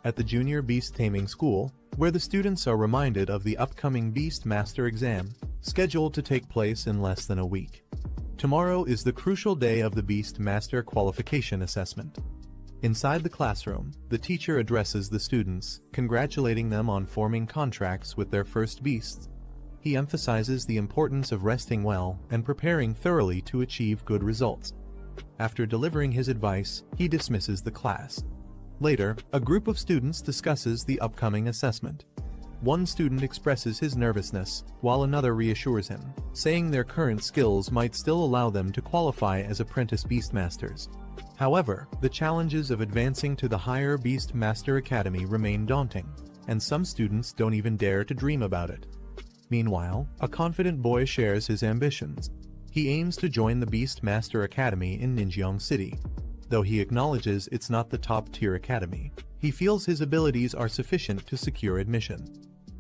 at the Junior Beast Taming School, where the students are reminded of the upcoming Beast Master exam, scheduled to take place in less than a week. Tomorrow is the crucial day of the Beast Master Qualification Assessment. Inside the classroom, the teacher addresses the students, congratulating them on forming contracts with their first beasts. He emphasizes the importance of resting well and preparing thoroughly to achieve good results. After delivering his advice, he dismisses the class. Later, a group of students discusses the upcoming assessment. One student expresses his nervousness, while another reassures him, saying their current skills might still allow them to qualify as apprentice Beastmasters. However, the challenges of advancing to the higher Beastmaster Academy remain daunting, and some students don't even dare to dream about it. Meanwhile, a confident boy shares his ambitions. He aims to join the Beastmaster Academy in Ninjeong City. Though he acknowledges it's not the top-tier academy, he feels his abilities are sufficient to secure admission.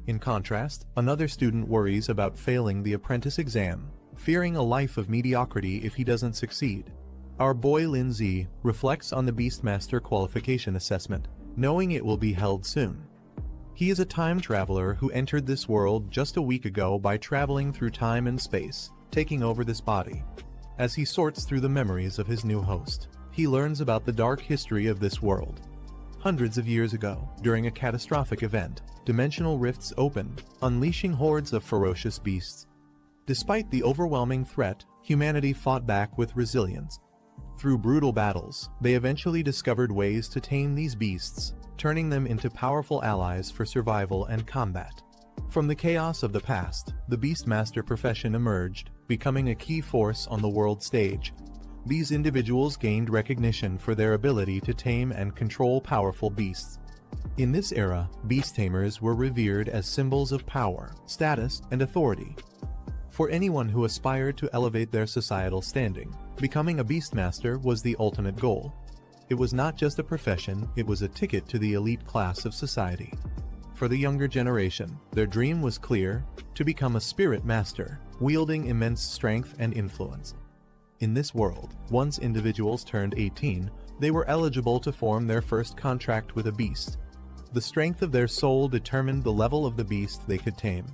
In contrast, another student worries about failing the apprentice exam, fearing a life of mediocrity if he doesn't succeed. Our boy Lin Zi reflects on the Beastmaster Qualification Assessment, knowing it will be held soon. He is a time traveler who entered this world just a week ago by traveling through time and space, taking over this body. As he sorts through the memories of his new host, he learns about the dark history of this world. Hundreds of years ago, during a catastrophic event, dimensional rifts opened, unleashing hordes of ferocious beasts. Despite the overwhelming threat, humanity fought back with resilience. Through brutal battles, they eventually discovered ways to tame these beasts, turning them into powerful allies for survival and combat. From the chaos of the past, the Beastmaster profession emerged, becoming a key force on the world stage. These individuals gained recognition for their ability to tame and control powerful beasts. In this era, beast tamers were revered as symbols of power, status, and authority. For anyone who aspired to elevate their societal standing, becoming a Beastmaster was the ultimate goal. It was not just a profession, it was a ticket to the elite class of society. For the younger generation, their dream was clear: to become a spirit master, wielding immense strength and influence. In this world, once individuals turned 18, they were eligible to form their first contract with a beast. The strength of their soul determined the level of the beast they could tame.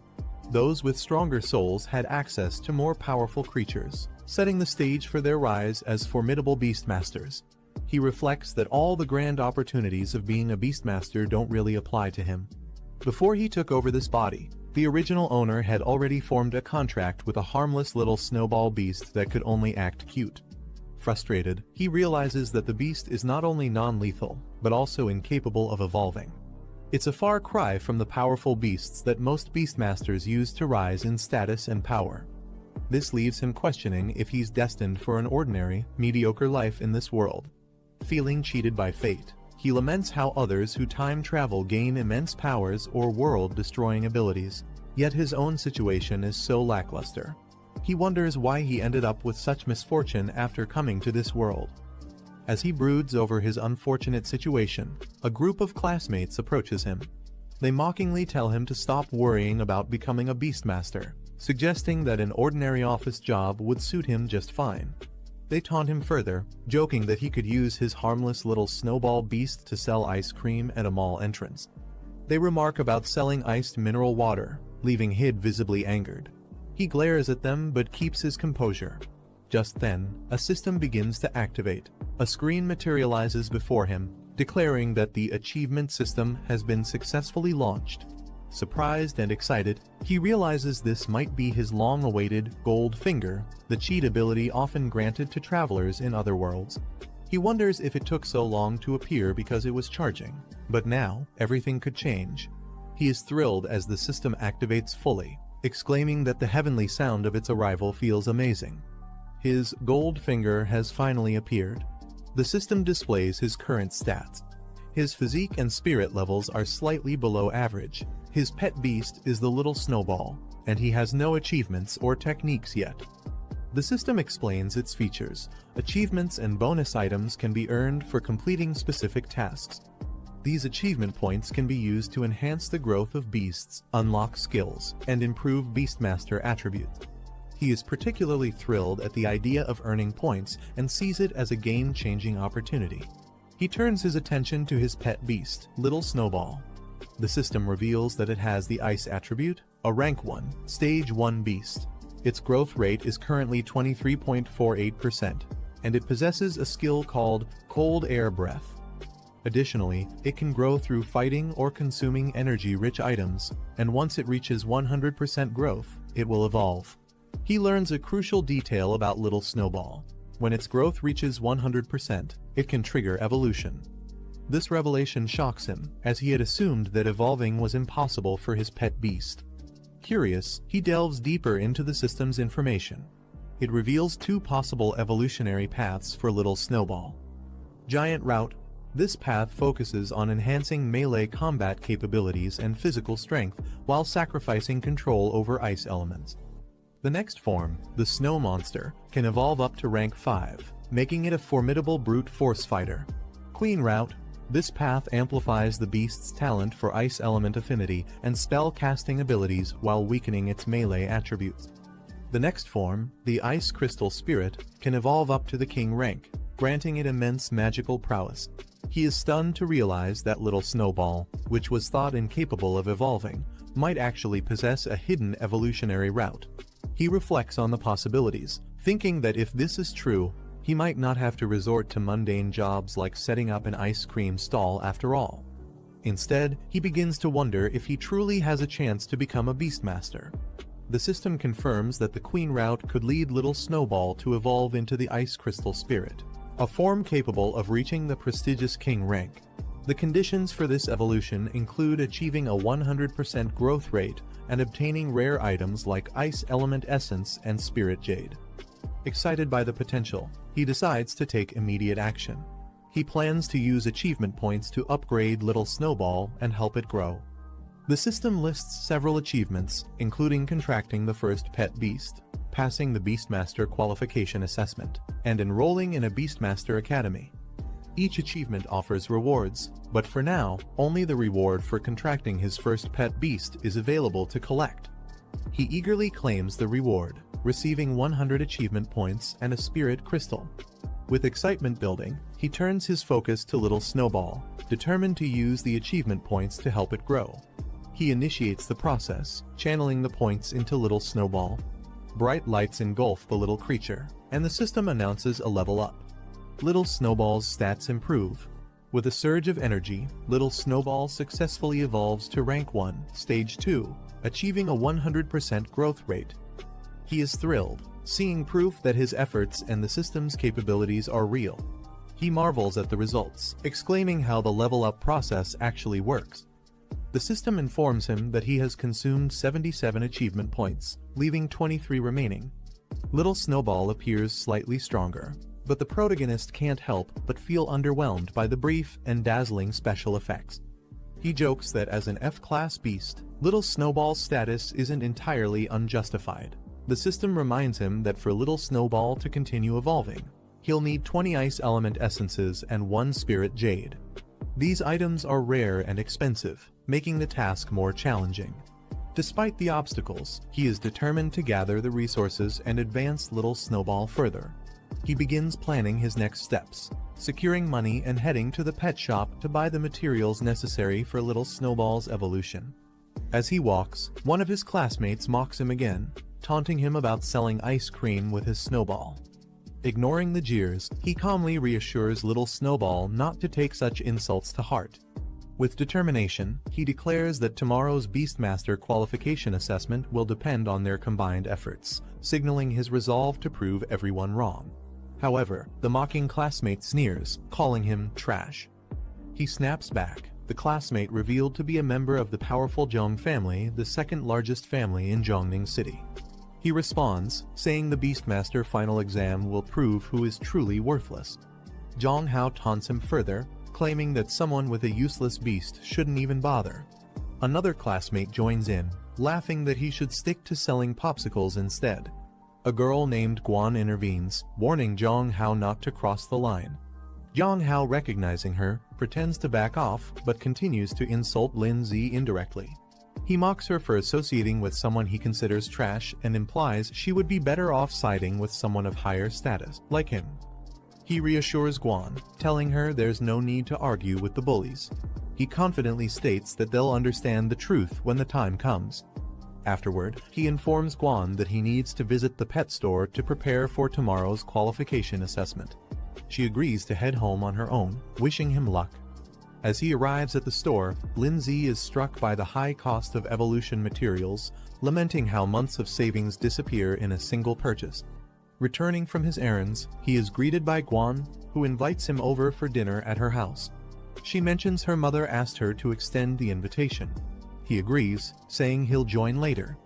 Those with stronger souls had access to more powerful creatures, setting the stage for their rise as formidable beastmasters. He reflects that all the grand opportunities of being a beastmaster don't really apply to him. Before he took over this body, the original owner had already formed a contract with a harmless little snowball beast that could only act cute. Frustrated, he realizes that the beast is not only non-lethal, but also incapable of evolving. It's a far cry from the powerful beasts that most beastmasters use to rise in status and power. This leaves him questioning if he's destined for an ordinary, mediocre life in this world. Feeling cheated by fate, he laments how others who time travel gain immense powers or world-destroying abilities, yet his own situation is so lackluster. He wonders why he ended up with such misfortune after coming to this world. As he broods over his unfortunate situation, a group of classmates approaches him. They mockingly tell him to stop worrying about becoming a beastmaster, suggesting that an ordinary office job would suit him just fine. They taunt him further, joking that he could use his harmless little snowball beast to sell ice cream at a mall entrance. They remark about selling iced mineral water, leaving Hid visibly angered. He glares at them but keeps his composure. Just then, a system begins to activate. A screen materializes before him, declaring that the achievement system has been successfully launched. Surprised and excited, he realizes this might be his long-awaited gold finger, the cheat ability often granted to travelers in other worlds. He wonders if it took so long to appear because it was charging, but now, everything could change. He is thrilled as the system activates fully, exclaiming that the heavenly sound of its arrival feels amazing. His gold finger has finally appeared. The system displays his current stats. His physique and spirit levels are slightly below average. His pet beast is the little Snowball, and he has no achievements or techniques yet. The system explains its features. Achievements and bonus items can be earned for completing specific tasks. These achievement points can be used to enhance the growth of beasts, unlock skills, and improve Beastmaster attributes. He is particularly thrilled at the idea of earning points and sees it as a game-changing opportunity. He turns his attention to his pet beast, Little Snowball. The system reveals that it has the Ice attribute, a Rank 1, Stage 1 beast. Its growth rate is currently 23.48%, and it possesses a skill called Cold Air Breath. Additionally, it can grow through fighting or consuming energy-rich items, and once it reaches 100% growth, it will evolve. He learns a crucial detail about Little Snowball. When its growth reaches 100%, it can trigger evolution. This revelation shocks him, as he had assumed that evolving was impossible for his pet beast. Curious, he delves deeper into the system's information. It reveals two possible evolutionary paths for Little Snowball. Giant Route. This path focuses on enhancing melee combat capabilities and physical strength while sacrificing control over ice elements. The next form, the Snow Monster, can evolve up to rank 5, making it a formidable brute force fighter. Queen Route. This path amplifies the beast's talent for ice element affinity and spell casting abilities while weakening its melee attributes. The next form, the Ice Crystal Spirit, can evolve up to the King rank, granting it immense magical prowess. He is stunned to realize that Little Snowball, which was thought incapable of evolving, might actually possess a hidden evolutionary route. He reflects on the possibilities, thinking that if this is true, he might not have to resort to mundane jobs like setting up an ice cream stall after all. Instead, he begins to wonder if he truly has a chance to become a Beastmaster. The system confirms that the Queen route could lead Little Snowball to evolve into the Ice Crystal Spirit, a form capable of reaching the prestigious King rank. The conditions for this evolution include achieving a 100% growth rate and obtaining rare items like Ice Element Essence and Spirit Jade. Excited by the potential, he decides to take immediate action. He plans to use achievement points to upgrade Little Snowball and help it grow. The system lists several achievements, including contracting the first pet beast, passing the Beastmaster qualification assessment, and enrolling in a Beastmaster Academy. Each achievement offers rewards, but for now, only the reward for contracting his first pet beast is available to collect. He eagerly claims the reward, receiving 100 achievement points and a spirit crystal. With excitement building, he turns his focus to Little Snowball, determined to use the achievement points to help it grow. He initiates the process, channeling the points into Little Snowball. Bright lights engulf the little creature, and the system announces a level up. Little Snowball's stats improve. With a surge of energy, Little Snowball successfully evolves to rank 1, stage 2, achieving a 100% growth rate. He is thrilled, seeing proof that his efforts and the system's capabilities are real. He marvels at the results, exclaiming how the level-up process actually works. The system informs him that he has consumed 77 achievement points, leaving 23 remaining. Little Snowball appears slightly stronger, but the protagonist can't help but feel underwhelmed by the brief and dazzling special effects. He jokes that as an F-class beast, Little Snowball's status isn't entirely unjustified. The system reminds him that for Little Snowball to continue evolving, he'll need 20 Ice Element Essences and 1 Spirit Jade. These items are rare and expensive, making the task more challenging. Despite the obstacles, he is determined to gather the resources and advance Little Snowball further. He begins planning his next steps, securing money and heading to the pet shop to buy the materials necessary for Little Snowball's evolution. As he walks, one of his classmates mocks him again, taunting him about selling ice cream with his snowball. Ignoring the jeers, he calmly reassures Little Snowball not to take such insults to heart. With determination, he declares that tomorrow's Beastmaster qualification assessment will depend on their combined efforts, signaling his resolve to prove everyone wrong. However, the mocking classmate sneers, calling him trash. He snaps back, the classmate revealed to be a member of the powerful Zhong family, the second largest family in Zhongning City. He responds, saying the Beastmaster final exam will prove who is truly worthless. Zhong Hao taunts him further, claiming that someone with a useless beast shouldn't even bother. Another classmate joins in, laughing that he should stick to selling popsicles instead. A girl named Guan intervenes, warning Zhong Hao not to cross the line. Zhong Hao, recognizing her, pretends to back off but continues to insult Lin Zi indirectly. He mocks her for associating with someone he considers trash and implies she would be better off siding with someone of higher status, like him. He reassures Guan, telling her there's no need to argue with the bullies. He confidently states that they'll understand the truth when the time comes. Afterward, he informs Guan that he needs to visit the pet store to prepare for tomorrow's qualification assessment. She agrees to head home on her own, wishing him luck. As he arrives at the store, Lindsay is struck by the high cost of evolution materials, lamenting how months of savings disappear in a single purchase. Returning from his errands, he is greeted by Guan, who invites him over for dinner at her house. She mentions her mother asked her to extend the invitation. He agrees, saying he'll join later.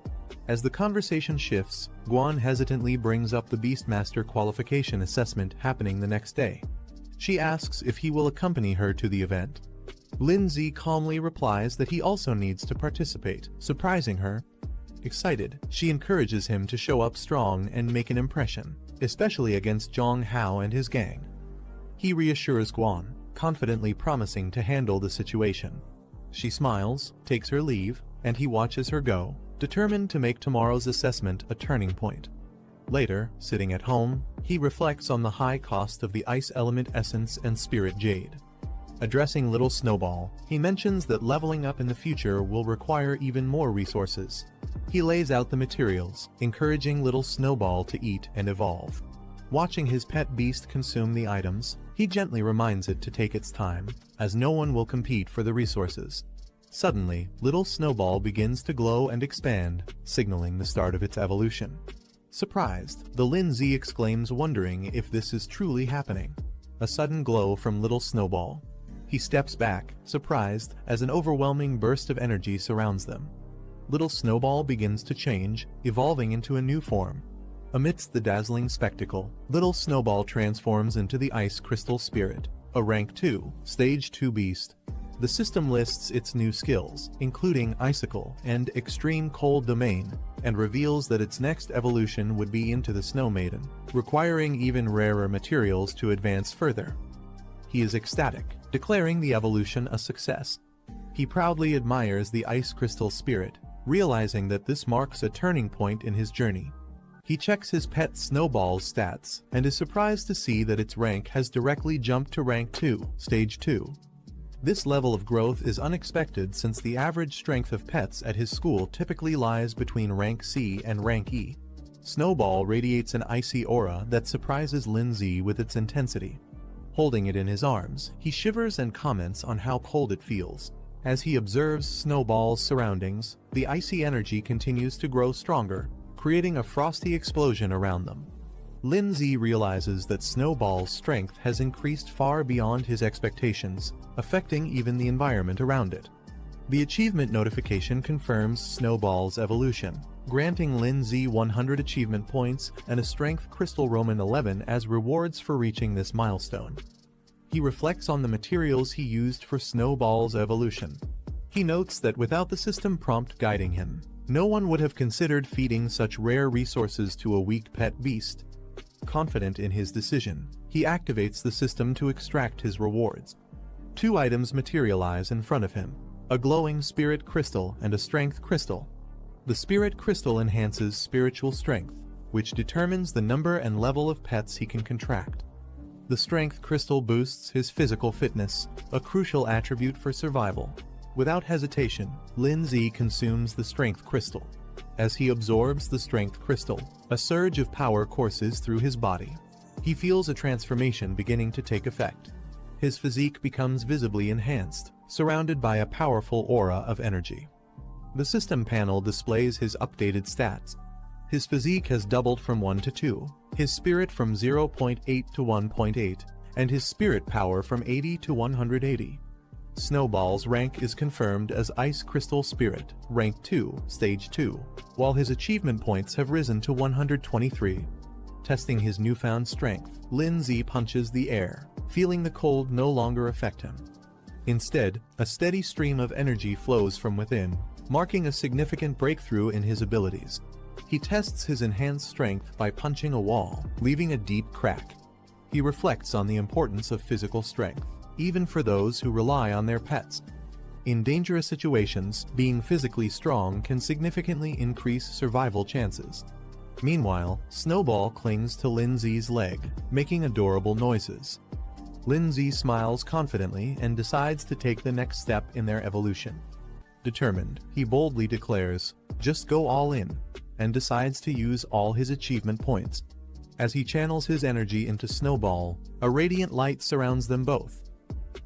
As the conversation shifts, Guan hesitantly brings up the Beastmaster qualification assessment happening the next day. She asks if he will accompany her to the event. Lindsay calmly replies that he also needs to participate, surprising her. Excited, she encourages him to show up strong and make an impression, especially against Zhong Hao and his gang. He reassures Guan, confidently promising to handle the situation. She smiles, takes her leave, and he watches her go, determined to make tomorrow's assessment a turning point. Later, sitting at home, he reflects on the high cost of the ice element essence and spirit jade. Addressing little Snowball, he mentions that leveling up in the future will require even more resources. He lays out the materials, encouraging little Snowball to eat and evolve. Watching his pet beast consume the items, he gently reminds it to take its time, as no one will compete for the resources. Suddenly, little Snowball begins to glow and expand, signaling the start of its evolution. Surprised, the Lindsay exclaims, wondering if this is truly happening. A sudden glow from little Snowball. He steps back, surprised, as an overwhelming burst of energy surrounds them. Little Snowball begins to change, evolving into a new form. Amidst the dazzling spectacle, little Snowball transforms into the Ice Crystal Spirit, a Rank 2, Stage 2 beast. The system lists its new skills, including Icicle and Extreme Cold Domain, and reveals that its next evolution would be into the Snow Maiden, requiring even rarer materials to advance further. He is ecstatic, declaring the evolution a success. He proudly admires the Ice Crystal Spirit, realizing that this marks a turning point in his journey. He checks his pet Snowball's stats, and is surprised to see that its rank has directly jumped to Rank 2, Stage 2. This level of growth is unexpected since the average strength of pets at his school typically lies between Rank C and Rank E. Snowball radiates an icy aura that surprises Lindsay with its intensity. Holding it in his arms, he shivers and comments on how cold it feels. As he observes Snowball's surroundings, the icy energy continues to grow stronger, creating a frosty explosion around them. Lindsay realizes that Snowball's strength has increased far beyond his expectations, affecting even the environment around it. The achievement notification confirms Snowball's evolution, granting Lindsay 100 achievement points and a Strength Crystal Roman 11 as rewards for reaching this milestone. He reflects on the materials he used for Snowball's evolution. He notes that without the system prompt guiding him, no one would have considered feeding such rare resources to a weak pet beast. Confident in his decision, he activates the system to extract his rewards. Two items materialize in front of him, a glowing spirit crystal and a strength crystal. The spirit crystal enhances spiritual strength, which determines the number and level of pets he can contract. The strength crystal boosts his physical fitness, a crucial attribute for survival. Without hesitation, Lindsay consumes the strength crystal. As he absorbs the strength crystal, a surge of power courses through his body. He feels a transformation beginning to take effect. His physique becomes visibly enhanced, surrounded by a powerful aura of energy. The system panel displays his updated stats. His physique has doubled from 1 to 2, his spirit from 0.8 to 1.8, and his spirit power from 80 to 180. Snowball's rank is confirmed as Ice Crystal Spirit, Rank 2, Stage 2, while his achievement points have risen to 123. Testing his newfound strength, Lindsay punches the air, feeling the cold no longer affect him. Instead, a steady stream of energy flows from within, marking a significant breakthrough in his abilities. He tests his enhanced strength by punching a wall, leaving a deep crack. He reflects on the importance of physical strength, even for those who rely on their pets. In dangerous situations, being physically strong can significantly increase survival chances. Meanwhile, Snowball clings to Lindsay's leg, making adorable noises. Lindsay smiles confidently and decides to take the next step in their evolution. Determined, he boldly declares, "Just go all in," and decides to use all his achievement points. As he channels his energy into Snowball, a radiant light surrounds them both.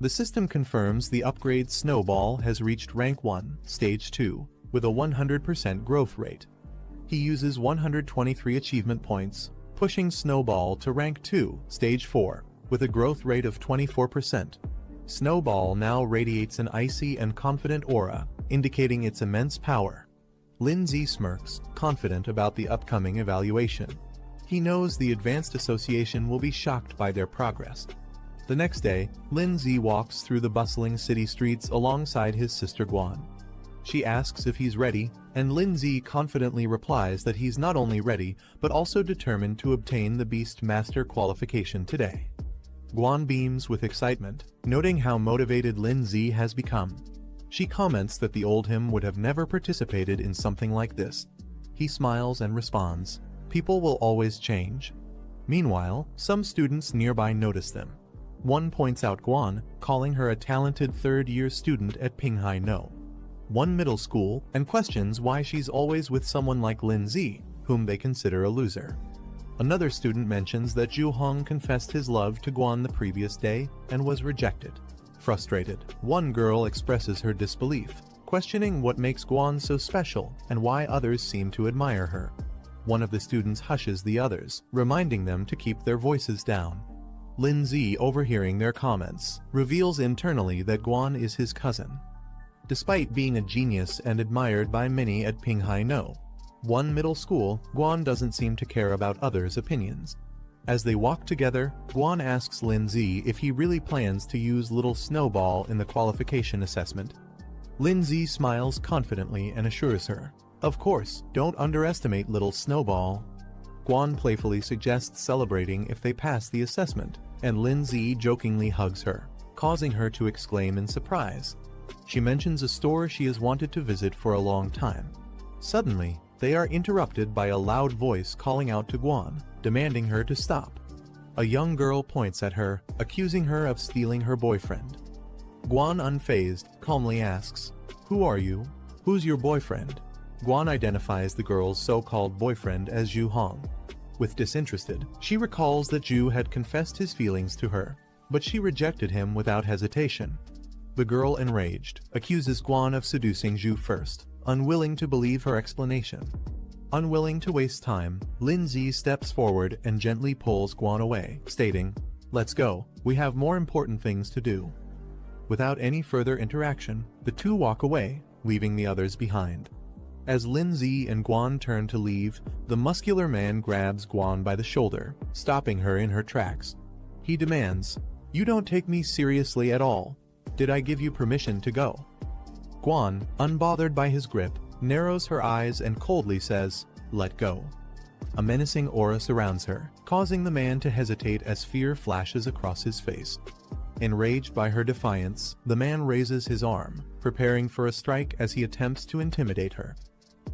The system confirms the upgrade Snowball has reached Rank 1, Stage 2, with a 100% growth rate. He uses 123 achievement points, pushing Snowball to Rank 2, Stage 4, with a growth rate of 24%. Snowball now radiates an icy and confident aura, indicating its immense power. Lindsay smirks, confident about the upcoming evaluation. He knows the Advanced Association will be shocked by their progress. The next day, Lindsay walks through the bustling city streets alongside his sister Guan. She asks if he's ready, and Lindsay confidently replies that he's not only ready, but also determined to obtain the Beast Master qualification today. Guan beams with excitement, noting how motivated Lindsay has become. She comments that the old him would have never participated in something like this. He smiles and responds, "People will always change." Meanwhile, some students nearby notice them. One points out Guan, calling her a talented third-year student at Pinghai No. One middle school, and questions why she's always with someone like Lindsay, whom they consider a loser. Another student mentions that Zhu Hong confessed his love to Guan the previous day and was rejected. Frustrated, one girl expresses her disbelief, questioning what makes Guan so special and why others seem to admire her. One of the students hushes the others, reminding them to keep their voices down. Lindsay, overhearing their comments, reveals internally that Guan is his cousin. Despite being a genius and admired by many at Pinghai No, one middle school, Guan doesn't seem to care about others' opinions. As they walk together, Guan asks Lindsay if he really plans to use Little Snowball in the qualification assessment. Lindsay smiles confidently and assures her, "Of course, don't underestimate Little Snowball." Guan playfully suggests celebrating if they pass the assessment, and Lindsay jokingly hugs her, causing her to exclaim in surprise. She mentions a store she has wanted to visit for a long time. Suddenly, they are interrupted by a loud voice calling out to Guan, demanding her to stop. A young girl points at her, accusing her of stealing her boyfriend. Guan, unfazed, calmly asks, "Who are you? Who's your boyfriend?" Guan identifies the girl's so-called boyfriend as Zhu Hong. With disinterested, she recalls that Zhu had confessed his feelings to her, but she rejected him without hesitation. The girl, enraged, accuses Guan of seducing Zhu first, unwilling to believe her explanation. Unwilling to waste time, Lindsay steps forward and gently pulls Guan away, stating, "Let's go, we have more important things to do." Without any further interaction, the two walk away, leaving the others behind. As Lindsay and Guan turn to leave, the muscular man grabs Guan by the shoulder, stopping her in her tracks. He demands, "You don't take me seriously at all. Did I give you permission to go?" Guan, unbothered by his grip, narrows her eyes and coldly says, "Let go." A menacing aura surrounds her, causing the man to hesitate as fear flashes across his face. Enraged by her defiance, the man raises his arm, preparing for a strike as he attempts to intimidate her.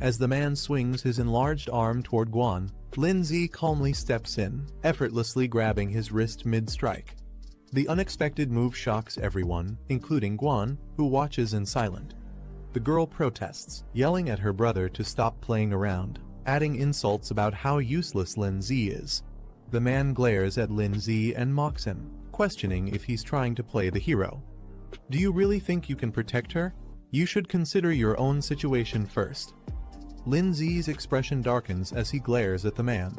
As the man swings his enlarged arm toward Guan, Lindsay calmly steps in, effortlessly grabbing his wrist mid-strike. The unexpected move shocks everyone, including Guan, who watches in silence. The girl protests, yelling at her brother to stop playing around, adding insults about how useless Lindsay is. The man glares at Lindsay and mocks him, questioning if he's trying to play the hero. "Do you really think you can protect her? You should consider your own situation first." Lindsay's expression darkens as he glares at the man.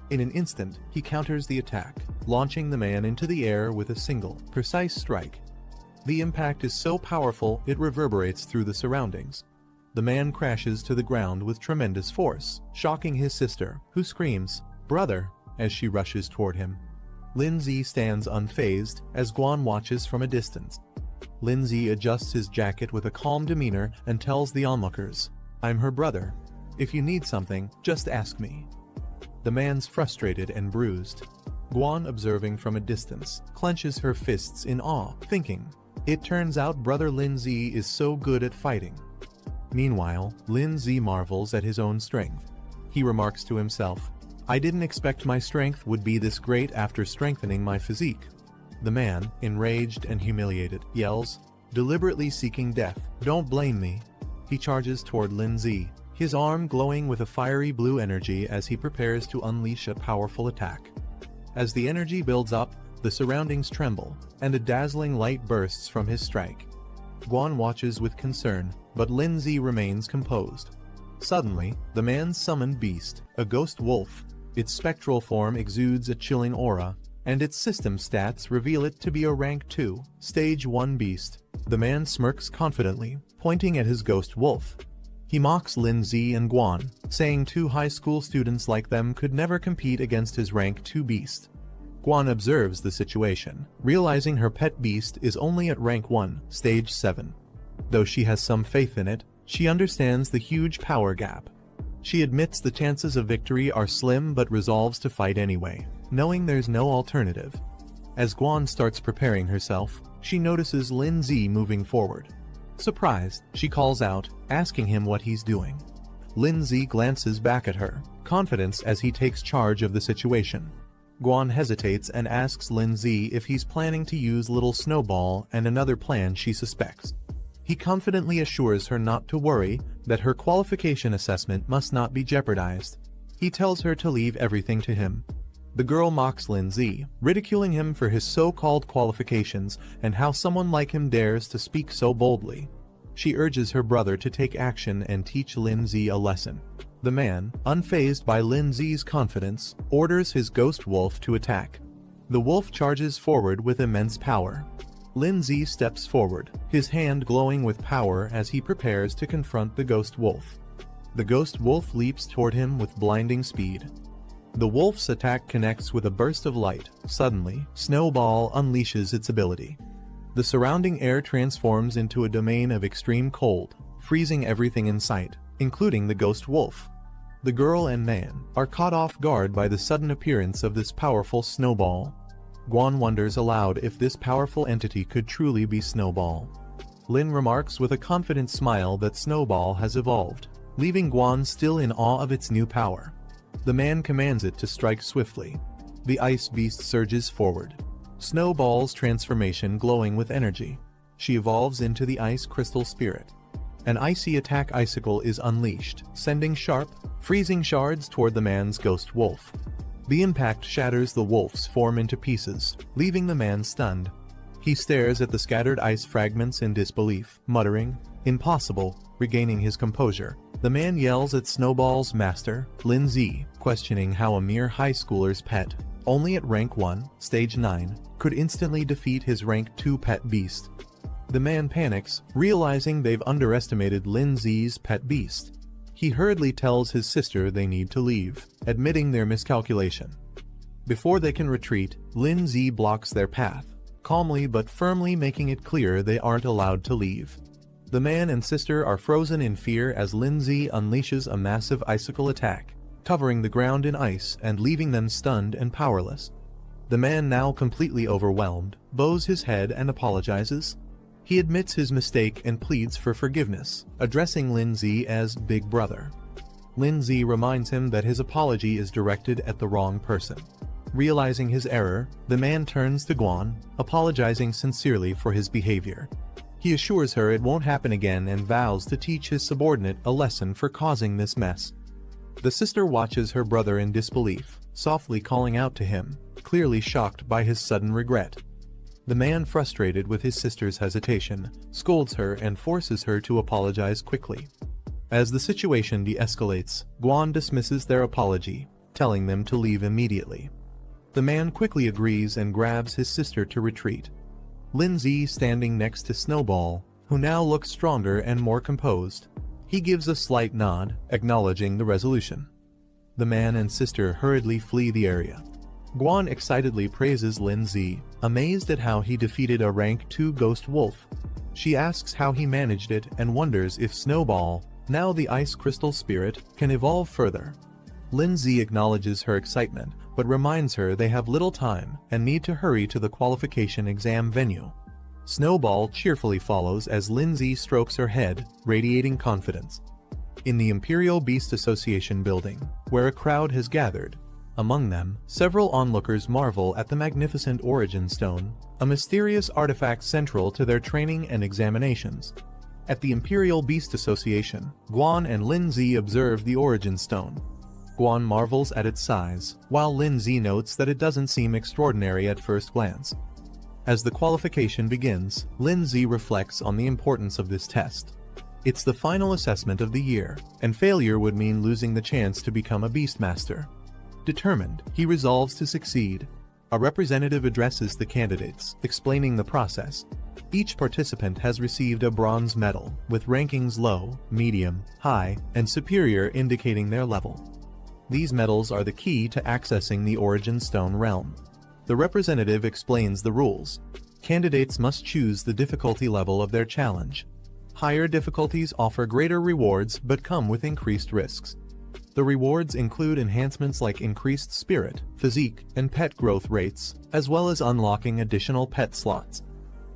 In an instant, he counters the attack, launching the man into the air with a single, precise strike. The impact is so powerful it reverberates through the surroundings. The man crashes to the ground with tremendous force, shocking his sister, who screams, "Brother," as she rushes toward him. Lindsay stands unfazed as Guan watches from a distance. Lindsay adjusts his jacket with a calm demeanor and tells the onlookers, "I'm her brother. If you need something, just ask me." The man's frustrated and bruised. Guan, observing from a distance, clenches her fists in awe, thinking, "It turns out brother Lindsay is so good at fighting." Meanwhile, Lindsay marvels at his own strength. he remarks to himself. I didn't expect my strength would be this great after strengthening my physique. The man, enraged and humiliated, yells, deliberately seeking death. Don't blame me. He charges toward Lindsay, his arm glowing with a fiery blue energy as he prepares to unleash a powerful attack. As the energy builds up, the surroundings tremble, and a dazzling light bursts from his strike. Guan watches with concern, but Lindsay remains composed. Suddenly, the man's summoned beast, a ghost wolf, its spectral form exudes a chilling aura, and its system stats reveal it to be a rank 2, stage 1 beast. The man smirks confidently, pointing at his ghost wolf. He mocks Lindsay and Guan, saying 2 high school students like them could never compete against his rank 2 beast. Guan observes the situation, realizing her pet beast is only at rank 1, stage 7. Though she has some faith in it, she understands the huge power gap. She admits the chances of victory are slim but resolves to fight anyway, knowing there's no alternative. As Guan starts preparing herself, she notices Lindsay moving forward. Surprised, she calls out, asking him what he's doing. Lindsay glances back at her, confidence as he takes charge of the situation. Guan hesitates and asks Lindsay if he's planning to use little Snowball and another plan she suspects. He confidently assures her not to worry, that her qualification assessment must not be jeopardized. He tells her to leave everything to him. The girl mocks Lindsay, ridiculing him for his so-called qualifications and how someone like him dares to speak so boldly. She urges her brother to take action and teach Lindsay a lesson. The man, unfazed by Lindsay's confidence, orders his ghost wolf to attack. The wolf charges forward with immense power. Lindsay steps forward, his hand glowing with power as he prepares to confront the ghost wolf. The ghost wolf leaps toward him with blinding speed. The wolf's attack connects with a burst of light. Suddenly, Snowball unleashes its ability. The surrounding air transforms into a domain of extreme cold, freezing everything in sight, including the ghost wolf. The girl and man are caught off guard by the sudden appearance of this powerful Snowball. Guan wonders aloud if this powerful entity could truly be Snowball. Lin remarks with a confident smile that Snowball has evolved, leaving Guan still in awe of its new power. The man commands it to strike swiftly. The ice beast surges forward, Snowball's transformation glowing with energy. She evolves into the ice crystal spirit. An icy attack icicle is unleashed, sending sharp, freezing shards toward the man's ghost wolf. The impact shatters the wolf's form into pieces, leaving the man stunned. He stares at the scattered ice fragments in disbelief, muttering, "Impossible," regaining his composure. The man yells at Snowball's master, Lindsay, questioning how a mere high schooler's pet, only at rank 1, stage 9, could instantly defeat his rank 2 pet beast. The man panics, realizing they've underestimated Lindsay's pet beast. He hurriedly tells his sister they need to leave, admitting their miscalculation. Before they can retreat, Lindsay blocks their path, calmly but firmly making it clear they aren't allowed to leave. The man and sister are frozen in fear as Lindsay unleashes a massive icicle attack, covering the ground in ice and leaving them stunned and powerless. The man, now completely overwhelmed, bows his head and apologizes. He admits his mistake and pleads for forgiveness, addressing Lindsay as Big Brother. Lindsay reminds him that his apology is directed at the wrong person. Realizing his error, the man turns to Guan, apologizing sincerely for his behavior. He assures her it won't happen again and vows to teach his subordinate a lesson for causing this mess. The sister watches her brother in disbelief, softly calling out to him, clearly shocked by his sudden regret. The man, frustrated with his sister's hesitation, scolds her and forces her to apologize quickly. As the situation de-escalates, Guan dismisses their apology, telling them to leave immediately. The man quickly agrees and grabs his sister to retreat. Lindsay, standing next to Snowball, who now looks stronger and more composed, he gives a slight nod, acknowledging the resolution. The man and sister hurriedly flee the area. Guan excitedly praises Lindsay, amazed at how he defeated a rank 2 ghost wolf. She asks how he managed it and wonders if Snowball, now the ice crystal spirit, can evolve further. Lindsay acknowledges her excitement, but reminds her they have little time and need to hurry to the qualification exam venue. Snowball cheerfully follows as Lindsay strokes her head, radiating confidence. in the Imperial Beast Association building, where a crowd has gathered. Among them, several onlookers marvel at the magnificent Origin Stone, a mysterious artifact central to their training and examinations. At the Imperial Beast Association, Guan and Lin Zi observe the Origin Stone. Guan marvels at its size, while Lin Zi notes that it doesn't seem extraordinary at first glance. As the qualification begins, Lin Zi reflects on the importance of this test. It's the final assessment of the year, and failure would mean losing the chance to become a Beastmaster. Determined, he resolves to succeed. A representative addresses the candidates, explaining the process. Each participant has received a bronze medal, with rankings low, medium, high, and superior indicating their level. These medals are the key to accessing the Origin Stone realm. The representative explains the rules. Candidates must choose the difficulty level of their challenge. Higher difficulties offer greater rewards but come with increased risks. The rewards include enhancements like increased spirit, physique, and pet growth rates, as well as unlocking additional pet slots.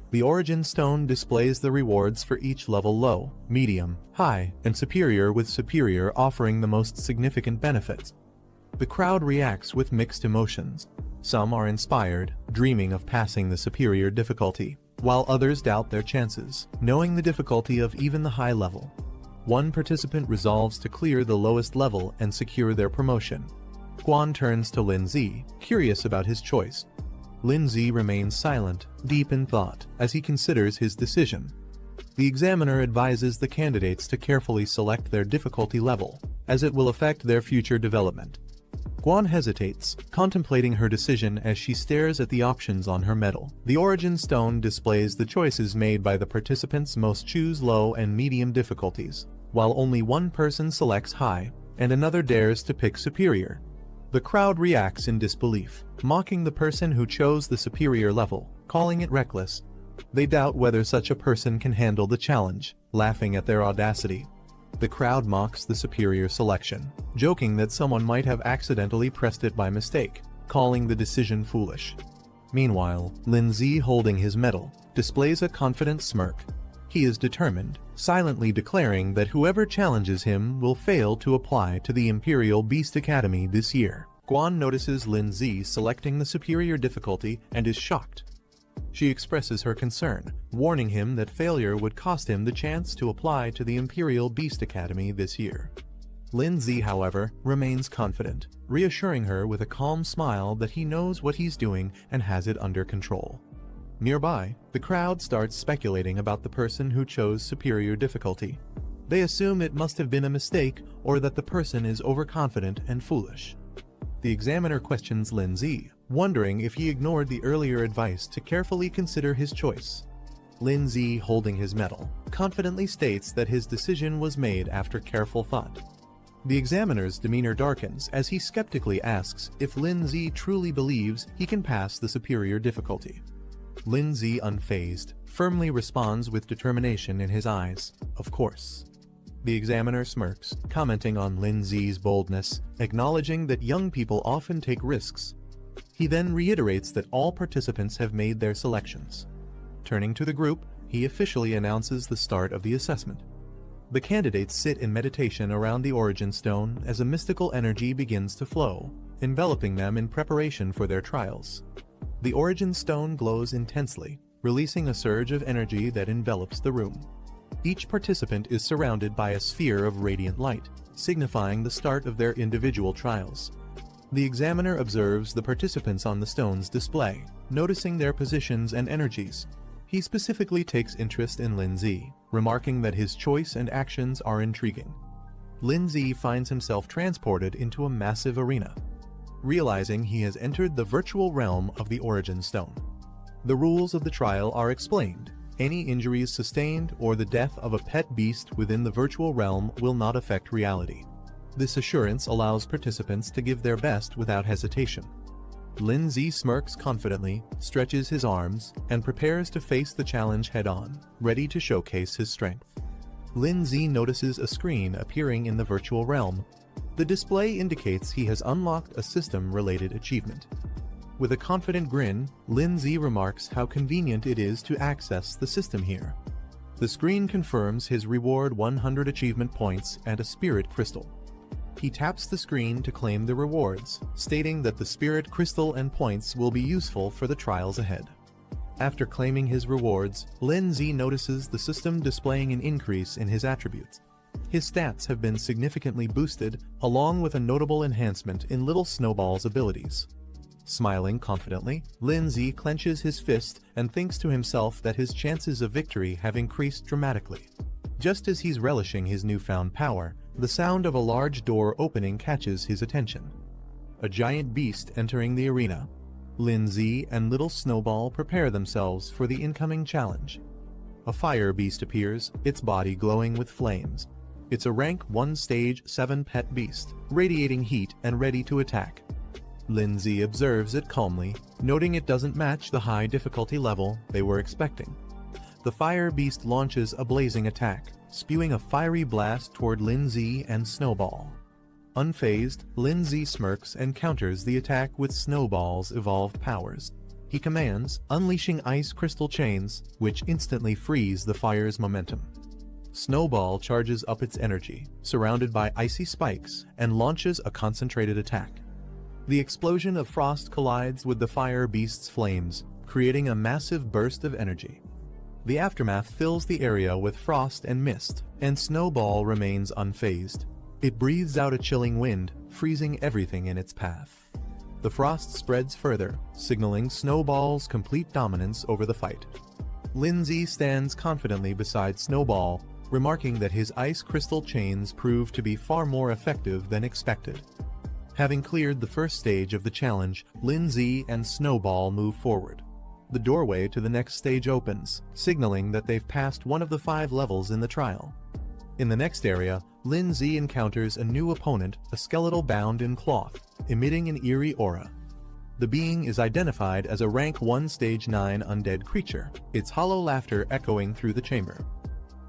The Origin Stone displays the rewards for each level: low, medium, high, and superior, with superior offering the most significant benefits. The crowd reacts with mixed emotions. Some are inspired, dreaming of passing the superior difficulty, while others doubt their chances, knowing the difficulty of even the high level. One participant resolves to clear the lowest level and secure their promotion. Guan turns to Lin Zi, curious about his choice. Lin Zi remains silent, deep in thought, as he considers his decision. The examiner advises the candidates to carefully select their difficulty level, as it will affect their future development. Guan hesitates, contemplating her decision as she stares at the options on her medal. The Origin Stone displays the choices made by the participants. Most choose low and medium difficulties, while only one person selects high, and another dares to pick superior. The crowd reacts in disbelief, mocking the person who chose the superior level, calling it reckless. They doubt whether such a person can handle the challenge, laughing at their audacity. The crowd mocks the superior selection, joking that someone might have accidentally pressed it by mistake, calling the decision foolish. Meanwhile, Lin Zi, holding his medal, displays a confident smirk. He is determined, silently declaring that whoever challenges him will fail to apply to the Imperial Beast Academy this year. Guan notices Lin Zi selecting the superior difficulty and is shocked. She expresses her concern, warning him that failure would cost him the chance to apply to the Imperial Beast Academy this year. Lin Zi, however, remains confident, reassuring her with a calm smile that he knows what he's doing and has it under control. Nearby, the crowd starts speculating about the person who chose superior difficulty. They assume it must have been a mistake or that the person is overconfident and foolish. The examiner questions Lin Zi, wondering if he ignored the earlier advice to carefully consider his choice. Lin Zi, holding his medal, confidently states that his decision was made after careful thought. The examiner's demeanor darkens as he skeptically asks if Lin Zi truly believes he can pass the superior difficulty. Lin Zi, unfazed, firmly responds with determination in his eyes, "Of course." The examiner smirks, commenting on Lin Zi's boldness, acknowledging that young people often take risks. He then reiterates that all participants have made their selections. Turning to the group, he officially announces the start of the assessment. The candidates sit in meditation around the Origin Stone as a mystical energy begins to flow, enveloping them in preparation for their trials. The Origin Stone glows intensely, releasing a surge of energy that envelops the room. Each participant is surrounded by a sphere of radiant light, signifying the start of their individual trials. The examiner observes the participants on the stone's display, noticing their positions and energies. He specifically takes interest in Lin Zi, remarking that his choice and actions are intriguing. Lin Zi finds himself transported into a massive arena, realizing he has entered the virtual realm of the Origin Stone. The rules of the trial are explained. Any injuries sustained or the death of a pet beast within the virtual realm will not affect reality. This assurance allows participants to give their best without hesitation. Lin Zi smirks confidently, stretches his arms, and prepares to face the challenge head-on, ready to showcase his strength. Lin Zi notices a screen appearing in the virtual realm. The display indicates he has unlocked a system-related achievement. With a confident grin, Lin Zi remarks how convenient it is to access the system here. The screen confirms his reward: 100 achievement points and a spirit crystal. He taps the screen to claim the rewards, stating that the spirit crystal and points will be useful for the trials ahead. After claiming his rewards, Lin Z notices the system displaying an increase in his attributes. His stats have been significantly boosted, along with a notable enhancement in Little Snowball's abilities. Smiling confidently, Lin Z clenches his fist and thinks to himself that his chances of victory have increased dramatically. Just as he's relishing his newfound power, the sound of a large door opening catches his attention. A giant beast entering the arena. Lin Z and Little Snowball prepare themselves for the incoming challenge. A fire beast appears, its body glowing with flames. It's a rank 1 stage 7 pet beast, radiating heat and ready to attack. Lin Z observes it calmly, noting it doesn't match the high difficulty level they were expecting. The fire beast launches a blazing attack, spewing a fiery blast toward Lin Z and Snowball. Unfazed, Lin Z smirks and counters the attack with Snowball's evolved powers. He commands, unleashing ice crystal chains, which instantly freeze the fire's momentum. Snowball charges up its energy, surrounded by icy spikes, and launches a concentrated attack. The explosion of frost collides with the fire beast's flames, creating a massive burst of energy. The aftermath fills the area with frost and mist, and Snowball remains unfazed. It breathes out a chilling wind, freezing everything in its path. The frost spreads further, signaling Snowball's complete dominance over the fight. Lin Z stands confidently beside Snowball, remarking that his ice crystal chains prove to be far more effective than expected. Having cleared the first stage of the challenge, Lin Z and Snowball move forward. The doorway to the next stage opens, signaling that they've passed one of the 5 levels in the trial. In the next area, Lin Z encounters a new opponent, a skeletal bound in cloth, emitting an eerie aura. The being is identified as a rank 1 stage 9 undead creature, its hollow laughter echoing through the chamber.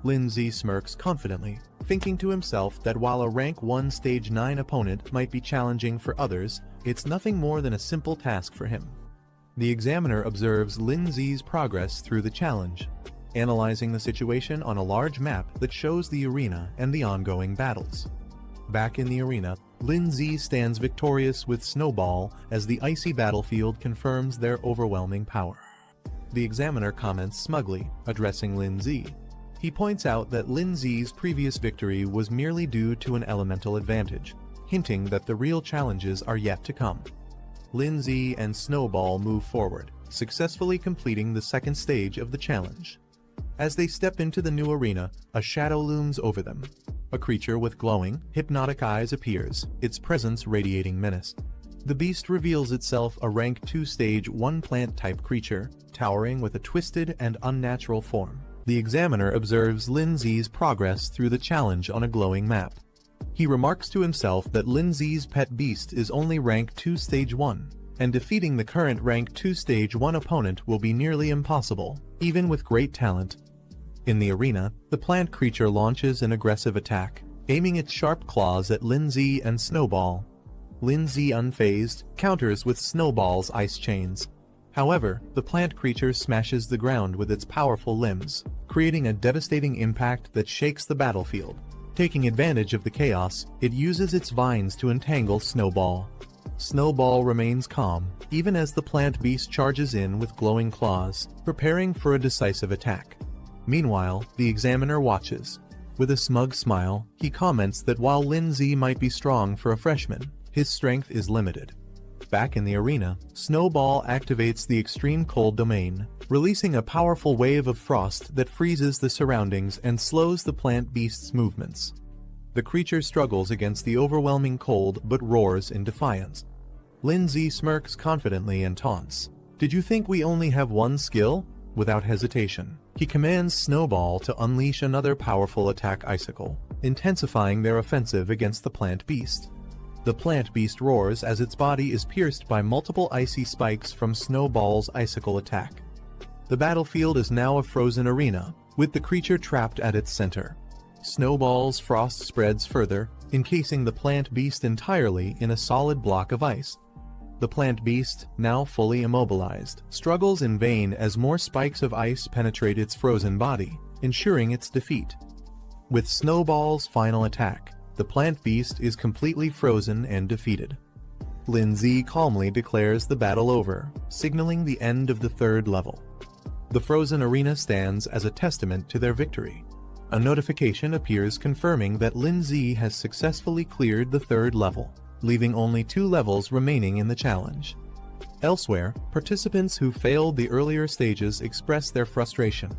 Lin Z smirks confidently, thinking to himself that while a rank 1 stage 9 opponent might be challenging for others, it's nothing more than a simple task for him. The examiner observes Lin Z's progress through the challenge, analyzing the situation on a large map that shows the arena and the ongoing battles. Back in the arena, Lin Z stands victorious with Snowball as the icy battlefield confirms their overwhelming power. The examiner comments smugly, addressing Lin Z. He points out that Lin Z's previous victory was merely due to an elemental advantage, hinting that the real challenges are yet to come. Lin Z and Snowball move forward, successfully completing the second stage of the challenge. As they step into the new arena, a shadow looms over them. A creature with glowing, hypnotic eyes appears, its presence radiating menace. The beast reveals itself a rank 2 stage 1 plant-type creature, towering with a twisted and unnatural form. The examiner observes Lin Z's progress through the challenge on a glowing map. He remarks to himself that Lin Z's pet beast is only rank 2 stage 1, and defeating the current rank 2 stage 1 opponent will be nearly impossible, even with great talent. In the arena, the plant creature launches an aggressive attack, aiming its sharp claws at Lin Z and Snowball. Lin Z, unfazed, counters with Snowball's ice chains. However, the plant creature smashes the ground with its powerful limbs, creating a devastating impact that shakes the battlefield. Taking advantage of the chaos, it uses its vines to entangle Snowball. Snowball remains calm, even as the plant beast charges in with glowing claws, preparing for a decisive attack. Meanwhile, the examiner watches. With a smug smile, he comments that while Lin Z might be strong for a freshman, his strength is limited. Back in the arena, Snowball activates the extreme cold domain, releasing a powerful wave of frost that freezes the surroundings and slows the plant beast's movements. The creature struggles against the overwhelming cold but roars in defiance. Lin Z smirks confidently and taunts, "Did you think we only have one skill?" Without hesitation, he commands Snowball to unleash another powerful attack icicle, intensifying their offensive against the plant beast. The plant beast roars as its body is pierced by multiple icy spikes from Snowball's icicle attack. The battlefield is now a frozen arena, with the creature trapped at its center. Snowball's frost spreads further, encasing the plant beast entirely in a solid block of ice. The plant beast, now fully immobilized, struggles in vain as more spikes of ice penetrate its frozen body, ensuring its defeat. With Snowball's final attack, the plant beast is completely frozen and defeated. Lindsay calmly declares the battle over, signaling the end of the third level. The frozen arena stands as a testament to their victory. A notification appears confirming that Lindsay has successfully cleared the third level, leaving only 2 levels remaining in the challenge. Elsewhere, participants who failed the earlier stages express their frustration.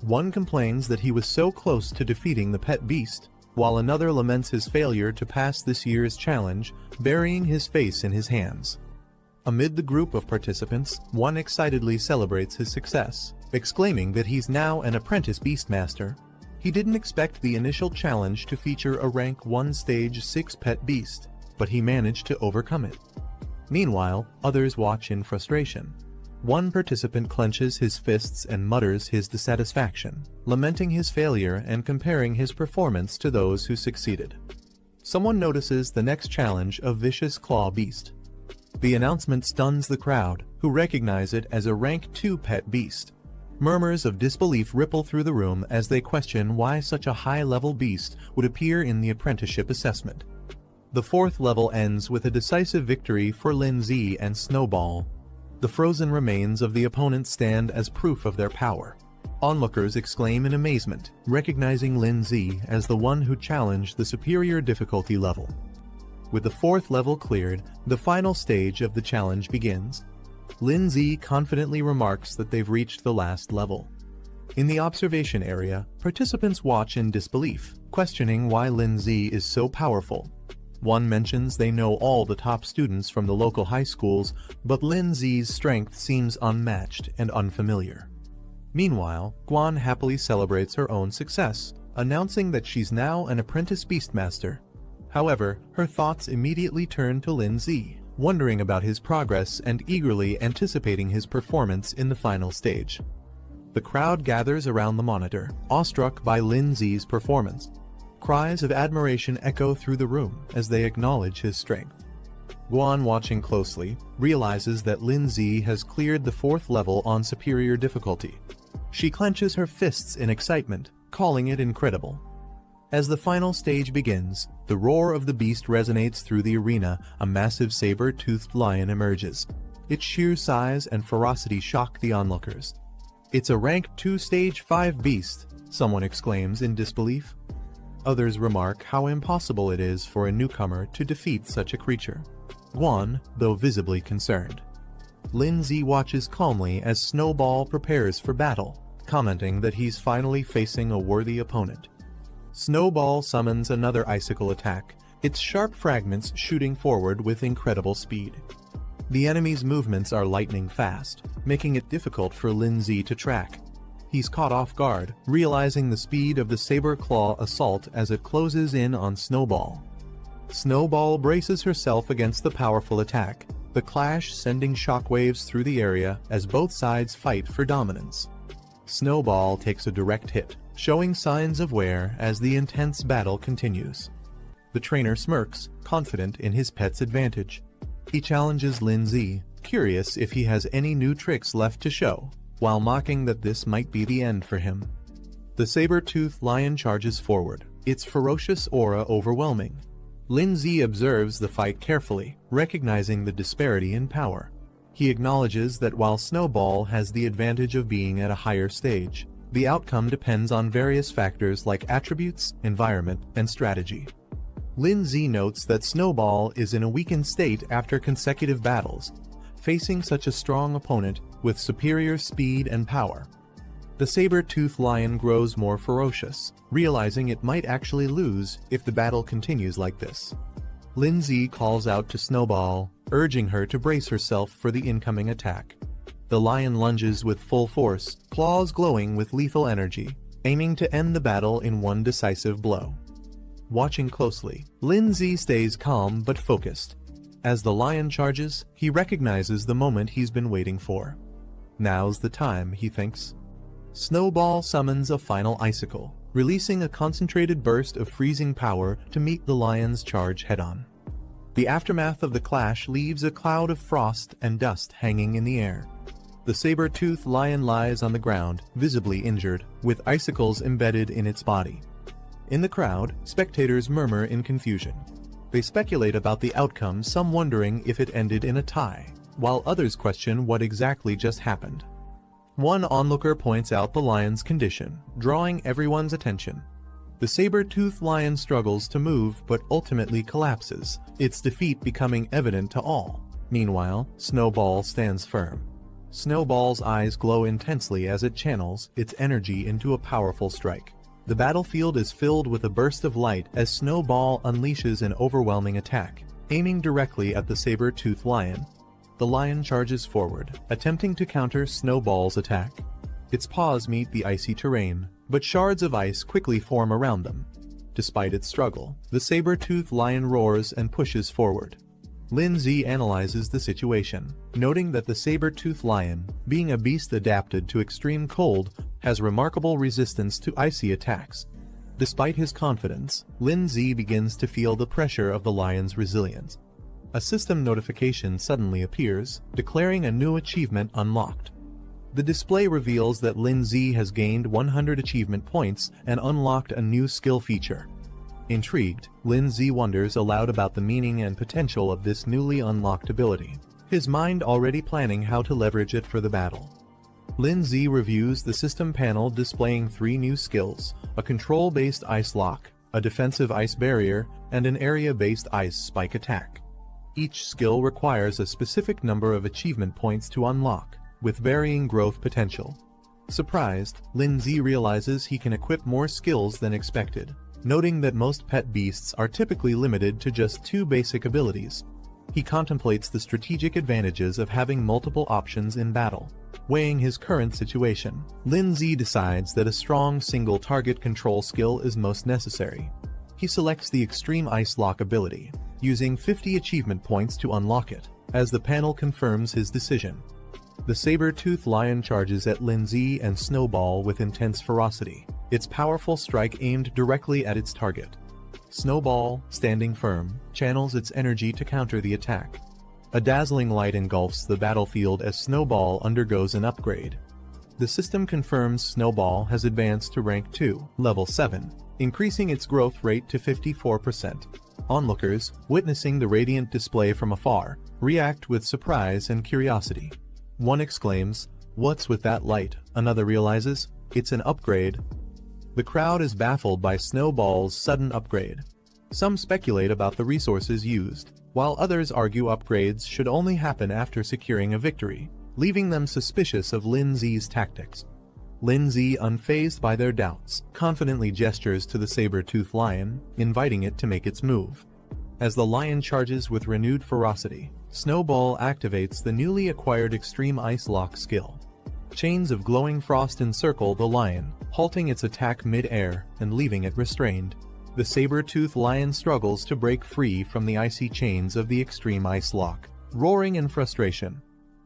One complains that he was so close to defeating the pet beast, while another laments his failure to pass this year's challenge, burying his face in his hands. Amid the group of participants, one excitedly celebrates his success, exclaiming that he's now an apprentice beastmaster. He didn't expect the initial challenge to feature a rank 1 stage 6 pet beast, but he managed to overcome it. Meanwhile, others watch in frustration. One participant clenches his fists and mutters his dissatisfaction, lamenting his failure and comparing his performance to those who succeeded. Someone notices the next challenge, a vicious claw beast. The announcement stuns the crowd, who recognize it as a rank 2 pet beast. Murmurs of disbelief ripple through the room as they question why such a high-level beast would appear in the apprenticeship assessment. The 4th level ends with a decisive victory for Lindsay and Snowball. The frozen remains of the opponents stand as proof of their power. Onlookers exclaim in amazement, recognizing Lindsay as the one who challenged the superior difficulty level. With the 4th level cleared, the final stage of the challenge begins. Lindsay confidently remarks that they've reached the last level. In the observation area, participants watch in disbelief, questioning why Lindsay is so powerful. One mentions they know all the top students from the local high schools, but Lindsay's strength seems unmatched and unfamiliar. Meanwhile, Guan happily celebrates her own success, announcing that she's now an apprentice beastmaster. However, her thoughts immediately turn to Lindsay, wondering about his progress and eagerly anticipating his performance in the final stage. The crowd gathers around the monitor, awestruck by Lindsay's performance. Cries of admiration echo through the room as they acknowledge his strength. Guan, watching closely, realizes that Lindsay has cleared the 4th level on superior difficulty. She clenches her fists in excitement, calling it incredible. As the final stage begins, the roar of the beast resonates through the arena. A massive saber-toothed lion emerges. Its sheer size and ferocity shock the onlookers. "It's a rank 2 stage 5 beast," someone exclaims in disbelief. Others remark how impossible it is for a newcomer to defeat such a creature. Guan, though visibly concerned. Lindsay watches calmly as Snowball prepares for battle, commenting that he's finally facing a worthy opponent. Snowball summons another icicle attack, its sharp fragments shooting forward with incredible speed. The enemy's movements are lightning fast, making it difficult for Lindsay to track. He's caught off guard, realizing the speed of the saber claw assault as it closes in on Snowball. Snowball braces herself against the powerful attack, the clash sending shockwaves through the area as both sides fight for dominance. Snowball takes a direct hit, showing signs of wear as the intense battle continues. The trainer smirks, confident in his pet's advantage. He challenges Lindsay, curious if he has any new tricks left to show, while mocking that this might be the end for him. The saber-toothed lion charges forward, its ferocious aura overwhelming. Lindsay observes the fight carefully, recognizing the disparity in power. He acknowledges that while Snowball has the advantage of being at a higher stage, the outcome depends on various factors like attributes, environment, and strategy. Lindsay notes that Snowball is in a weakened state after consecutive battles, facing such a strong opponent with superior speed and power. The saber-toothed lion grows more ferocious, realizing it might actually lose if the battle continues like this. Lindsay calls out to Snowball, urging her to brace herself for the incoming attack. The lion lunges with full force, claws glowing with lethal energy, aiming to end the battle in one decisive blow. Watching closely, Lindsay stays calm but focused. As the lion charges, he recognizes the moment he's been waiting for. Now's the time, he thinks. Snowball summons a final icicle, releasing a concentrated burst of freezing power to meet the lion's charge head-on. The aftermath of the clash leaves a cloud of frost and dust hanging in the air. The saber-toothed lion lies on the ground, visibly injured, with icicles embedded in its body. In the crowd, spectators murmur in confusion. They speculate about the outcome, some wondering if it ended in a tie, while others question what exactly just happened. One onlooker points out the lion's condition, drawing everyone's attention. The saber-toothed lion struggles to move but ultimately collapses, its defeat becoming evident to all. Meanwhile, Snowball stands firm. Snowball's eyes glow intensely as it channels its energy into a powerful strike. The battlefield is filled with a burst of light as Snowball unleashes an overwhelming attack, aiming directly at the saber-toothed lion. The lion charges forward, attempting to counter Snowball's attack. Its paws meet the icy terrain, but shards of ice quickly form around them. Despite its struggle, the saber-toothed lion roars and pushes forward. Lindsay analyzes the situation, noting that the saber-toothed lion, being a beast adapted to extreme cold, has remarkable resistance to icy attacks. Despite his confidence, Lindsay begins to feel the pressure of the lion's resilience. A system notification suddenly appears, declaring a new achievement unlocked. The display reveals that Lindsay has gained 100 achievement points and unlocked a new skill feature. Intrigued, Lindsay wonders aloud about the meaning and potential of this newly unlocked ability, his mind already planning how to leverage it for the battle. Lindsay reviews the system panel displaying 3 new skills: a control-based ice lock, a defensive ice barrier, and an area-based ice spike attack. Each skill requires a specific number of achievement points to unlock, with varying growth potential. Surprised, Lindsay realizes he can equip more skills than expected, noting that most pet beasts are typically limited to just 2 basic abilities. He contemplates the strategic advantages of having multiple options in battle. Weighing his current situation, Lindsay decides that a strong single-target control skill is most necessary. He selects the Extreme Ice Lock ability, using 50 achievement points to unlock it, as the panel confirms his decision. The saber-toothed lion charges at Lindsay and Snowball with intense ferocity, its powerful strike aimed directly at its target. Snowball, standing firm, channels its energy to counter the attack. A dazzling light engulfs the battlefield as Snowball undergoes an upgrade. The system confirms Snowball has advanced to rank 2, level 7, increasing its growth rate to 54%. Onlookers, witnessing the radiant display from afar, react with surprise and curiosity. One exclaims, "What's with that light?" Another realizes, "It's an upgrade." The crowd is baffled by Snowball's sudden upgrade. Some speculate about the resources used, while others argue upgrades should only happen after securing a victory, leaving them suspicious of Lindsay's tactics. Lindsay, unfazed by their doubts, confidently gestures to the saber-toothed lion, inviting it to make its move. As the lion charges with renewed ferocity, Snowball activates the newly acquired Extreme Ice Lock skill. Chains of glowing frost encircle the lion, halting its attack mid-air and leaving it restrained. The saber-toothed lion struggles to break free from the icy chains of the Extreme Ice Lock, roaring in frustration.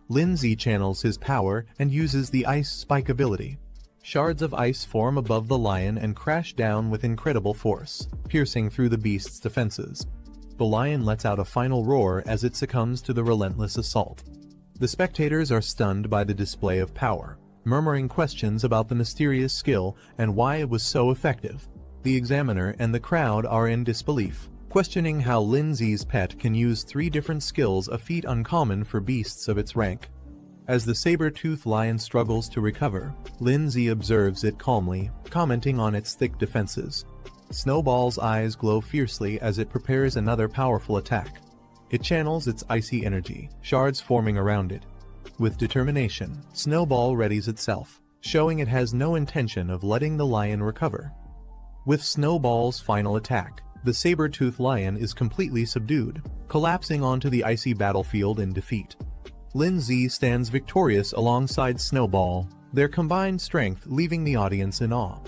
Lindsay channels his power and uses the Ice Spike ability. Shards of ice form above the lion and crash down with incredible force, piercing through the beast's defenses. The lion lets out a final roar as it succumbs to the relentless assault. The spectators are stunned by the display of power, murmuring questions about the mysterious skill and why it was so effective. The examiner and the crowd are in disbelief, questioning how Lindsay's pet can use 3 different skills, a feat uncommon for beasts of its rank. As the saber-toothed lion struggles to recover, Lindsay observes it calmly, commenting on its thick defenses. Snowball's eyes glow fiercely as it prepares another powerful attack. It channels its icy energy, shards forming around it. With determination, Snowball readies itself, showing it has no intention of letting the lion recover. With Snowball's final attack, the saber-toothed lion is completely subdued, collapsing onto the icy battlefield in defeat. Lindsay stands victorious alongside Snowball, their combined strength leaving the audience in awe.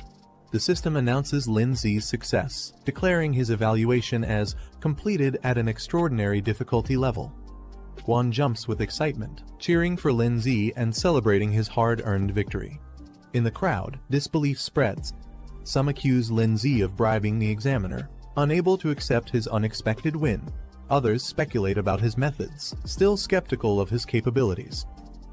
The system announces Lindsay's success, declaring his evaluation as completed at an extraordinary difficulty level. Guan jumps with excitement, cheering for Lindsay and celebrating his hard-earned victory. In the crowd, disbelief spreads. Some accuse Lindsay of bribing the examiner, unable to accept his unexpected win. Others speculate about his methods, still skeptical of his capabilities.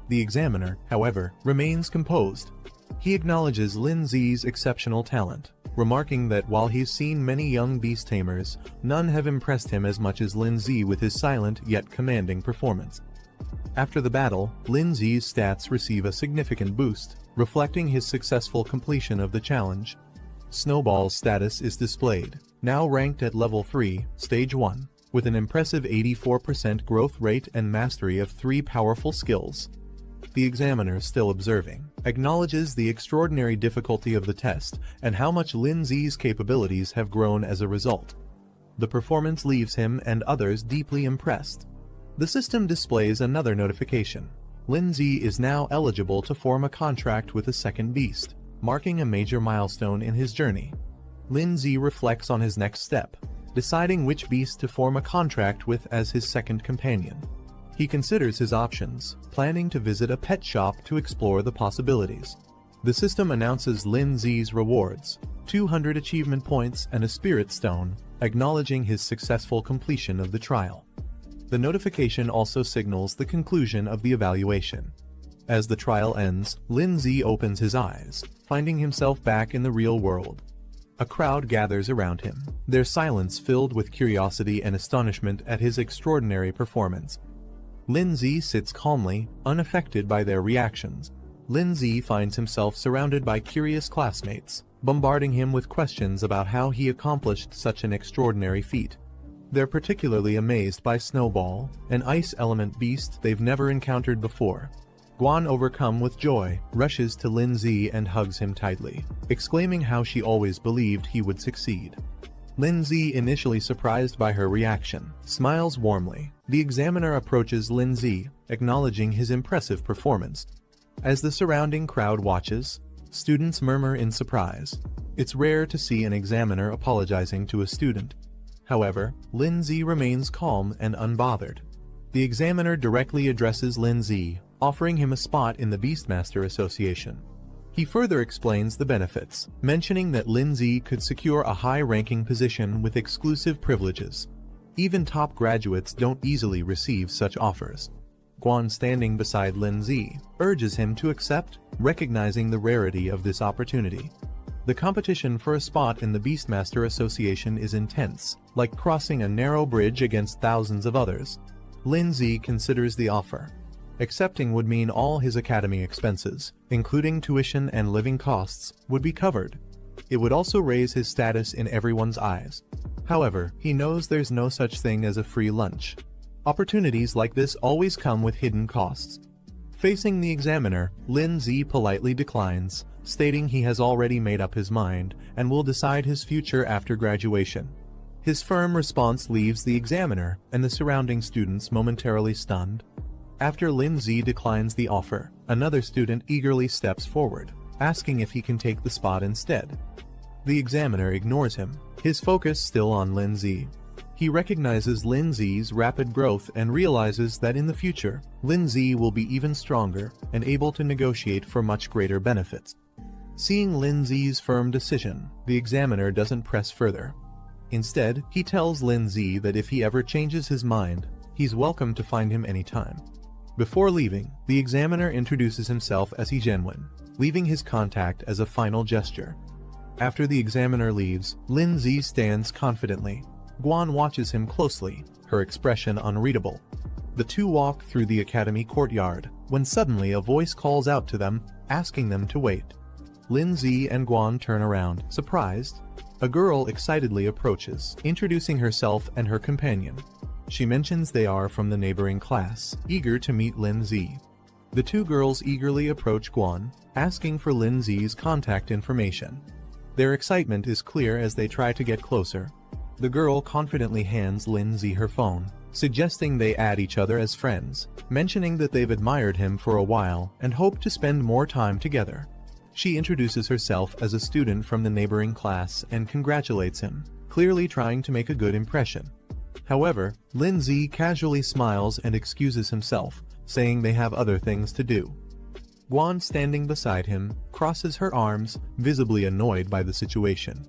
The examiner, however, remains composed. He acknowledges Lin Zi's exceptional talent, remarking that while he's seen many young beast tamers, none have impressed him as much as Lin Zi with his silent yet commanding performance. After the battle, Lin Zi's stats receive a significant boost, reflecting his successful completion of the challenge. Snowball's status is displayed, now ranked at level 3, stage 1, with an impressive 84% growth rate and mastery of 3 powerful skills. The examiner, still observing, acknowledges the extraordinary difficulty of the test and how much Lin Zi's capabilities have grown as a result. The performance leaves him and others deeply impressed. The system displays another notification. Lin Zi is now eligible to form a contract with a second beast, marking a major milestone in his journey. Lin Zi reflects on his next step, deciding which beast to form a contract with as his second companion. He considers his options, planning to visit a pet shop to explore the possibilities. The system announces Lin Zi's rewards, 200 achievement points and a spirit stone, acknowledging his successful completion of the trial. The notification also signals the conclusion of the evaluation. As the trial ends, Lin Zi opens his eyes, finding himself back in the real world. A crowd gathers around him, their silence filled with curiosity and astonishment at his extraordinary performance. Lin Zi sits calmly, unaffected by their reactions. Lin Zi finds himself surrounded by curious classmates, bombarding him with questions about how he accomplished such an extraordinary feat. They're particularly amazed by Snowball, an ice element beast they've never encountered before. Guan, overcome with joy, rushes to Lin Zi and hugs him tightly, exclaiming how she always believed he would succeed. Lin Zi, initially surprised by her reaction, smiles warmly. The examiner approaches Lin Zi, acknowledging his impressive performance. As the surrounding crowd watches, students murmur in surprise. It's rare to see an examiner apologizing to a student. However, Lin Zi remains calm and unbothered. The examiner directly addresses Lin Zi, offering him a spot in the Beastmaster Association. He further explains the benefits, mentioning that Lin Zi could secure a high-ranking position with exclusive privileges. Even top graduates don't easily receive such offers. Guan, standing beside Lin Zi, urges him to accept, recognizing the rarity of this opportunity. The competition for a spot in the Beastmaster Association is intense, like crossing a narrow bridge against thousands of others. Lin Zi considers the offer. Accepting would mean all his academy expenses, including tuition and living costs, would be covered. It would also raise his status in everyone's eyes. However, he knows there's no such thing as a free lunch. Opportunities like this always come with hidden costs. Facing the examiner, Lin Zi politely declines, stating he has already made up his mind and will decide his future after graduation. His firm response leaves the examiner and the surrounding students momentarily stunned. After Lin Zi declines the offer, another student eagerly steps forward, asking if he can take the spot instead. The examiner ignores him, his focus still on Lin Zi. He recognizes Lin Zi's rapid growth and realizes that in the future, Lin Zi will be even stronger and able to negotiate for much greater benefits. Seeing Lin Zi's firm decision, the examiner doesn't press further. Instead, he tells Lin Zi that if he ever changes his mind, he's welcome to find him anytime. Before leaving, the examiner introduces himself as Genuine, leaving his contact as a final gesture. After the examiner leaves, Lin Zi stands confidently. Guan watches him closely, her expression unreadable. The two walk through the academy courtyard, when suddenly a voice calls out to them, asking them to wait. Lin Zi and Guan turn around, surprised. A girl excitedly approaches, introducing herself and her companion. She mentions they are from the neighboring class, eager to meet Lin Zi. The two girls eagerly approach Guan, asking for Lin Zi's contact information. Their excitement is clear as they try to get closer. The girl confidently hands Lin Zi her phone, suggesting they add each other as friends, mentioning that they've admired him for a while and hope to spend more time together. She introduces herself as a student from the neighboring class and congratulates him, clearly trying to make a good impression. However, Lin Zi casually smiles and excuses himself, saying they have other things to do. Guan, standing beside him, crosses her arms, visibly annoyed by the situation.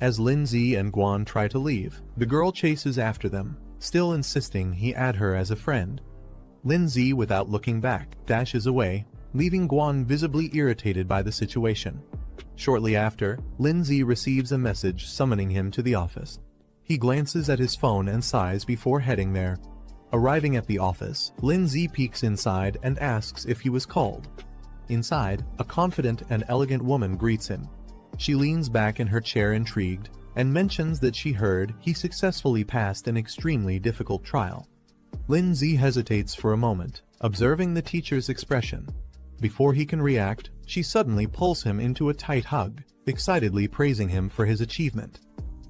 As Lin Zi and Guan try to leave, the girl chases after them, still insisting he add her as a friend. Lindsay, without looking back, dashes away, leaving Guan visibly irritated by the situation. Shortly after, Lindsay receives a message summoning him to the office. He glances at his phone and sighs before heading there. Arriving at the office, Lindsay peeks inside and asks if he was called. Inside, a confident and elegant woman greets him. She leans back in her chair intrigued, and mentions that she heard he successfully passed an extremely difficult trial. Lindsay hesitates for a moment, observing the teacher's expression. Before he can react, she suddenly pulls him into a tight hug, excitedly praising him for his achievement.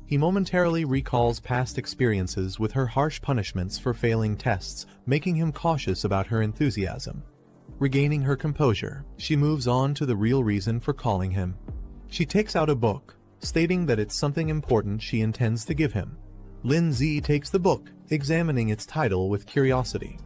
He momentarily recalls past experiences with her harsh punishments for failing tests, making him cautious about her enthusiasm. Regaining her composure, she moves on to the real reason for calling him. She takes out a book, stating that it's something important she intends to give him. Lindsay takes the book, examining its title with curiosity.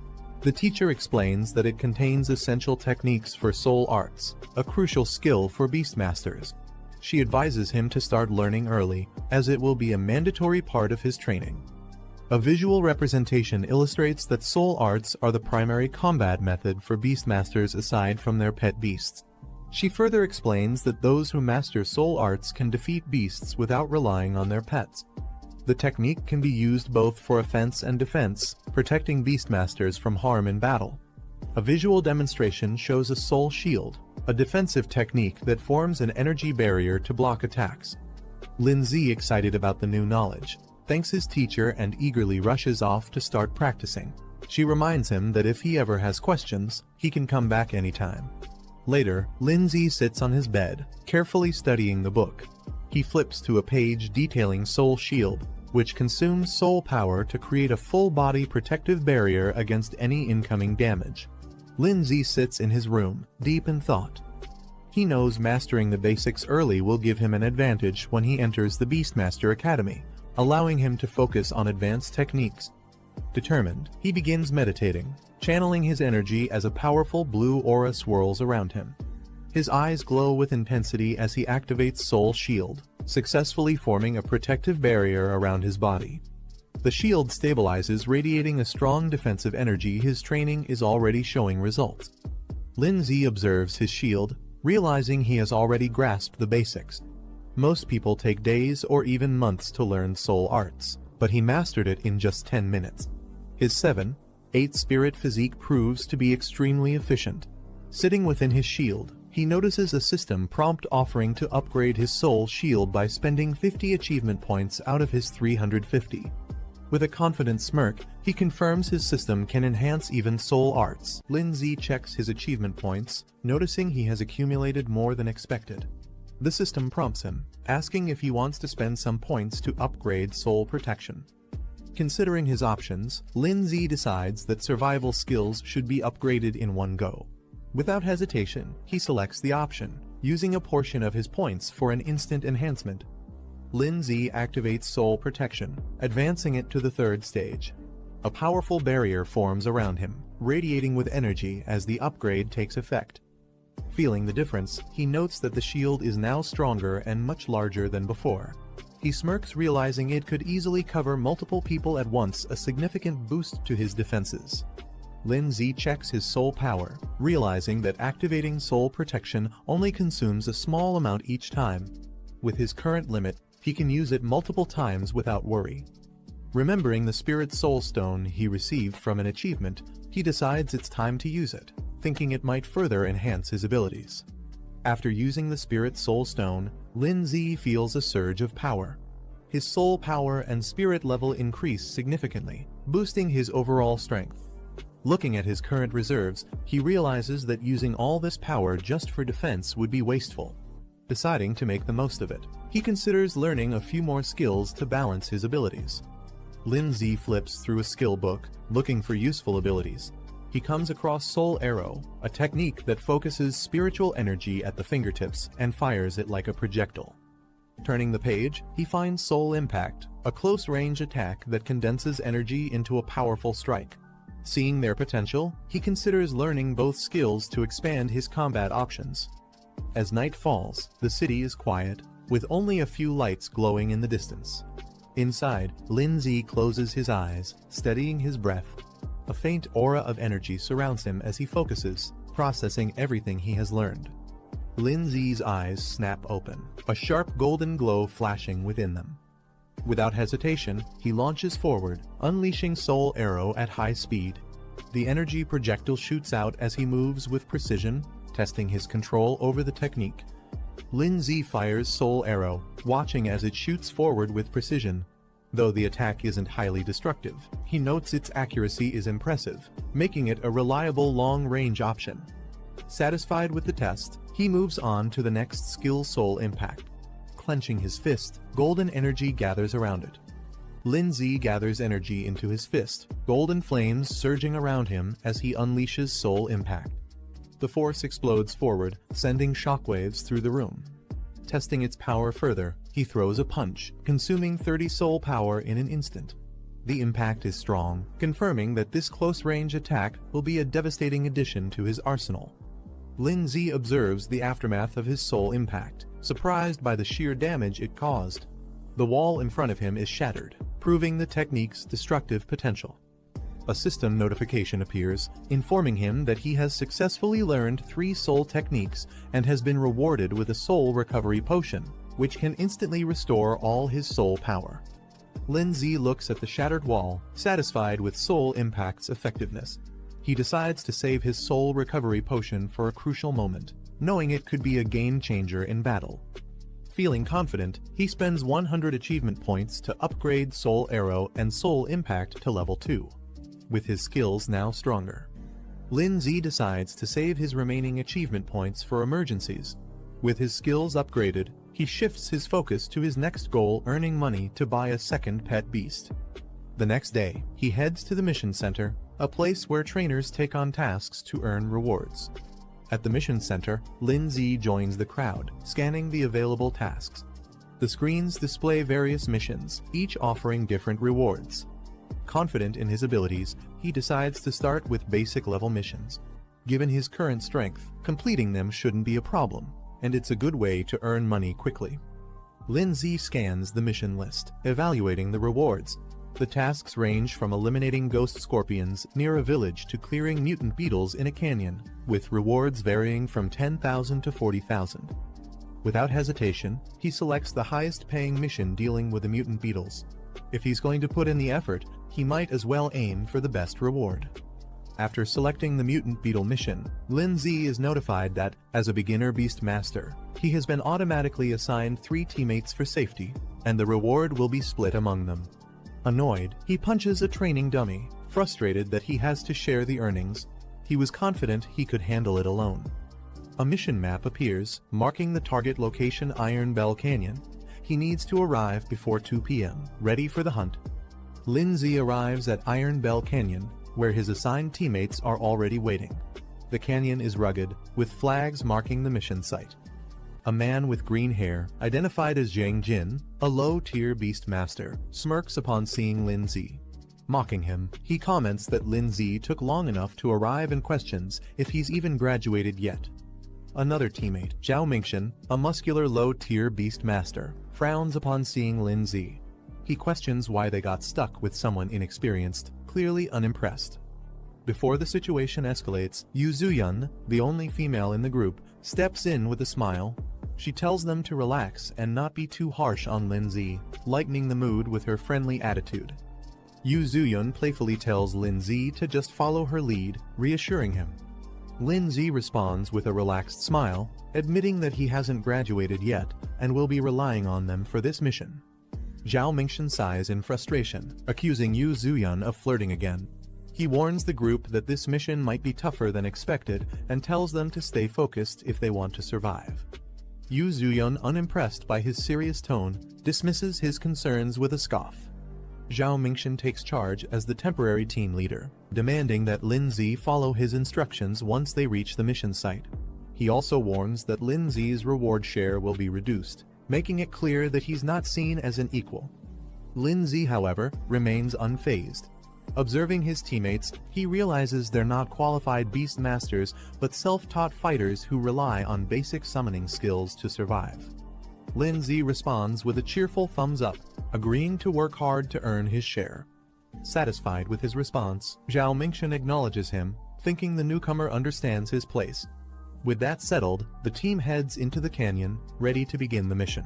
The teacher explains that it contains essential techniques for soul arts, a crucial skill for Beastmasters. She advises him to start learning early, as it will be a mandatory part of his training. A visual representation illustrates that soul arts are the primary combat method for Beastmasters aside from their pet beasts. She further explains that those who master soul arts can defeat beasts without relying on their pets. The technique can be used both for offense and defense, protecting Beastmasters from harm in battle. A visual demonstration shows a soul shield, a defensive technique that forms an energy barrier to block attacks. Lindsay, excited about the new knowledge, thanks his teacher and eagerly rushes off to start practicing. She reminds him that if he ever has questions, he can come back anytime. Later, Lindsay sits on his bed, carefully studying the book. He flips to a page detailing Soul Shield, which consumes soul power to create a full-body protective barrier against any incoming damage. Lindsay sits in his room, deep in thought. He knows mastering the basics early will give him an advantage when he enters the Beastmaster Academy, allowing him to focus on advanced techniques. Determined, he begins meditating, channeling his energy as a powerful blue aura swirls around him. His eyes glow with intensity as he activates Soul Shield, successfully forming a protective barrier around his body. The shield stabilizes, radiating a strong defensive energy. His training is already showing results. Lindsay observes his shield, realizing he has already grasped the basics. Most people take days or even months to learn soul arts, but he mastered it in just 10 minutes. His 7/8 spirit physique proves to be extremely efficient. Sitting within his shield, he notices a system prompt offering to upgrade his soul shield by spending 50 achievement points out of his 350. With a confident smirk, he confirms his system can enhance even soul arts. Lindsay checks his achievement points, noticing he has accumulated more than expected. The system prompts him, asking if he wants to spend some points to upgrade soul protection. Considering his options, Lindsay decides that survival skills should be upgraded in one go. Without hesitation, he selects the option, using a portion of his points for an instant enhancement. Lindsay activates Soul Protection, advancing it to the 3rd stage. A powerful barrier forms around him, radiating with energy as the upgrade takes effect. Feeling the difference, he notes that the shield is now stronger and much larger than before. He smirks, realizing it could easily cover multiple people at once, a significant boost to his defenses. Lindsay checks his soul power, realizing that activating Soul Protection only consumes a small amount each time. With his current limit, he can use it multiple times without worry. Remembering the Spirit Soul Stone he received from an achievement, he decides it's time to use it, thinking it might further enhance his abilities. After using the Spirit Soul Stone, Lindsay feels a surge of power. His soul power and spirit level increase significantly, boosting his overall strength. Looking at his current reserves, he realizes that using all this power just for defense would be wasteful. Deciding to make the most of it, he considers learning a few more skills to balance his abilities. Lindsay flips through a skill book, looking for useful abilities. He comes across Soul Arrow, a technique that focuses spiritual energy at the fingertips and fires it like a projectile. Turning the page, he finds Soul Impact, a close-range attack that condenses energy into a powerful strike. Seeing their potential, he considers learning both skills to expand his combat options. As night falls, the city is quiet, with only a few lights glowing in the distance. Inside, Lindsay closes his eyes, steadying his breath. A faint aura of energy surrounds him as he focuses, processing everything he has learned. Lin Zi's eyes snap open, a sharp golden glow flashing within them. Without hesitation, he launches forward, unleashing Soul Arrow at high speed. The energy projectile shoots out as he moves with precision, testing his control over the technique. Lin Zi fires Soul Arrow, watching as it shoots forward with precision. Though the attack isn't highly destructive, he notes its accuracy is impressive, making it a reliable long-range option. Satisfied with the test, he moves on to the next skill, Soul Impact. Clenching his fist, golden energy gathers around it. Lin Zi gathers energy into his fist, golden flames surging around him as he unleashes Soul Impact. The force explodes forward, sending shockwaves through the room. Testing its power further, he throws a punch, consuming 30 soul power in an instant. The impact is strong, confirming that this close-range attack will be a devastating addition to his arsenal. Lin Zi observes the aftermath of his soul impact, surprised by the sheer damage it caused. The wall in front of him is shattered, proving the technique's destructive potential. A system notification appears, informing him that he has successfully learned 3 soul techniques and has been rewarded with a soul recovery potion, which can instantly restore all his soul power. Lin Zi looks at the shattered wall, satisfied with soul impact's effectiveness. He decides to save his soul recovery potion for a crucial moment, knowing it could be a game-changer in battle. Feeling confident, he spends 100 achievement points to upgrade Soul Arrow and Soul Impact to level 2. With his skills now stronger, Lin Zi decides to save his remaining achievement points for emergencies. With his skills upgraded, he shifts his focus to his next goal, earning money to buy a second pet beast. The next day, he heads to the mission center, a place where trainers take on tasks to earn rewards. At the mission center, Lin Zi joins the crowd, scanning the available tasks. The screens display various missions, each offering different rewards. Confident in his abilities, he decides to start with basic level missions. Given his current strength, completing them shouldn't be a problem, and it's a good way to earn money quickly. Lin Zi scans the mission list, evaluating the rewards. The tasks range from eliminating ghost scorpions near a village to clearing mutant beetles in a canyon, with rewards varying from 10,000 to 40,000. Without hesitation, he selects the highest-paying mission dealing with the mutant beetles. If he's going to put in the effort, he might as well aim for the best reward. After selecting the mutant beetle mission, Lin Zi is notified that, as a beginner beast master, he has been automatically assigned 3 teammates for safety, and the reward will be split among them. Annoyed, he punches a training dummy, frustrated that he has to share the earnings. He was confident he could handle it alone. A mission map appears, marking the target location, Iron Bell Canyon. He needs to arrive before 2 p.m., ready for the hunt. Lin Zi arrives at Iron Bell Canyon, where his assigned teammates are already waiting. The canyon is rugged, with flags marking the mission site. A man with green hair, identified as Zhang Jin, a low-tier beast master, smirks upon seeing Lin Zi. Mocking him, he comments that Lin Zi took long enough to arrive and questions if he's even graduated yet. Another teammate, Zhao Mingxian, a muscular low-tier beast master, frowns upon seeing Lin Zi. He questions why they got stuck with someone inexperienced, clearly unimpressed. Before the situation escalates, Yu Zuyun, the only female in the group, steps in with a smile. She tells them to relax and not be too harsh on Lin Zi, lightening the mood with her friendly attitude. Yu Zuyun playfully tells Lin Zi to just follow her lead, reassuring him. Lin Zi responds with a relaxed smile, admitting that he hasn't graduated yet and will be relying on them for this mission. Zhao Mingxian sighs in frustration, accusing Yu Zuyun of flirting again. He warns the group that this mission might be tougher than expected and tells them to stay focused if they want to survive. Yu Zuyun, unimpressed by his serious tone, dismisses his concerns with a scoff. Zhao Mingxian takes charge as the temporary team leader, demanding that Lin Zi follow his instructions once they reach the mission site. He also warns that Lin Zi's reward share will be reduced, making it clear that he's not seen as an equal. Lin Zi, however, remains unfazed. Observing his teammates, he realizes they're not qualified beast masters but self-taught fighters who rely on basic summoning skills to survive. Lin Zi responds with a cheerful thumbs up, agreeing to work hard to earn his share. Satisfied with his response, Zhao Mingxian acknowledges him, thinking the newcomer understands his place. With that settled, the team heads into the canyon, ready to begin the mission.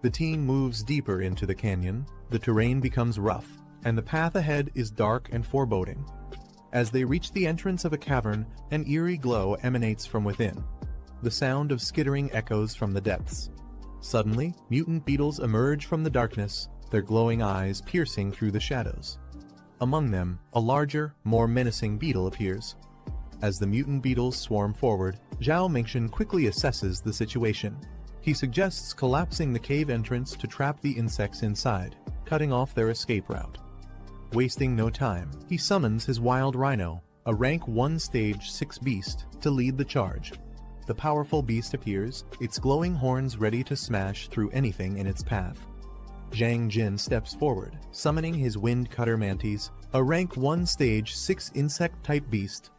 The team moves deeper into the canyon, the terrain becomes rough, and the path ahead is dark and foreboding. As they reach the entrance of a cavern, an eerie glow emanates from within. The sound of skittering echoes from the depths. Suddenly, mutant beetles emerge from the darkness, their glowing eyes piercing through the shadows. Among them, a larger, more menacing beetle appears. As the mutant beetles swarm forward, Zhao Mingxian quickly assesses the situation. He suggests collapsing the cave entrance to trap the insects inside, cutting off their escape route. Wasting no time, he summons his wild rhino, a rank 1 stage 6 beast, to lead the charge. The powerful beast appears, its glowing horns ready to smash through anything in its path. Zhang Jin steps forward, summoning his wind cutter mantis, a rank 1 stage 6 insect-type beast.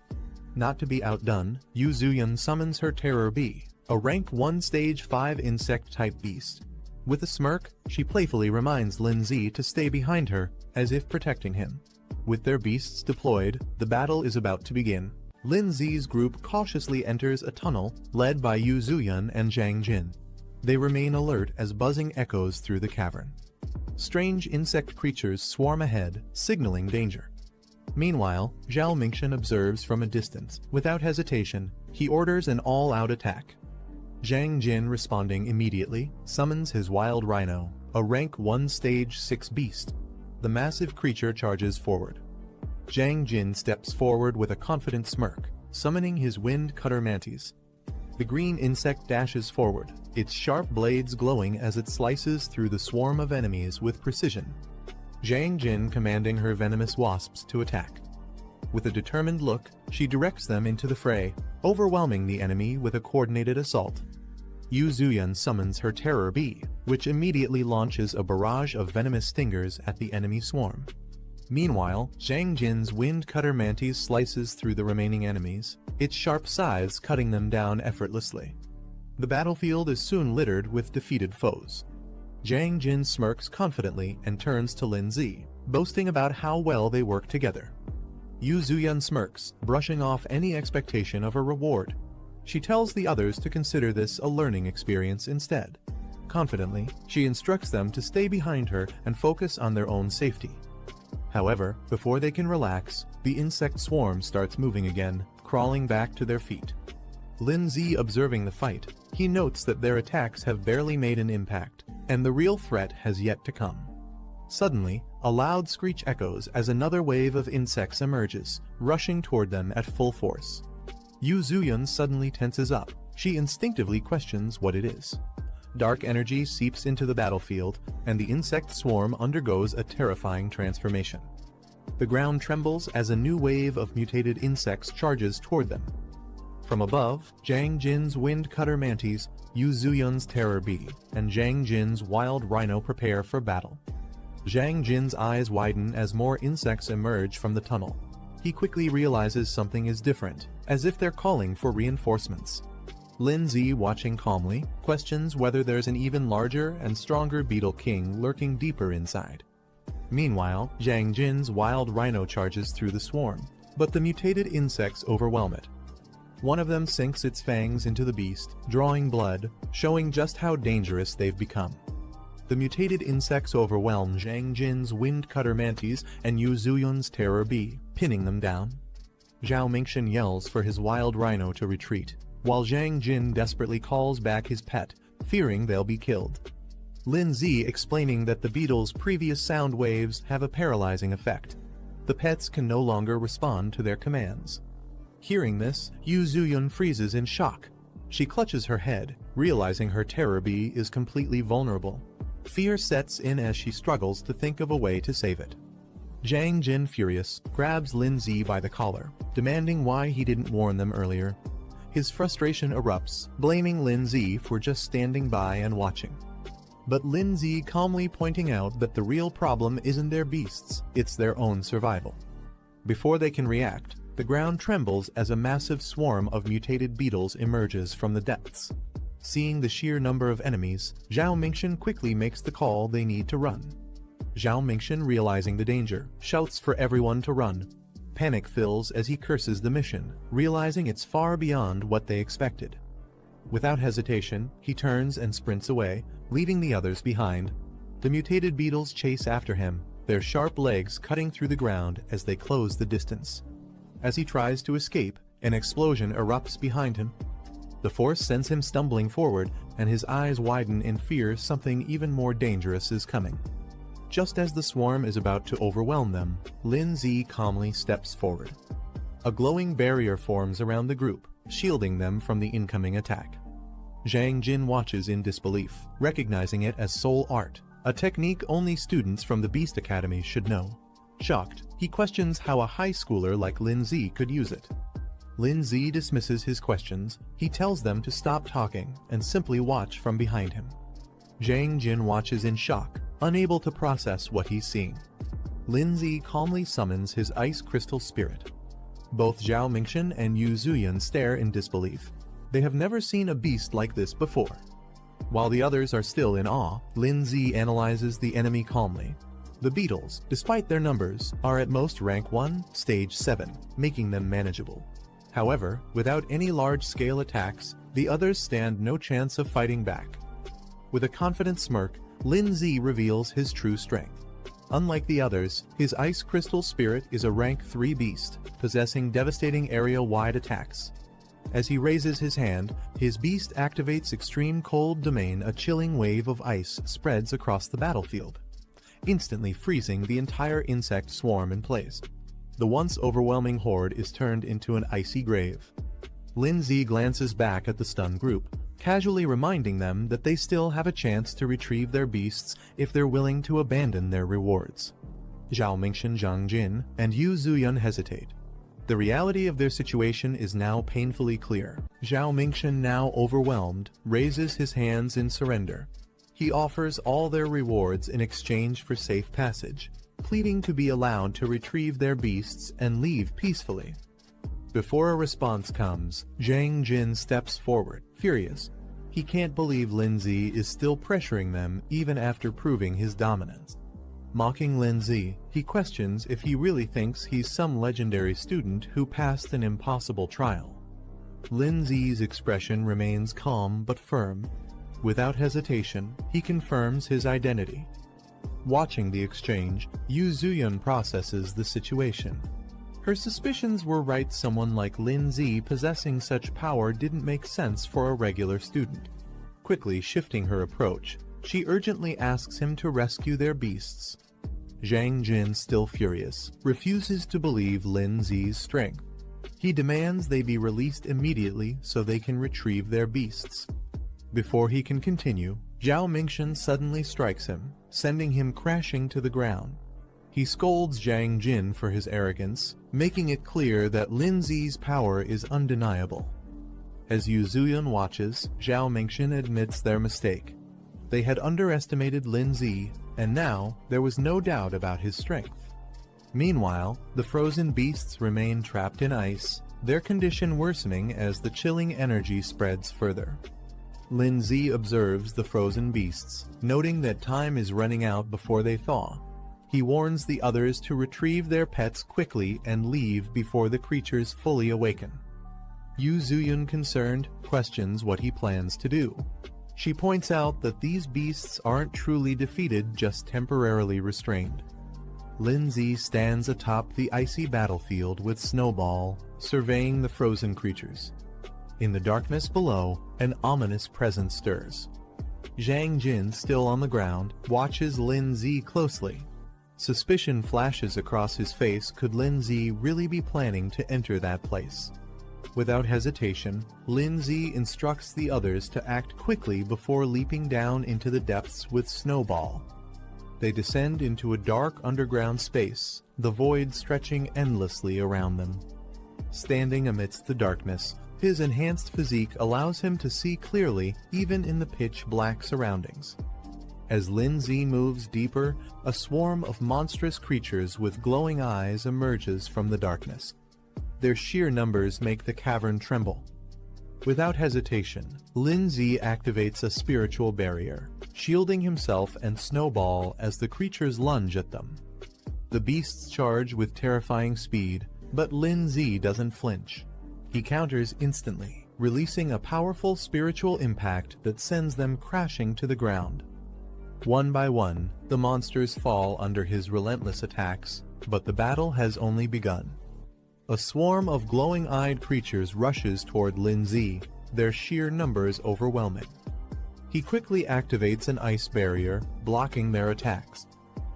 Not to be outdone, Yu Zuyun summons her terror bee, a rank 1 stage 5 insect-type beast. With a smirk, she playfully reminds Lin Zi to stay behind her, as if protecting him. With their beasts deployed, the battle is about to begin. Lin Zi's group cautiously enters a tunnel, led by Yu Zuyun and Zhang Jin. They remain alert as buzzing echoes through the cavern. Strange insect creatures swarm ahead, signaling danger. Meanwhile, Zhao Mingxian observes from a distance. Without hesitation, he orders an all-out attack. Zhang Jin, responding immediately, summons his wild rhino, a rank 1 stage 6 beast. The massive creature charges forward. Zhang Jin steps forward with a confident smirk, summoning his wind cutter mantis. The green insect dashes forward, its sharp blades glowing as it slices through the swarm of enemies with precision. Zhang Jin commanding her venomous wasps to attack. With a determined look, she directs them into the fray, overwhelming the enemy with a coordinated assault. Yu Zuyun summons her terror bee, which immediately launches a barrage of venomous stingers at the enemy swarm. Meanwhile, Zhang Jin's wind cutter mantis slices through the remaining enemies, its sharp scythes cutting them down effortlessly. The battlefield is soon littered with defeated foes. Zhang Jin smirks confidently and turns to Lin Zi, boasting about how well they work together. Yu Zuyun smirks, brushing off any expectation of a reward. She tells the others to consider this a learning experience instead. Confidently, she instructs them to stay behind her and focus on their own safety. However, before they can relax, the insect swarm starts moving again, crawling back to their feet. Lin Zi observing the fight, he notes that their attacks have barely made an impact, and the real threat has yet to come. Suddenly, a loud screech echoes as another wave of insects emerges, rushing toward them at full force. Yu Zuyun suddenly tenses up. She instinctively questions what it is. Dark energy seeps into the battlefield, and the insect swarm undergoes a terrifying transformation. The ground trembles as a new wave of mutated insects charges toward them. From above, Zhang Jin's wind cutter mantis, Yu Zuyun's terror bee, and Zhang Jin's wild rhino prepare for battle. Zhang Jin's eyes widen as more insects emerge from the tunnel. He quickly realizes something is different, as if they're calling for reinforcements. Lin Zi, watching calmly, questions whether there's an even larger and stronger beetle king lurking deeper inside. Meanwhile, Zhang Jin's wild rhino charges through the swarm, but the mutated insects overwhelm it. One of them sinks its fangs into the beast, drawing blood, showing just how dangerous they've become. The mutated insects overwhelm Zhang Jin's wind cutter mantis and Yu Zuyun's terror bee, pinning them down. Zhao Mingxian yells for his wild rhino to retreat, while Zhang Jin desperately calls back his pet, fearing they'll be killed. Lin Zi explaining that the beetle's previous sound waves have a paralyzing effect. The pets can no longer respond to their commands. Hearing this, Yu Zuyun freezes in shock. She clutches her head, realizing her terror bee is completely vulnerable. Fear sets in as she struggles to think of a way to save it. Zhang Jin, furious, grabs Lin Zi by the collar, demanding why he didn't warn them earlier. His frustration erupts, blaming Lin Zi for just standing by and watching. But Lin Zi calmly pointing out that the real problem isn't their beasts, it's their own survival. Before they can react, the ground trembles as a massive swarm of mutated beetles emerges from the depths. Seeing the sheer number of enemies, Zhao Mingxian quickly makes the call they need to run. Zhao Mingxian, realizing the danger, shouts for everyone to run. Panic fills as he curses the mission, realizing it's far beyond what they expected. Without hesitation, he turns and sprints away, leaving the others behind. The mutated beetles chase after him, their sharp legs cutting through the ground as they close the distance. As he tries to escape, an explosion erupts behind him. The force sends him stumbling forward, and his eyes widen in fear something even more dangerous is coming. Just as the swarm is about to overwhelm them, Lin Zi calmly steps forward. A glowing barrier forms around the group, shielding them from the incoming attack. Zhang Jin watches in disbelief, recognizing it as soul art, a technique only students from the Beast Academy should know. Shocked, he questions how a high schooler like Lin Zi could use it. Lin Zi dismisses his questions. He tells them to stop talking and simply watch from behind him. Zhang Jin watches in shock, unable to process what he's seeing. Lin Zi calmly summons his ice crystal spirit. Both Zhao Mingxian and Yu Zuyan stare in disbelief. They have never seen a beast like this before. While the others are still in awe, Lin Zi analyzes the enemy calmly. The beetles, despite their numbers, are at most rank 1, stage 7, making them manageable. However, without any large-scale attacks, the others stand no chance of fighting back. With a confident smirk, Lin Zi reveals his true strength. Unlike the others, his ice crystal spirit is a rank 3 beast, possessing devastating area-wide attacks. As he raises his hand, his beast activates extreme cold domain. A chilling wave of ice spreads across the battlefield, instantly freezing the entire insect swarm in place. The once overwhelming horde is turned into an icy grave. Lin Zi glances back at the stunned group, casually reminding them that they still have a chance to retrieve their beasts if they're willing to abandon their rewards. Zhao Mingxian, Zhang Jin, and Yu Zuyan hesitate. The reality of their situation is now painfully clear. Zhao Mingxian, now overwhelmed, raises his hands in surrender. He offers all their rewards in exchange for safe passage, pleading to be allowed to retrieve their beasts and leave peacefully. Before a response comes, Zhang Jin steps forward, furious. He can't believe Lin Zi is still pressuring them even after proving his dominance. Mocking Lin Zi, he questions if he really thinks he's some legendary student who passed an impossible trial. Lin Zi's expression remains calm but firm. Without hesitation, he confirms his identity. Watching the exchange, Yu Zuyan processes the situation. Her suspicions were right. Someone like Lin Zi possessing such power didn't make sense for a regular student. Quickly shifting her approach, she urgently asks him to rescue their beasts. Zhang Jin, still furious, refuses to believe Lin Zi's strength. He demands they be released immediately so they can retrieve their beasts. Before he can continue, Zhao Mingxian suddenly strikes him, sending him crashing to the ground. He scolds Zhang Jin for his arrogance, making it clear that Lin Zi's power is undeniable. As Yu Zuyan watches, Zhao Mingxian admits their mistake. They had underestimated Lin Zi, and now there was no doubt about his strength. Meanwhile, the frozen beasts remain trapped in ice, their condition worsening as the chilling energy spreads further. Lin Zi observes the frozen beasts, noting that time is running out before they thaw. He warns the others to retrieve their pets quickly and leave before the creatures fully awaken. Yu Zuyan, concerned, questions what he plans to do. She points out that these beasts aren't truly defeated, just temporarily restrained. Lin Zi stands atop the icy battlefield with Snowball, surveying the frozen creatures. In the darkness below, an ominous presence stirs. Zhang Jin, still on the ground, watches Lin Zi closely. Suspicion flashes across his face. Could Lin Zi really be planning to enter that place? Without hesitation, Lin Zi instructs the others to act quickly before leaping down into the depths with Snowball. They descend into a dark underground space, the void stretching endlessly around them. Standing amidst the darkness, his enhanced physique allows him to see clearly even in the pitch-black surroundings. As Lin Zi moves deeper, a swarm of monstrous creatures with glowing eyes emerges from the darkness. Their sheer numbers make the cavern tremble. Without hesitation, Lin Zi activates a spiritual barrier, shielding himself and Snowball as the creatures lunge at them. The beasts charge with terrifying speed, but Lin Z doesn't flinch. He counters instantly, releasing a powerful spiritual impact that sends them crashing to the ground. One by one, the monsters fall under his relentless attacks, but the battle has only begun. A swarm of glowing-eyed creatures rushes toward Lin Z, their sheer numbers overwhelming. He quickly activates an ice barrier, blocking their attacks.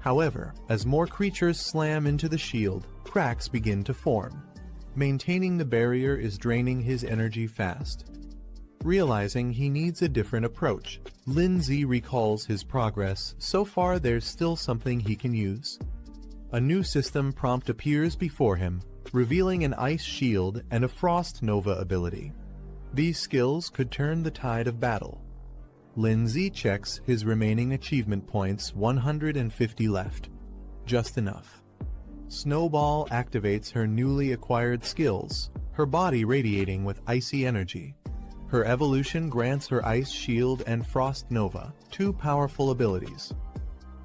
However, as more creatures slam into the shield, cracks begin to form. Maintaining the barrier is draining his energy fast. Realizing he needs a different approach, Lin Z recalls his progress. So far there's still something he can use. A new system prompt appears before him, revealing an ice shield and a frost nova ability. These skills could turn the tide of battle. Lin Z checks his remaining achievement points, 150 left. Just enough. Snowball activates her newly acquired skills, her body radiating with icy energy. Her evolution grants her Ice Shield and Frost Nova, two powerful abilities.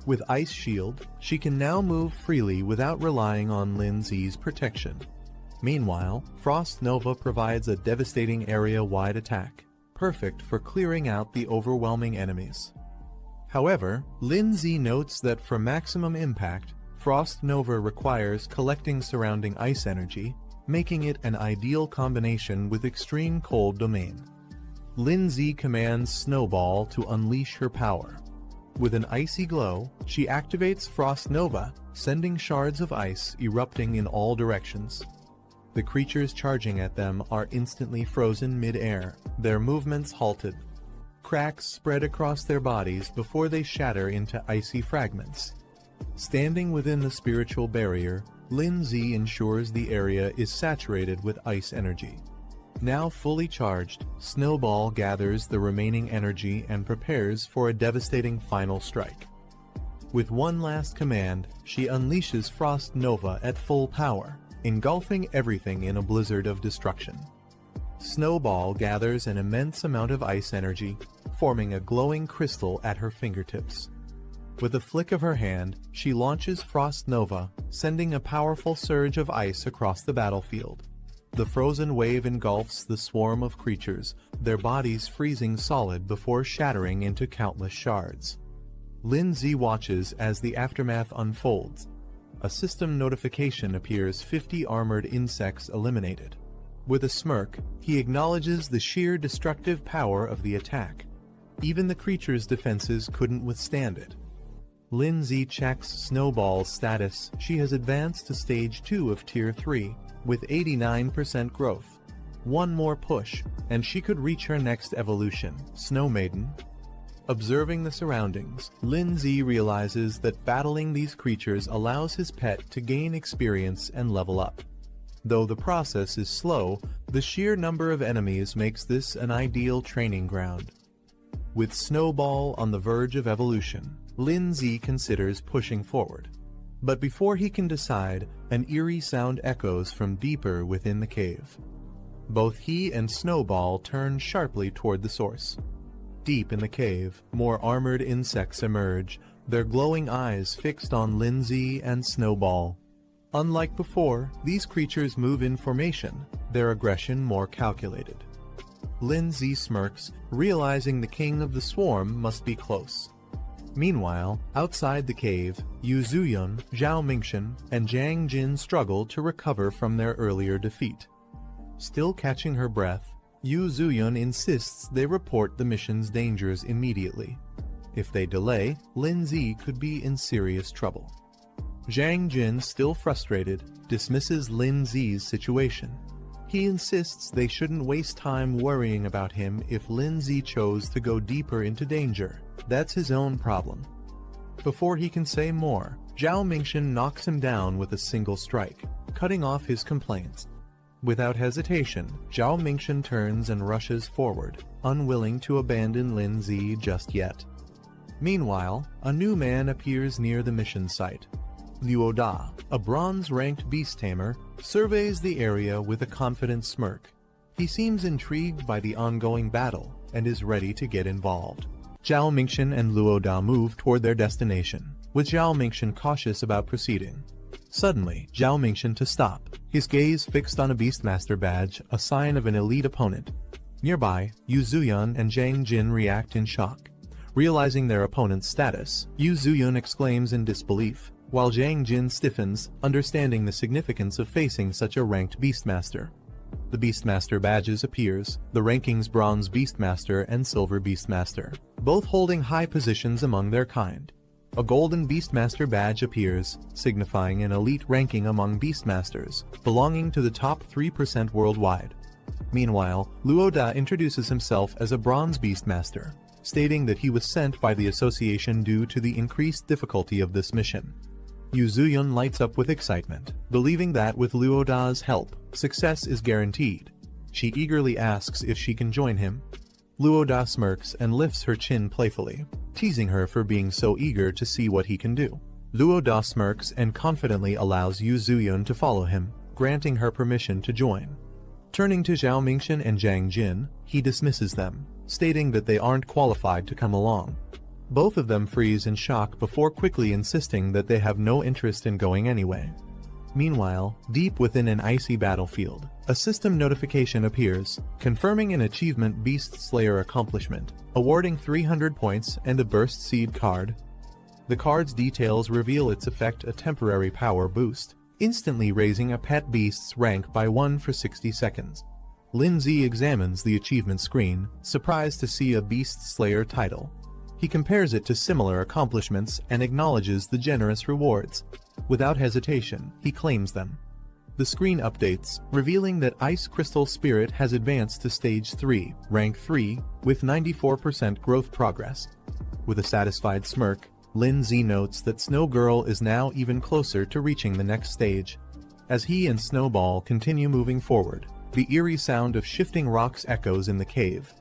With Ice Shield, she can now move freely without relying on Lin Z's protection. Meanwhile, Frost Nova provides a devastating area-wide attack, perfect for clearing out the overwhelming enemies. However, Lin Z notes that for maximum impact, Frost Nova requires collecting surrounding ice energy, making it an ideal combination with Extreme Cold Domain. Lin Z commands Snowball to unleash her power. With an icy glow, she activates Frost Nova, sending shards of ice erupting in all directions. The creatures charging at them are instantly frozen mid-air, their movements halted. Cracks spread across their bodies before they shatter into icy fragments. Standing within the spiritual barrier, Lin Z ensures the area is saturated with ice energy. Now fully charged, Snowball gathers the remaining energy and prepares for a devastating final strike. With one last command, she unleashes Frost Nova at full power, engulfing everything in a blizzard of destruction. Snowball gathers an immense amount of ice energy, forming a glowing crystal at her fingertips. With a flick of her hand, she launches Frost Nova, sending a powerful surge of ice across the battlefield. The frozen wave engulfs the swarm of creatures, their bodies freezing solid before shattering into countless shards. Lin Z watches as the aftermath unfolds. A system notification appears: 50 armored insects eliminated. With a smirk, he acknowledges the sheer destructive power of the attack. Even the creature's defenses couldn't withstand it. Lin Z checks Snowball's status. She has advanced to Stage 2 of Tier 3, with 89% growth. One more push, and she could reach her next evolution, Snow Maiden. Observing the surroundings, Lin Z realizes that battling these creatures allows his pet to gain experience and level up. Though the process is slow, the sheer number of enemies makes this an ideal training ground. With Snowball on the verge of evolution, Lin Z considers pushing forward. But before he can decide, an eerie sound echoes from deeper within the cave. Both he and Snowball turn sharply toward the source. Deep in the cave, more armored insects emerge, their glowing eyes fixed on Lin Z and Snowball. Unlike before, these creatures move in formation, their aggression more calculated. Lin Z smirks, realizing the king of the swarm must be close. Meanwhile, outside the cave, Yu Zuyun, Zhao Mingshan, and Jiang Jin struggle to recover from their earlier defeat. Still catching her breath, Yu Zuyun insists they report the mission's dangers immediately. If they delay, Lin Z could be in serious trouble. Jiang Jin, still frustrated, dismisses Lin Z's situation. He insists they shouldn't waste time worrying about him if Lin Z chose to go deeper into danger. That's his own problem. Before he can say more, Zhao Mingshan knocks him down with a single strike, cutting off his complaints. Without hesitation, Zhao Mingshan turns and rushes forward, unwilling to abandon Lin Z just yet. Meanwhile, a new man appears near the mission site. Liu Da, a bronze-ranked beast tamer, surveys the area with a confident smirk. He seems intrigued by the ongoing battle and is ready to get involved. Zhao Mingxian and Luo Da move toward their destination, with Zhao Mingxian cautious about proceeding. Suddenly, Zhao Mingxian to stop, his gaze fixed on a Beastmaster badge, a sign of an elite opponent. Nearby, Yu Zuyun and Zhang Jin react in shock. Realizing their opponent's status, Yu Zuyun exclaims in disbelief, while Zhang Jin stiffens, understanding the significance of facing such a ranked Beastmaster. The Beastmaster badges appears, the rankings Bronze Beastmaster and Silver Beastmaster, both holding high positions among their kind. A Golden Beastmaster badge appears, signifying an elite ranking among Beastmasters, belonging to the top 3% worldwide. Meanwhile, Luo Da introduces himself as a Bronze Beastmaster, stating that he was sent by the association due to the increased difficulty of this mission. Yu Zuyun lights up with excitement, believing that with Luo Da's help, success is guaranteed. She eagerly asks if she can join him. Luo Da smirks and lifts her chin playfully, teasing her for being so eager to see what he can do. Luo Da smirks and confidently allows Yu Zuyun to follow him, granting her permission to join. Turning to Zhao Mingxian and Zhang Jin, he dismisses them, stating that they aren't qualified to come along. Both of them freeze in shock before quickly insisting that they have no interest in going anyway. Meanwhile, deep within an icy battlefield, a system notification appears, confirming an achievement Beast Slayer accomplishment, awarding 300 points and a Burst Seed card. The card's details reveal its effect, a temporary power boost, instantly raising a pet beast's rank by 1 for 60 seconds. Lin Zi examines the achievement screen, surprised to see a Beast Slayer title. He compares it to similar accomplishments and acknowledges the generous rewards. Without hesitation, he claims them. The screen updates, revealing that Ice Crystal Spirit has advanced to Stage 3, Rank 3, with 94% growth progress. With a satisfied smirk, Lin Zi notes that Snow Girl is now even closer to reaching the next stage. As he and Snowball continue moving forward, the eerie sound of shifting rocks echoes in the cave.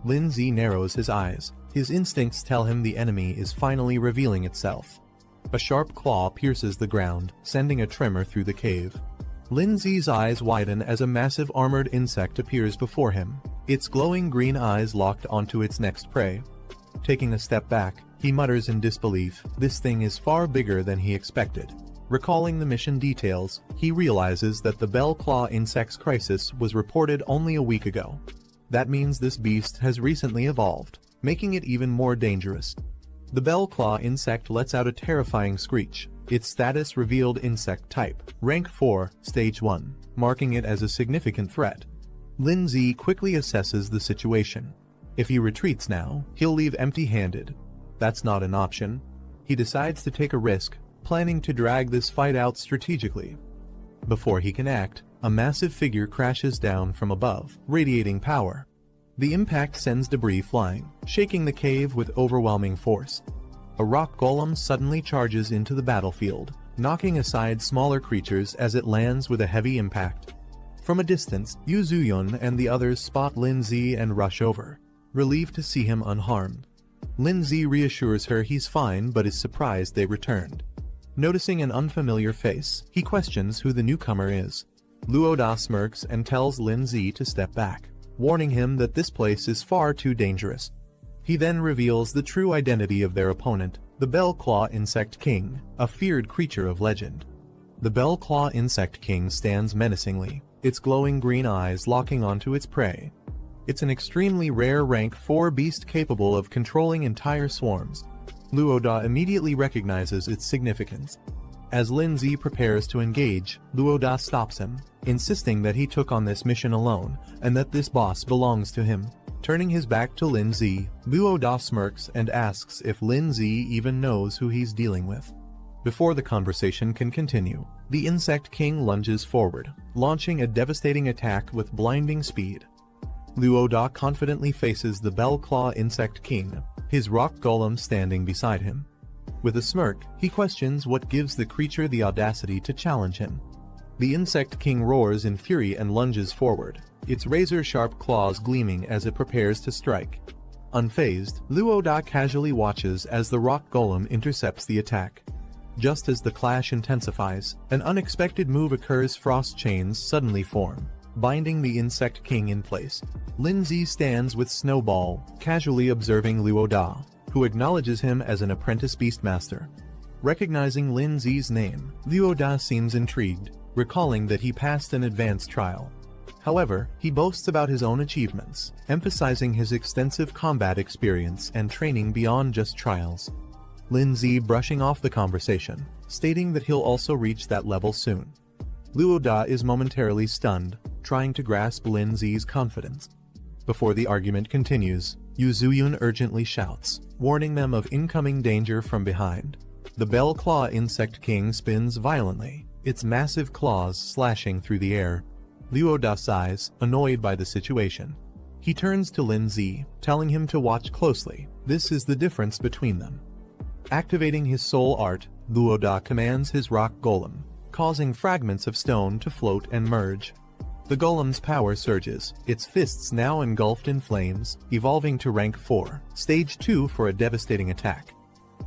Lin Zi narrows his eyes. His instincts tell him the enemy is finally revealing itself. A sharp claw pierces the ground, sending a tremor through the cave. Lin Zi's eyes widen as a massive armored insect appears before him, its glowing green eyes locked onto its next prey. Taking a step back, he mutters in disbelief, this thing is far bigger than he expected. Recalling the mission details, he realizes that the Bell Claw insect's crisis was reported only a week ago. That means this beast has recently evolved, making it even more dangerous. The Bell Claw insect lets out a terrifying screech, its status revealed insect type, rank 4, stage 1, marking it as a significant threat. Lin Zi quickly assesses the situation. If he retreats now, he'll leave empty-handed. That's not an option. He decides to take a risk, planning to drag this fight out strategically. Before he can act, a massive figure crashes down from above, radiating power. The impact sends debris flying, shaking the cave with overwhelming force. A rock golem suddenly charges into the battlefield, knocking aside smaller creatures as it lands with a heavy impact. From a distance, Yu Zuyun and the others spot Lin Zi and rush over, relieved to see him unharmed. Lin Zi reassures her he's fine but is surprised they returned. Noticing an unfamiliar face, he questions who the newcomer is. Luo Da smirks and tells Lin Zi to step back, warning him that this place is far too dangerous. He then reveals the true identity of their opponent, the Bell Claw Insect King, a feared creature of legend. The Bell Claw Insect King stands menacingly, its glowing green eyes locking onto its prey. It's an extremely rare rank 4 beast capable of controlling entire swarms. Luo Da immediately recognizes its significance. As Lin Zi prepares to engage, Luo Da stops him, insisting that he took on this mission alone, and that this boss belongs to him. Turning his back to Lin Zi, Luo Da smirks and asks if Lin Zi even knows who he's dealing with. Before the conversation can continue, the Insect King lunges forward, launching a devastating attack with blinding speed. Luo Da confidently faces the Bell Claw Insect King, his rock golem standing beside him. With a smirk, he questions what gives the creature the audacity to challenge him. The Insect King roars in fury and lunges forward, its razor-sharp claws gleaming as it prepares to strike. Unfazed, Luo Da casually watches as the rock golem intercepts the attack. Just as the clash intensifies, an unexpected move occurs. Frost chains suddenly form. binding the Insect King in place. Lin Zi stands with Snowball, casually observing Luo Da, who acknowledges him as an apprentice beastmaster. Recognizing Lin Zi's name, Luo Da seems intrigued, recalling that he passed an advanced trial. However, he boasts about his own achievements, emphasizing his extensive combat experience and training beyond just trials. Lin Zi brushing off the conversation, stating that he'll also reach that level soon. Luo Da is momentarily stunned, trying to grasp Lin Zi's confidence. Before the argument continues, Yu Zuyun urgently shouts, warning them of incoming danger from behind. The Bell Claw Insect King spins violently, its massive claws slashing through the air. Luo Da sighs, annoyed by the situation. He turns to Lin Zi, telling him to watch closely. This is the difference between them. Activating his soul art, Luo Da commands his rock golem, causing fragments of stone to float and merge. The golem's power surges, its fists now engulfed in flames, evolving to rank 4, stage 2 for a devastating attack.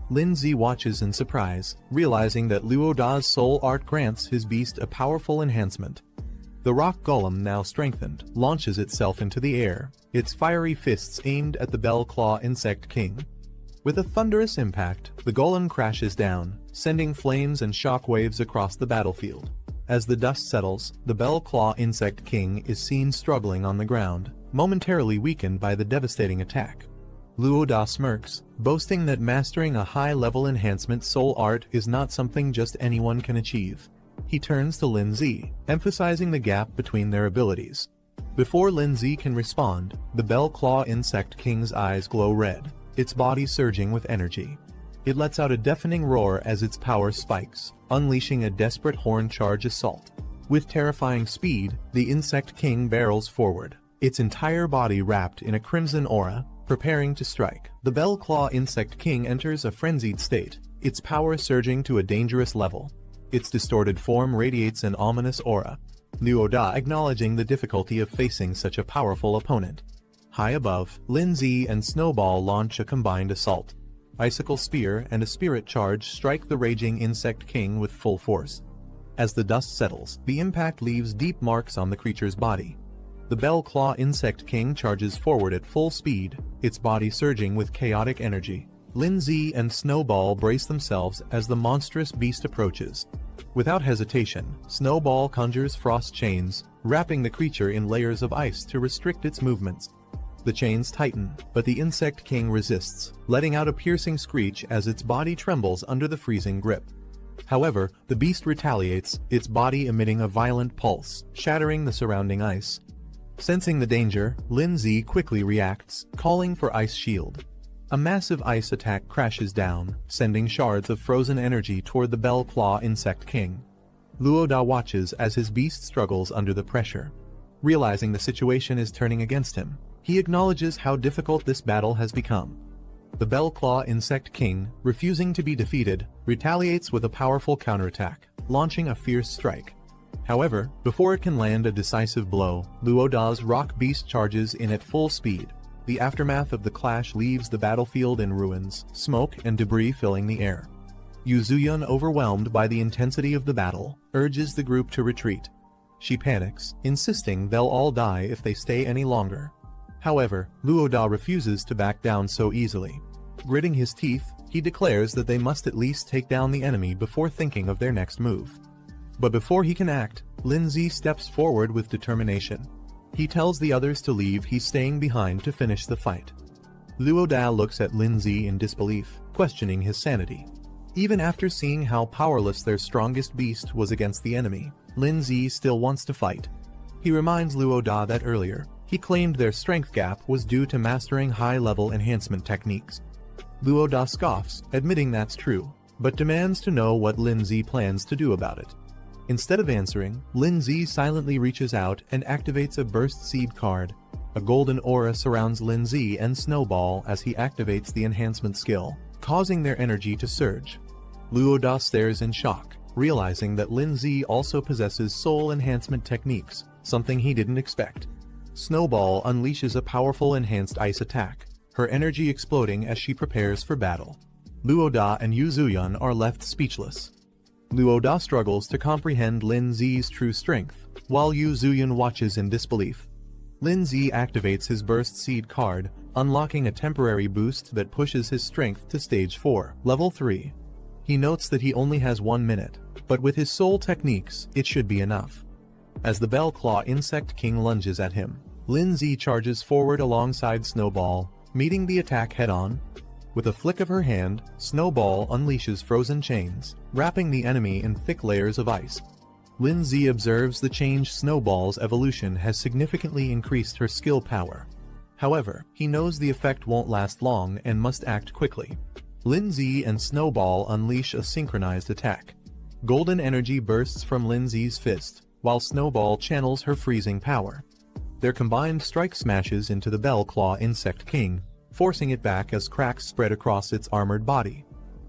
Lin Zi watches in surprise, realizing that Luo Da's soul art grants his beast a powerful enhancement. The rock golem, now strengthened, launches itself into the air, its fiery fists aimed at the Bell Claw Insect King. With a thunderous impact, the golem crashes down, sending flames and shockwaves across the battlefield. As the dust settles, the Bell Claw Insect King is seen struggling on the ground, momentarily weakened by the devastating attack. Luo Da smirks, boasting that mastering a high-level enhancement soul art is not something just anyone can achieve. He turns to Lin Zi, emphasizing the gap between their abilities. Before Lin Zi can respond, the Bell Claw Insect King's eyes glow red, its body surging with energy. It lets out a deafening roar as its power spikes, unleashing a desperate horn charge assault. With terrifying speed, the Insect King barrels forward, its entire body wrapped in a crimson aura, preparing to strike. The Bell Claw Insect King enters a frenzied state, its power surging to a dangerous level. Its distorted form radiates an ominous aura. Luo Da acknowledging the difficulty of facing such a powerful opponent. High above, Lin Zi and Snowball launch a combined assault. Icicle Spear and a Spirit Charge strike the raging Insect King with full force. As the dust settles, the impact leaves deep marks on the creature's body. The Bell Claw Insect King charges forward at full speed, its body surging with chaotic energy. Lin Zi and Snowball brace themselves as the monstrous beast approaches. Without hesitation, Snowball conjures frost chains, wrapping the creature in layers of ice to restrict its movements. The chains tighten, but the Insect King resists, letting out a piercing screech as its body trembles under the freezing grip. However, the beast retaliates, its body emitting a violent pulse, shattering the surrounding ice. Sensing the danger, Lin Zi quickly reacts, calling for Ice Shield. A massive ice attack crashes down, sending shards of frozen energy toward the Bell Claw Insect King. Luo Da watches as his beast struggles under the pressure. Realizing the situation is turning against him, he acknowledges how difficult this battle has become. The Bell Claw Insect King, refusing to be defeated, retaliates with a powerful counterattack, launching a fierce strike. However, before it can land a decisive blow, Luo Da's rock beast charges in at full speed. The aftermath of the clash leaves the battlefield in ruins, smoke and debris filling the air. Yu Zuyun, overwhelmed by the intensity of the battle, urges the group to retreat. She panics, insisting they'll all die if they stay any longer. However, Luo Da refuses to back down so easily. Gritting his teeth, he declares that they must at least take down the enemy before thinking of their next move. But before he can act, Lin Zi steps forward with determination. He tells the others to leave, he's staying behind to finish the fight. Luo Da looks at Lin Zi in disbelief, questioning his sanity. Even after seeing how powerless their strongest beast was against the enemy, Lin Zi still wants to fight. He reminds Luo Da that earlier, he claimed their strength gap was due to mastering high-level enhancement techniques. Luo Da scoffs, admitting that's true, but demands to know what Lin Zi plans to do about it. Instead of answering, Lin Zi silently reaches out and activates a Burst Seed card. A golden aura surrounds Lin Zi and Snowball as he activates the enhancement skill, causing their energy to surge. Luo Da stares in shock, realizing that Lin Zi also possesses soul enhancement techniques, something he didn't expect. Snowball unleashes a powerful enhanced ice attack, her energy exploding as she prepares for battle. Luo Da and Yu Zuyun are left speechless. Luo Da struggles to comprehend Lin Zi's true strength, while Yu Zuyun watches in disbelief. Lin Zi activates his Burst Seed card, unlocking a temporary boost that pushes his strength to stage 4, level 3. He notes that he only has 1 minute, but with his soul techniques, it should be enough. As the Bell Claw Insect King lunges at him, Lin Zi charges forward alongside Snowball, meeting the attack head-on. With a flick of her hand, Snowball unleashes frozen chains, wrapping the enemy in thick layers of ice. Lin Zi observes the change Snowball's evolution has significantly increased her skill power. However, he knows the effect won't last long and must act quickly. Lin Zi and Snowball unleash a synchronized attack. Golden energy bursts from Lin Zi's fist, while Snowball channels her freezing power. Their combined strike smashes into the Bell Claw Insect King, forcing it back as cracks spread across its armored body.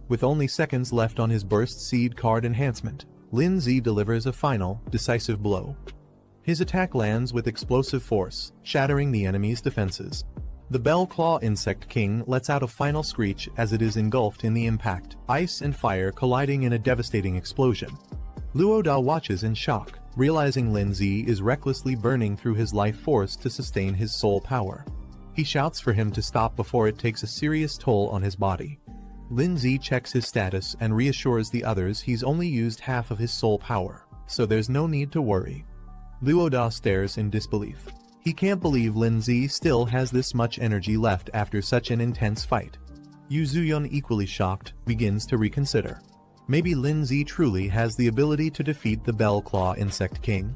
With only seconds left on his Burst Seed card enhancement, Lin Zi delivers a final, decisive blow. His attack lands with explosive force, shattering the enemy's defenses. The Bell Claw Insect King lets out a final screech as it is engulfed in the impact, ice and fire colliding in a devastating explosion. Luo Da watches in shock, realizing Lin Zi is recklessly burning through his life force to sustain his soul power. He shouts for him to stop before it takes a serious toll on his body. Lin Zi checks his status and reassures the others he's only used half of his soul power, so there's no need to worry. Luo Da stares in disbelief. He can't believe Lin Zi still has this much energy left after such an intense fight. Yu Zuyun, equally shocked, begins to reconsider. Maybe Lin Zi truly has the ability to defeat the Bell Claw Insect King.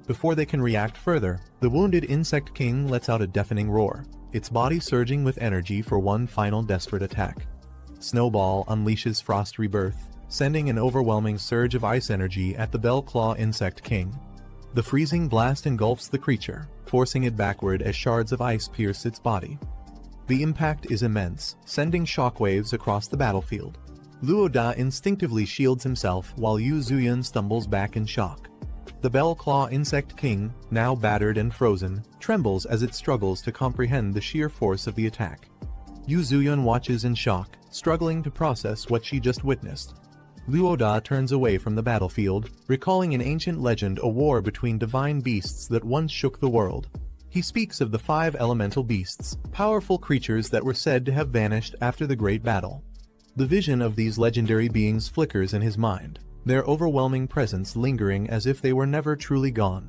Before they can react further, the wounded Insect King lets out a deafening roar, its body surging with energy for one final desperate attack. Snowball unleashes Frost Rebirth, sending an overwhelming surge of ice energy at the Bell Claw Insect King. The freezing blast engulfs the creature, forcing it backward as shards of ice pierce its body. The impact is immense, sending shockwaves across the battlefield. Luo Da instinctively shields himself while Yu Zuyun stumbles back in shock. The Bell Claw Insect King, now battered and frozen, trembles as it struggles to comprehend the sheer force of the attack. Yu Zuyun watches in shock, struggling to process what she just witnessed. Luo Da turns away from the battlefield, recalling an ancient legend, a war between divine beasts that once shook the world. He speaks of the 5 elemental beasts, powerful creatures that were said to have vanished after the great battle. The vision of these legendary beings flickers in his mind, their overwhelming presence lingering as if they were never truly gone.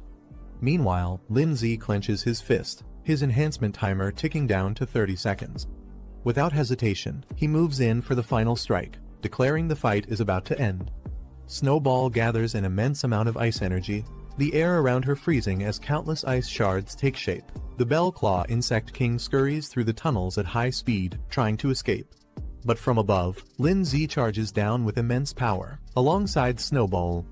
Meanwhile, Lin Zi clenches his fist, his enhancement timer ticking down to 30 seconds. Without hesitation, he moves in for the final strike, declaring the fight is about to end. Snowball gathers an immense amount of ice energy, the air around her freezing as countless ice shards take shape. The Bell Claw Insect King scurries through the tunnels at high speed, trying to escape. But from above, Lin Zi charges down with immense power, alongside Snowball.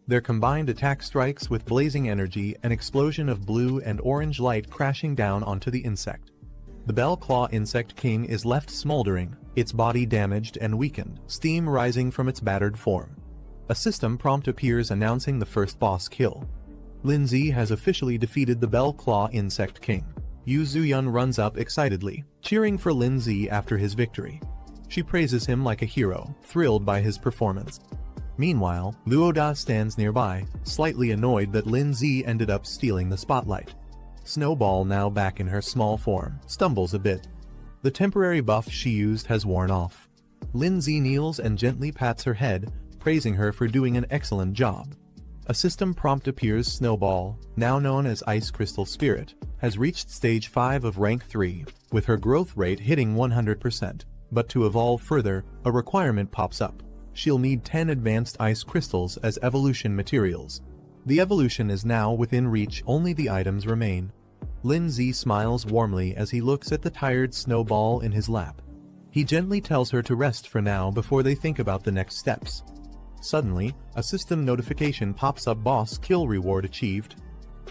Their combined attack strikes with blazing energy, an explosion of blue and orange light crashing down onto the insect. The Bell Claw Insect King is left smoldering, its body damaged and weakened, steam rising from its battered form. A system prompt appears announcing the first boss kill. Lin Zi has officially defeated the Bell Claw Insect King. Yu Zuyun runs up excitedly, cheering for Lin Zi after his victory. She praises him like a hero, thrilled by his performance. Meanwhile, Luo Da stands nearby, slightly annoyed that Lin Zi ended up stealing the spotlight. Snowball, now back in her small form, stumbles a bit. The temporary buff she used has worn off. Lin Zi kneels and gently pats her head, praising her for doing an excellent job. A system prompt appears. Snowball, now known as Ice Crystal Spirit, has reached stage 5 of rank 3, with her growth rate hitting 100%. But to evolve further, a requirement pops up. She'll need 10 advanced ice crystals as evolution materials. The evolution is now within reach, only the items remain. Lin Zi smiles warmly as he looks at the tired Snowball in his lap. He gently tells her to rest for now before they think about the next steps. Suddenly, a system notification pops up. Boss kill reward achieved.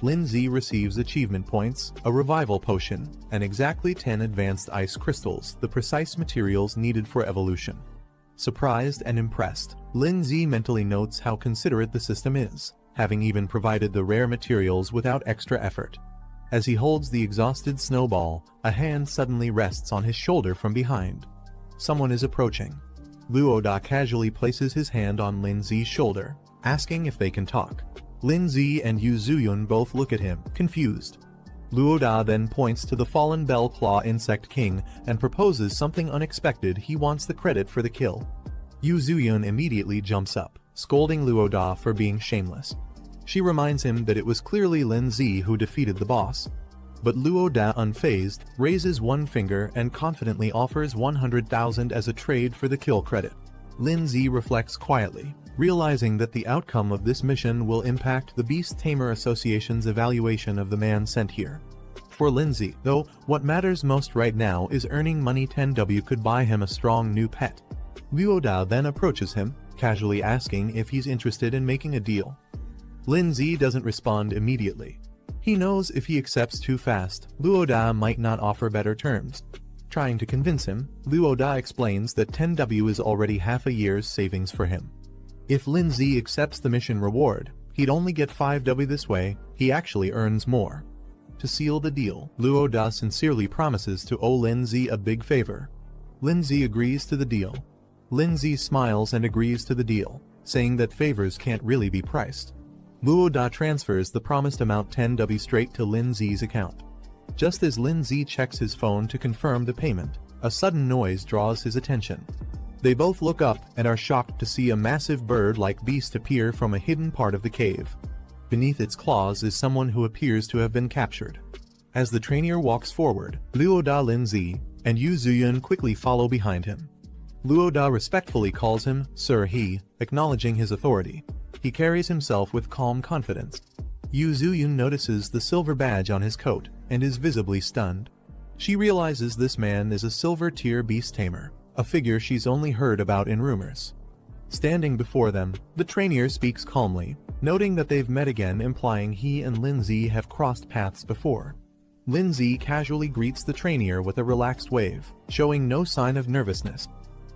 Lin Zi receives achievement points, a revival potion, and exactly 10 advanced ice crystals, the precise materials needed for evolution. Surprised and impressed, Lin Zi mentally notes how considerate the system is, having even provided the rare materials without extra effort. As he holds the exhausted Snowball, a hand suddenly rests on his shoulder from behind. Someone is approaching. Luo Da casually places his hand on Lin Zi's shoulder, asking if they can talk. Lin-zi and Yu Zuyun both look at him, confused. Luoda then points to the fallen Bell Claw Insect King and proposes something unexpected. He wants the credit for the kill. Yu Zuyun immediately jumps up, scolding Luoda for being shameless. She reminds him that it was clearly Lin-zi who defeated the boss. But Luoda, unfazed, raises one finger and confidently offers 100,000 as a trade for the kill credit. Lin-zi reflects quietly, realizing that the outcome of this mission will impact the Beast Tamer Association's evaluation of the man sent here. For Lin-zi, though, what matters most right now is earning money. 10W could buy him a strong new pet. Luoda then approaches him, casually asking if he's interested in making a deal. Lin-zi doesn't respond immediately. He knows if he accepts too fast, Luoda might not offer better terms. Trying to convince him, Luoda explains that 10W is already half a year's savings for him. If Lin-zi accepts the mission reward, he'd only get 5W this way. He actually earns more. To seal the deal, Luoda sincerely promises to owe Lin-zi a big favor. Lin-zi agrees to the deal. Lin-zi smiles and agrees to the deal, saying that favors can't really be priced. Luoda transfers the promised amount 10W straight to Lin-zi's account. Just as Lin-zi checks his phone to confirm the payment, a sudden noise draws his attention. They both look up and are shocked to see a massive bird-like beast appear from a hidden part of the cave. Beneath its claws is someone who appears to have been captured. As the trainer walks forward, Luoda, Lin-zi, and Yu Zuyun quickly follow behind him. Luoda respectfully calls him Sir He, acknowledging his authority. He carries himself with calm confidence. Yu Zuyun notices the silver badge on his coat and is visibly stunned. She realizes this man is a silver-tier beast tamer, a figure she's only heard about in rumors. Standing before them, the trainer speaks calmly, noting that they've met again, implying he and Lin-zi have crossed paths before. Lin-zi casually greets the trainer with a relaxed wave, showing no sign of nervousness.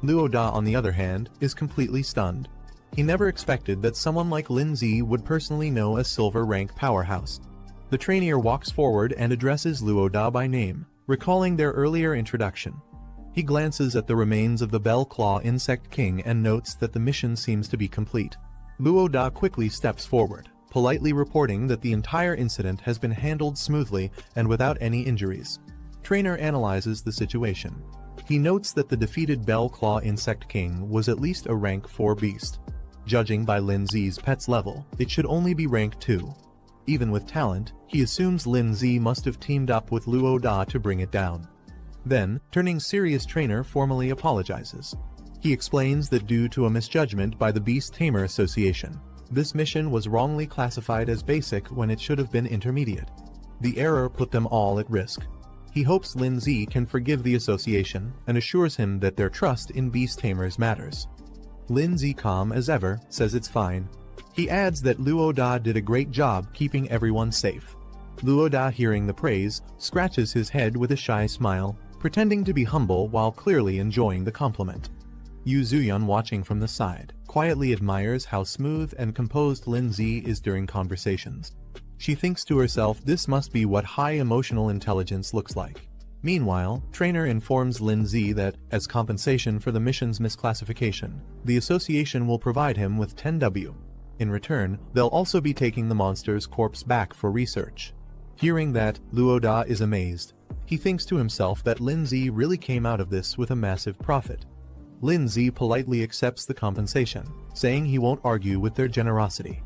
Luoda, on the other hand, is completely stunned. He never expected that someone like Lin-zi would personally know a silver-rank powerhouse. The trainer walks forward and addresses Luoda by name, recalling their earlier introduction. He glances at the remains of the Bell Claw Insect King and notes that the mission seems to be complete. Luoda quickly steps forward, politely reporting that the entire incident has been handled smoothly and without any injuries. Trainer analyzes the situation. He notes that the defeated Bell Claw Insect King was at least a rank 4 beast. Judging by Lin-zi's pet's level, it should only be rank 2. Even with talent, he assumes Lin-zi must have teamed up with Luoda to bring it down. Then, turning serious, trainer formally apologizes. He explains that due to a misjudgment by the Beast Tamer Association, this mission was wrongly classified as basic when it should have been intermediate. The error put them all at risk. He hopes Lin-zi can forgive the association and assures him that their trust in Beast Tamers matters. Lin-zi, calm as ever, says it's fine. He adds that Luoda did a great job keeping everyone safe. Luoda, hearing the praise, scratches his head with a shy smile, pretending to be humble while clearly enjoying the compliment. Yu Zuyun, watching from the side, quietly admires how smooth and composed Lin-zi is during conversations. She thinks to herself, this must be what high emotional intelligence looks like. Meanwhile, trainer informs Lin-zi that, as compensation for the mission's misclassification, the association will provide him with 10W. In return, they'll also be taking the monster's corpse back for research. Hearing that, Luoda is amazed. He thinks to himself that Lin-zi really came out of this with a massive profit. Lin-zi politely accepts the compensation, saying he won't argue with their generosity.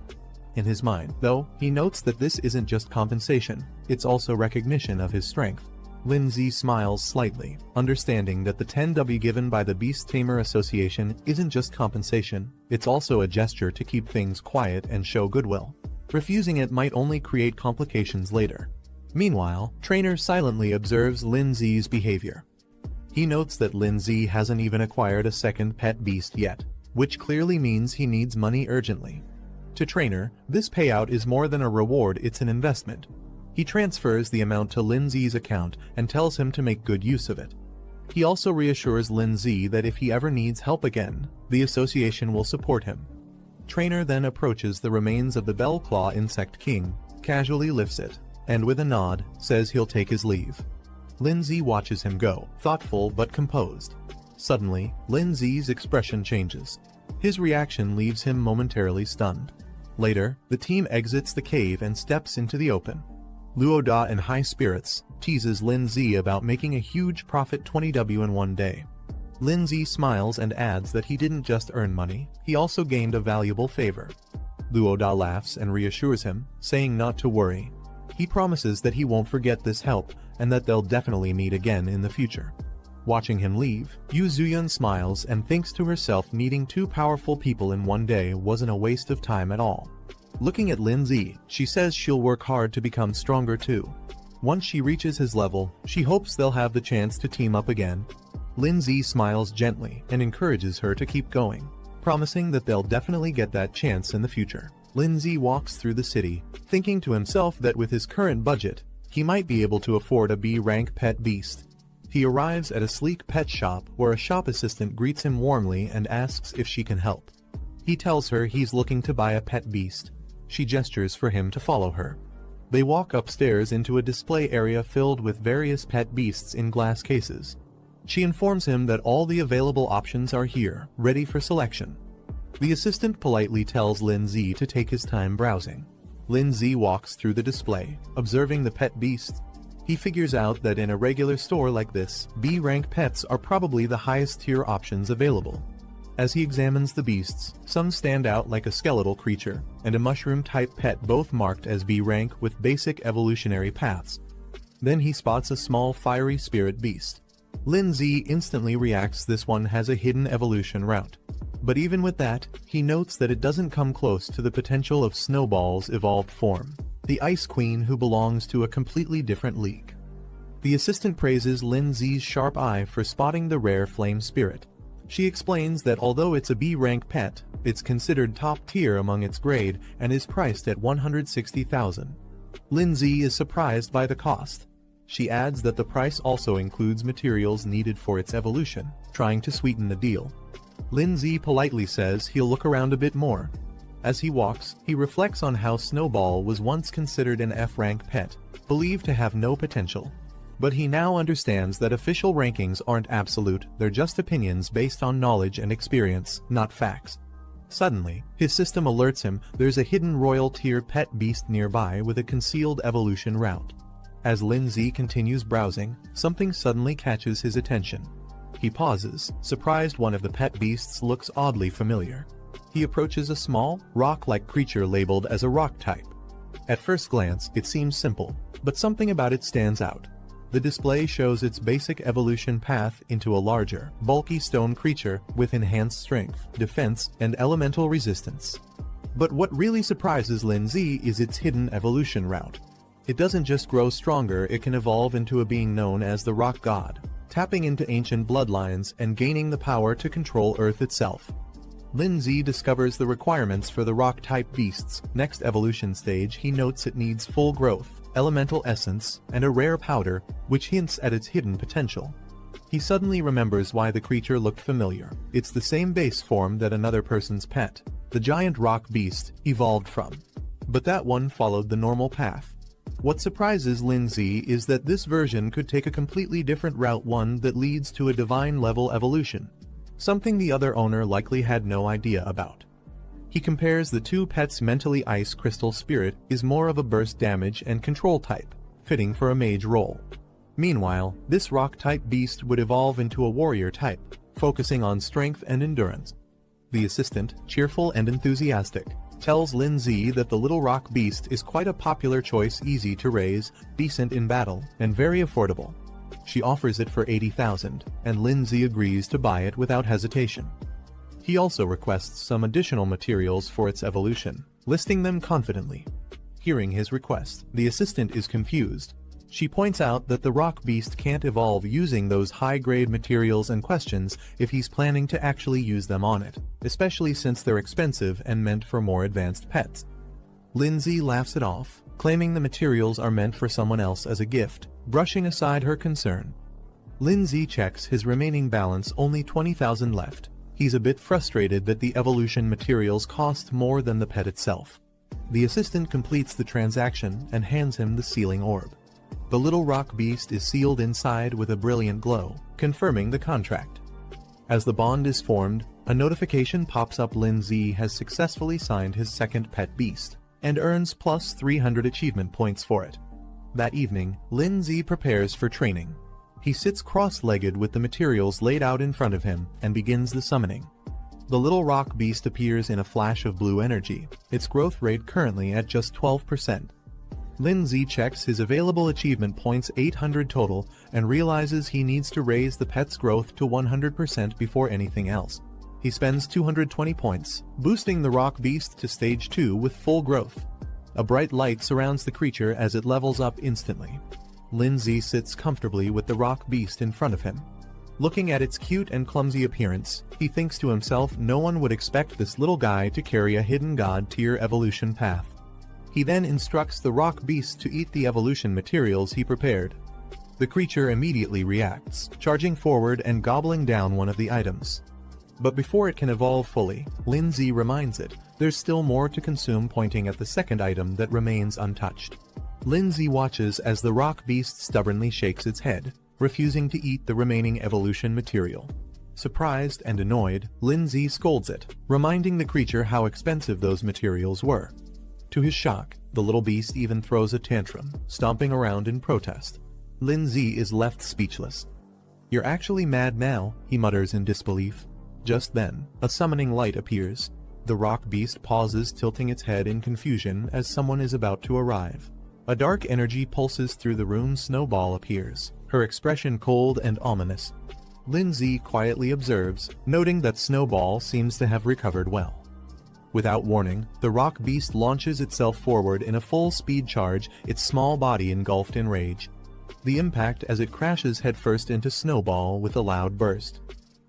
In his mind, though, he notes that this isn't just compensation, it's also recognition of his strength. Lin-zi smiles slightly, understanding that the 10W given by the Beast Tamer Association isn't just compensation, it's also a gesture to keep things quiet and show goodwill. Refusing it might only create complications later. Meanwhile, trainer silently observes Lin-zi's behavior. He notes that Lin-zi hasn't even acquired a second pet beast yet, which clearly means he needs money urgently. To trainer, this payout is more than a reward, it's an investment. He transfers the amount to Lin-zi's account and tells him to make good use of it. He also reassures Lin-zi that if he ever needs help again, the association will support him. Trainer then approaches the remains of the Bell Claw Insect King, casually lifts it, and with a nod, says he'll take his leave. Lin-zi watches him go, thoughtful but composed. Suddenly, Lin-zi's expression changes. His reaction leaves him momentarily stunned. Later, the team exits the cave and steps into the open. Luo Da, in high spirits, teases Lin Zi about making a huge profit 20W in one day. Lin Zi smiles and adds that he didn't just earn money, he also gained a valuable favor. Luo Da laughs and reassures him, saying not to worry. He promises that he won't forget this help, and that they'll definitely meet again in the future. Watching him leave, Yu Zuyun smiles and thinks to herself meeting two powerful people in one day wasn't a waste of time at all. Looking at Lin Zi, she says she'll work hard to become stronger too. Once she reaches his level, she hopes they'll have the chance to team up again. Lin Zi smiles gently and encourages her to keep going, promising that they'll definitely get that chance in the future. Lin Zi walks through the city, thinking to himself that with his current budget, he might be able to afford a B-rank pet beast. He arrives at a sleek pet shop where a shop assistant greets him warmly and asks if she can help. He tells her he's looking to buy a pet beast. She gestures for him to follow her. They walk upstairs into a display area filled with various pet beasts in glass cases. She informs him that all the available options are here, ready for selection. The assistant politely tells Lin Zi to take his time browsing. Lin Zi walks through the display, observing the pet beasts. He figures out that in a regular store like this, B-rank pets are probably the highest tier options available. As he examines the beasts, some stand out like a skeletal creature, and a mushroom-type pet, both marked as B-rank with basic evolutionary paths. Then he spots a small fiery spirit beast. Lin Zi instantly reacts this one has a hidden evolution route. But even with that, he notes that it doesn't come close to the potential of Snowball's evolved form, the Ice Queen, who belongs to a completely different league. The assistant praises Lin Zi's sharp eye for spotting the rare flame spirit. She explains that although it's a B-rank pet, it's considered top tier among its grade and is priced at 160,000. Lin Zi is surprised by the cost. She adds that the price also includes materials needed for its evolution, trying to sweeten the deal. Lin Zi politely says he'll look around a bit more. As he walks, he reflects on how Snowball was once considered an F-rank pet, believed to have no potential. But he now understands that official rankings aren't absolute, they're just opinions based on knowledge and experience, not facts. Suddenly, his system alerts him there's a hidden royal tier pet beast nearby with a concealed evolution route. As Lin Zi continues browsing, something suddenly catches his attention. He pauses, surprised one of the pet beasts looks oddly familiar. He approaches a small, rock-like creature labeled as a rock type. At first glance, it seems simple, but something about it stands out. The display shows its basic evolution path into a larger, bulky stone creature with enhanced strength, defense, and elemental resistance. But what really surprises Lin Zi is its hidden evolution route. It doesn't just grow stronger, it can evolve into a being known as the Rock God, tapping into ancient bloodlines and gaining the power to control Earth itself. Lin Zi discovers the requirements for the rock-type beast's next evolution stage. He notes it needs full growth, elemental essence, and a rare powder, which hints at its hidden potential. He suddenly remembers why the creature looked familiar. It's the same base form that another person's pet, the giant rock beast, evolved from. But that one followed the normal path. What surprises Lin Zi is that this version could take a completely different route, one that leads to a divine-level evolution, something the other owner likely had no idea about. He compares the two pets. Mentally, Ice Crystal Spirit is more of a burst damage and control type, fitting for a mage role. Meanwhile, this rock-type beast would evolve into a warrior type, focusing on strength and endurance. The assistant, cheerful and enthusiastic, tells Lin Zi that the little rock beast is quite a popular choice, easy to raise, decent in battle, and very affordable. She offers it for 80,000, and Lin Zi agrees to buy it without hesitation. He also requests some additional materials for its evolution, listing them confidently. Hearing his request, the assistant is confused. She points out that the rock beast can't evolve using those high-grade materials and questions if he's planning to actually use them on it, especially since they're expensive and meant for more advanced pets. Lin Zi laughs it off, claiming the materials are meant for someone else as a gift, brushing aside her concern. Lin Zi checks his remaining balance, only 20,000 left. He's a bit frustrated that the evolution materials cost more than the pet itself. The assistant completes the transaction and hands him the sealing orb. The little rock beast is sealed inside with a brilliant glow, confirming the contract. As the bond is formed, a notification pops up. Lin Z has successfully signed his second pet beast, and earns plus 300 achievement points for it. That evening, Lin Z prepares for training. He sits cross-legged with the materials laid out in front of him, and begins the summoning. The little rock beast appears in a flash of blue energy, its growth rate currently at just 12%. Lin Z checks his available achievement points, 800 total, and realizes he needs to raise the pet's growth to 100% before anything else. He spends 220 points, boosting the rock beast to stage 2 with full growth. A bright light surrounds the creature as it levels up instantly. Lin Z sits comfortably with the rock beast in front of him. Looking at its cute and clumsy appearance, he thinks to himself, no one would expect this little guy to carry a hidden god tier evolution path. He then instructs the rock beast to eat the evolution materials he prepared. The creature immediately reacts, charging forward and gobbling down one of the items. But before it can evolve fully, Lin Z reminds it there's still more to consume, pointing at the second item that remains untouched. Lin Z watches as the rock beast stubbornly shakes its head, refusing to eat the remaining evolution material. Surprised and annoyed, Lin Z scolds it, reminding the creature how expensive those materials were. To his shock, the little beast even throws a tantrum, stomping around in protest. Lin Z is left speechless. "You're actually mad now," he mutters in disbelief. Just then, a summoning light appears. The rock beast pauses, tilting its head in confusion as someone is about to arrive. A dark energy pulses through the room. Snowball appears, her expression cold and ominous. Lin Z quietly observes, noting that Snowball seems to have recovered well. Without warning, the rock beast launches itself forward in a full-speed charge, its small body engulfed in rage. The impact as it crashes headfirst into Snowball with a loud burst.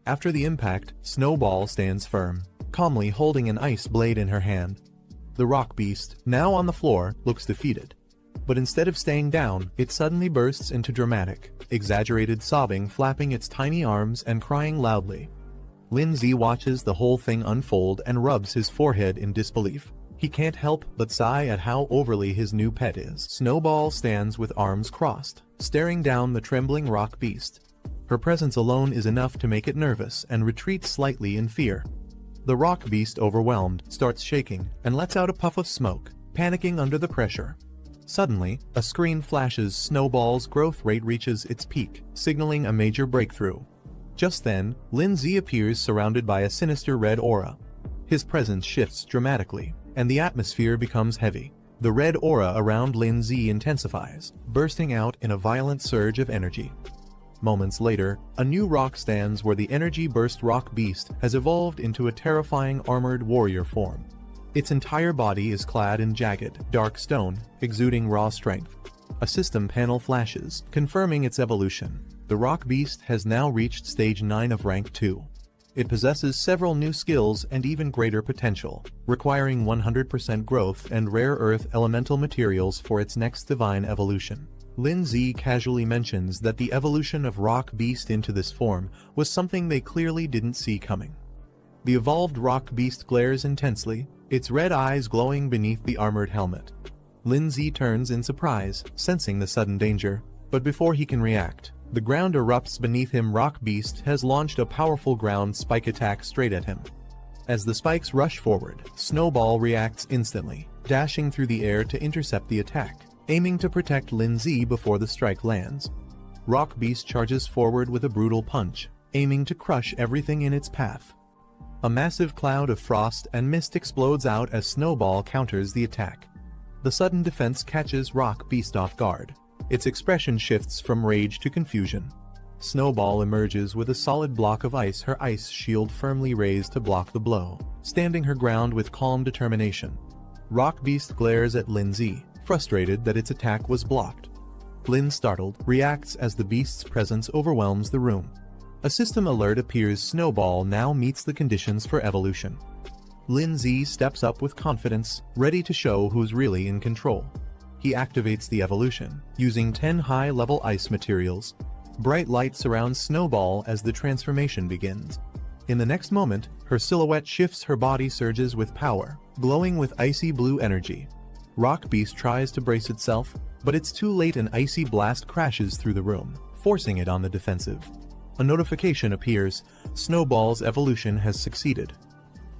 After the impact, Snowball stands firm, calmly holding an ice blade in her hand. The rock beast, now on the floor, looks defeated. But instead of staying down, it suddenly bursts into dramatic, exaggerated sobbing, flapping its tiny arms and crying loudly. Lin Z watches the whole thing unfold and rubs his forehead in disbelief. He can't help but sigh at how overly his new pet is. Snowball stands with arms crossed, staring down the trembling rock beast. Her presence alone is enough to make it nervous and retreats slightly in fear. The rock beast, overwhelmed, starts shaking and lets out a puff of smoke, panicking under the pressure. Suddenly, a screen flashes. Snowball's growth rate reaches its peak, signaling a major breakthrough. Just then, Lin Z appears surrounded by a sinister red aura. His presence shifts dramatically, and the atmosphere becomes heavy. The red aura around Lin Z intensifies, bursting out in a violent surge of energy. Moments later, a new rock stands where the energy burst rock beast has evolved into a terrifying armored warrior form. Its entire body is clad in jagged, dark stone, exuding raw strength. A system panel flashes, confirming its evolution. The rock beast has now reached stage 9 of rank 2. It possesses several new skills and even greater potential, requiring 100% growth and rare earth elemental materials for its next divine evolution. Lin Z casually mentions that the evolution of rock beast into this form was something they clearly didn't see coming. The evolved rock beast glares intensely, its red eyes glowing beneath the armored helmet. Lin Z turns in surprise, sensing the sudden danger, but before he can react, the ground erupts beneath him. Rock beast has launched a powerful ground spike attack straight at him. As the spikes rush forward, Snowball reacts instantly, dashing through the air to intercept the attack, aiming to protect Lin Z before the strike lands. Rock beast charges forward with a brutal punch, aiming to crush everything in its path. A massive cloud of frost and mist explodes out as Snowball counters the attack. The sudden defense catches rock beast off guard. Its expression shifts from rage to confusion. Snowball emerges with a solid block of ice, her ice shield firmly raised to block the blow, standing her ground with calm determination. Rock beast glares at Lin Z, frustrated that its attack was blocked. Lin, startled, reacts as the beast's presence overwhelms the room. A system alert appears. Snowball now meets the conditions for evolution. Lin Z steps up with confidence, ready to show who's really in control. He activates the evolution, using 10 high-level ice materials. Bright light surrounds Snowball as the transformation begins. In the next moment, her silhouette shifts, her body surges with power, glowing with icy blue energy. Rock beast tries to brace itself, but it's too late. An icy blast crashes through the room, forcing it on the defensive. A notification appears. Snowball's evolution has succeeded.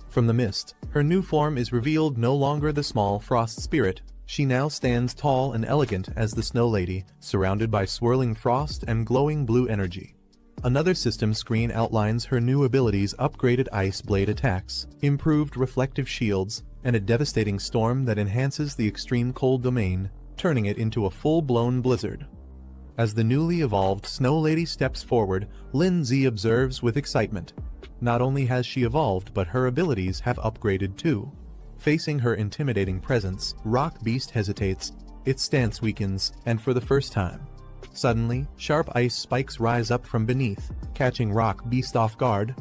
From the mist, her new form is revealed, no longer the small frost spirit. She now stands tall and elegant as the Snow Lady, surrounded by swirling frost and glowing blue energy. Another system screen outlines her new abilities: upgraded ice blade attacks, improved reflective shields, and a devastating storm that enhances the extreme cold domain, turning it into a full-blown blizzard. As the newly evolved Snow Lady steps forward, Lindsay observes with excitement. Not only has she evolved, but her abilities have upgraded too. Facing her intimidating presence, Rock Beast hesitates, its stance weakens, and for the first time. Suddenly, sharp ice spikes rise up from beneath, catching Rock Beast off guard.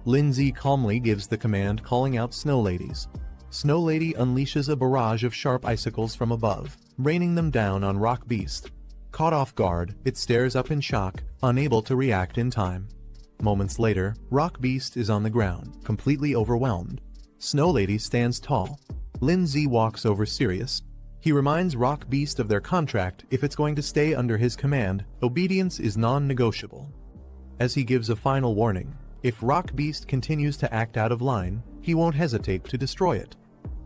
Lindsay calmly gives the command, calling out Snow Ladies. Snow Lady unleashes a barrage of sharp icicles from above, raining them down on Rock Beast. Caught off guard, it stares up in shock, unable to react in time. Moments later, Rock Beast is on the ground, completely overwhelmed. Snow Lady stands tall. Lindsay walks over serious. He reminds Rock Beast of their contract. If it's going to stay under his command, obedience is non-negotiable. As he gives a final warning, if Rock Beast continues to act out of line, he won't hesitate to destroy it.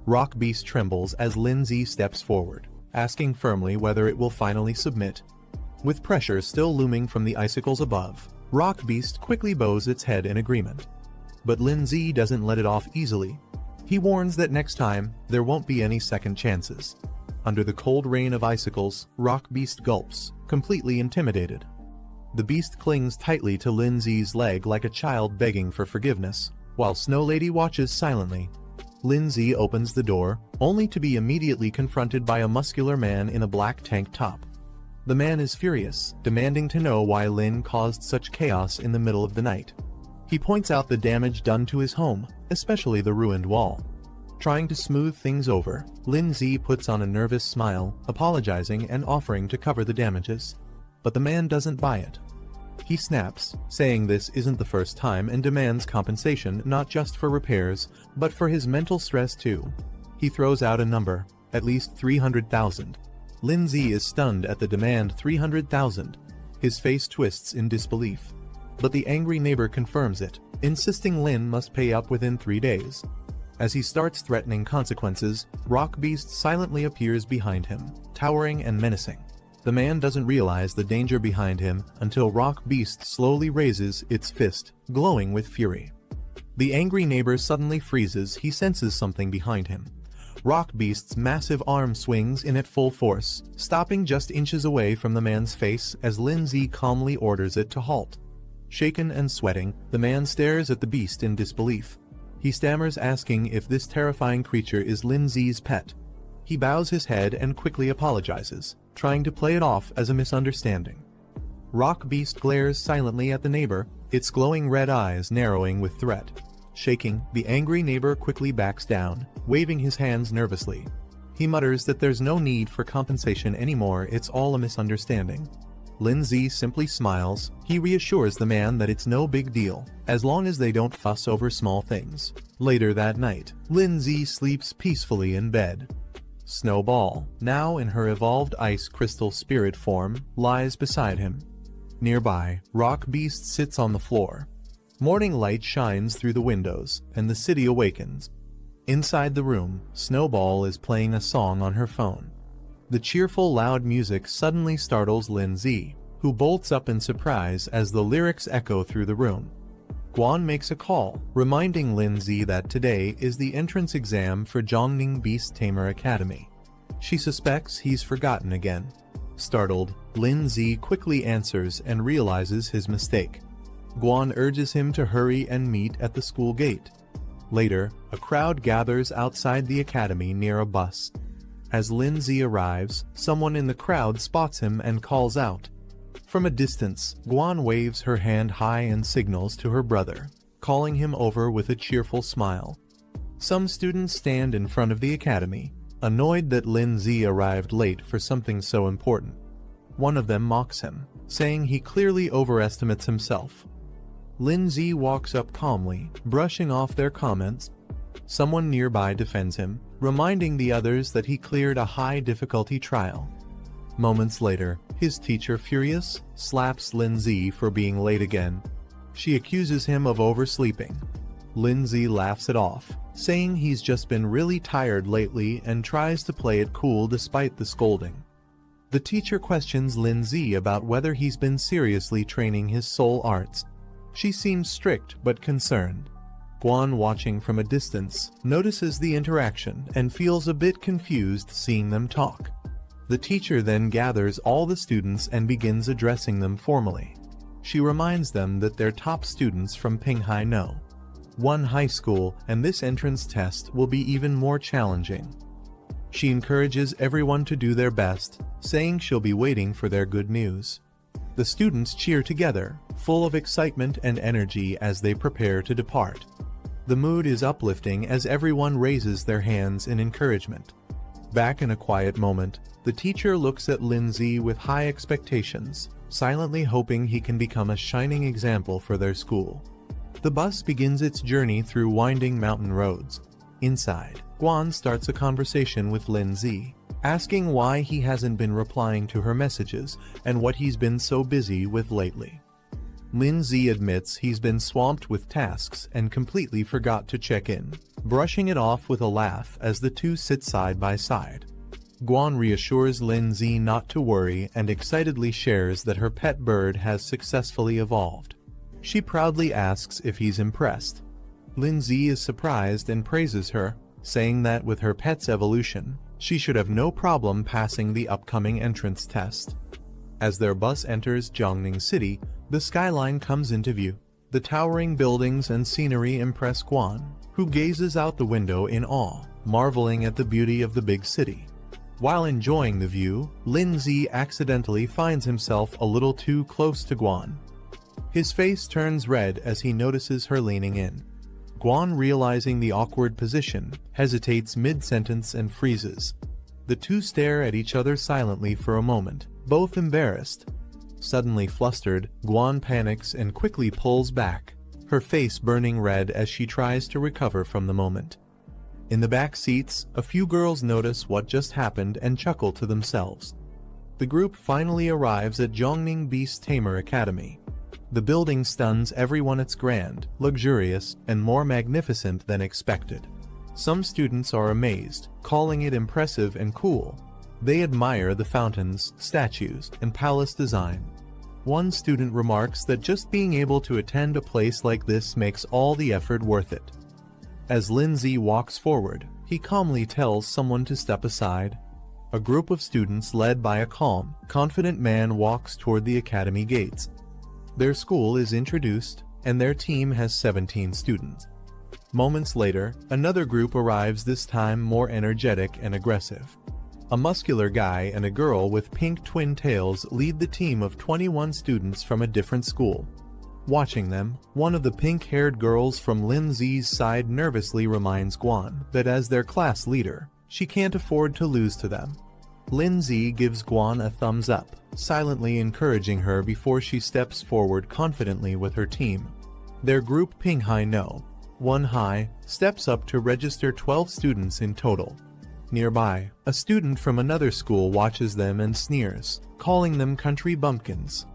Rock Beast trembles as Lindsay steps forward, asking firmly whether it will finally submit. With pressure still looming from the icicles above, Rock Beast quickly bows its head in agreement. But Lindsay doesn't let it off easily. He warns that next time, there won't be any second chances. Under the cold rain of icicles, Rock Beast gulps, completely intimidated. The beast clings tightly to Lindsay's leg like a child begging for forgiveness, while Snow Lady watches silently. Lindsay opens the door, only to be immediately confronted by a muscular man in a black tank top. The man is furious, demanding to know why Lin caused such chaos in the middle of the night. He points out the damage done to his home, especially the ruined wall. Trying to smooth things over, Lindsay puts on a nervous smile, apologizing and offering to cover the damages. But the man doesn't buy it. He snaps, saying this isn't the first time, and demands compensation not just for repairs, but for his mental stress too. He throws out a number, at least 300,000. Lindsay is stunned at the demand. 300,000. His face twists in disbelief. But the angry neighbor confirms it, insisting Lin must pay up within 3 days. As he starts threatening consequences, Rock Beast silently appears behind him, towering and menacing. The man doesn't realize the danger behind him until Rock Beast slowly raises its fist, glowing with fury. The angry neighbor suddenly freezes. He senses something behind him. Rock Beast's massive arm swings in at full force, stopping just inches away from the man's face as Lindsay calmly orders it to halt. Shaken and sweating, the man stares at the beast in disbelief. He stammers, asking if this terrifying creature is Lindsay's pet. He bows his head and quickly apologizes, trying to play it off as a misunderstanding. Rock Beast glares silently at the neighbor, its glowing red eyes narrowing with threat. Shaking, the angry neighbor quickly backs down, waving his hands nervously. He mutters that there's no need for compensation anymore, it's all a misunderstanding. Lindsay simply smiles. He reassures the man that it's no big deal, as long as they don't fuss over small things. Later that night, Lindsay sleeps peacefully in bed. Snowball, now in her evolved ice crystal spirit form, lies beside him. Nearby, Rock Beast sits on the floor. Morning light shines through the windows, and the city awakens. Inside the room, Snowball is playing a song on her phone. The cheerful, loud music suddenly startles Lindsay, who bolts up in surprise as the lyrics echo through the room. Guan makes a call, reminding Lindsay that today is the entrance exam for Zhongning Beast Tamer Academy. She suspects he's forgotten again. Startled, Lindsay quickly answers and realizes his mistake. Guan urges him to hurry and meet at the school gate. Later, a crowd gathers outside the academy near a bus. As Lindsay arrives, someone in the crowd spots him and calls out. From a distance, Guan waves her hand high and signals to her brother, calling him over with a cheerful smile. Some students stand in front of the academy, annoyed that Lindsay arrived late for something so important. One of them mocks him, saying he clearly overestimates himself. Lindsay walks up calmly, brushing off their comments. Someone nearby defends him, reminding the others that he cleared a high-difficulty trial. Moments later, his teacher, furious, slaps Lindsay for being late again. She accuses him of oversleeping. Lindsay laughs it off, saying he's just been really tired lately and tries to play it cool despite the scolding. The teacher questions Lindsay about whether he's been seriously training his soul arts. She seems strict but concerned. Guan, watching from a distance, notices the interaction and feels a bit confused seeing them talk. The teacher then gathers all the students and begins addressing them formally. She reminds them that they're top students from Pinghai No. 1 high school, and this entrance test will be even more challenging. She encourages everyone to do their best, saying she'll be waiting for their good news. The students cheer together, full of excitement and energy as they prepare to depart. The mood is uplifting as everyone raises their hands in encouragement. Back in a quiet moment, the teacher looks at Lindsay with high expectations, silently hoping he can become a shining example for their school. The bus begins its journey through winding mountain roads. Inside, Guan starts a conversation with Lindsay, asking why he hasn't been replying to her messages and what he's been so busy with lately. Lindsay admits he's been swamped with tasks and completely forgot to check in, brushing it off with a laugh as the two sit side by side. Guan reassures Lindsay not to worry and excitedly shares that her pet bird has successfully evolved. She proudly asks if he's impressed. Lindsay is surprised and praises her, saying that with her pet's evolution, she should have no problem passing the upcoming entrance test. As their bus enters Jiangning City, the skyline comes into view. The towering buildings and scenery impress Guan, who gazes out the window in awe, marveling at the beauty of the big city. While enjoying the view, Lindsay accidentally finds himself a little too close to Guan. His face turns red as he notices her leaning in. Guan, realizing the awkward position, hesitates mid-sentence and freezes. The two stare at each other silently for a moment, both embarrassed. Suddenly flustered, Guan panics and quickly pulls back, her face burning red as she tries to recover from the moment. In the back seats, a few girls notice what just happened and chuckle to themselves. The group finally arrives at Jiangning Beast Tamer Academy. The building stuns everyone. It's grand, luxurious, and more magnificent than expected. Some students are amazed, calling it impressive and cool. They admire the fountains, statues, and palace design. One student remarks that just being able to attend a place like this makes all the effort worth it. As Lindsay walks forward, he calmly tells someone to step aside. A group of students led by a calm, confident man walks toward the academy gates. Their school is introduced, and their team has 17 students. Moments later, another group arrives, this time more energetic and aggressive. A muscular guy and a girl with pink twin tails lead the team of 21 students from a different school. Watching them, one of the pink-haired girls from Lindsay's side nervously reminds Guan that as their class leader, she can't afford to lose to them. Lindsay gives Guan a thumbs up, silently encouraging her before she steps forward confidently with her team. Their group, Pinghai No. 1 High, steps up to register 12 students in total. Nearby, a student from another school watches them and sneers, calling them country bumpkins.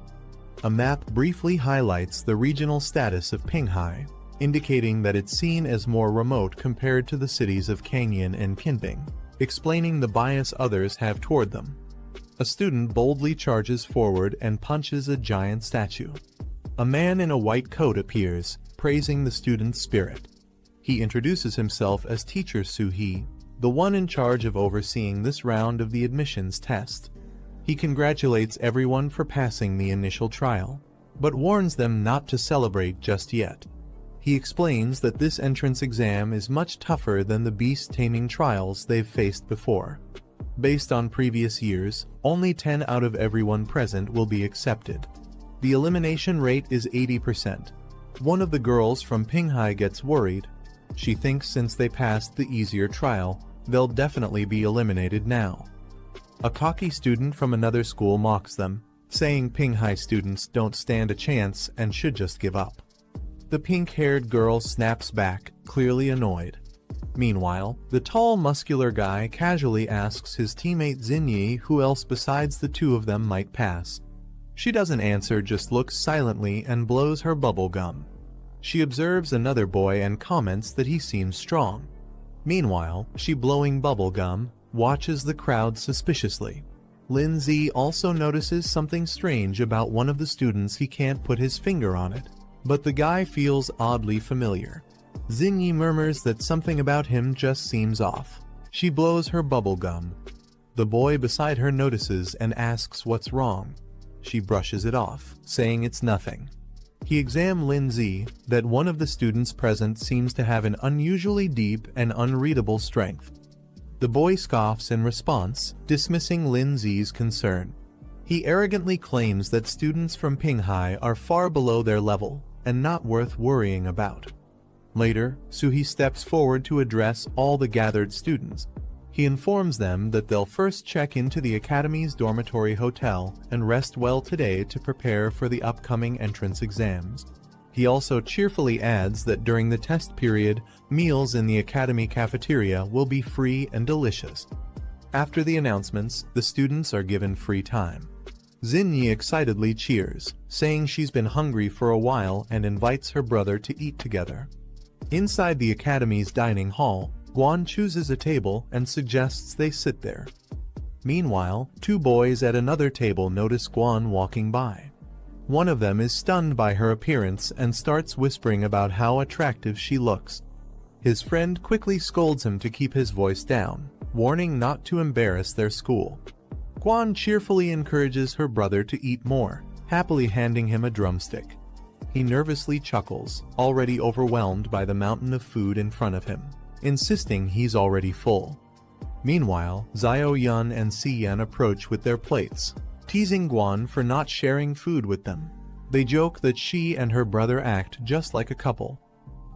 A map briefly highlights the regional status of Pinghai, indicating that it's seen as more remote compared to the cities of Canyon and Kinbing, explaining the bias others have toward them. A student boldly charges forward and punches a giant statue. A man in a white coat appears, praising the student's spirit. He introduces himself as Teacher Su-hee, the one in charge of overseeing this round of the admissions test. He congratulates everyone for passing the initial trial, but warns them not to celebrate just yet. He explains that this entrance exam is much tougher than the beast taming trials they've faced before. Based on previous years, only 10 out of everyone present will be accepted. The elimination rate is 80%. One of the girls from Pinghai gets worried. She thinks since they passed the easier trial, they'll definitely be eliminated now. A cocky student from another school mocks them, saying Pinghai students don't stand a chance and should just give up. The pink-haired girl snaps back, clearly annoyed. Meanwhile, the tall muscular guy casually asks his teammate Xinyi who else besides the two of them might pass. She doesn't answer, just looks silently and blows her bubble gum. She observes another boy and comments that he seems strong. Meanwhile, she blowing bubble gum, watches the crowd suspiciously. Lindsay also notices something strange about one of the students. He can't put his finger on it, but the guy feels oddly familiar. Xinyi murmurs that something about him just seems off. She blows her bubble gum. The boy beside her notices and asks what's wrong. She brushes it off, saying it's nothing. He examines Lindsay, that one of the students present seems to have an unusually deep and unreadable strength. The boy scoffs in response, dismissing Lindsay's concern. He arrogantly claims that students from Pinghai are far below their level and not worth worrying about. Later, Suhi steps forward to address all the gathered students. He informs them that they'll first check into the Academy's dormitory hotel and rest well today to prepare for the upcoming entrance exams. He also cheerfully adds that during the test period, meals in the Academy cafeteria will be free and delicious. After the announcements, the students are given free time. Xinyi excitedly cheers, saying she's been hungry for a while and invites her brother to eat together. Inside the Academy's dining hall, Guan chooses a table and suggests they sit there. Meanwhile, two boys at another table notice Guan walking by. One of them is stunned by her appearance and starts whispering about how attractive she looks. His friend quickly scolds him to keep his voice down, warning not to embarrass their school. Guan cheerfully encourages her brother to eat more, happily handing him a drumstick. He nervously chuckles, already overwhelmed by the mountain of food in front of him, insisting he's already full. Meanwhile, Xiao Yun and Si Yan approach with their plates, teasing Guan for not sharing food with them. They joke that she and her brother act just like a couple.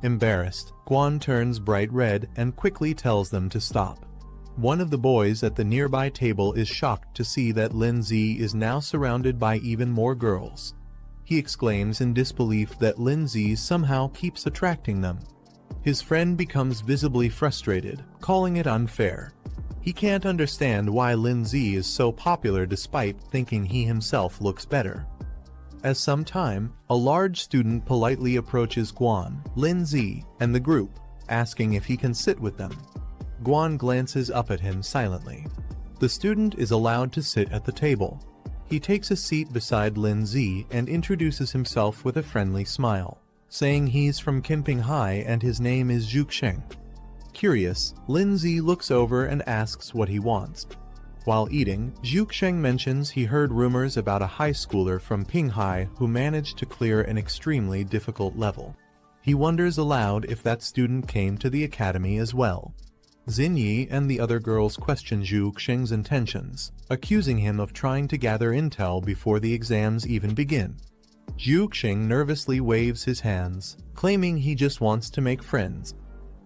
Embarrassed, Guan turns bright red and quickly tells them to stop. One of the boys at the nearby table is shocked to see that Lindsay is now surrounded by even more girls. He exclaims in disbelief that Lindsay somehow keeps attracting them. His friend becomes visibly frustrated, calling it unfair. He can't understand why Lindsay is so popular despite thinking he himself looks better. As some time, a large student politely approaches Guan, Lindsay, and the group, asking if he can sit with them. Guan glances up at him silently. The student is allowed to sit at the table. He takes a seat beside Lindsay and introduces himself with a friendly smile, saying he's from Kinping High and his name is Zhuxing. Curious, Lindsay looks over and asks what he wants. While eating, Zhuxing mentions he heard rumors about a high schooler from Pinghai who managed to clear an extremely difficult level. He wonders aloud if that student came to the academy as well. Xinyi and the other girls question Zhuxing's intentions, accusing him of trying to gather intel before the exams even begin. Zhuxing nervously waves his hands, claiming he just wants to make friends.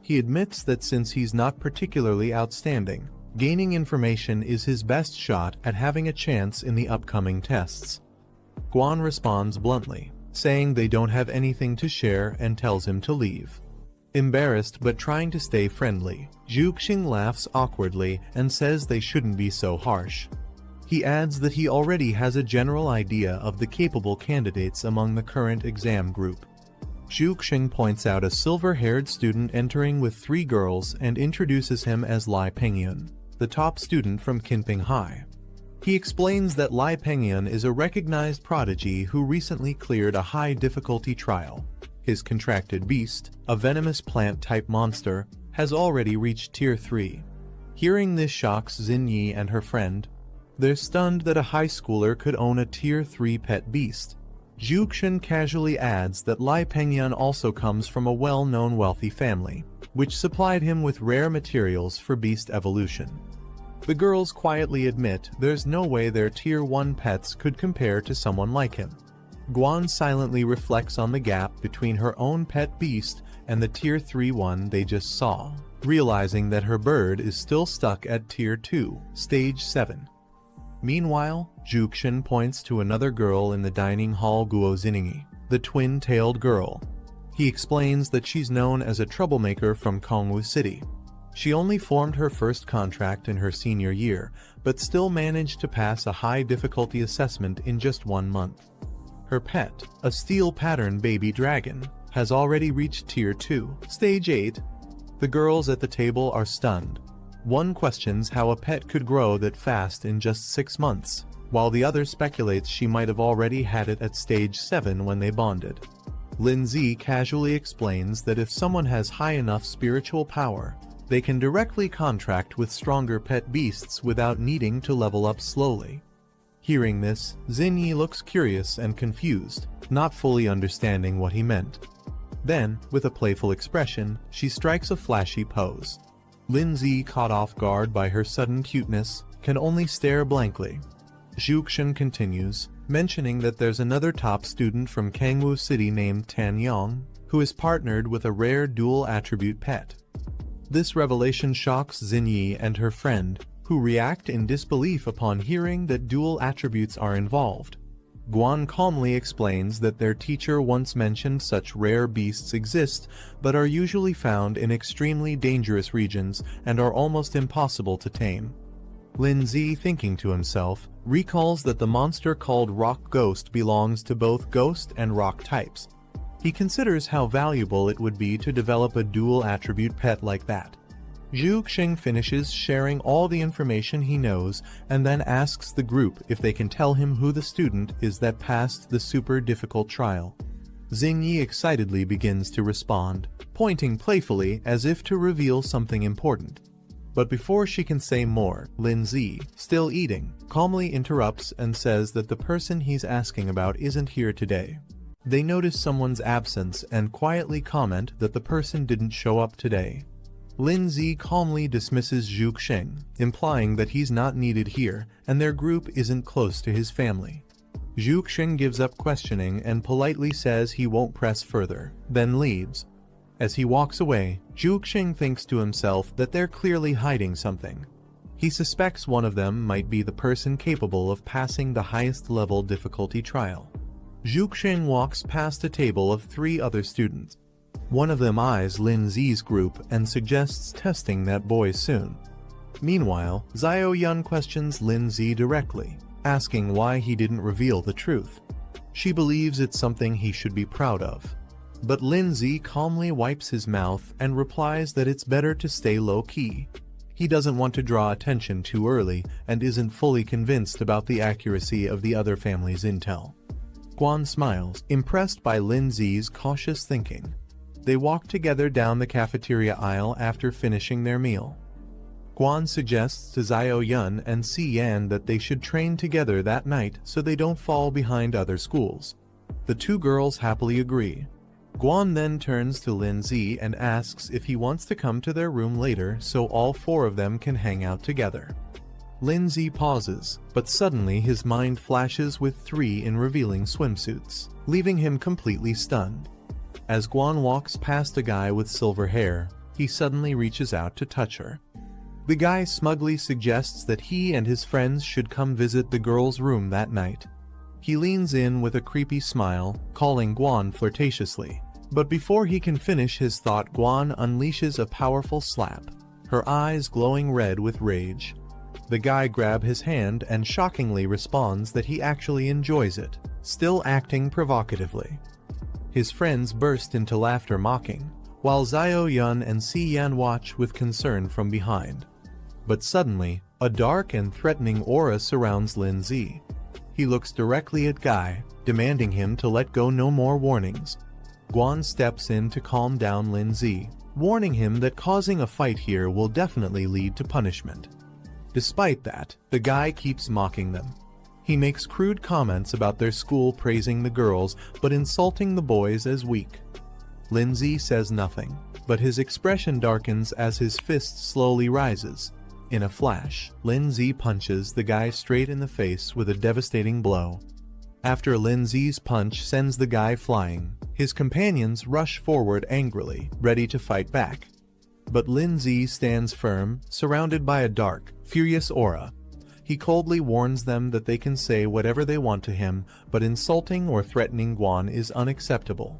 He admits that since he's not particularly outstanding, gaining information is his best shot at having a chance in the upcoming tests. Guan responds bluntly, saying they don't have anything to share and tells him to leave. Embarrassed but trying to stay friendly, Zhuxing laughs awkwardly and says they shouldn't be so harsh. He adds that he already has a general idea of the capable candidates among the current exam group. Zhuxing points out a silver-haired student entering with 3 girls and introduces him as Lai Pengyun, the top student from Kinping High. He explains that Lai Pengyun is a recognized prodigy who recently cleared a high-difficulty trial. His contracted beast, a venomous plant-type monster, has already reached Tier 3. Hearing this shocks Xinyi and her friend. They're stunned that a high schooler could own a Tier 3 pet beast. Zhuxing casually adds that Lai Pengyun also comes from a well-known wealthy family, which supplied him with rare materials for beast evolution. The girls quietly admit there's no way their Tier 1 pets could compare to someone like him. Guan silently reflects on the gap between her own pet beast and the Tier 3 one they just saw, realizing that her bird is still stuck at Tier 2, Stage 7. Meanwhile, Zhuxing points to another girl in the dining hall, Guo Xiningi, the twin-tailed girl. He explains that she's known as a troublemaker from Kongwu City. She only formed her first contract in her senior year, but still managed to pass a high difficulty assessment in just 1 month. Her pet, a steel pattern baby dragon, has already reached Tier 2, Stage 8. The girls at the table are stunned. One questions how a pet could grow that fast in just 6 months, while the other speculates she might have already had it at Stage 7 when they bonded. Lindsay casually explains that if someone has high enough spiritual power, they can directly contract with stronger pet beasts without needing to level up slowly. Hearing this, Xinyi looks curious and confused, not fully understanding what he meant. Then, with a playful expression, she strikes a flashy pose. Lindsay, caught off guard by her sudden cuteness, can only stare blankly. Zhuxin continues, mentioning that there's another top student from Kangwu City named Tan Yong, who is partnered with a rare dual-attribute pet. This revelation shocks Xinyi and her friend, who react in disbelief upon hearing that dual attributes are involved. Guan calmly explains that their teacher once mentioned such rare beasts exist, but are usually found in extremely dangerous regions and are almost impossible to tame. Lindsay, thinking to himself, recalls that the monster called Rock Ghost belongs to both ghost and rock types. He considers how valuable it would be to develop a dual-attribute pet like that. Zhu Xing finishes sharing all the information he knows and then asks the group if they can tell him who the student is that passed the super difficult trial. Xingyi excitedly begins to respond, pointing playfully as if to reveal something important. But before she can say more, Lindsay, still eating, calmly interrupts and says that the person he's asking about isn't here today. They notice someone's absence and quietly comment that the person didn't show up today. Lindsay calmly dismisses Zhu Xing, implying that he's not needed here and their group isn't close to his family. Zhu Xing gives up questioning and politely says he won't press further, then leaves. As he walks away, Zhu Xing thinks to himself that they're clearly hiding something. He suspects one of them might be the person capable of passing the highest level difficulty trial. Zhu Xing walks past a table of 3 other students. One of them eyes Lindsay's group and suggests testing that boy soon. Meanwhile, Xiao Yun questions Lindsay directly, asking why he didn't reveal the truth. She believes it's something he should be proud of. But Lindsay calmly wipes his mouth and replies that it's better to stay low-key. He doesn't want to draw attention too early and isn't fully convinced about the accuracy of the other family's intel. Guan smiles, impressed by Lindsay's cautious thinking. They walk together down the cafeteria aisle after finishing their meal. Guan suggests to Xiao Yun and Si Yan that they should train together that night so they don't fall behind other schools. The 2 girls happily agree. Guan then turns to Lindsay and asks if he wants to come to their room later so all 4 of them can hang out together. Lindsay pauses, but suddenly his mind flashes with 3 in revealing swimsuits, leaving him completely stunned. As Guan walks past a guy with silver hair, he suddenly reaches out to touch her. The guy smugly suggests that he and his friends should come visit the girl's room that night. He leans in with a creepy smile, calling Guan flirtatiously. But before he can finish his thought, Guan unleashes a powerful slap, her eyes glowing red with rage. The guy grabs his hand and shockingly responds that he actually enjoys it, still acting provocatively. His friends burst into laughter mocking, while Xiao Yun and Si Yan watch with concern from behind. But suddenly, a dark and threatening aura surrounds Lindsay. He looks directly at Guy, demanding him to let go. No more warnings. Guan steps in to calm down Lindsay, warning him that causing a fight here will definitely lead to punishment. Despite that, the guy keeps mocking them. He makes crude comments about their school, praising the girls but insulting the boys as weak. Lindsay says nothing, but his expression darkens as his fist slowly rises. In a flash, Lindsay punches the guy straight in the face with a devastating blow. After Lindsay's punch sends the guy flying, his companions rush forward angrily, ready to fight back. But Lindsay stands firm, surrounded by a dark, furious aura. He coldly warns them that they can say whatever they want to him, but insulting or threatening Guan is unacceptable.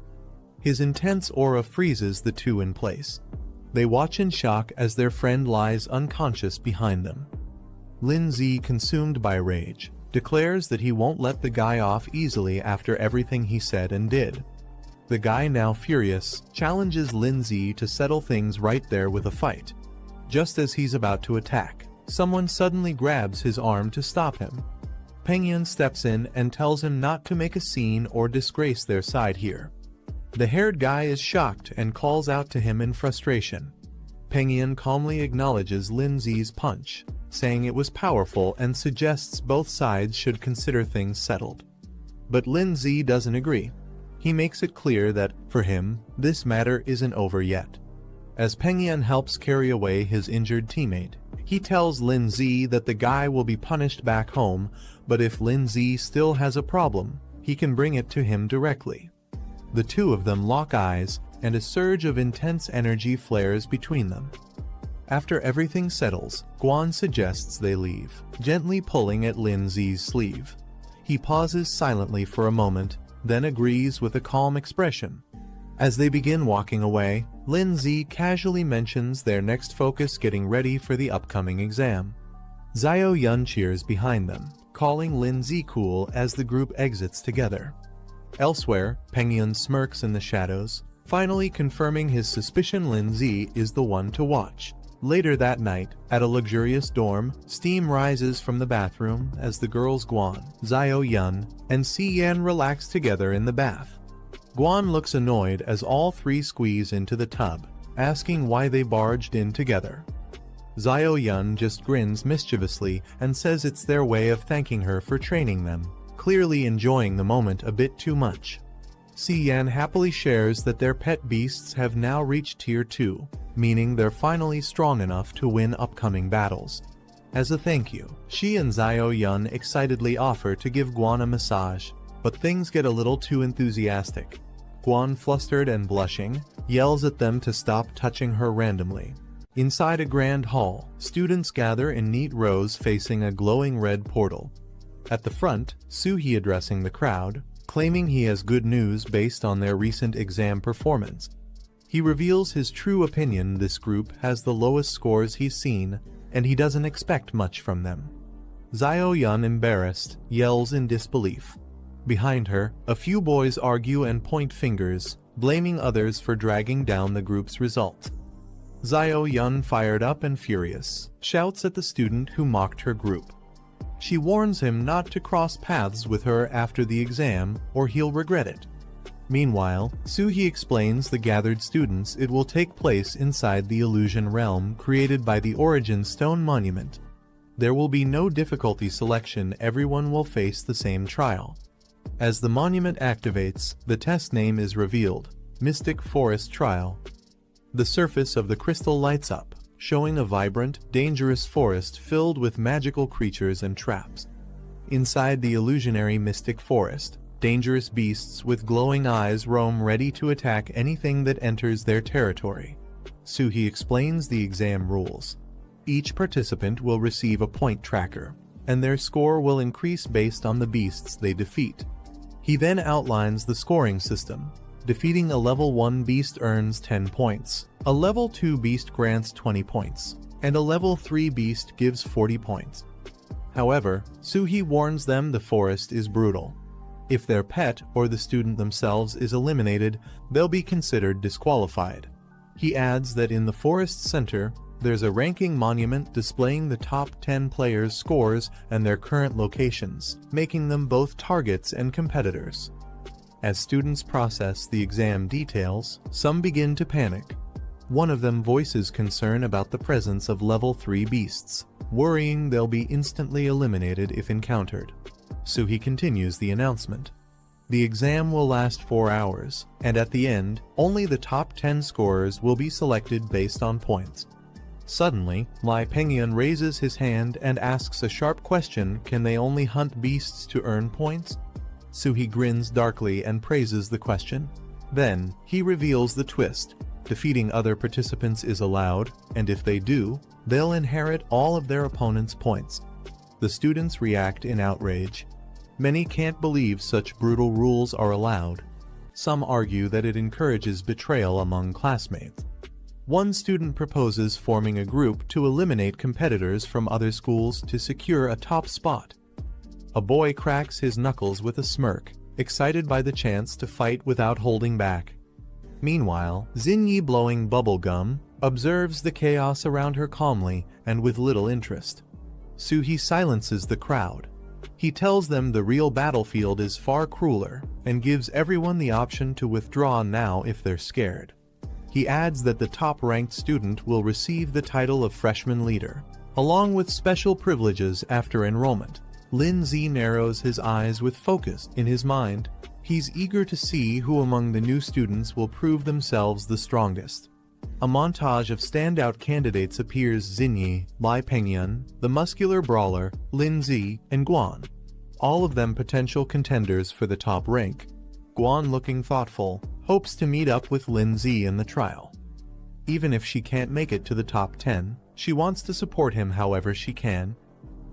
His intense aura freezes the 2 in place. They watch in shock as their friend lies unconscious behind them. Lindsay, consumed by rage, declares that he won't let the guy off easily after everything he said and did. The guy, now furious, challenges Lindsay to settle things right there with a fight. Just as he's about to attack, someone suddenly grabs his arm to stop him. Penghyun steps in and tells him not to make a scene or disgrace their side here. The haired guy is shocked and calls out to him in frustration. Penghyun calmly acknowledges Lindsay's punch, saying it was powerful and suggests both sides should consider things settled. But Lindsay doesn't agree. He makes it clear that, for him, this matter isn't over yet. As Penghyun helps carry away his injured teammate, he tells Lindsay that the guy will be punished back home, but if Lindsay still has a problem, he can bring it to him directly. The two of them lock eyes, and a surge of intense energy flares between them. After everything settles, Gwon suggests they leave, gently pulling at Lindsay's sleeve. He pauses silently for a moment, then agrees with a calm expression. As they begin walking away, Lindsay casually mentions their next focus getting ready for the upcoming exam. Zio-yun cheers behind them, calling Lindsay cool as the group exits together. Elsewhere, Penghyun smirks in the shadows, finally confirming his suspicion Lindsay is the one to watch. Later that night, at a luxurious dorm, steam rises from the bathroom as the girls Gwon, Zio-yun, and Si-yan relax together in the bath. Gwon looks annoyed as all three squeeze into the tub, asking why they barged in together. Zio-yun just grins mischievously and says it's their way of thanking her for training them, clearly enjoying the moment a bit too much. Si-yan happily shares that their pet beasts have now reached Tier 2, meaning they're finally strong enough to win upcoming battles. As a thank you, she and Zio-yun excitedly offer to give Gwon a massage, but things get a little too enthusiastic. Gwon, flustered and blushing, yells at them to stop touching her randomly. Inside a grand hall, students gather in neat rows facing a glowing red portal. At the front, Soo-hee addressing the crowd, claiming he has good news based on their recent exam performance. He reveals his true opinion: this group has the lowest scores he's seen, and he doesn't expect much from them. Zio-yun, embarrassed, yells in disbelief. Behind her, a few boys argue and point fingers, blaming others for dragging down the group's results. Zio-yun, fired up and furious, shouts at the student who mocked her group. She warns him not to cross paths with her after the exam, or he'll regret it. Meanwhile, Soo-hee explains the gathered students it will take place inside the illusion realm created by the Origin Stone Monument. There will be no difficulty selection, everyone will face the same trial. As the monument activates, the test name is revealed: Mystic Forest Trial. The surface of the crystal lights up, showing a vibrant, dangerous forest filled with magical creatures and traps. Inside the illusionary mystic forest, dangerous beasts with glowing eyes roam, ready to attack anything that enters their territory. Soo-hee explains the exam rules. Each participant will receive a point tracker, and their score will increase based on the beasts they defeat. He then outlines the scoring system. Defeating a level 1 beast earns 10 points, a level 2 beast grants 20 points, and a level 3 beast gives 40 points. However, Soo-hee warns them the forest is brutal. If their pet or the student themselves is eliminated, they'll be considered disqualified. He adds that in the forest's center, there's a ranking monument displaying the top 10 players' scores and their current locations, making them both targets and competitors. As students process the exam details, some begin to panic. One of them voices concern about the presence of level 3 beasts, worrying they'll be instantly eliminated if encountered. Soo-hee continues the announcement. The exam will last 4 hours, and at the end, only the top 10 scorers will be selected based on points. Suddenly, Lee Penghyun raises his hand and asks a sharp question: can they only hunt beasts to earn points? Soo-hee grins darkly and praises the question. Then, he reveals the twist. Defeating other participants is allowed, and if they do, they'll inherit all of their opponent's points. The students react in outrage. Many can't believe such brutal rules are allowed. Some argue that it encourages betrayal among classmates. One student proposes forming a group to eliminate competitors from other schools to secure a top spot. A boy cracks his knuckles with a smirk, excited by the chance to fight without holding back. Meanwhile, Xinyi, blowing bubble gum, observes the chaos around her calmly and with little interest. Suhee silences the crowd. He tells them the real battlefield is far crueler and gives everyone the option to withdraw now if they're scared. He adds that the top-ranked student will receive the title of freshman leader, along with special privileges after enrollment. Lin-Zi narrows his eyes with focus in his mind. He's eager to see who among the new students will prove themselves the strongest. A montage of standout candidates appears: Xinyi, Lai Pengyun, the muscular brawler, Lin-Zi, and Guan. All of them potential contenders for the top rank. Guan, looking thoughtful, hopes to meet up with Lin-Zi in the trial. Even if she can't make it to the top 10, she wants to support him however she can.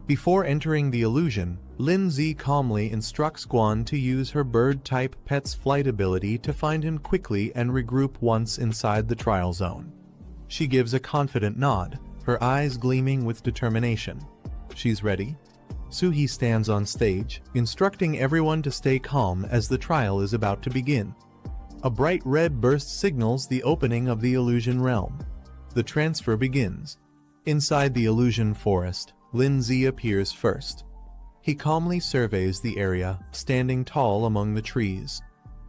Before entering the illusion, Lin-Zi calmly instructs Guan to use her bird-type pet's flight ability to find him quickly and regroup once inside the trial zone. She gives a confident nod, her eyes gleaming with determination. She's ready. Suhee stands on stage, instructing everyone to stay calm as the trial is about to begin. A bright red burst signals the opening of the illusion realm. The transfer begins. Inside the illusion forest, Lin-Zi appears first. He calmly surveys the area, standing tall among the trees.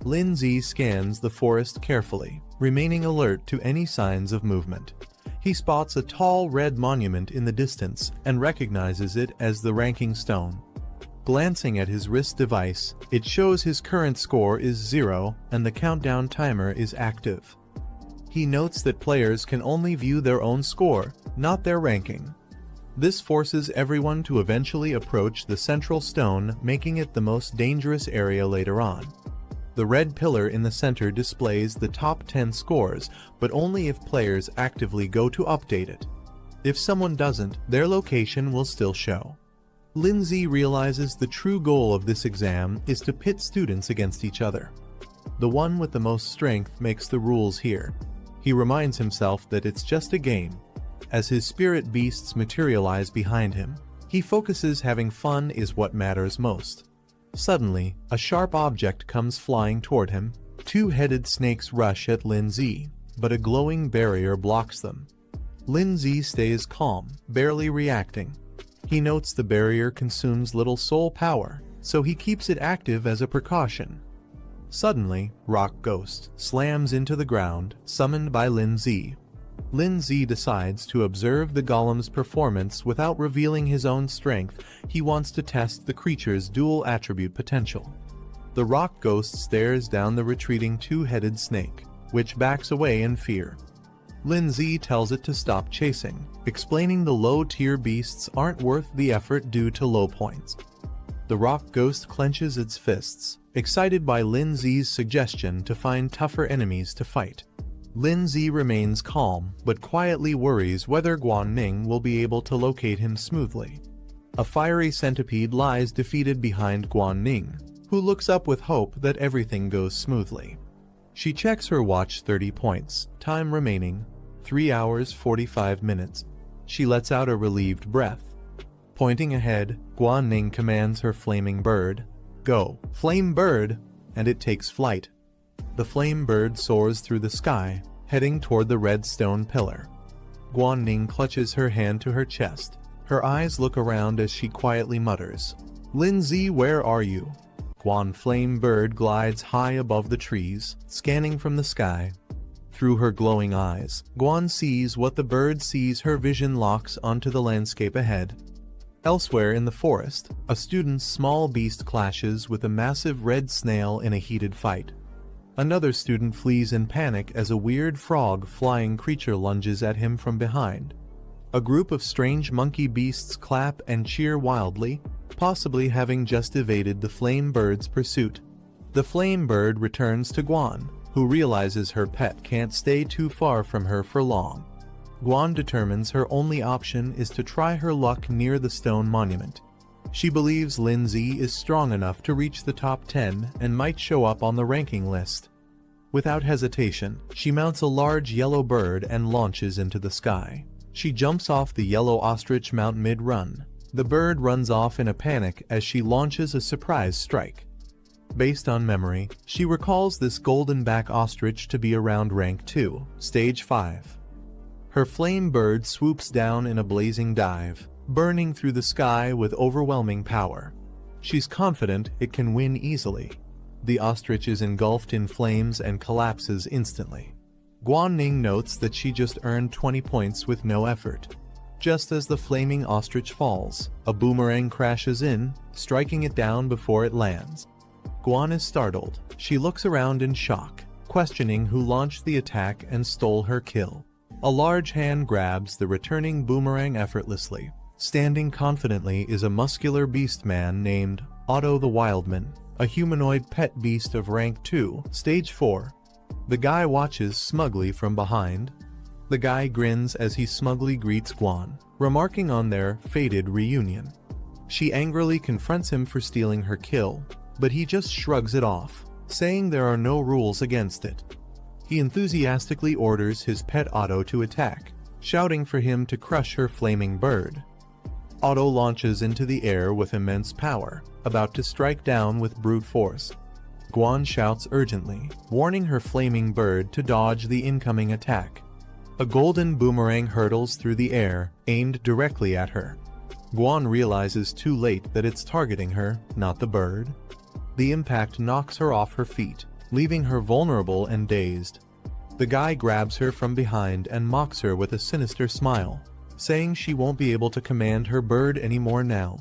Lin-Zi scans the forest carefully, remaining alert to any signs of movement. He spots a tall red monument in the distance and recognizes it as the ranking stone. Glancing at his wrist device, it shows his current score is 0 and the countdown timer is active. He notes that players can only view their own score, not their ranking. This forces everyone to eventually approach the central stone, making it the most dangerous area later on. The red pillar in the center displays the top 10 scores, but only if players actively go to update it. If someone doesn't, their location will still show. Lin-Zi realizes the true goal of this exam is to pit students against each other. The one with the most strength makes the rules here. He reminds himself that it's just a game. As his spirit beasts materialize behind him, he focuses having fun is what matters most. Suddenly, a sharp object comes flying toward him. Two-headed snakes rush at Lin-Zi, but a glowing barrier blocks them. Lin-Zi stays calm, barely reacting. He notes the barrier consumes little soul power, so he keeps it active as a precaution. Suddenly, Rock Ghost slams into the ground, summoned by Lin-Zi. Lin-Zi decides to observe the golem's performance without revealing his own strength. He wants to test the creature's dual attribute potential. The rock ghost stares down the retreating two-headed snake, which backs away in fear. Lin-Zi tells it to stop chasing, explaining the low-tier beasts aren't worth the effort due to low points. The rock ghost clenches its fists, excited by Lin-Zi's suggestion to find tougher enemies to fight. Lin-Zi remains calm, but quietly worries whether Guan Ning will be able to locate him smoothly. A fiery centipede lies defeated behind Guan Ning, who looks up with hope that everything goes smoothly. She checks her watch. 30 points, time remaining, 3 hours 45 minutes. She lets out a relieved breath. Pointing ahead, Guan Ning commands her flaming bird, "Go, flame bird," and it takes flight. The flame bird soars through the sky, heading toward the red stone pillar. Guan Ning clutches her hand to her chest. Her eyes look around as she quietly mutters, "Lin-Zi, where are you?" Guan Flame Bird glides high above the trees, scanning from the sky. Through her glowing eyes, Guan sees what the bird sees. Her vision locks onto the landscape ahead. Elsewhere in the forest, a student's small beast clashes with a massive red snail in a heated fight. Another student flees in panic as a weird frog-flying creature lunges at him from behind. A group of strange monkey beasts clap and cheer wildly, possibly having just evaded the flame bird's pursuit. The flame bird returns to Guan, who realizes her pet can't stay too far from her for long. Guan determines her only option is to try her luck near the stone monument. She believes Lin-Zi is strong enough to reach the top 10 and might show up on the ranking list. Without hesitation, she mounts a large yellow bird and launches into the sky. She jumps off the yellow ostrich mount mid-run. The bird runs off in a panic as she launches a surprise strike. Based on memory, she recalls this golden-back ostrich to be around rank 2, stage 5. Her flame bird swoops down in a blazing dive, burning through the sky with overwhelming power. She's confident it can win easily. The ostrich is engulfed in flames and collapses instantly. Guanning notes that she just earned 20 points with no effort. Just as the flaming ostrich falls, a boomerang crashes in, striking it down before it lands. Guan is startled. She looks around in shock, questioning who launched the attack and stole her kill. A large hand grabs the returning boomerang effortlessly. Standing confidently is a muscular beast man named Otto the Wildman, a humanoid pet beast of rank 2, stage 4. The guy watches smugly from behind. The guy grins as he smugly greets Guan, remarking on their fated reunion. She angrily confronts him for stealing her kill, but he just shrugs it off, saying there are no rules against it. He enthusiastically orders his pet Otto to attack, shouting for him to crush her flaming bird. Otto launches into the air with immense power, about to strike down with brute force. Guan shouts urgently, warning her flaming bird to dodge the incoming attack. A golden boomerang hurtles through the air, aimed directly at her. Guan realizes too late that it's targeting her, not the bird. The impact knocks her off her feet, leaving her vulnerable and dazed. The guy grabs her from behind and mocks her with a sinister smile, saying she won't be able to command her bird anymore now.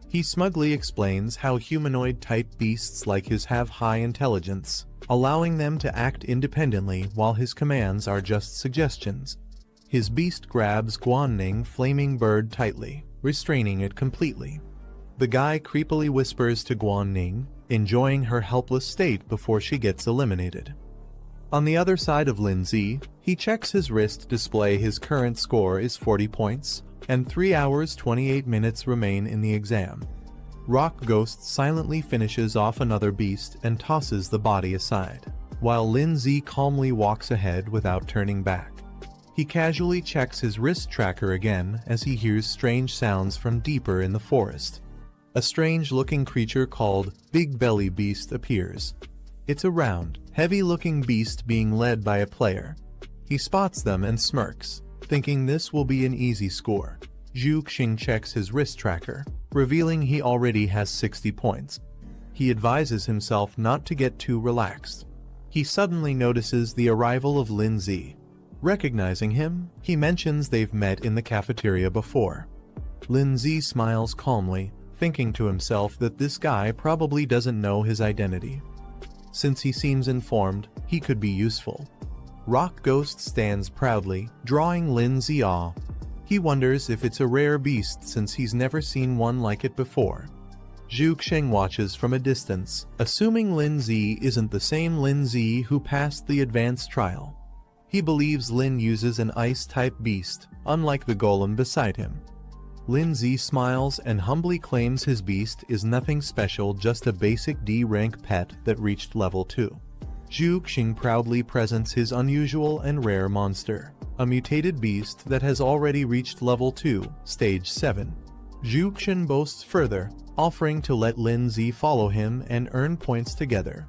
He smugly explains how humanoid-type beasts like his have high intelligence, allowing them to act independently while his commands are just suggestions. His beast grabs Guanning flaming bird tightly, restraining it completely. The guy creepily whispers to Guanning, enjoying her helpless state before she gets eliminated. On the other side of Lindsay, he checks his wrist display. His current score is 40 points, and 3 hours 28 minutes remain in the exam. Rock Ghost silently finishes off another beast and tosses the body aside, while Lindsay calmly walks ahead without turning back. He casually checks his wrist tracker again as he hears strange sounds from deeper in the forest. A strange-looking creature called Big Belly Beast appears. It's a round, heavy-looking beast being led by a player. He spots them and smirks, thinking this will be an easy score. Zhu Xing checks his wrist tracker, revealing he already has 60 points. He advises himself not to get too relaxed. He suddenly notices the arrival of Lindsay. Recognizing him, he mentions they've met in the cafeteria before. Lindsay smiles calmly, thinking to himself that this guy probably doesn't know his identity. Since he seems informed, he could be useful. Rock Ghost stands proudly, drawing Lindsay off. He wonders if it's a rare beast since he's never seen one like it before. Zhu Xing watches from a distance, assuming Lindsay isn't the same Lindsay who passed the advanced trial. He believes Lin uses an ice-type beast, unlike the golem beside him. Lindsay smiles and humbly claims his beast is nothing special, just a basic D-rank pet that reached level 2. Zhu Xing proudly presents his unusual and rare monster, a mutated beast that has already reached level 2, stage 7. Zhu Xing boasts further, offering to let Lindsay follow him and earn points together.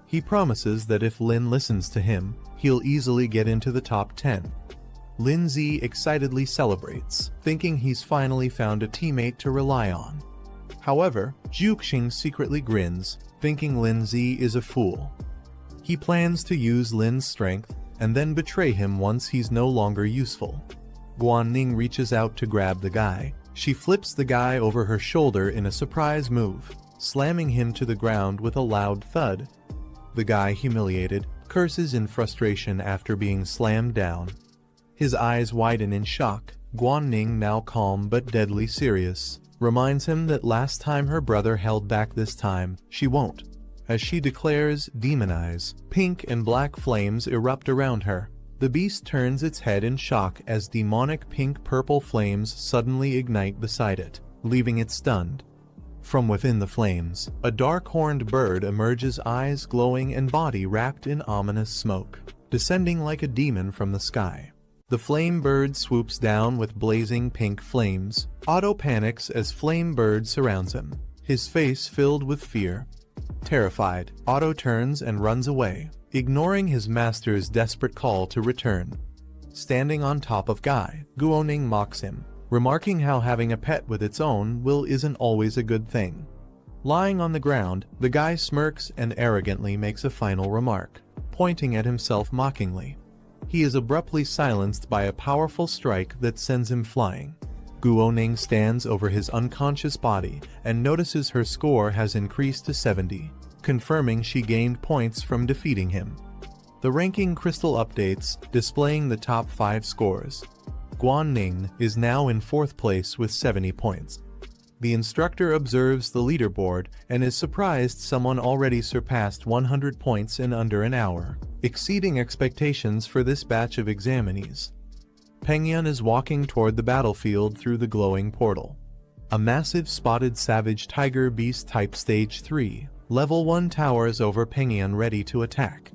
He promises that if Lin listens to him, he'll easily get into the top 10. Lindsay excitedly celebrates, thinking he's finally found a teammate to rely on. However, Zhu Xing secretly grins, thinking Lindsay is a fool. He plans to use Lin's strength and then betray him once he's no longer useful. Guanning reaches out to grab the guy. She flips the guy over her shoulder in a surprise move, slamming him to the ground with a loud thud. The guy, humiliated, curses in frustration after being slammed down. His eyes widen in shock. Guanning, now calm but deadly serious, reminds him that last time her brother held back, this time she won't. As she declares, "Demon eyes," pink and black flames erupt around her. The beast turns its head in shock as demonic pink-purple flames suddenly ignite beside it, leaving it stunned. From within the flames, a dark horned bird emerges, eyes glowing and body wrapped in ominous smoke, descending like a demon from the sky. The flame bird swoops down with blazing pink flames. Otto panics as flame bird surrounds him, his face filled with fear. Terrified, Otto turns and runs away, ignoring his master's desperate call to return. Standing on top of Guy, Guoning mocks him, remarking how having a pet with its own will isn't always a good thing. Lying on the ground, the guy smirks and arrogantly makes a final remark, pointing at himself mockingly. He is abruptly silenced by a powerful strike that sends him flying. Guoning stands over his unconscious body and notices her score has increased to 70, confirming she gained points from defeating him. The ranking crystal updates, displaying the top 5 scores. Guoning is now in 4th place with 70 points. The instructor observes the leaderboard and is surprised someone already surpassed 100 points in under an hour, exceeding expectations for this batch of examinees. Pengyun is walking toward the battlefield through the glowing portal. A massive spotted savage tiger beast type stage 3, level 1 towers over Pengyun ready to attack.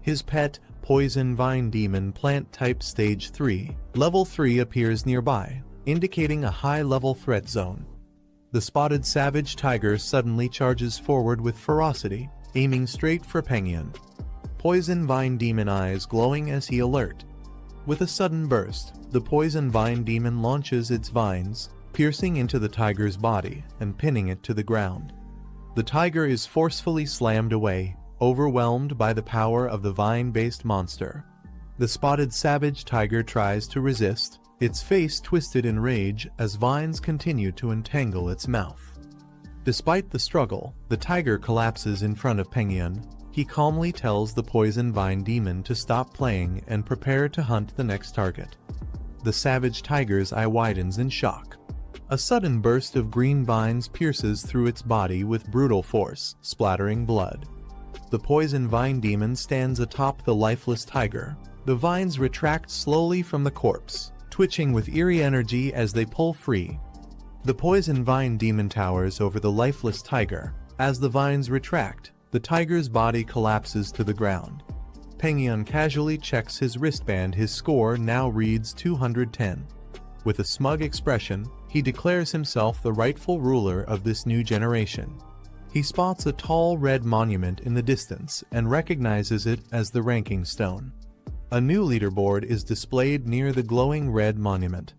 His pet, poison vine demon plant type stage 3, level 3 appears nearby, indicating a high-level threat zone. The spotted savage tiger suddenly charges forward with ferocity, aiming straight for Pengyun. Poison vine demon eyes glowing as he alert. With a sudden burst, the poison vine demon launches its vines, piercing into the tiger's body and pinning it to the ground. The tiger is forcefully slammed away, overwhelmed by the power of the vine-based monster. The spotted savage tiger tries to resist, its face twisted in rage as vines continue to entangle its mouth. Despite the struggle, the tiger collapses in front of Pengyun. He calmly tells the poison vine demon to stop playing and prepare to hunt the next target. The savage tiger's eye widens in shock. A sudden burst of green vines pierces through its body with brutal force, splattering blood. The poison vine demon stands atop the lifeless tiger. The vines retract slowly from the corpse, twitching with eerie energy as they pull free. The poison vine demon towers over the lifeless tiger. As the vines retract, the tiger's body collapses to the ground. Pengyun casually checks his wristband. His score now reads 210. With a smug expression, he declares himself the rightful ruler of this new generation. He spots a tall red monument in the distance and recognizes it as the ranking stone. A new leaderboard is displayed near the glowing red monument.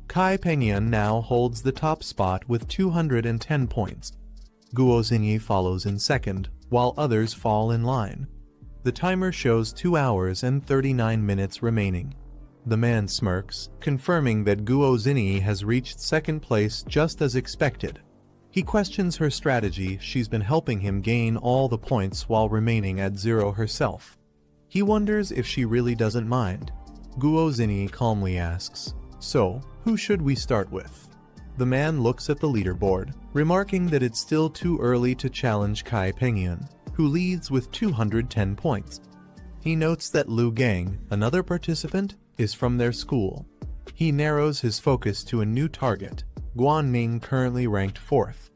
Kai Pengyun now holds the top spot with 210 points. Guo Xingyi follows in second, while others fall in line. The timer shows 2 hours and 39 minutes remaining. The man smirks, confirming that Guo Xingyi has reached second place just as expected. He questions her strategy. She's been helping him gain all the points while remaining at 0 herself. He wonders if she really doesn't mind. Guo Xingyi calmly asks, "So, who should we start with?" The man looks at the leaderboard, remarking that it's still too early to challenge Kai Pengyun, who leads with 210 points. He notes that Lu Gang, another participant, is from their school. He narrows his focus to a new target, Guanning, currently ranked 4th.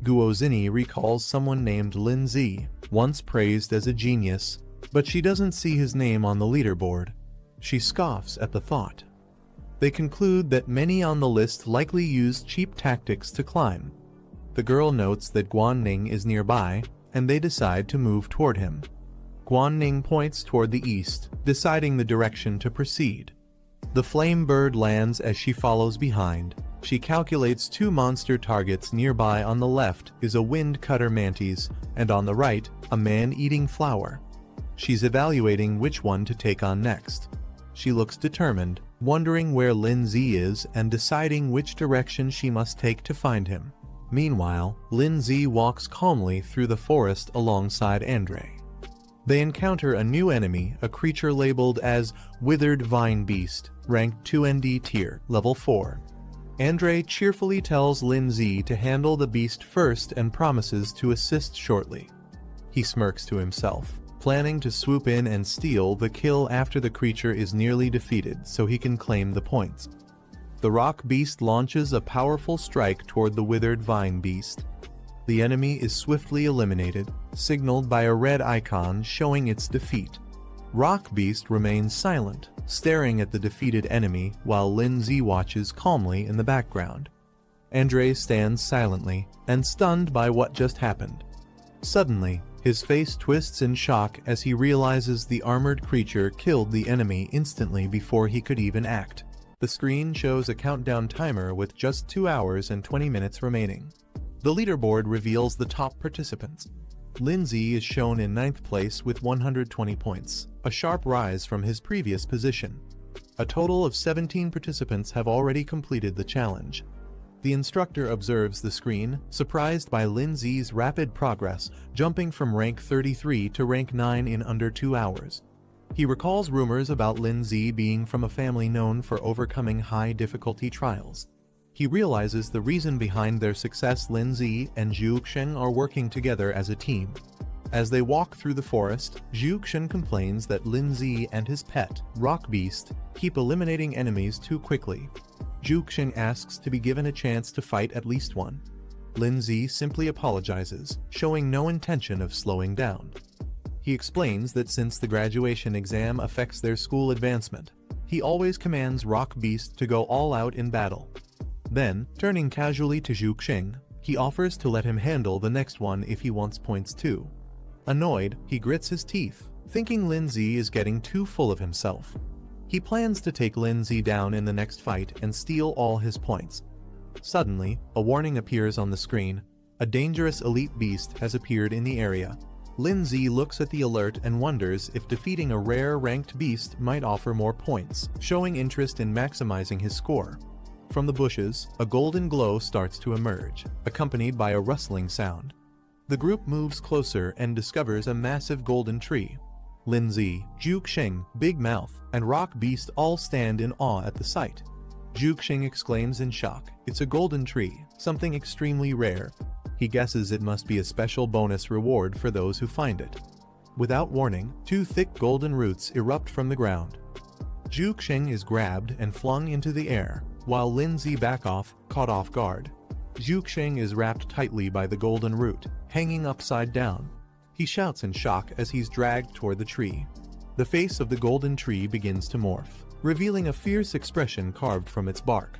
Guo Xingyi recalls someone named Lin Zi, once praised as a genius, but she doesn't see his name on the leaderboard. She scoffs at the thought. They conclude that many on the list likely used cheap tactics to climb. The girl notes that Guanning is nearby, and they decide to move toward him. Guanning points toward the east, deciding the direction to proceed. The flame bird lands as she follows behind. She calculates 2 monster targets. Nearby on the left is a wind cutter mantis, and on the right, a man-eating flower. She's evaluating which one to take on next. She looks determined, wondering where Lin Zi is and deciding which direction she must take to find him. Meanwhile, Lin Zi walks calmly through the forest alongside Andre. They encounter a new enemy, a creature labeled as Withered Vine Beast, ranked 2ND tier, level 4. Andre cheerfully tells Lin Zi to handle the beast first and promises to assist shortly. He smirks to himself, planning to swoop in and steal the kill after the creature is nearly defeated so he can claim the points. The rock beast launches a powerful strike toward the withered vine beast. The enemy is swiftly eliminated, signaled by a red icon showing its defeat. Rock beast remains silent, staring at the defeated enemy while Lindsay watches calmly in the background. Andre stands silently and stunned by what just happened. Suddenly, his face twists in shock as he realizes the armored creature killed the enemy instantly before he could even act. The screen shows a countdown timer with just 2 hours and 20 minutes remaining. The leaderboard reveals the top participants. Lindsay is shown in 9th place with 120 points, a sharp rise from his previous position. A total of 17 participants have already completed the challenge. The instructor observes the screen, surprised by Lindsay's rapid progress, jumping from rank 33 to rank 9 in under 2 hours. He recalls rumors about Lindsay being from a family known for overcoming high-difficulty trials. He realizes the reason behind their success. Lindsay and Zhuxiang are working together as a team. As they walk through the forest, Zhuxiang complains that Lindsay and his pet, Rock Beast, keep eliminating enemies too quickly. Zhuxiang asks to be given a chance to fight at least one. Lindsay simply apologizes, showing no intention of slowing down. He explains that since the graduation exam affects their school advancement, he always commands Rock Beast to go all out in battle. Then, turning casually to Zhuxiang, he offers to let him handle the next one if he wants points too. Annoyed, he grits his teeth, thinking Lindsay is getting too full of himself. He plans to take Lindsay down in the next fight and steal all his points. Suddenly, a warning appears on the screen. A dangerous elite beast has appeared in the area. Lindsay looks at the alert and wonders if defeating a rare ranked beast might offer more points, showing interest in maximizing his score. From the bushes, a golden glow starts to emerge, accompanied by a rustling sound. The group moves closer and discovers a massive golden tree. Lindsay, Zhuxiang, Big Mouth, and Rock Beast all stand in awe at the sight. Zhuxiang exclaims in shock, "It's a golden tree, something extremely rare." He guesses it must be a special bonus reward for those who find it. Without warning, 2 thick golden roots erupt from the ground. Zhuxiang is grabbed and flung into the air, while Lindsay back off, caught off guard. Zhuxiang is wrapped tightly by the golden root, hanging upside down. He shouts in shock as he's dragged toward the tree. The face of the golden tree begins to morph, revealing a fierce expression carved from its bark.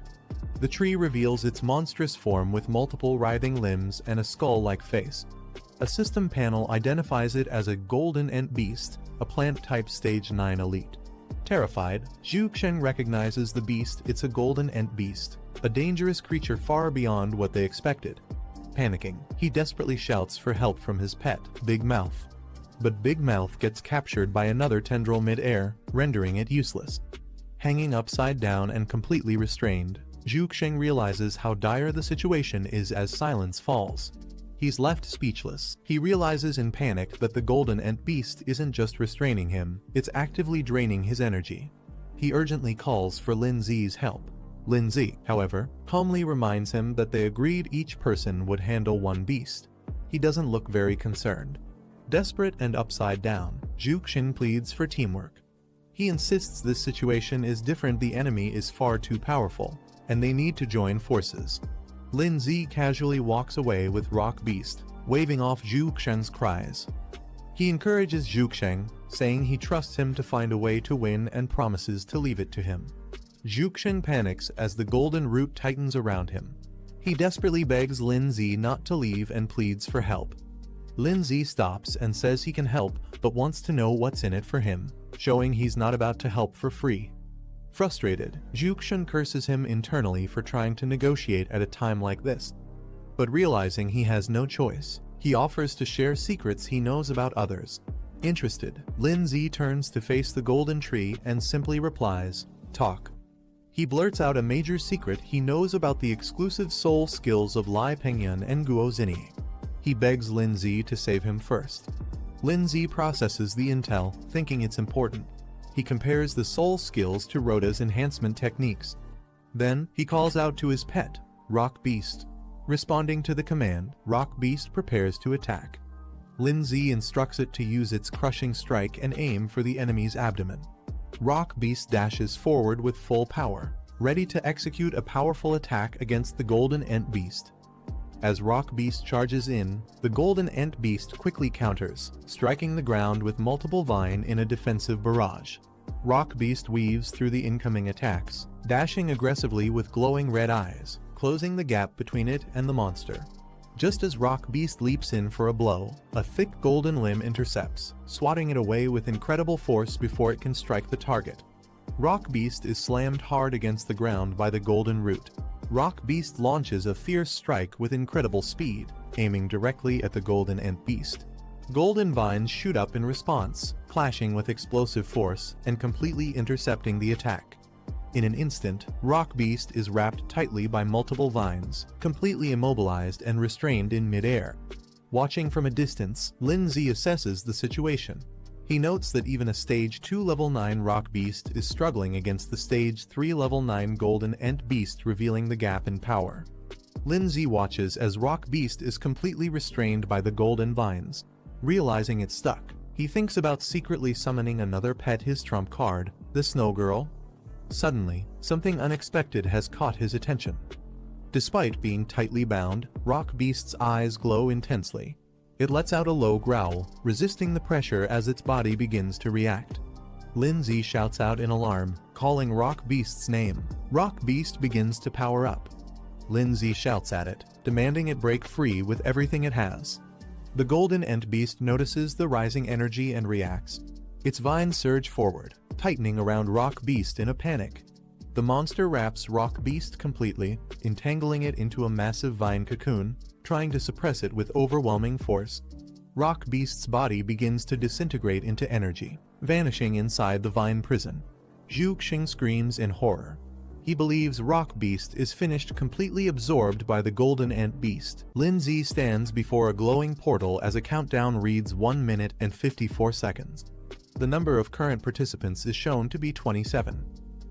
The tree reveals its monstrous form with multiple writhing limbs and a skull-like face. A system panel identifies it as a golden ant beast, a plant-type stage 9 elite. Terrified, Zhuxiang recognizes the beast. It's a golden ant beast, a dangerous creature far beyond what they expected. Panicking, he desperately shouts for help from his pet, Big Mouth. But Big Mouth gets captured by another tendril mid-air, rendering it useless. Hanging upside down and completely restrained, Zhuxiang realizes how dire the situation is as silence falls. He's left speechless. He realizes in panic that the golden ant beast isn't just restraining him, it's actively draining his energy. He urgently calls for Lindsay's help. Lindsay, however, calmly reminds him that they agreed each person would handle one beast. He doesn't look very concerned. Desperate and upside down, Zhuxiang pleads for teamwork. He insists this situation is different. The enemy is far too powerful, and they need to join forces. Lindsay casually walks away with Rock Beast, waving off Zhuxiang's cries. He encourages Zhuxiang, saying he trusts him to find a way to win and promises to leave it to him. Zhuxiang panics as the golden root tightens around him. He desperately begs Lindsay not to leave and pleads for help. Lindsay stops and says he can help but wants to know what's in it for him, showing he's not about to help for free. Frustrated, Zhuxiang curses him internally for trying to negotiate at a time like this. But realizing he has no choice, he offers to share secrets he knows about others. Interested, Lindsay turns to face the golden tree and simply replies, "Talk." He blurts out a major secret he knows about the exclusive soul skills of Lai Pengyan and Guo Zinyi. He begs Lindsay to save him first. Lindsay processes the intel, thinking it's important. He compares the soul skills to Rhoda's enhancement techniques. Then, he calls out to his pet, Rock Beast. Responding to the command, Rock Beast prepares to attack. Lindsay instructs it to use its crushing strike and aim for the enemy's abdomen. Rock Beast dashes forward with full power, ready to execute a powerful attack against the Golden Ant Beast. As Rock Beast charges in, the Golden Ant Beast quickly counters, striking the ground with multiple vine in a defensive barrage. Rock Beast weaves through the incoming attacks, dashing aggressively with glowing red eyes, closing the gap between it and the monster. Just as Rock Beast leaps in for a blow, a thick golden limb intercepts, swatting it away with incredible force before it can strike the target. Rock Beast is slammed hard against the ground by the golden root. Rock Beast launches a fierce strike with incredible speed, aiming directly at the Golden Ant Beast. Golden vines shoot up in response, clashing with explosive force and completely intercepting the attack. In an instant, Rock Beast is wrapped tightly by multiple vines, completely immobilized and restrained in mid-air. Watching from a distance, Lindsay assesses the situation. He notes that even a Stage 2 Level 9 Rock Beast is struggling against the Stage 3 Level 9 Golden Ant Beast, revealing the gap in power. Lindsay watches as Rock Beast is completely restrained by the golden vines. Realizing it's stuck, he thinks about secretly summoning another pet, his trump card, the Snow Girl. Suddenly, something unexpected has caught his attention. Despite being tightly bound, Rock Beast's eyes glow intensely. It lets out a low growl, resisting the pressure as its body begins to react. Lindsay shouts out in alarm, calling Rock Beast's name. Rock Beast begins to power up. Lindsay shouts at it, demanding it break free with everything it has. The Golden Ant Beast notices the rising energy and reacts. Its vines surge forward, tightening around Rock Beast in a panic. The monster wraps Rock Beast completely, entangling it into a massive vine cocoon, trying to suppress it with overwhelming force. Rock Beast's body begins to disintegrate into energy, vanishing inside the vine prison. Zhu Xing screams in horror. He believes Rock Beast is finished, completely absorbed by the Golden Ant Beast. Lindsay stands before a glowing portal as a countdown reads 1 minute and 54 seconds. The number of current participants is shown to be 27.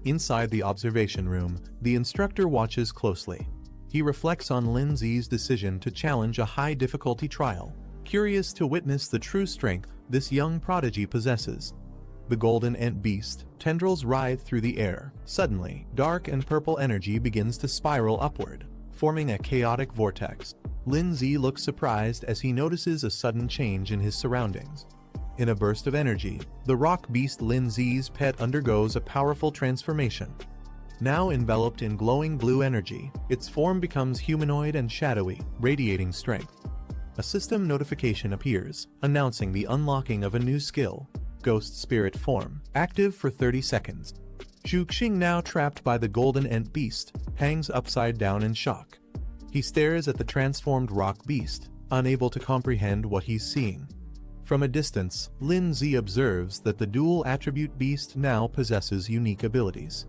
Inside the observation room, the instructor watches closely. He reflects on Lindsay's decision to challenge a high-difficulty trial, curious to witness the true strength this young prodigy possesses. The Golden Ant Beast tendrils writhe through the air. Suddenly, dark and purple energy begins to spiral upward, forming a chaotic vortex. Lindsay looks surprised as he notices a sudden change in his surroundings. In a burst of energy, the Rock Beast, Lindsay's pet, undergoes a powerful transformation. Now enveloped in glowing blue energy, its form becomes humanoid and shadowy, radiating strength. A system notification appears, announcing the unlocking of a new skill, Ghost Spirit Form, active for 30 seconds. Zhu Xing, now trapped by the Golden Ant Beast, hangs upside down in shock. He stares at the transformed Rock Beast, unable to comprehend what he's seeing. From a distance, Lindsay observes that the dual attribute beast now possesses unique abilities.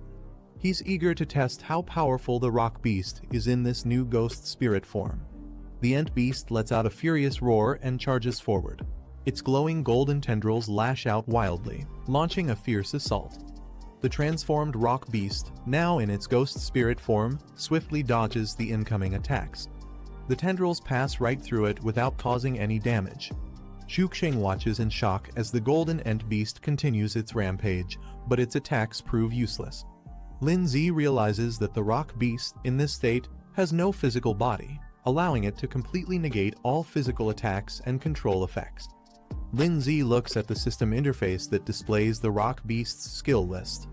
He's eager to test how powerful the Rock Beast is in this new ghost spirit form. The Ant Beast lets out a furious roar and charges forward. Its glowing golden tendrils lash out wildly, launching a fierce assault. The transformed Rock Beast, now in its ghost spirit form, swiftly dodges the incoming attacks. The tendrils pass right through it without causing any damage. Zhu Xing watches in shock as the Golden Ant Beast continues its rampage, but its attacks prove useless. Lindsay realizes that the Rock Beast, in this state, has no physical body, allowing it to completely negate all physical attacks and control effects. Lindsay looks at the system interface that displays the Rock Beast's skill list.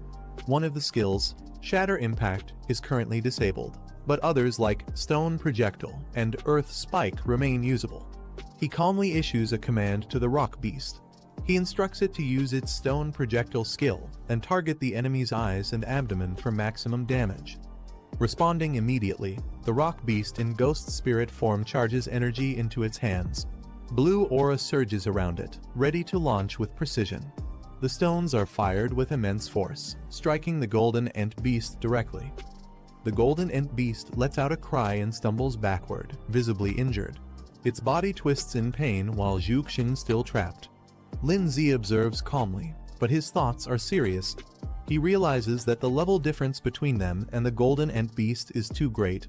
One of the skills, Shatter Impact, is currently disabled, but others like Stone Projectile and Earth Spike remain usable. He calmly issues a command to the Rock Beast. He instructs it to use its Stone Projectile skill and target the enemy's eyes and abdomen for maximum damage. Responding immediately, the Rock Beast in Ghost Spirit form charges energy into its hands. Blue aura surges around it, ready to launch with precision. The stones are fired with immense force, striking the Golden Ant Beast directly. The Golden Ant Beast lets out a cry and stumbles backward, visibly injured. Its body twists in pain while Zhu Xing still trapped. Lindsay observes calmly, but his thoughts are serious. He realizes that the level difference between them and the Golden Ant Beast is too great.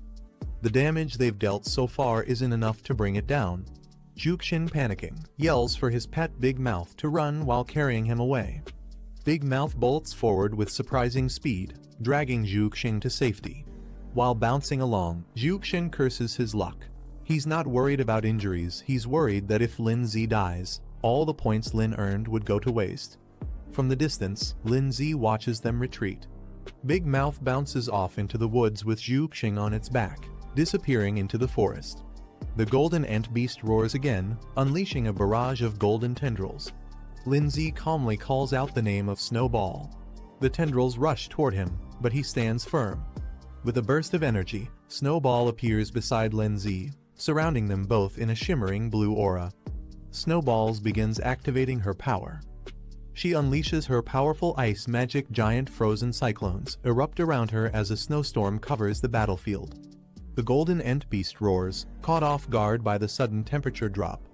The damage they've dealt so far isn't enough to bring it down. Zhu Xing, panicking, yells for his pet Big Mouth to run while carrying him away. Big Mouth bolts forward with surprising speed, dragging Zhu Xing to safety. While bouncing along, Zhu Xing curses his luck. He's not worried about injuries, he's worried that if Lin Zi dies, all the points Lin earned would go to waste. From the distance, Lin Zi watches them retreat. Big Mouth bounces off into the woods with Zhu Xing on its back, disappearing into the forest. The golden ant beast roars again, unleashing a barrage of golden tendrils. Lin Zi calmly calls out the name of Snowball. The tendrils rush toward him, but he stands firm. With a burst of energy, Snowball appears beside Lin Zi, surrounding them both in a shimmering blue aura. Snowballs begins activating her power. She unleashes her powerful ice magic. Giant frozen cyclones erupt around her as a snowstorm covers the battlefield. The golden ant beast roars, caught off guard by the sudden temperature drop.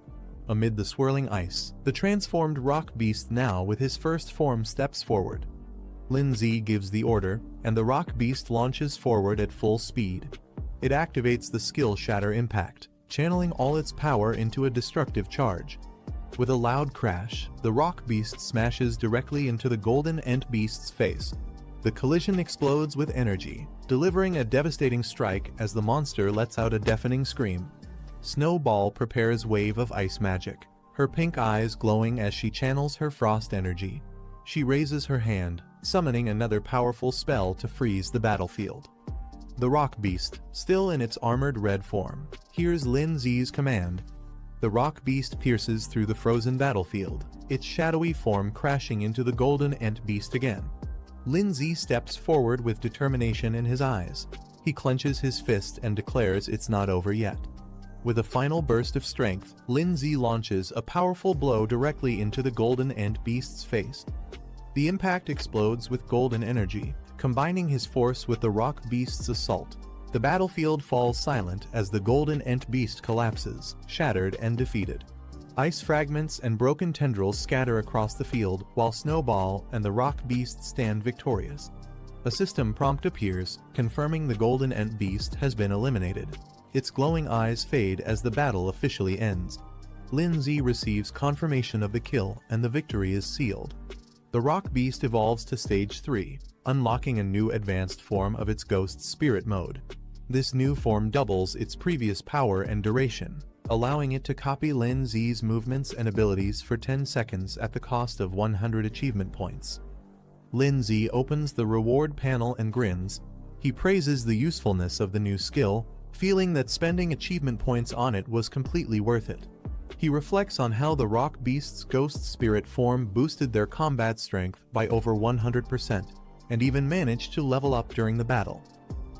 Amid the swirling ice, the transformed rock beast, now with his first form, steps forward. Lin Zi gives the order, and the rock beast launches forward at full speed. It activates the skill Shatter Impact, channeling all its power into a destructive charge. With a loud crash, the rock beast smashes directly into the golden ant beast's face. The collision explodes with energy, delivering a devastating strike as the monster lets out a deafening scream. Snowball prepares wave of ice magic, her pink eyes glowing as she channels her frost energy. She raises her hand, summoning another powerful spell to freeze the battlefield. The rock beast, still in its armored red form, hears Lin Zi's command. The rock beast pierces through the frozen battlefield, its shadowy form crashing into the golden ant beast again. Lin Zi steps forward with determination in his eyes. He clenches his fist and declares it's not over yet. With a final burst of strength, Lin Zi launches a powerful blow directly into the golden ant beast's face. The impact explodes with golden energy, combining his force with the rock beast's assault. The battlefield falls silent as the golden ant beast collapses, shattered and defeated. Ice fragments and broken tendrils scatter across the field, while Snowball and the rock beast stand victorious. A system prompt appears, confirming the golden ant beast has been eliminated. Its glowing eyes fade as the battle officially ends. Lin Zi receives confirmation of the kill, and the victory is sealed. The rock beast evolves to stage 3, unlocking a new advanced form of its ghost spirit mode. This new form doubles its previous power and duration, allowing it to copy Lin Zi's movements and abilities for 10 seconds at the cost of 100 achievement points. Lin Zi opens the reward panel and grins. He praises the usefulness of the new skill, feeling that spending achievement points on it was completely worth it. He reflects on how the rock beast's ghost spirit form boosted their combat strength by over 100%, and even managed to level up during the battle.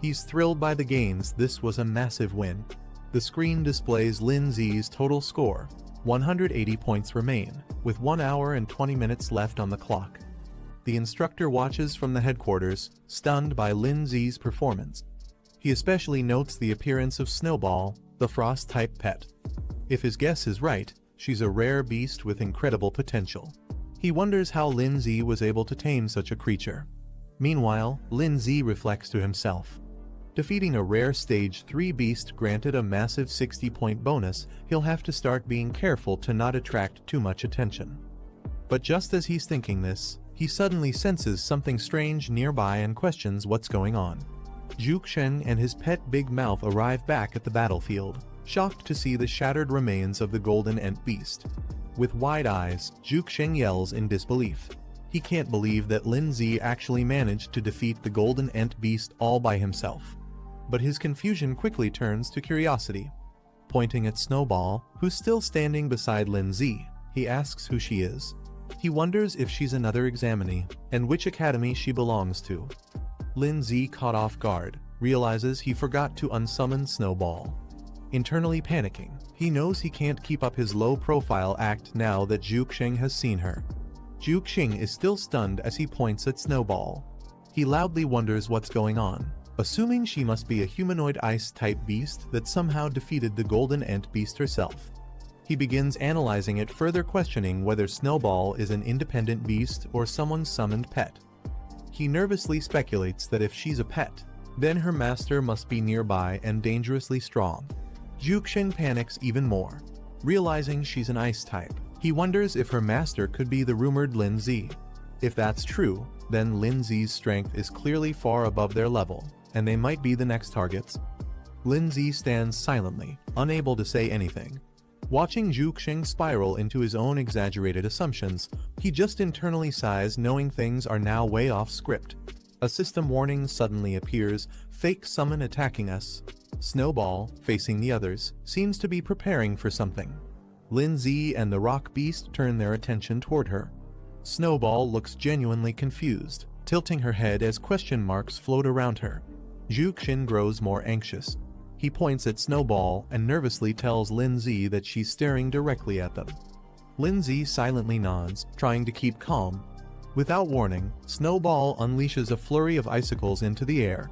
He's thrilled by the gains. This was a massive win. The screen displays Lin Zi's total score. 180 points remain, with 1 hour and 20 minutes left on the clock. The instructor watches from the headquarters, stunned by Lin Zi's performance. He especially notes the appearance of Snowball, the frost-type pet. If his guess is right, she's a rare beast with incredible potential. He wonders how Lin Zi was able to tame such a creature. Meanwhile, Lin Zi reflects to himself. Defeating a rare stage 3 beast granted a massive 60-point bonus. He'll have to start being careful to not attract too much attention. But just as he's thinking this, he suddenly senses something strange nearby and questions what's going on. Zhu Xing and his pet Big Mouth arrive back at the battlefield, shocked to see the shattered remains of the golden ant beast. With wide eyes, Zhu Xing yells in disbelief. He can't believe that Lin Zi actually managed to defeat the golden ant beast all by himself. But his confusion quickly turns to curiosity. Pointing at Snowball, who's still standing beside Lin Zi, he asks who she is. He wonders if she's another examinee, and which academy she belongs to. Lin Zi, caught off guard, realizes he forgot to unsummon Snowball. Internally panicking, he knows he can't keep up his low-profile act now that Zhu Xing has seen her. Zhu Xing is still stunned as he points at Snowball. He loudly wonders what's going on, assuming she must be a humanoid ice-type beast that somehow defeated the golden ant beast herself. He begins analyzing it, further questioning whether Snowball is an independent beast or someone's summoned pet. He nervously speculates that if she's a pet, then her master must be nearby and dangerously strong. Zhu Xing panics even more. Realizing she's an ice type, he wonders if her master could be the rumored Lin Zi. If that's true, then Lindsay's strength is clearly far above their level, and they might be the next targets. Lindsay stands silently, unable to say anything. Watching Zhuxing spiral into his own exaggerated assumptions, he just internally sighs, knowing things are now way off script. A system warning suddenly appears, fake summon attacking us. Snowball, facing the others, seems to be preparing for something. Lindsay and the rock beast turn their attention toward her. Snowball looks genuinely confused, tilting her head as question marks float around her. Zhuxing grows more anxious. He points at Snowball and nervously tells Lindsay that she's staring directly at them. Lindsay silently nods, trying to keep calm. Without warning, Snowball unleashes a flurry of icicles into the air.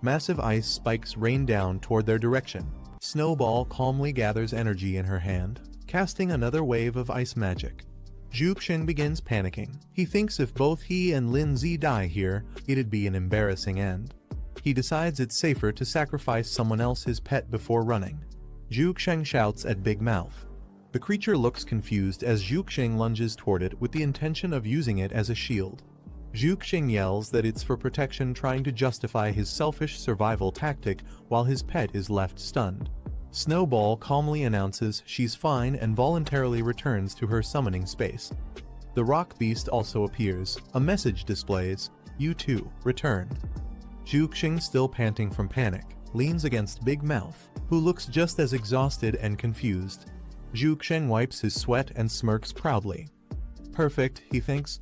Massive ice spikes rain down toward their direction. Snowball calmly gathers energy in her hand, casting another wave of ice magic. Zhuxing begins panicking. He thinks if both he and Lindsay die here, it'd be an embarrassing end. He decides it's safer to sacrifice someone else's pet before running. Zhuxing shouts at Big Mouth. The creature looks confused as Zhuxing lunges toward it with the intention of using it as a shield. Zhuxing yells that it's for protection, trying to justify his selfish survival tactic while his pet is left stunned. Snowball calmly announces she's fine and voluntarily returns to her summoning space. The rock beast also appears. A message displays, "You too, return." Zhuxing, still panting from panic, leans against Big Mouth, who looks just as exhausted and confused. Zhuxing wipes his sweat and smirks proudly. Perfect, he thinks.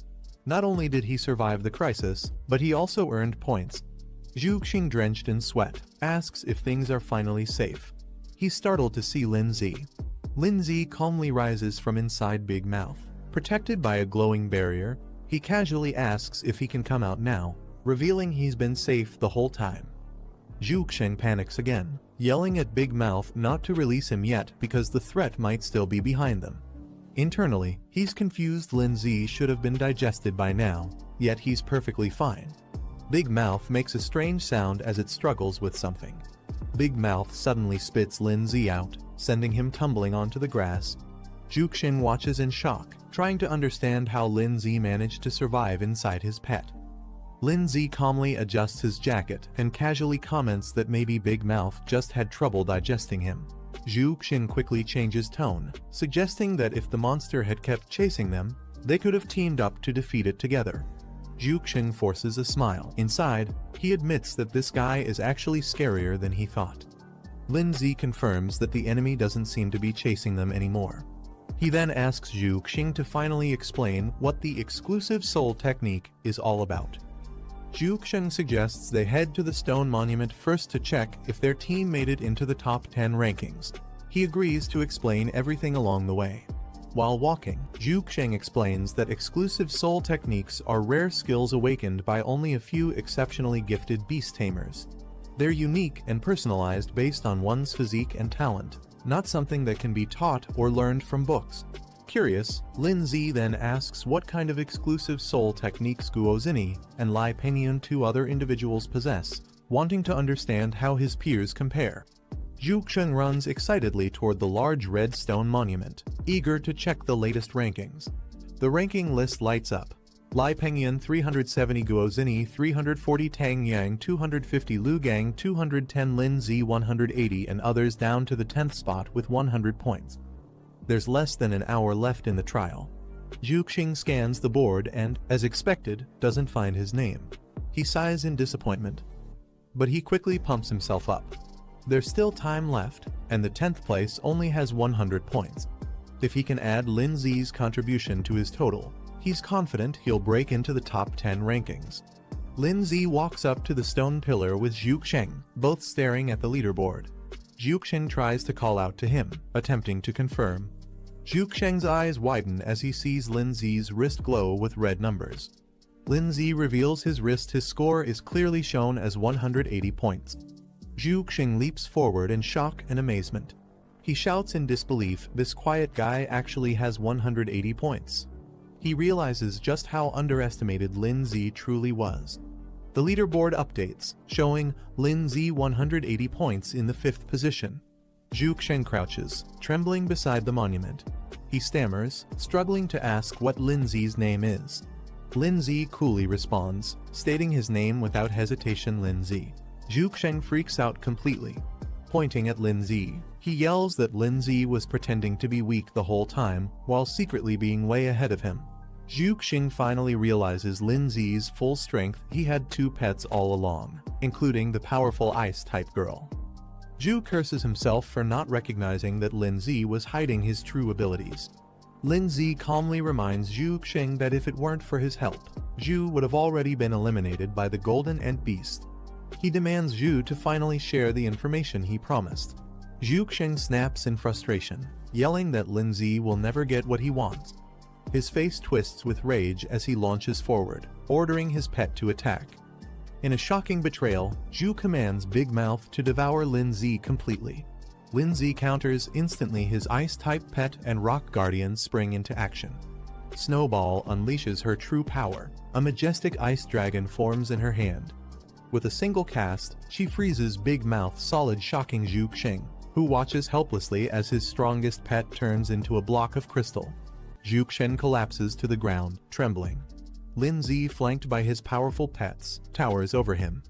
Not only did he survive the crisis, but he also earned points. Zhuxing, drenched in sweat, asks if things are finally safe. He's startled to see Lindsay. Lindsay calmly rises from inside Big Mouth. Protected by a glowing barrier, he casually asks if he can come out now, revealing he's been safe the whole time. Zhuxing panics again, yelling at Big Mouth not to release him yet because the threat might still be behind them. Internally, he's confused. Lindsay should have been digested by now, yet he's perfectly fine. Big Mouth makes a strange sound as it struggles with something. Big Mouth suddenly spits Lindsay out, sending him tumbling onto the grass. Zhuxing watches in shock, trying to understand how Lindsay managed to survive inside his pet. Lindsay calmly adjusts his jacket and casually comments that maybe Big Mouth just had trouble digesting him. Zhuxing quickly changes tone, suggesting that if the monster had kept chasing them, they could have teamed up to defeat it together. Zhuxing forces a smile. Inside, he admits that this guy is actually scarier than he thought. Lindsay confirms that the enemy doesn't seem to be chasing them anymore. He then asks Zhuxing to finally explain what the exclusive soul technique is all about. Zhuxing suggests they head to the stone monument first to check if their team made it into the top 10 rankings. He agrees to explain everything along the way. While walking, Zhuxing explains that exclusive soul techniques are rare skills awakened by only a few exceptionally gifted beast tamers. They're unique and personalized based on one's physique and talent, not something that can be taught or learned from books. Curious, Lindsay then asks what kind of exclusive soul techniques Guozini and Lai Pengyun, two other individuals, possess, wanting to understand how his peers compare. Zhuxing runs excitedly toward the large red stone monument, eager to check the latest rankings. The ranking list lights up. Lai Pengyun 370, Guozini 340, Tang Yang 250, Lu Gang 210, Lindsay 180, and others down to the 10th spot with 100 points. There's less than an hour left in the trial. Zhuxing scans the board and, as expected, doesn't find his name. He sighs in disappointment. But he quickly pumps himself up. There's still time left, and the 10th place only has 100 points. If he can add Lindsay's contribution to his total, he's confident he'll break into the top 10 rankings. Lindsay walks up to the stone pillar with Zhuxing, both staring at the leaderboard. Zhuxing tries to call out to him, attempting to confirm. Zhuxing's eyes widen as he sees Lindsay's wrist glow with red numbers. Lindsay reveals his wrist. His score is clearly shown as 180 points. Zhuxing leaps forward in shock and amazement. He shouts in disbelief, this quiet guy actually has 180 points. He realizes just how underestimated Lindsay truly was. The leaderboard updates, showing Lindsay 180 points in the 5th position. Zhuxing crouches, trembling beside the monument. He stammers, struggling to ask what Lindsay's name is. Lindsay coolly responds, stating his name without hesitation, Lindsay. Zhuxing freaks out completely. Pointing at Lindsay, he yells that Lindsay was pretending to be weak the whole time, while secretly being way ahead of him. Zhuxing finally realizes Lindsay's full strength. He had two pets all along, including the powerful ice-type girl. Zhu curses himself for not recognizing that Lindsay was hiding his true abilities. Lindsay calmly reminds Zhuxing that if it weren't for his help, Zhu would have already been eliminated by the Golden Ant Beast. He demands Zhu to finally share the information he promised. Zhuxing snaps in frustration, yelling that Lindsay will never get what he wants. His face twists with rage as he launches forward, ordering his pet to attack. In a shocking betrayal, Zhu commands Big Mouth to devour Lindsay completely. Lindsay counters instantly. His ice-type pet and rock guardian spring into action. Snowball unleashes her true power. A majestic ice dragon forms in her hand. With a single cast, she freezes Big Mouth solid, shocking Zhuxing, who watches helplessly as his strongest pet turns into a block of crystal. Zhuxing collapses to the ground, trembling. Lindsay, flanked by his powerful pets, towers over him.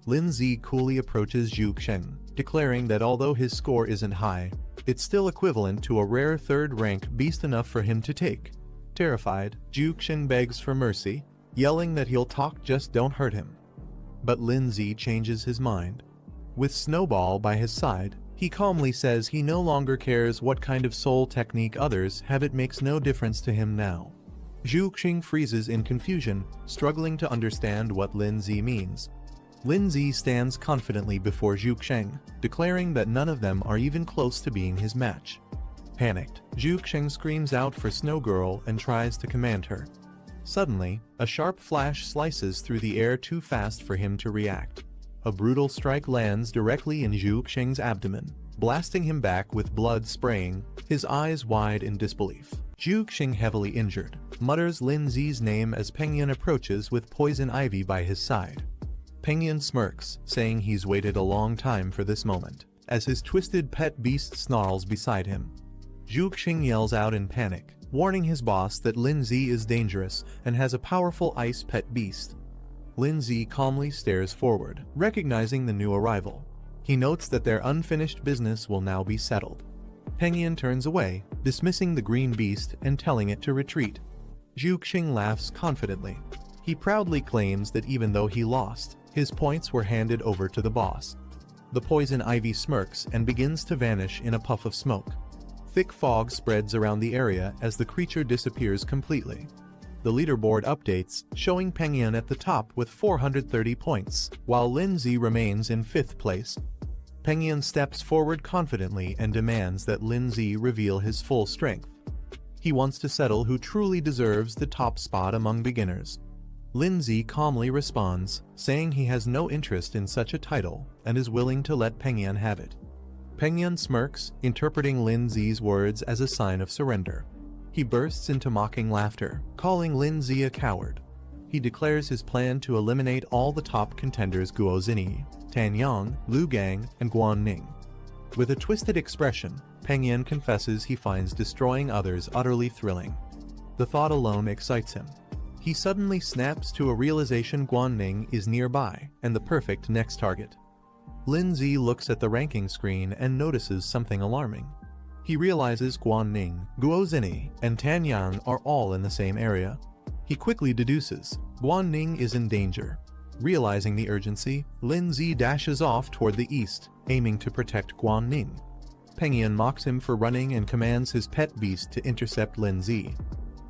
Lindsay coolly approaches Zhuxing, declaring that although his score isn't high, it's still equivalent to a rare third-rank beast, enough for him to take. Terrified, Zhuxing begs for mercy, yelling that he'll talk, just don't hurt him. But Lindsay changes his mind. With Snowball by his side, he calmly says he no longer cares what kind of soul technique others have, it makes no difference to him now. Zhuxing freezes in confusion, struggling to understand what Lindsay means. Lindsay stands confidently before Zhuxing, declaring that none of them are even close to being his match. Panicked, Zhuxing screams out for Snow Girl and tries to command her. Suddenly, a sharp flash slices through the air too fast for him to react. A brutal strike lands directly in Zhuxing's abdomen, blasting him back with blood spraying, his eyes wide in disbelief. Zhuxing, heavily injured, mutters Lindsay's name as Pengyun approaches with poison ivy by his side. Pengyun smirks, saying he's waited a long time for this moment, as his twisted pet beast snarls beside him. Zhuxing yells out in panic, warning his boss that Lindsay is dangerous and has a powerful ice pet beast. Lindsay calmly stares forward, recognizing the new arrival. He notes that their unfinished business will now be settled. Pengyun turns away, dismissing the green beast and telling it to retreat. Zhuxing laughs confidently. He proudly claims that even though he lost, his points were handed over to the boss. The poison ivy smirks and begins to vanish in a puff of smoke. Thick fog spreads around the area as the creature disappears completely. The leaderboard updates, showing Pengyun at the top with 430 points, while Lindsay remains in 5th place. Pengyun steps forward confidently and demands that Lindsay reveal his full strength. He wants to settle who truly deserves the top spot among beginners. Lindsay calmly responds, saying he has no interest in such a title and is willing to let Pengyun have it. Pengyun smirks, interpreting Lindsay's words as a sign of surrender. He bursts into mocking laughter, calling Lindsay a coward. He declares his plan to eliminate all the top contenders: Guo Zini, Tan Yang, Lu Gang, and Guan Ning. With a twisted expression, Pengyun confesses he finds destroying others utterly thrilling. The thought alone excites him. He suddenly snaps to a realization: Guan Ning is nearby and the perfect next target. Lindsay looks at the ranking screen and notices something alarming. He realizes Guan Ning, Guo Zini, and Tan Yang are all in the same area. He quickly deduces Guan Ning is in danger. Realizing the urgency, Lindsay dashes off toward the east, aiming to protect Guan Ning. Pengyun mocks him for running and commands his pet beast to intercept Lindsay.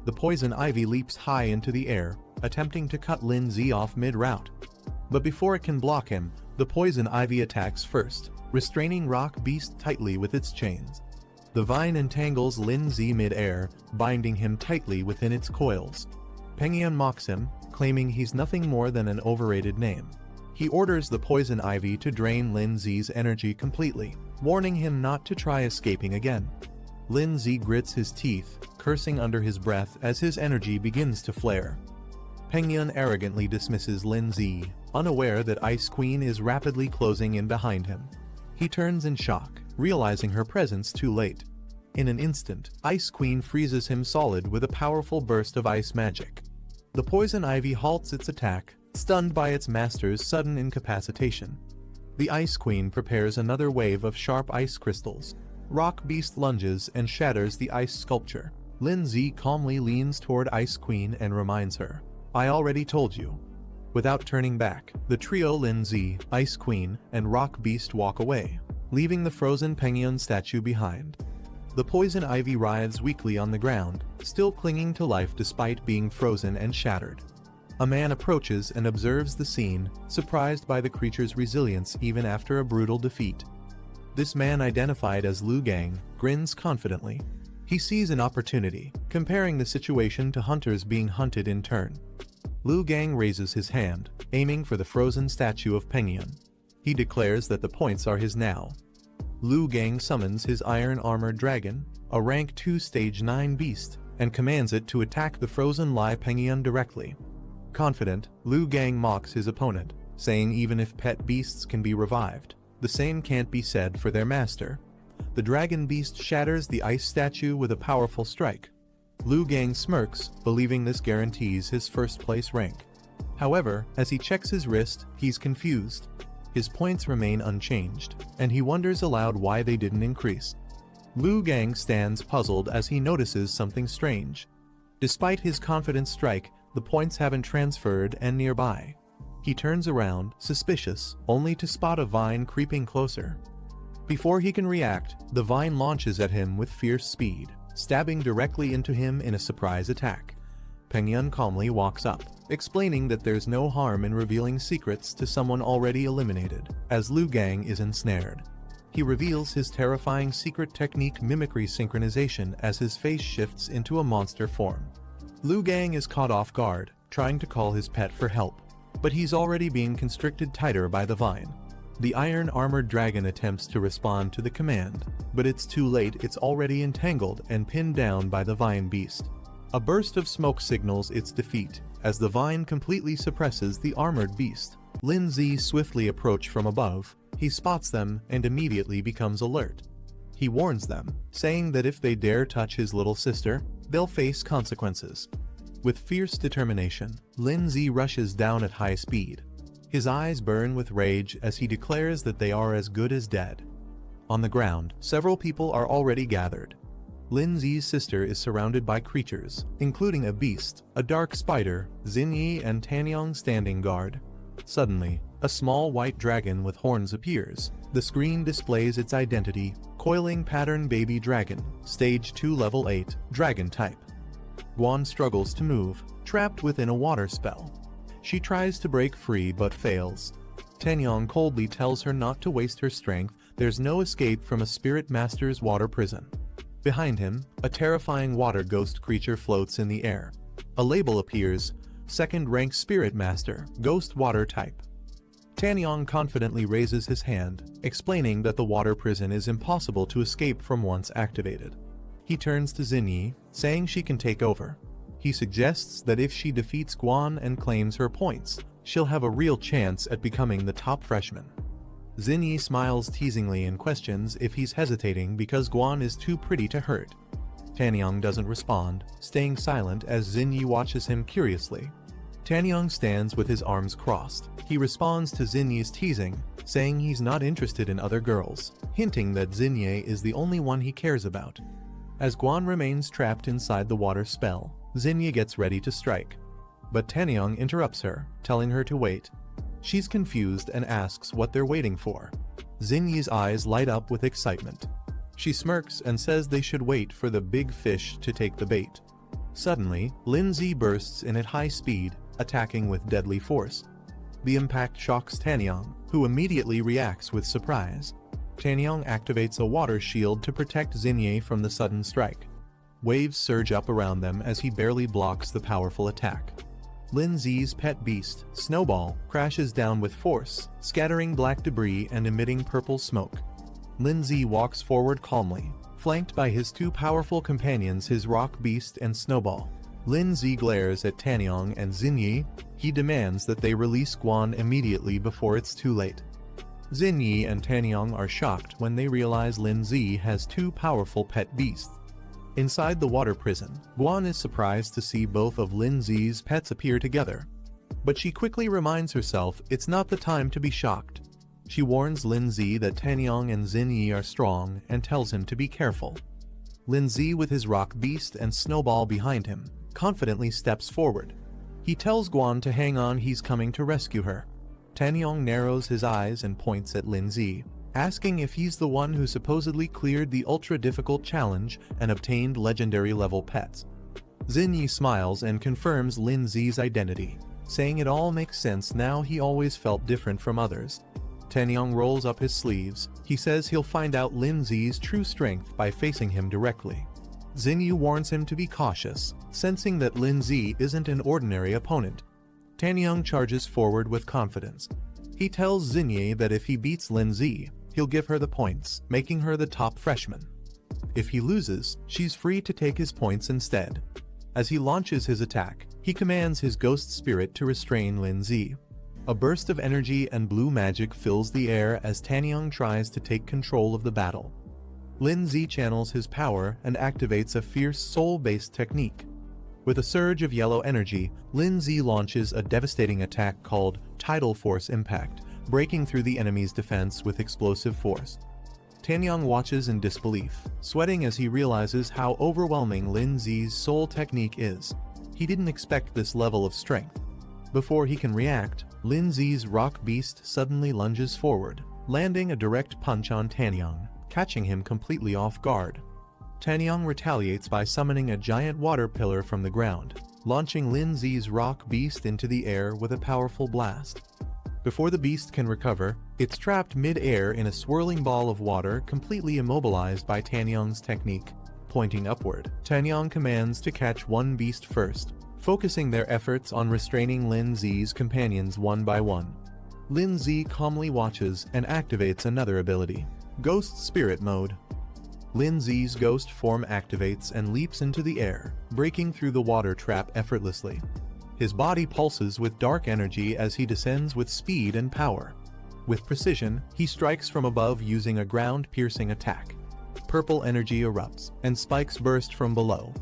The poison ivy leaps high into the air, attempting to cut Lindsay off mid-route. But before it can block him, the poison ivy attacks first, restraining Rock Beast tightly with its chains. The vine entangles Lindsay mid-air, binding him tightly within its coils. Pengyun mocks him, claiming he's nothing more than an overrated name. He orders the poison ivy to drain Lindsay's energy completely, warning him not to try escaping again. Lindsay grits his teeth, cursing under his breath as his energy begins to flare. Pengyun arrogantly dismisses Lindsay, unaware that Ice Queen is rapidly closing in behind him. He turns in shock, realizing her presence too late. In an instant, Ice Queen freezes him solid with a powerful burst of ice magic. The poison ivy halts its attack, stunned by its master's sudden incapacitation. The Ice Queen prepares another wave of sharp ice crystals. Rock Beast lunges and shatters the ice sculpture. Lin-Z calmly leans toward Ice Queen and reminds her, "I already told you." Without turning back, the trio Lin-Z, Ice Queen, and Rock Beast walk away, leaving the frozen Penguin statue behind. The poison ivy writhes weakly on the ground, still clinging to life despite being frozen and shattered. A man approaches and observes the scene, surprised by the creature's resilience even after a brutal defeat. This man, identified as Liu Gang, grins confidently. He sees an opportunity, comparing the situation to hunters being hunted in turn. Liu Gang raises his hand, aiming for the frozen statue of Penguin. He declares that the points are his now. Liu Gang summons his iron-armored dragon, a rank 2 stage 9 beast, and commands it to attack the frozen Lai Penguin directly. Confident, Liu Gang mocks his opponent, saying even if pet beasts can be revived, the same can't be said for their master. The dragon beast shatters the ice statue with a powerful strike. Liu Gang smirks, believing this guarantees his first-place rank. However, as he checks his wrist, he's confused. His points remain unchanged, and he wonders aloud why they didn't increase. Liu Gang stands puzzled as he notices something strange. Despite his confident strike, the points haven't transferred and nearby. He turns around, suspicious, only to spot a vine creeping closer. Before he can react, the vine launches at him with fierce speed, stabbing directly into him in a surprise attack. Penguin calmly walks up, explaining that there's no harm in revealing secrets to someone already eliminated, as Liu Gang is ensnared. He reveals his terrifying secret technique, mimicry synchronization, as his face shifts into a monster form. Liu Gang is caught off guard, trying to call his pet for help, but he's already being constricted tighter by the vine. The iron-armored dragon attempts to respond to the command, but it's too late. It's already entangled and pinned down by the vine beast. A burst of smoke signals its defeat, as the vine completely suppresses the armored beast. Lin-Z swiftly approach from above. He spots them and immediately becomes alert. He warns them, saying that if they dare touch his little sister, they'll face consequences. With fierce determination, Lin-Z rushes down at high speed. His eyes burn with rage as he declares that they are as good as dead. On the ground, several people are already gathered. Lin-Z's sister is surrounded by creatures, including a beast, a dark spider, Xinyi and Tanyong standing guard. Suddenly, a small white dragon with horns appears. The screen displays its identity, Coiling Pattern Baby Dragon, Stage 2 Level 8, Dragon Type. Guan struggles to move, trapped within a water spell. She tries to break free but fails. Tanyong coldly tells her not to waste her strength. There's no escape from a spirit master's water prison. Behind him, a terrifying water ghost creature floats in the air. A label appears, Second Rank Spirit Master, Ghost Water Type. Tanyong confidently raises his hand, explaining that the water prison is impossible to escape from once activated. He turns to Xinyi, saying she can take over. He suggests that if she defeats Guan and claims her points, she'll have a real chance at becoming the top freshman. Xinyi smiles teasingly and questions if he's hesitating because Guan is too pretty to hurt. Tanyong doesn't respond, staying silent as Xinyi watches him curiously. Tanyong stands with his arms crossed. He responds to Xinyi's teasing, saying he's not interested in other girls, hinting that Xinyi is the only one he cares about. As Guan remains trapped inside the water spell, Xinyi gets ready to strike. But Tanyong interrupts her, telling her to wait. She's confused and asks what they're waiting for. Xinyi's eyes light up with excitement. She smirks and says they should wait for the big fish to take the bait. Suddenly, Lin-Z bursts in at high speed, attacking with deadly force. The impact shocks Tanyong, who immediately reacts with surprise. Tanyong activates a water shield to protect Xinyi from the sudden strike. Waves surge up around them as he barely blocks the powerful attack. Lin-Z's pet beast, Snowball, crashes down with force, scattering black debris and emitting purple smoke. Lin-Z walks forward calmly, flanked by his two powerful companions, his rock beast and Snowball. Lin-Z glares at Tanyong and Xinyi. He demands that they release Guan immediately before it's too late. Xinyi and Tanyong are shocked when they realize Lin-Z has two powerful pet beasts. Inside the water prison, Guan is surprised to see both of Lin Zi's pets appear together. But she quickly reminds herself it's not the time to be shocked. She warns Lin Zi that Tanyang and Xin Yi are strong and tells him to be careful. Lin Zi, with his rock beast and Snowball behind him, confidently steps forward. He tells Guan to hang on, he's coming to rescue her. Tanyang narrows his eyes and points at Lin Zi, asking if he's the one who supposedly cleared the ultra-difficult challenge and obtained legendary-level pets. Xin Yi smiles and confirms Lin Zi's identity, saying it all makes sense now, he always felt different from others. Tanyang rolls up his sleeves. He says he'll find out Lin Zi's true strength by facing him directly. Xin Yi warns him to be cautious, sensing that Lin Zi isn't an ordinary opponent. Tanyang charges forward with confidence. He tells Xin Yi that if he beats Lin Zi, he'll give her the points, making her the top freshman. If he loses, she's free to take his points instead. As he launches his attack, he commands his ghost spirit to restrain Lin Zi. A burst of energy and blue magic fills the air as Tanyang tries to take control of the battle. Lin Zi channels his power and activates a fierce soul-based technique. With a surge of yellow energy, Lin Zi launches a devastating attack called Tidal Force Impact, breaking through the enemy's defense with explosive force. Tanyang watches in disbelief, sweating as he realizes how overwhelming Lin Zi's soul technique is. He didn't expect this level of strength. Before he can react, Lin Zi's rock beast suddenly lunges forward, landing a direct punch on Tanyang, catching him completely off guard. Tanyang retaliates by summoning a giant water pillar from the ground, launching Lin Zi's rock beast into the air with a powerful blast. Before the beast can recover, it's trapped mid-air in a swirling ball of water, completely immobilized by Tanyang's technique. Pointing upward, Tanyang commands to catch one beast first, focusing their efforts on restraining Lin Zi's companions one by one. Lin Zi calmly watches and activates another ability, Ghost Spirit Mode. Lin Zi's ghost form activates and leaps into the air, breaking through the water trap effortlessly. His body pulses with dark energy as he descends with speed and power. With precision, he strikes from above using a ground-piercing attack. Purple energy erupts, and spikes burst from below.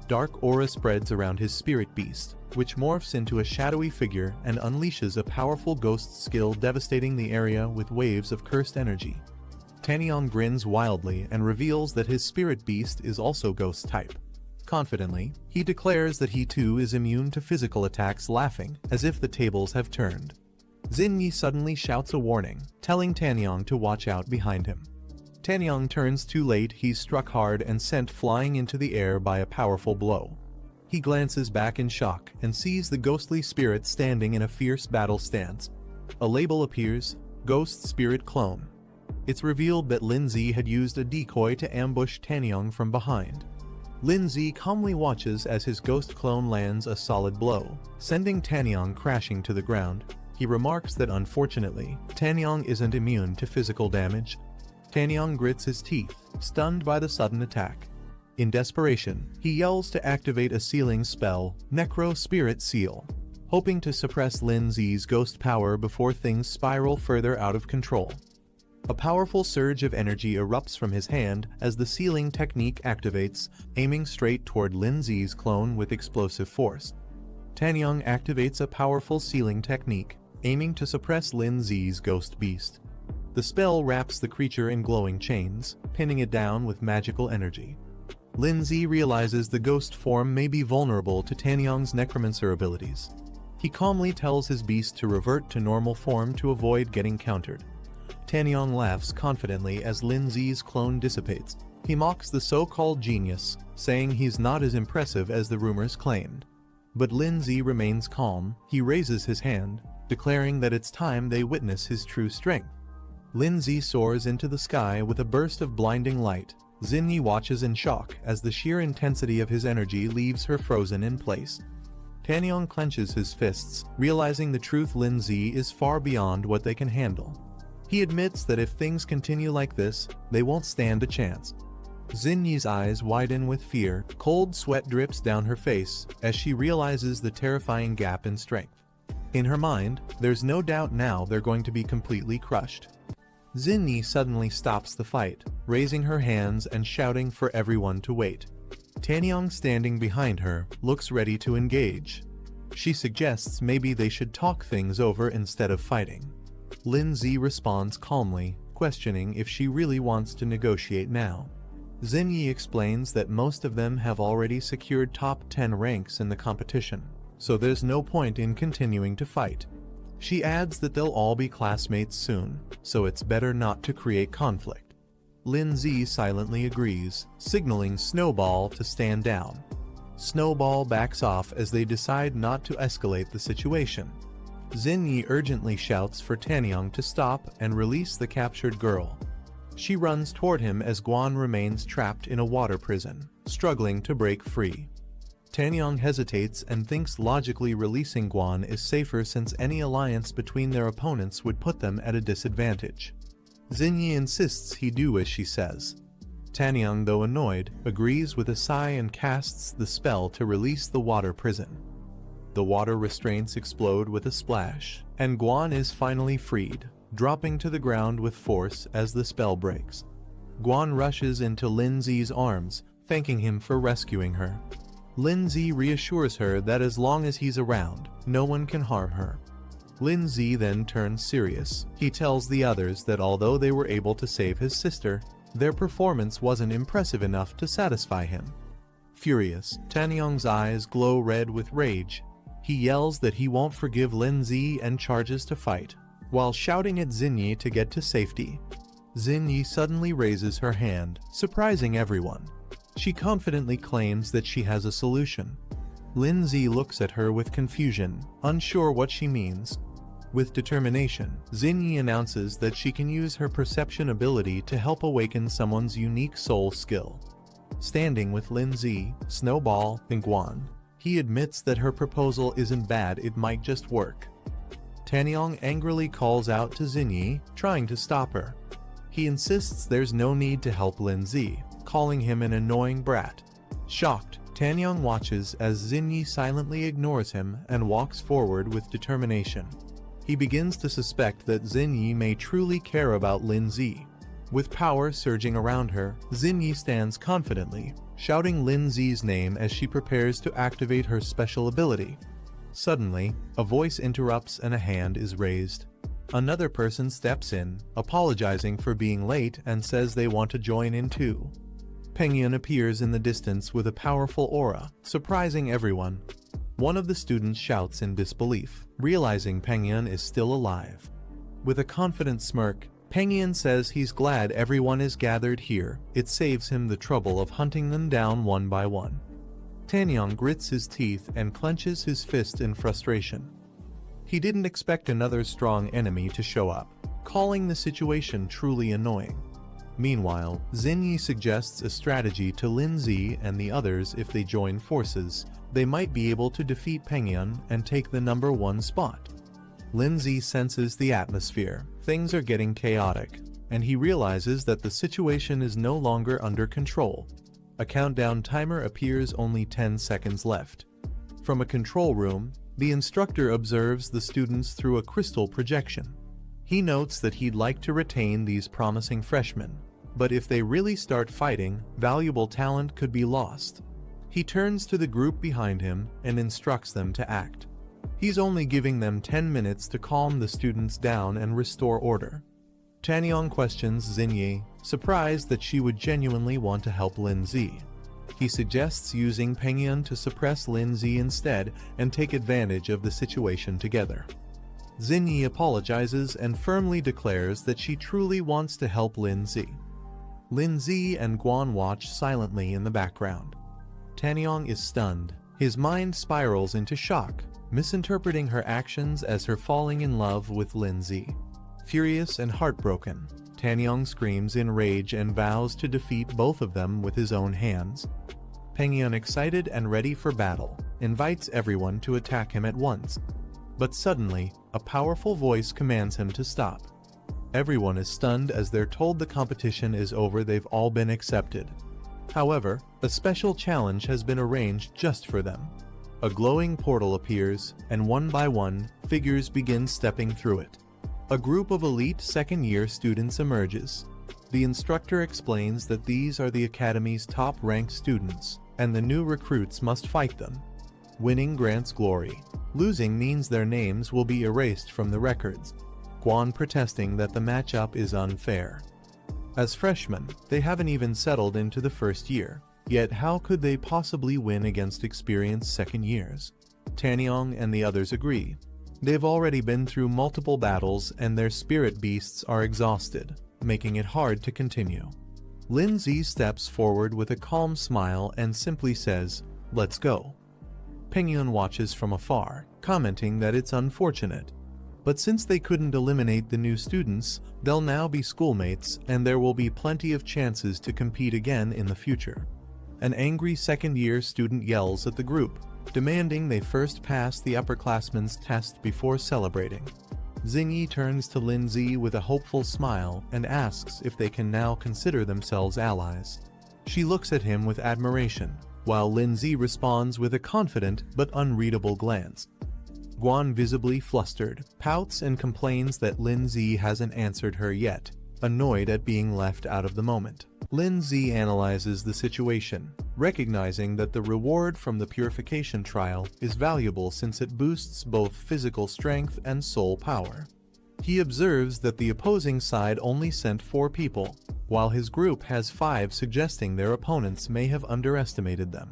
Dark aura spreads around his spirit beast, which morphs into a shadowy figure and unleashes a powerful ghost skill, devastating the area with waves of cursed energy. Tanyang grins wildly and reveals that his spirit beast is also ghost type. Confidently, he declares that he too is immune to physical attacks, laughing as if the tables have turned. Xin Yi suddenly shouts a warning, telling Tanyang to watch out behind him. Tanyang turns too late, he's struck hard and sent flying into the air by a powerful blow. He glances back in shock and sees the ghostly spirit standing in a fierce battle stance. A label appears, Ghost Spirit Clone. It's revealed that Lin Zi had used a decoy to ambush Tanyang from behind. Lin Zi calmly watches as his ghost clone lands a solid blow, sending Tanyang crashing to the ground. He remarks that unfortunately, Tanyang isn't immune to physical damage. Tanyang grits his teeth, stunned by the sudden attack. In desperation, he yells to activate a sealing spell, Necro Spirit Seal, hoping to suppress Lin Zi's ghost power before things spiral further out of control. A powerful surge of energy erupts from his hand as the sealing technique activates, aiming straight toward Lin Zi's clone with explosive force. Tanyang activates a powerful sealing technique, aiming to suppress Lin Zi's ghost beast. The spell wraps the creature in glowing chains, pinning it down with magical energy. Lin Zi realizes the ghost form may be vulnerable to Tanyang's necromancer abilities. He calmly tells his beast to revert to normal form to avoid getting countered. Tanyang laughs confidently as Lin Zi's clone dissipates. He mocks the so-called genius, saying he's not as impressive as the rumors claimed. But Lin Zi remains calm. He raises his hand, declaring that it's time they witness his true strength. Lin Zi soars into the sky with a burst of blinding light. Xin Yi watches in shock as the sheer intensity of his energy leaves her frozen in place. Tanyang clenches his fists, realizing the truth: Lin Zi is far beyond what they can handle. He admits that if things continue like this, they won't stand a chance. Xin Yi's eyes widen with fear, cold sweat drips down her face as she realizes the terrifying gap in strength. In her mind, there's no doubt now they're going to be completely crushed. Xin Yi suddenly stops the fight, raising her hands and shouting for everyone to wait. Tanyong, standing behind her, looks ready to engage. She suggests maybe they should talk things over instead of fighting. Lindsay responds calmly, questioning if she really wants to negotiate now. Xinyi explains that most of them have already secured top 10 ranks in the competition, so there's no point in continuing to fight. She adds that they'll all be classmates soon, so it's better not to create conflict. Lindsay silently agrees, signaling Snowball to stand down. Snowball backs off as they decide not to escalate the situation. Xinyi urgently shouts for Tanyong to stop and release the captured girl. She runs toward him as Guan remains trapped in a water prison, struggling to break free. Tanyong hesitates and thinks logically releasing Guan is safer since any alliance between their opponents would put them at a disadvantage. Xinyi insists he do as she says. Tanyong, though annoyed, agrees with a sigh and casts the spell to release the water prison. The water restraints explode with a splash, and Guan is finally freed, dropping to the ground with force as the spell breaks. Guan rushes into Lindsay's arms, thanking him for rescuing her. Lindsay reassures her that as long as he's around, no one can harm her. Lindsay then turns serious. He tells the others that although they were able to save his sister, their performance wasn't impressive enough to satisfy him. Furious, Tanyong's eyes glow red with rage. He yells that he won't forgive Lindsay and charges to fight, while shouting at Xinyi to get to safety. Xinyi suddenly raises her hand, surprising everyone. She confidently claims that she has a solution. Lindsay looks at her with confusion, unsure what she means. With determination, Xinyi announces that she can use her perception ability to help awaken someone's unique soul skill. Standing with Lindsay, Snowball, and Guan, he admits that her proposal isn't bad, it might just work. Tanyong angrily calls out to Xinyi, trying to stop her. He insists there's no need to help Lindsay, calling him an annoying brat. Shocked, Tanyong watches as Xinyi silently ignores him and walks forward with determination. He begins to suspect that Xinyi may truly care about Lindsay. With power surging around her, Xinyi stands confidently, shouting Lindsay's name as she prepares to activate her special ability. Suddenly, a voice interrupts and a hand is raised. Another person steps in, apologizing for being late and says they want to join in too. Pengyun appears in the distance with a powerful aura, surprising everyone. One of the students shouts in disbelief, realizing Pengyun is still alive. With a confident smirk, Pengyun says he's glad everyone is gathered here, it saves him the trouble of hunting them down one by one. Tanyong grits his teeth and clenches his fist in frustration. He didn't expect another strong enemy to show up, calling the situation truly annoying. Meanwhile, Xinyi suggests a strategy to Lindsay and the others. If they join forces, they might be able to defeat Pengyun and take the number 1 spot. Lindsay senses the atmosphere. Things are getting chaotic, and he realizes that the situation is no longer under control. A countdown timer appears, only 10 seconds left. From a control room, the instructor observes the students through a crystal projection. He notes that he'd like to retain these promising freshmen, but if they really start fighting, valuable talent could be lost. He turns to the group behind him and instructs them to act. He's only giving them 10 minutes to calm the students down and restore order. Tanyong questions Xinyi, surprised that she would genuinely want to help Lindsay. He suggests using Pengyun to suppress Lindsay instead and take advantage of the situation together. Xinyi apologizes and firmly declares that she truly wants to help Lindsay. Lindsay and Guan watch silently in the background. Tanyong is stunned. His mind spirals into shock, misinterpreting her actions as her falling in love with Lindsay. Furious and heartbroken, Tanyong screams in rage and vows to defeat both of them with his own hands. Pengyun, excited and ready for battle, invites everyone to attack him at once. But suddenly, a powerful voice commands him to stop. Everyone is stunned as they're told the competition is over, they've all been accepted. However, a special challenge has been arranged just for them. A glowing portal appears, and one by one, figures begin stepping through it. A group of elite second-year students emerges. The instructor explains that these are the academy's top-ranked students, and the new recruits must fight them. Winning grants glory. Losing means their names will be erased from the records. Guan protesting that the matchup is unfair. As freshmen, they haven't even settled into the first year, yet how could they possibly win against experienced second years? Tanyong and the others agree. They've already been through multiple battles and their spirit beasts are exhausted, making it hard to continue. Lindsay steps forward with a calm smile and simply says, "Let's go." Pengyun watches from afar, commenting that it's unfortunate. But since they couldn't eliminate the new students, they'll now be schoolmates and there will be plenty of chances to compete again in the future. An angry second-year student yells at the group, demanding they first pass the upperclassmen's test before celebrating. Xingyi turns to Lindsay with a hopeful smile and asks if they can now consider themselves allies. She looks at him with admiration, while Lindsay responds with a confident but unreadable glance. Guan, visibly flustered, pouts and complains that Lindsay hasn't answered her yet, annoyed at being left out of the moment. Lindsay analyzes the situation, recognizing that the reward from the purification trial is valuable since it boosts both physical strength and soul power. He observes that the opposing side only sent 4 people, while his group has 5, suggesting their opponents may have underestimated them.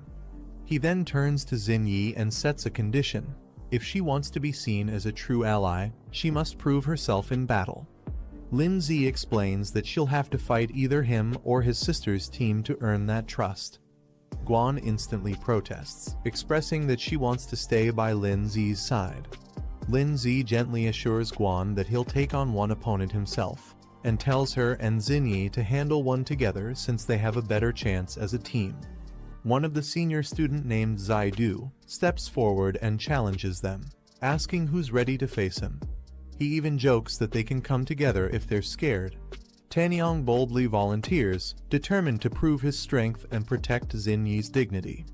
He then turns to Xingyi and sets a condition. If she wants to be seen as a true ally, she must prove herself in battle. Lindsay explains that she'll have to fight either him or his sister's team to earn that trust. Guan instantly protests, expressing that she wants to stay by Lindsay's side. Lindsay gently assures Guan that he'll take on one opponent himself, and tells her and Xingyi to handle one together since they have a better chance as a team. One of the senior student named Zaidu steps forward and challenges them, asking who's ready to face him. He even jokes that they can come together if they're scared. Tanyong boldly volunteers, determined to prove his strength and protect Xingyi's dignity.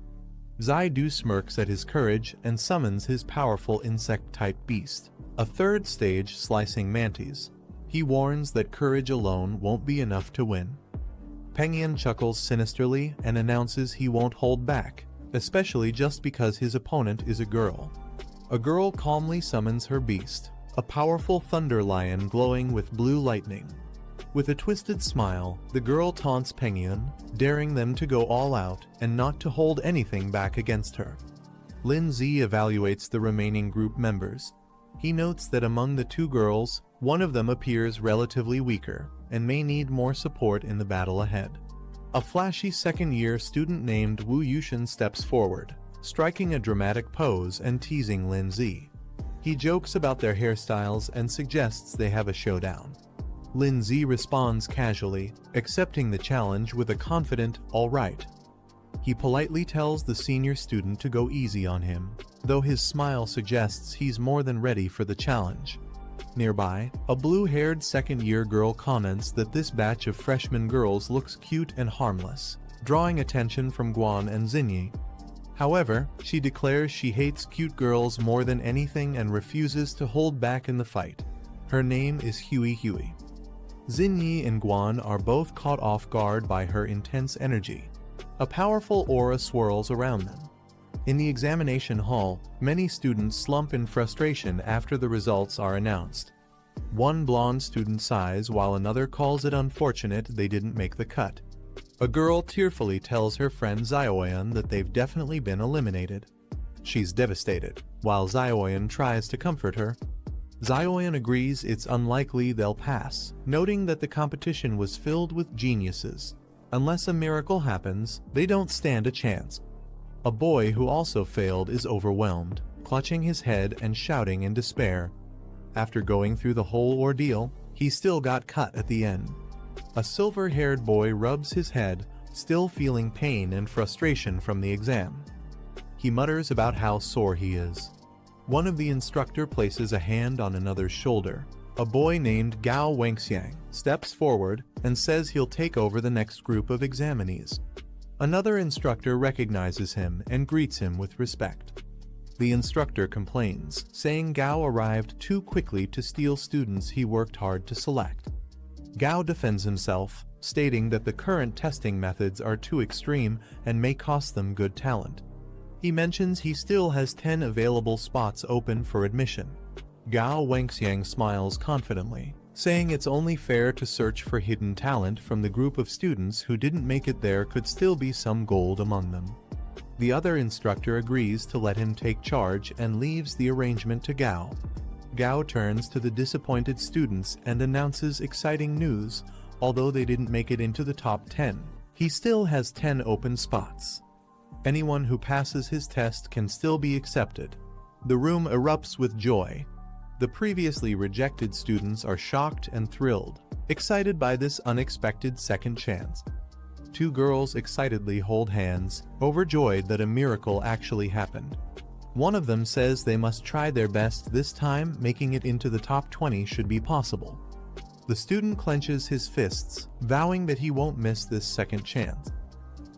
Zaidu smirks at his courage and summons his powerful insect-type beast, a third stage slicing mantis. He warns that courage alone won't be enough to win. Pengyun chuckles sinisterly and announces he won't hold back, especially just because his opponent is a girl. A girl calmly summons her beast, a powerful thunder lion glowing with blue lightning. With a twisted smile, the girl taunts Pengyun, daring them to go all out and not to hold anything back against her. Lindsay evaluates the remaining group members. He notes that among the 2 girls, one of them appears relatively weaker and may need more support in the battle ahead. A flashy second-year student named Wu Yushin steps forward, striking a dramatic pose and teasing Lindsay. He jokes about their hairstyles and suggests they have a showdown. Lindsay responds casually, accepting the challenge with a confident, "All right." He politely tells the senior student to go easy on him, though his smile suggests he's more than ready for the challenge. Nearby, a blue-haired second-year girl comments that this batch of freshman girls looks cute and harmless, drawing attention from Guan and Xingyi. However, she declares she hates cute girls more than anything and refuses to hold back in the fight. Her name is Huey. Xingyi and Guan are both caught off guard by her intense energy. A powerful aura swirls around them. In the examination hall, many students slump in frustration after the results are announced. One blonde student sighs while another calls it unfortunate they didn't make the cut. A girl tearfully tells her friend Zioyan that they've definitely been eliminated. She's devastated, while Zioyan tries to comfort her. Zioyan agrees it's unlikely they'll pass, noting that the competition was filled with geniuses. Unless a miracle happens, they don't stand a chance. A boy who also failed is overwhelmed, clutching his head and shouting in despair. After going through the whole ordeal, he still got cut at the end. A silver-haired boy rubs his head, still feeling pain and frustration from the exam. He mutters about how sore he is. One of the instructor places a hand on another's shoulder. A boy named Gao Wangxiang steps forward and says he'll take over the next group of examinees. Another instructor recognizes him and greets him with respect. The instructor complains, saying Gao arrived too quickly to steal students he worked hard to select. Gao defends himself, stating that the current testing methods are too extreme and may cost them good talent. He mentions he still has 10 available spots open for admission. Gao Wangxiang smiles confidently, saying it's only fair to search for hidden talent from the group of students who didn't make it. There could still be some gold among them. The other instructor agrees to let him take charge and leaves the arrangement to Gao. Gao turns to the disappointed students and announces exciting news. Although they didn't make it into the top 10, he still has 10 open spots. Anyone who passes his test can still be accepted. The room erupts with joy. The previously rejected students are shocked and thrilled, excited by this unexpected second chance. Two girls excitedly hold hands, overjoyed that a miracle actually happened. One of them says they must try their best this time. Making it into the top 20 should be possible. The student clenches his fists, vowing that he won't miss this second chance.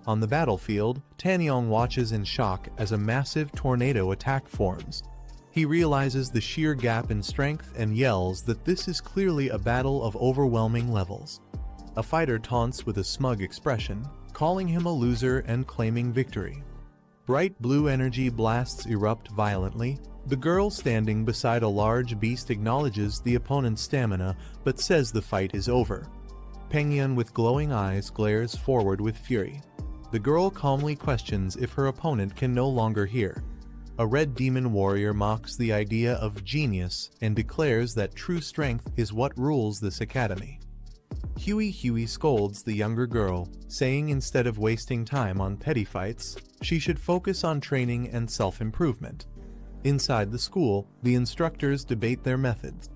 On the battlefield, Tanyong watches in shock as a massive tornado attack forms. He realizes the sheer gap in strength and yells that this is clearly a battle of overwhelming levels. A fighter taunts with a smug expression, calling him a loser and claiming victory. Bright blue energy blasts erupt violently. The girl standing beside a large beast acknowledges the opponent's stamina, but says the fight is over. Pengyun with glowing eyes glares forward with fury. The girl calmly questions if her opponent can no longer hear. A red demon warrior mocks the idea of genius and declares that true strength is what rules this academy. Huey scolds the younger girl, saying instead of wasting time on petty fights, she should focus on training and self-improvement. Inside the school, the instructors debate their methods.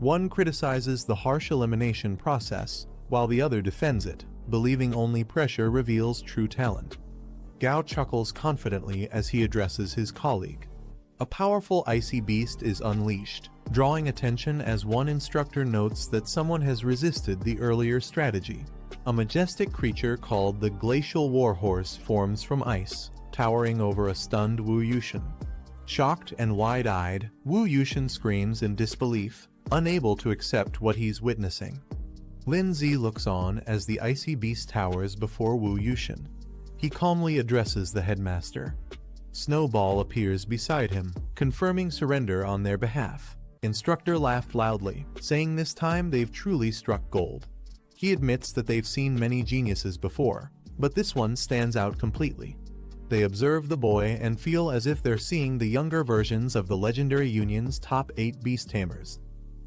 One criticizes the harsh elimination process, while the other defends it, believing only pressure reveals true talent. Gao chuckles confidently as he addresses his colleague. A powerful icy beast is unleashed, drawing attention as one instructor notes that someone has resisted the earlier strategy. A majestic creature called the Glacial Warhorse forms from ice, towering over a stunned Wu Yushin. Shocked and wide-eyed, Wu Yushin screams in disbelief, unable to accept what he's witnessing. Lin Zi looks on as the icy beast towers before Wu Yushin. He calmly addresses the headmaster. Snowball appears beside him, confirming surrender on their behalf. Instructor laughed loudly, saying this time they've truly struck gold. He admits that they've seen many geniuses before, but this one stands out completely. They observe the boy and feel as if they're seeing the younger versions of the legendary union's top 8 beast tamers.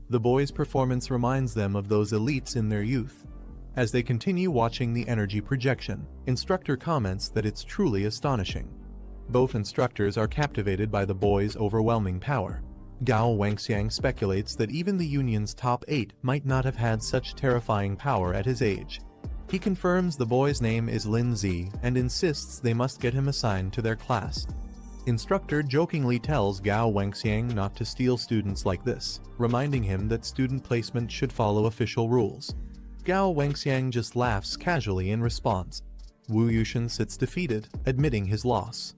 The boy's performance reminds them of those elites in their youth. As they continue watching the energy projection, instructor comments that it's truly astonishing. Both instructors are captivated by the boy's overwhelming power. Gao Wangxiang speculates that even the union's top 8 might not have had such terrifying power at his age. He confirms the boy's name is Lin Zi and insists they must get him assigned to their class. Instructor jokingly tells Gao Wangxiang not to steal students like this, reminding him that student placement should follow official rules. Gao Wangxiang just laughs casually in response. Wu Yushin sits defeated, admitting his loss.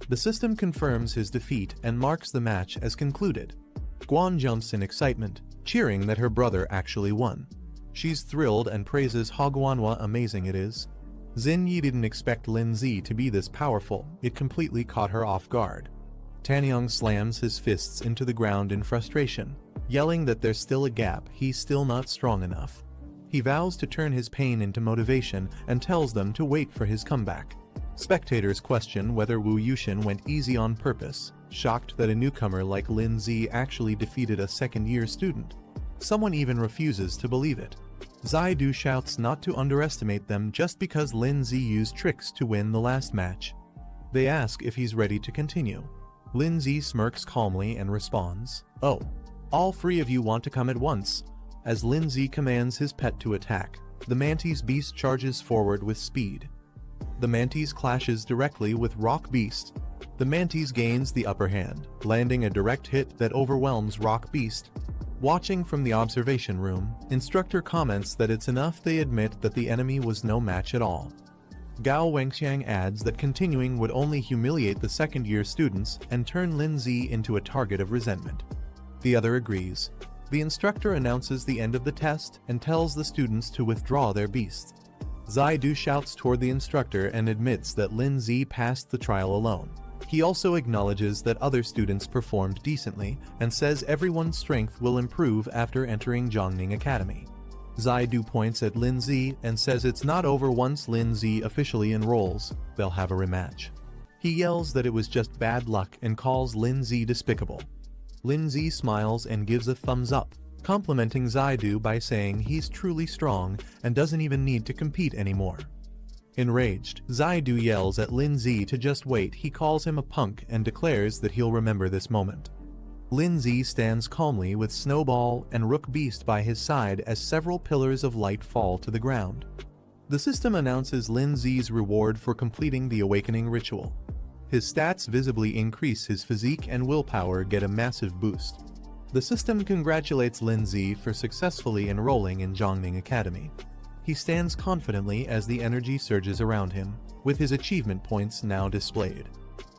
The system confirms his defeat and marks the match as concluded. Guan jumps in excitement, cheering that her brother actually won. She's thrilled and praises Hogwanhwa amazing it is. Xin Yi didn't expect Lin Zi to be this powerful, it completely caught her off guard. Tanyong slams his fists into the ground in frustration, yelling that there's still a gap, he's still not strong enough. He vows to turn his pain into motivation and tells them to wait for his comeback. Spectators question whether Wu Yushin went easy on purpose, shocked that a newcomer like Lin Zi actually defeated a second-year student. Someone even refuses to believe it. Zaidu shouts not to underestimate them just because Lin Zi used tricks to win the last match. They ask if he's ready to continue. Lin Zi smirks calmly and responds, "Oh, all 3 of you want to come at once." As Lin Zi commands his pet to attack, the Mantis Beast charges forward with speed. The Mantis clashes directly with Rock Beast. The Mantis gains the upper hand, landing a direct hit that overwhelms Rock Beast. Watching from the observation room, instructor comments that it's enough they admit that the enemy was no match at all. Gao Wangxiang adds that continuing would only humiliate the second-year students and turn Lin Zi into a target of resentment. The other agrees. The instructor announces the end of the test and tells the students to withdraw their beasts. Zaidu shouts toward the instructor and admits that Lin Zi passed the trial alone. He also acknowledges that other students performed decently and says everyone's strength will improve after entering Zhongning Academy. Zaidu points at Lin Zi and says it's not over once Lin Zi officially enrolls, they'll have a rematch. He yells that it was just bad luck and calls Lin Zi despicable. Lin Zi smiles and gives a thumbs up, complimenting Zaidu by saying he's truly strong and doesn't even need to compete anymore. Enraged, Zaidu yells at Lin Zi to just wait. He calls him a punk and declares that he'll remember this moment. Lin Zi stands calmly with Snowball and Rook Beast by his side as several pillars of light fall to the ground. The system announces Lin Zi's reward for completing the awakening ritual. His stats visibly increase, his physique and willpower get a massive boost. The system congratulates Lin Zi for successfully enrolling in Zhongning Academy. He stands confidently as the energy surges around him, with his achievement points now displayed.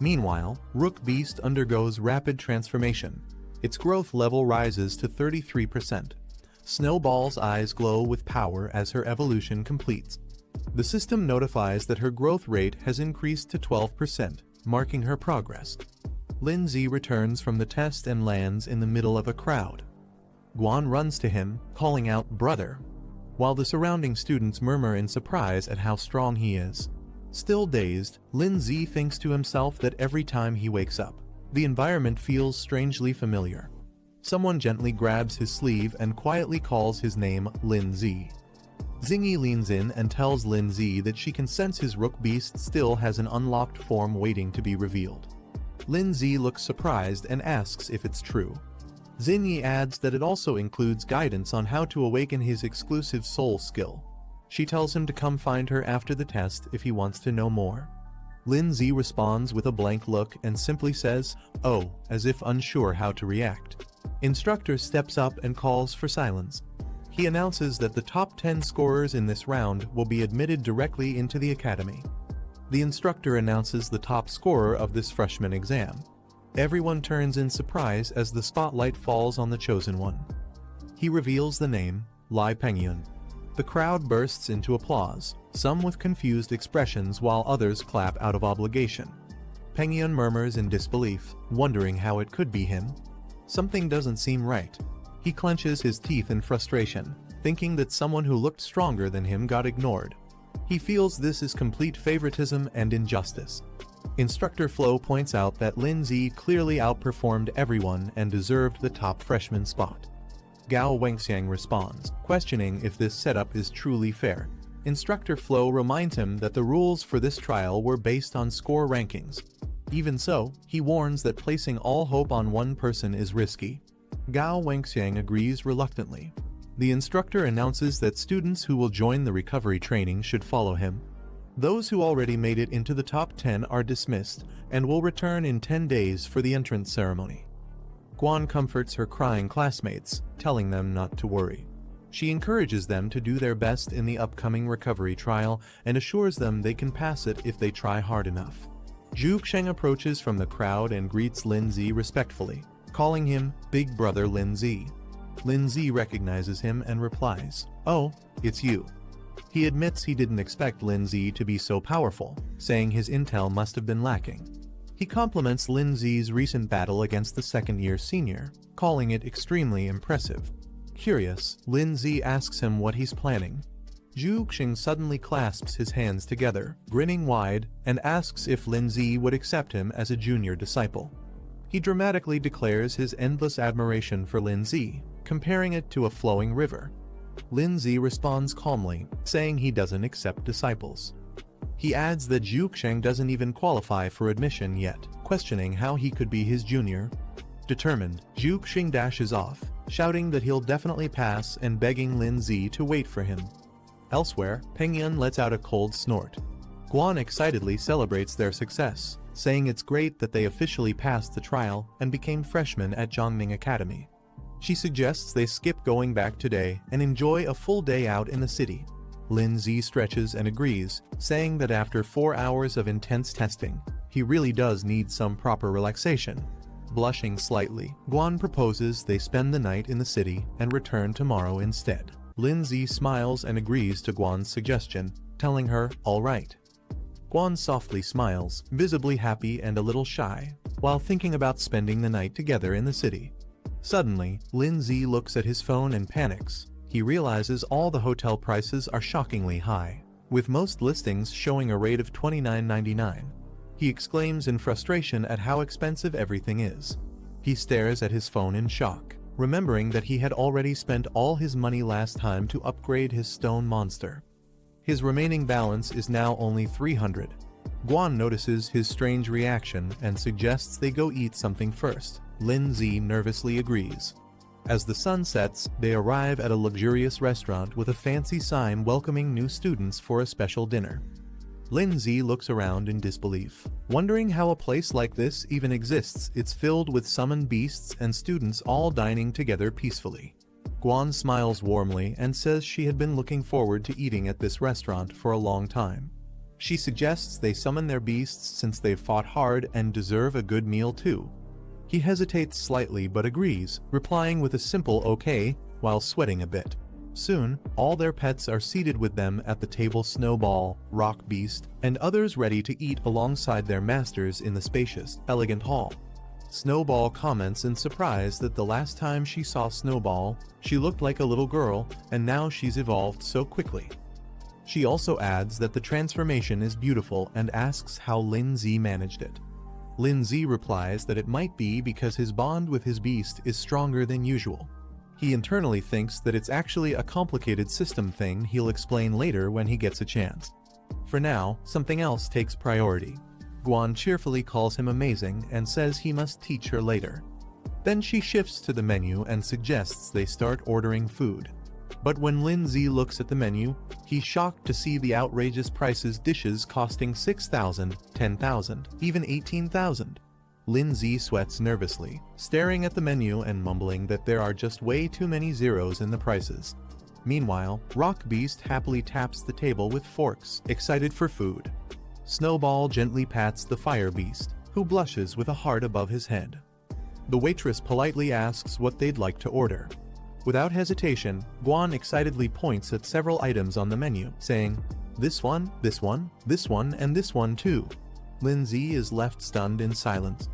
Meanwhile, Rook Beast undergoes rapid transformation. Its growth level rises to 33%. Snowball's eyes glow with power as her evolution completes. The system notifies that her growth rate has increased to 12%, marking her progress. Lin Zi returns from the test and lands in the middle of a crowd. Guan runs to him, calling out, "Brother," while the surrounding students murmur in surprise at how strong he is. Still dazed, Lin Zi thinks to himself that every time he wakes up, the environment feels strangely familiar. Someone gently grabs his sleeve and quietly calls his name Lin Zi. Zingy leans in and tells Lin Zi that she can sense his Rook Beast still has an unlocked form waiting to be revealed. Lin Zi looks surprised and asks if it's true. Zingy adds that it also includes guidance on how to awaken his exclusive soul skill. She tells him to come find her after the test if he wants to know more. Lin Zi responds with a blank look and simply says, "Oh," as if unsure how to react. Instructor steps up and calls for silence. He announces that the top 10 scorers in this round will be admitted directly into the academy. The instructor announces the top scorer of this freshman exam. Everyone turns in surprise as the spotlight falls on the chosen one. He reveals the name, Lai Pengyun. The crowd bursts into applause, some with confused expressions while others clap out of obligation. Pengyun murmurs in disbelief, wondering how it could be him. Something doesn't seem right. He clenches his teeth in frustration, thinking that someone who looked stronger than him got ignored. He feels this is complete favoritism and injustice. Instructor Flo points out that Lin Zi clearly outperformed everyone and deserved the top freshman spot. Gao Wengxiang responds, questioning if this setup is truly fair. Instructor Flo reminds him that the rules for this trial were based on score rankings. Even so, he warns that placing all hope on one person is risky. Gao Wengxiang agrees reluctantly. The instructor announces that students who will join the recovery training should follow him. Those who already made it into the top 10 are dismissed and will return in 10 days for the entrance ceremony. Guan comforts her crying classmates, telling them not to worry. She encourages them to do their best in the upcoming recovery trial and assures them they can pass it if they try hard enough. Zhu Sheng approaches from the crowd and greets Lin Zi respectfully, calling him Big Brother Lin Zi. Lin Zi recognizes him and replies, "Oh, it's you." He admits he didn't expect Lin Zi to be so powerful, saying his intel must have been lacking. He compliments Lin Zi's recent battle against the second-year senior, calling it extremely impressive. Curious, Lin Zi asks him what he's planning. Zhu Xing suddenly clasps his hands together, grinning wide, and asks if Lin Zi would accept him as a junior disciple. He dramatically declares his endless admiration for Lin Zi, comparing it to a flowing river. Lin Zi responds calmly, saying he doesn't accept disciples. He adds that Zhu Xing doesn't even qualify for admission yet, questioning how he could be his junior. Determined, Zhu Xing dashes off, shouting that he'll definitely pass and begging Lin Zi to wait for him. Elsewhere, Pengyun lets out a cold snort. Guan excitedly celebrates their success, saying it's great that they officially passed the trial and became freshmen at Zhongning Academy. She suggests they skip going back today and enjoy a full day out in the city. Lin Zi stretches and agrees, saying that after 4 hours of intense testing, he really does need some proper relaxation. Blushing slightly, Guan proposes they spend the night in the city and return tomorrow instead. Lindsay smiles and agrees to Guan's suggestion, telling her, "All right." Guan softly smiles, visibly happy and a little shy, while thinking about spending the night together in the city. Suddenly, Lindsay looks at his phone and panics. He realizes all the hotel prices are shockingly high, with most listings showing a rate of $29.99. He exclaims in frustration at how expensive everything is. He stares at his phone in shock, remembering that he had already spent all his money last time to upgrade his stone monster. His remaining balance is now only 300. Guan notices his strange reaction and suggests they go eat something first. Lindsay nervously agrees. As the sun sets, they arrive at a luxurious restaurant with a fancy sign welcoming new students for a special dinner. Lindsay looks around in disbelief, wondering how a place like this even exists. It's filled with summoned beasts and students all dining together peacefully. Guan smiles warmly and says she had been looking forward to eating at this restaurant for a long time. She suggests they summon their beasts since they've fought hard and deserve a good meal too. He hesitates slightly but agrees, replying with a simple okay, while sweating a bit. Soon, all their pets are seated with them at the table. Snowball, Rock Beast, and others ready to eat alongside their masters in the spacious, elegant hall. Snowball comments in surprise that the last time she saw Snowball, she looked like a little girl, and now she's evolved so quickly. She also adds that the transformation is beautiful and asks how Lindsay managed it. Lindsay replies that it might be because his bond with his beast is stronger than usual. He internally thinks that it's actually a complicated system thing he'll explain later when he gets a chance. For now, something else takes priority. Guan cheerfully calls him amazing and says he must teach her later. Then she shifts to the menu and suggests they start ordering food. But when Lindsay looks at the menu, he's shocked to see the outrageous prices, dishes costing $6,000, $10,000, even $18,000. Lindsay sweats nervously, staring at the menu and mumbling that there are just way too many zeros in the prices. Meanwhile, Rock Beast happily taps the table with forks, excited for food. Snowball gently pats the Fire Beast, who blushes with a heart above his head. The waitress politely asks what they'd like to order. Without hesitation, Guan excitedly points at several items on the menu, saying, "This one, this one, this one, and this one too." Lindsay is left stunned in silence.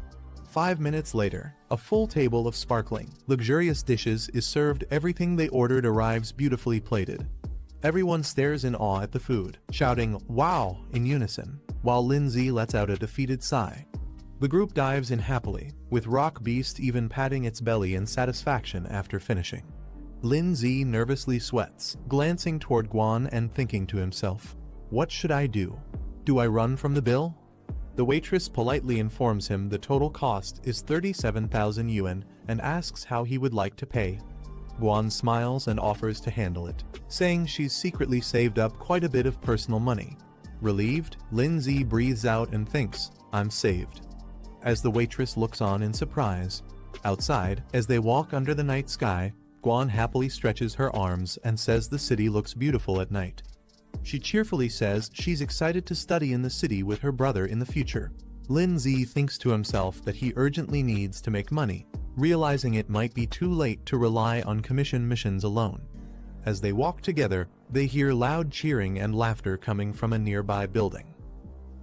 5 minutes later, a full table of sparkling, luxurious dishes is served. Everything they ordered arrives beautifully plated. Everyone stares in awe at the food, shouting, "Wow!" in unison, while Lindsay lets out a defeated sigh. The group dives in happily, with Rock Beast even patting its belly in satisfaction after finishing. Lindsay nervously sweats, glancing toward Guan and thinking to himself, "What should I do? Do I run from the bill?" The waitress politely informs him the total cost is 37,000 yuan and asks how he would like to pay. Guan smiles and offers to handle it, saying she's secretly saved up quite a bit of personal money. Relieved, Lindsay breathes out and thinks, "I'm saved." As the waitress looks on in surprise. Outside, as they walk under the night sky, Guan happily stretches her arms and says the city looks beautiful at night. She cheerfully says she's excited to study in the city with her brother in the future. Lindsay thinks to himself that he urgently needs to make money, realizing it might be too late to rely on commission missions alone. As they walk together, they hear loud cheering and laughter coming from a nearby building.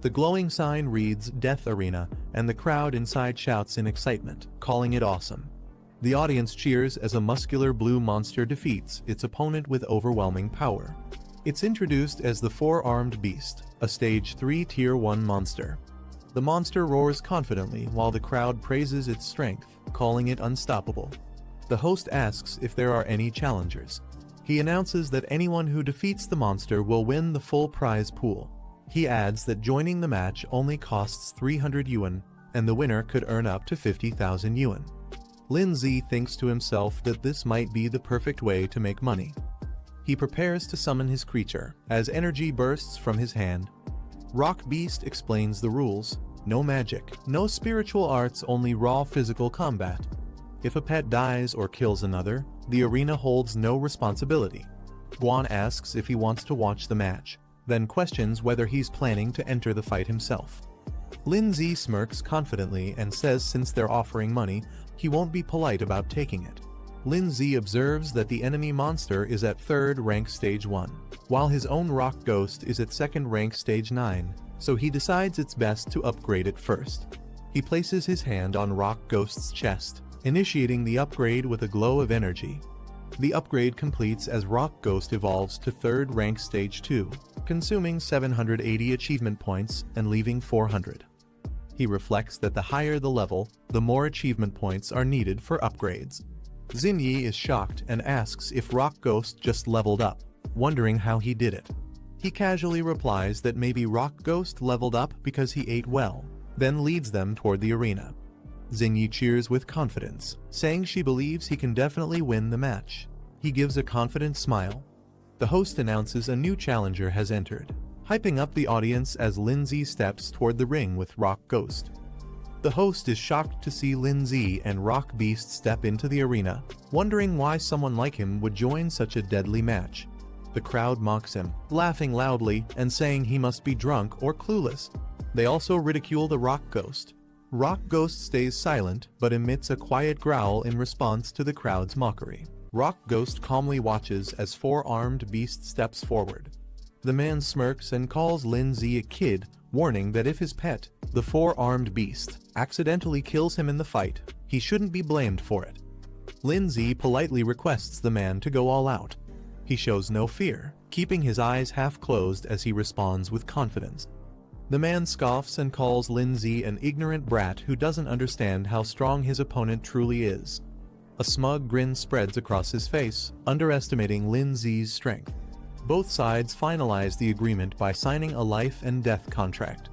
The glowing sign reads "Death Arena," and the crowd inside shouts in excitement, calling it awesome. The audience cheers as a muscular blue monster defeats its opponent with overwhelming power. It's introduced as the Four-Armed Beast, a Stage 3 Tier 1 monster. The monster roars confidently while the crowd praises its strength, calling it unstoppable. The host asks if there are any challengers. He announces that anyone who defeats the monster will win the full prize pool. He adds that joining the match only costs 300 yuan, and the winner could earn up to 50,000 yuan. Lindsay thinks to himself that this might be the perfect way to make money. He prepares to summon his creature, as energy bursts from his hand. Rock Beast explains the rules: no magic, no spiritual arts, only raw physical combat. If a pet dies or kills another, the arena holds no responsibility. Guan asks if he wants to watch the match, then questions whether he's planning to enter the fight himself. Lin Zi smirks confidently and says since they're offering money, he won't be polite about taking it. Lin Zi observes that the enemy monster is at 3rd rank stage 1, while his own rock ghost is at 2nd rank stage 9, so he decides it's best to upgrade it first. He places his hand on Rock Ghost's chest, initiating the upgrade with a glow of energy. The upgrade completes as Rock Ghost evolves to 3rd rank stage 2, consuming 780 achievement points and leaving 400. He reflects that the higher the level, the more achievement points are needed for upgrades. Xinyi is shocked and asks if Rock Ghost just leveled up, wondering how he did it. He casually replies that maybe Rock Ghost leveled up because he ate well, then leads them toward the arena. Xinyi cheers with confidence, saying she believes he can definitely win the match. He gives a confident smile. The host announces a new challenger has entered, hyping up the audience as Lin Zi steps toward the ring with Rock Ghost. The host is shocked to see Lin Zi and Rock Beast step into the arena, wondering why someone like him would join such a deadly match. The crowd mocks him, laughing loudly and saying he must be drunk or clueless. They also ridicule the Rock Ghost. Rock Ghost stays silent but emits a quiet growl in response to the crowd's mockery. Rock Ghost calmly watches as 4-armed beast steps forward. The man smirks and calls Lin Zi a kid, warning that if his pet, the 4-armed beast, accidentally kills him in the fight, he shouldn't be blamed for it. Lin Zi politely requests the man to go all out. He shows no fear, keeping his eyes half closed as he responds with confidence. The man scoffs and calls Lin Zi an ignorant brat who doesn't understand how strong his opponent truly is. A smug grin spreads across his face, underestimating Lin Zi's strength. Both sides finalize the agreement by signing a life and death contract.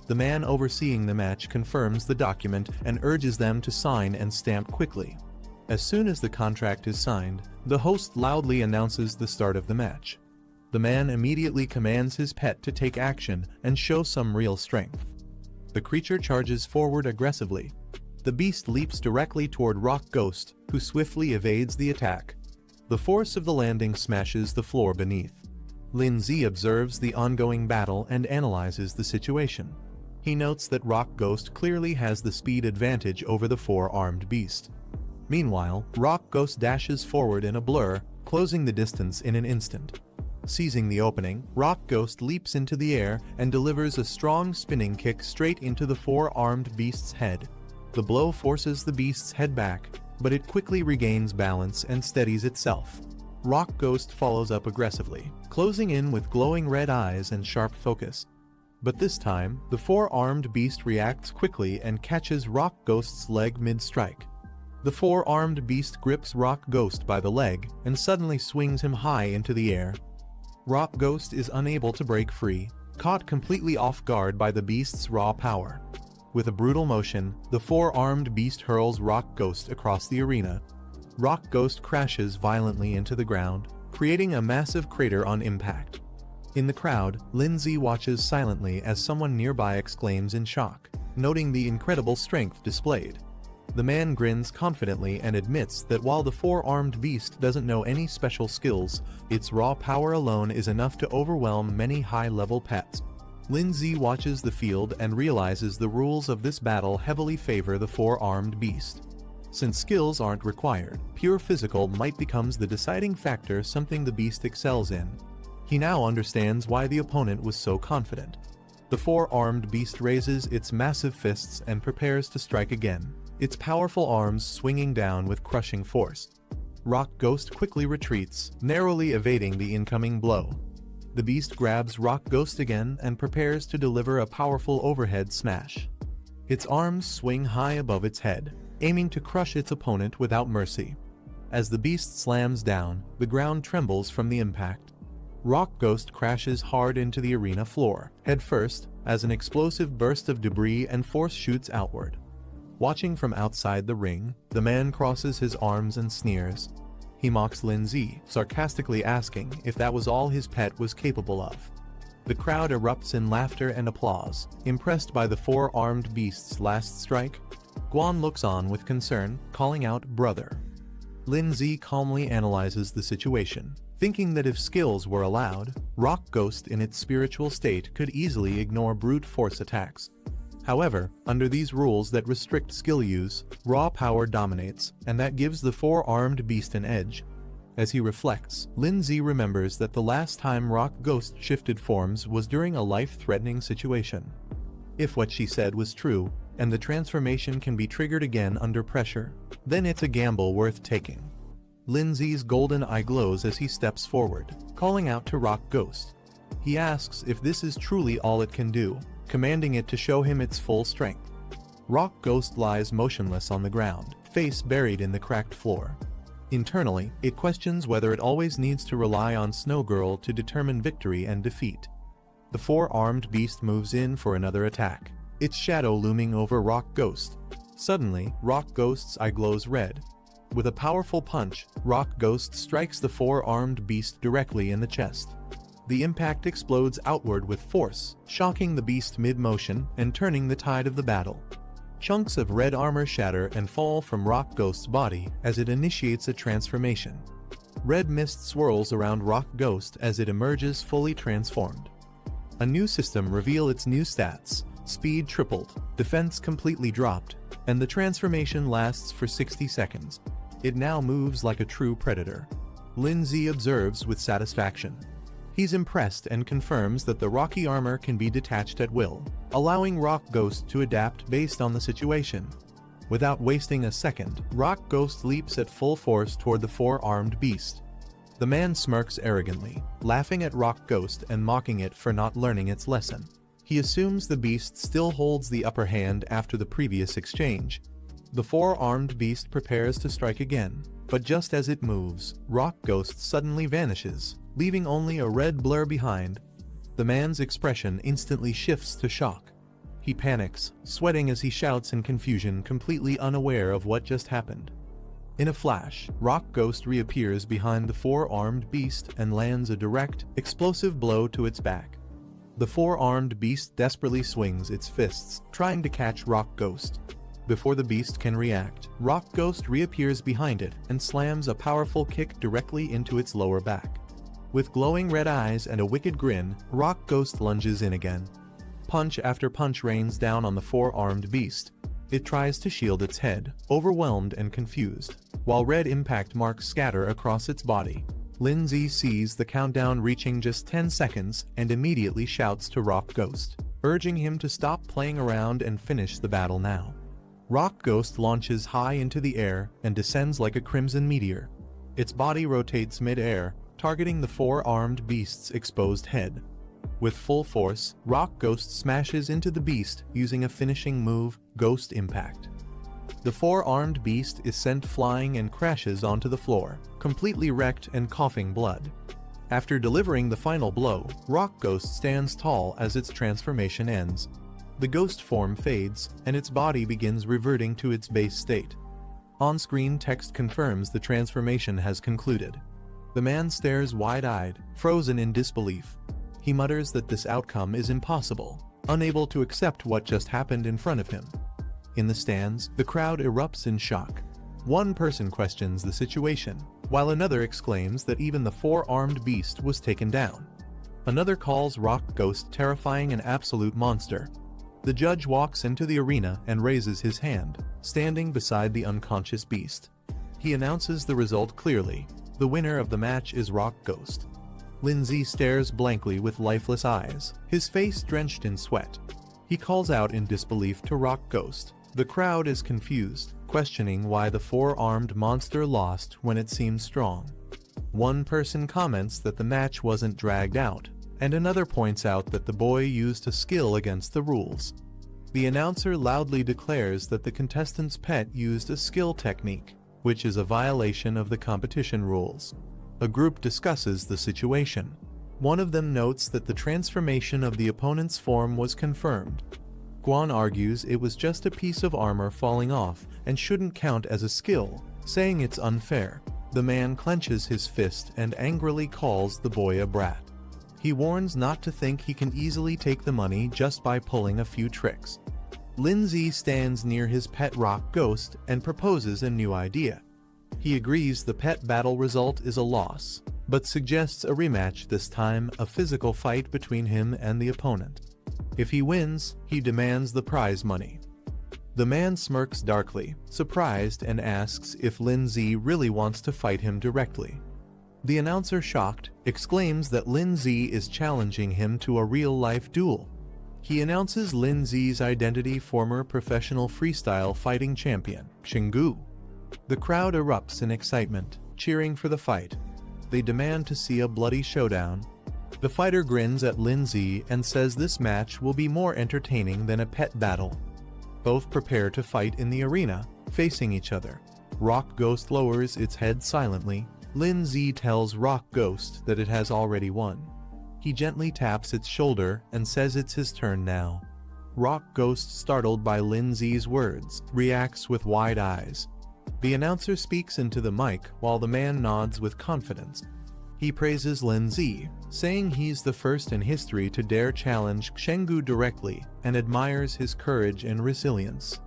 The man overseeing the match confirms the document and urges them to sign and stamp quickly. As soon as the contract is signed, the host loudly announces the start of the match. The man immediately commands his pet to take action and show some real strength. The creature charges forward aggressively. The beast leaps directly toward Rock Ghost, who swiftly evades the attack. The force of the landing smashes the floor beneath. Lin Zi observes the ongoing battle and analyzes the situation. He notes that Rock Ghost clearly has the speed advantage over the 4-armed beast. Meanwhile, Rock Ghost dashes forward in a blur, closing the distance in an instant. Seizing the opening, Rock Ghost leaps into the air and delivers a strong spinning kick straight into the 4-armed beast's head. The blow forces the beast's head back, but it quickly regains balance and steadies itself. Rock Ghost follows up aggressively, closing in with glowing red eyes and sharp focus. But this time, the 4-armed beast reacts quickly and catches Rock Ghost's leg mid-strike. The 4-armed beast grips Rock Ghost by the leg and suddenly swings him high into the air. Rock Ghost is unable to break free, caught completely off guard by the beast's raw power. With a brutal motion, the 4-armed beast hurls Rock Ghost across the arena. Rock Ghost crashes violently into the ground, creating a massive crater on impact. In the crowd, Lin Zi watches silently as someone nearby exclaims in shock, noting the incredible strength displayed. The man grins confidently and admits that while the 4-armed beast doesn't know any special skills, its raw power alone is enough to overwhelm many high-level pets. Lin Zi watches the field and realizes the rules of this battle heavily favor the 4-armed beast. Since skills aren't required, pure physical might becomes the deciding factor, something the beast excels in. He now understands why the opponent was so confident. The 4-armed beast raises its massive fists and prepares to strike again, its powerful arms swinging down with crushing force. Rock Ghost quickly retreats, narrowly evading the incoming blow. The beast grabs Rock Ghost again and prepares to deliver a powerful overhead smash. Its arms swing high above its head, aiming to crush its opponent without mercy. As the beast slams down, the ground trembles from the impact. Rock Ghost crashes hard into the arena floor, headfirst, as an explosive burst of debris and force shoots outward. Watching from outside the ring, the man crosses his arms and sneers. He mocks Lin Zi, sarcastically asking if that was all his pet was capable of. The crowd erupts in laughter and applause, impressed by the 4-armed beast's last strike. Guan looks on with concern, calling out, "Brother." Lin Zi calmly analyzes the situation, thinking that if skills were allowed, Rock Ghost in its spiritual state could easily ignore brute force attacks. However, under these rules that restrict skill use, raw power dominates, and that gives the four-armed beast an edge. As he reflects, Lindsay remembers that the last time Rock Ghost shifted forms was during a life-threatening situation. If what she said was true, and the transformation can be triggered again under pressure, then it's a gamble worth taking. Lindsay's golden eye glows as he steps forward, calling out to Rock Ghost. He asks if this is truly all it can do, commanding it to show him its full strength. Rock Ghost lies motionless on the ground, face buried in the cracked floor. Internally, it questions whether it always needs to rely on Snowgirl to determine victory and defeat. The four-armed beast moves in for another attack, its shadow looming over Rock Ghost. Suddenly, Rock Ghost's eye glows red. With a powerful punch, Rock Ghost strikes the four-armed beast directly in the chest. The impact explodes outward with force, shocking the beast mid-motion and turning the tide of the battle. Chunks of red armor shatter and fall from Rock Ghost's body as it initiates a transformation. Red mist swirls around Rock Ghost as it emerges fully transformed. A new system reveals its new stats. Speed tripled, defense completely dropped, and the transformation lasts for 60 seconds. It now moves like a true predator. Lindsay observes with satisfaction. He's impressed and confirms that the rocky armor can be detached at will, allowing Rock Ghost to adapt based on the situation. Without wasting a second, Rock Ghost leaps at full force toward the four-armed beast. The man smirks arrogantly, laughing at Rock Ghost and mocking it for not learning its lesson. He assumes the beast still holds the upper hand after the previous exchange. The four-armed beast prepares to strike again, but just as it moves, Rock Ghost suddenly vanishes, leaving only a red blur behind. The man's expression instantly shifts to shock. He panics, sweating as he shouts in confusion, completely unaware of what just happened. In a flash, Rock Ghost reappears behind the four-armed beast and lands a direct, explosive blow to its back. The four-armed beast desperately swings its fists, trying to catch Rock Ghost. Before the beast can react, Rock Ghost reappears behind it and slams a powerful kick directly into its lower back. With glowing red eyes and a wicked grin, Rock Ghost lunges in again. Punch after punch rains down on the four-armed beast. It tries to shield its head, overwhelmed and confused, while red impact marks scatter across its body. Lindsay sees the countdown reaching just 10 seconds and immediately shouts to Rock Ghost, urging him to stop playing around and finish the battle now. Rock Ghost launches high into the air and descends like a crimson meteor. Its body rotates mid-air, targeting the four-armed beast's exposed head. With full force, Rock Ghost smashes into the beast using a finishing move, Ghost Impact. The four-armed beast is sent flying and crashes onto the floor, completely wrecked and coughing blood. After delivering the final blow, Rock Ghost stands tall as its transformation ends. The ghost form fades, and its body begins reverting to its base state. On-screen text confirms the transformation has concluded. The man stares wide-eyed, frozen in disbelief. He mutters that this outcome is impossible, unable to accept what just happened in front of him. In the stands, the crowd erupts in shock. One person questions the situation, while another exclaims that even the four-armed beast was taken down. Another calls Rock Ghost terrifying and absolute monster. The judge walks into the arena and raises his hand, standing beside the unconscious beast. He announces the result clearly. The winner of the match is Rock Ghost. Lindsay stares blankly with lifeless eyes, his face drenched in sweat. He calls out in disbelief to Rock Ghost. The crowd is confused, questioning why the four-armed monster lost when it seemed strong. One person comments that the match wasn't dragged out, and another points out that the boy used a skill against the rules. The announcer loudly declares that the contestant's pet used a skill technique, which is a violation of the competition rules. A group discusses the situation. One of them notes that the transformation of the opponent's form was confirmed. Guan argues it was just a piece of armor falling off and shouldn't count as a skill, saying it's unfair. The man clenches his fist and angrily calls the boy a brat. He warns not to think he can easily take the money just by pulling a few tricks. Lindsay stands near his pet Rock Ghost and proposes a new idea. He agrees the pet battle result is a loss, but suggests a rematch, this time a physical fight between him and the opponent. If he wins, he demands the prize money. The man smirks darkly, surprised, and asks if Lin Zi really wants to fight him directly. The announcer, shocked, exclaims that Lin Zi is challenging him to a real-life duel. He announces Lin Zi's identity: former professional freestyle fighting champion, Xinggu. The crowd erupts in excitement, cheering for the fight. They demand to see a bloody showdown. The fighter grins at Lin Zi and says this match will be more entertaining than a pet battle. Both prepare to fight in the arena, facing each other. Rock Ghost lowers its head silently. Lin Zi tells Rock Ghost that it has already won. He gently taps its shoulder and says it's his turn now. Rock Ghost, startled by Lin Zi's words, reacts with wide eyes. The announcer speaks into the mic while the man nods with confidence. He praises Lin Zi, saying he's the first in history to dare challenge Xinggu directly, and admires his courage and resilience.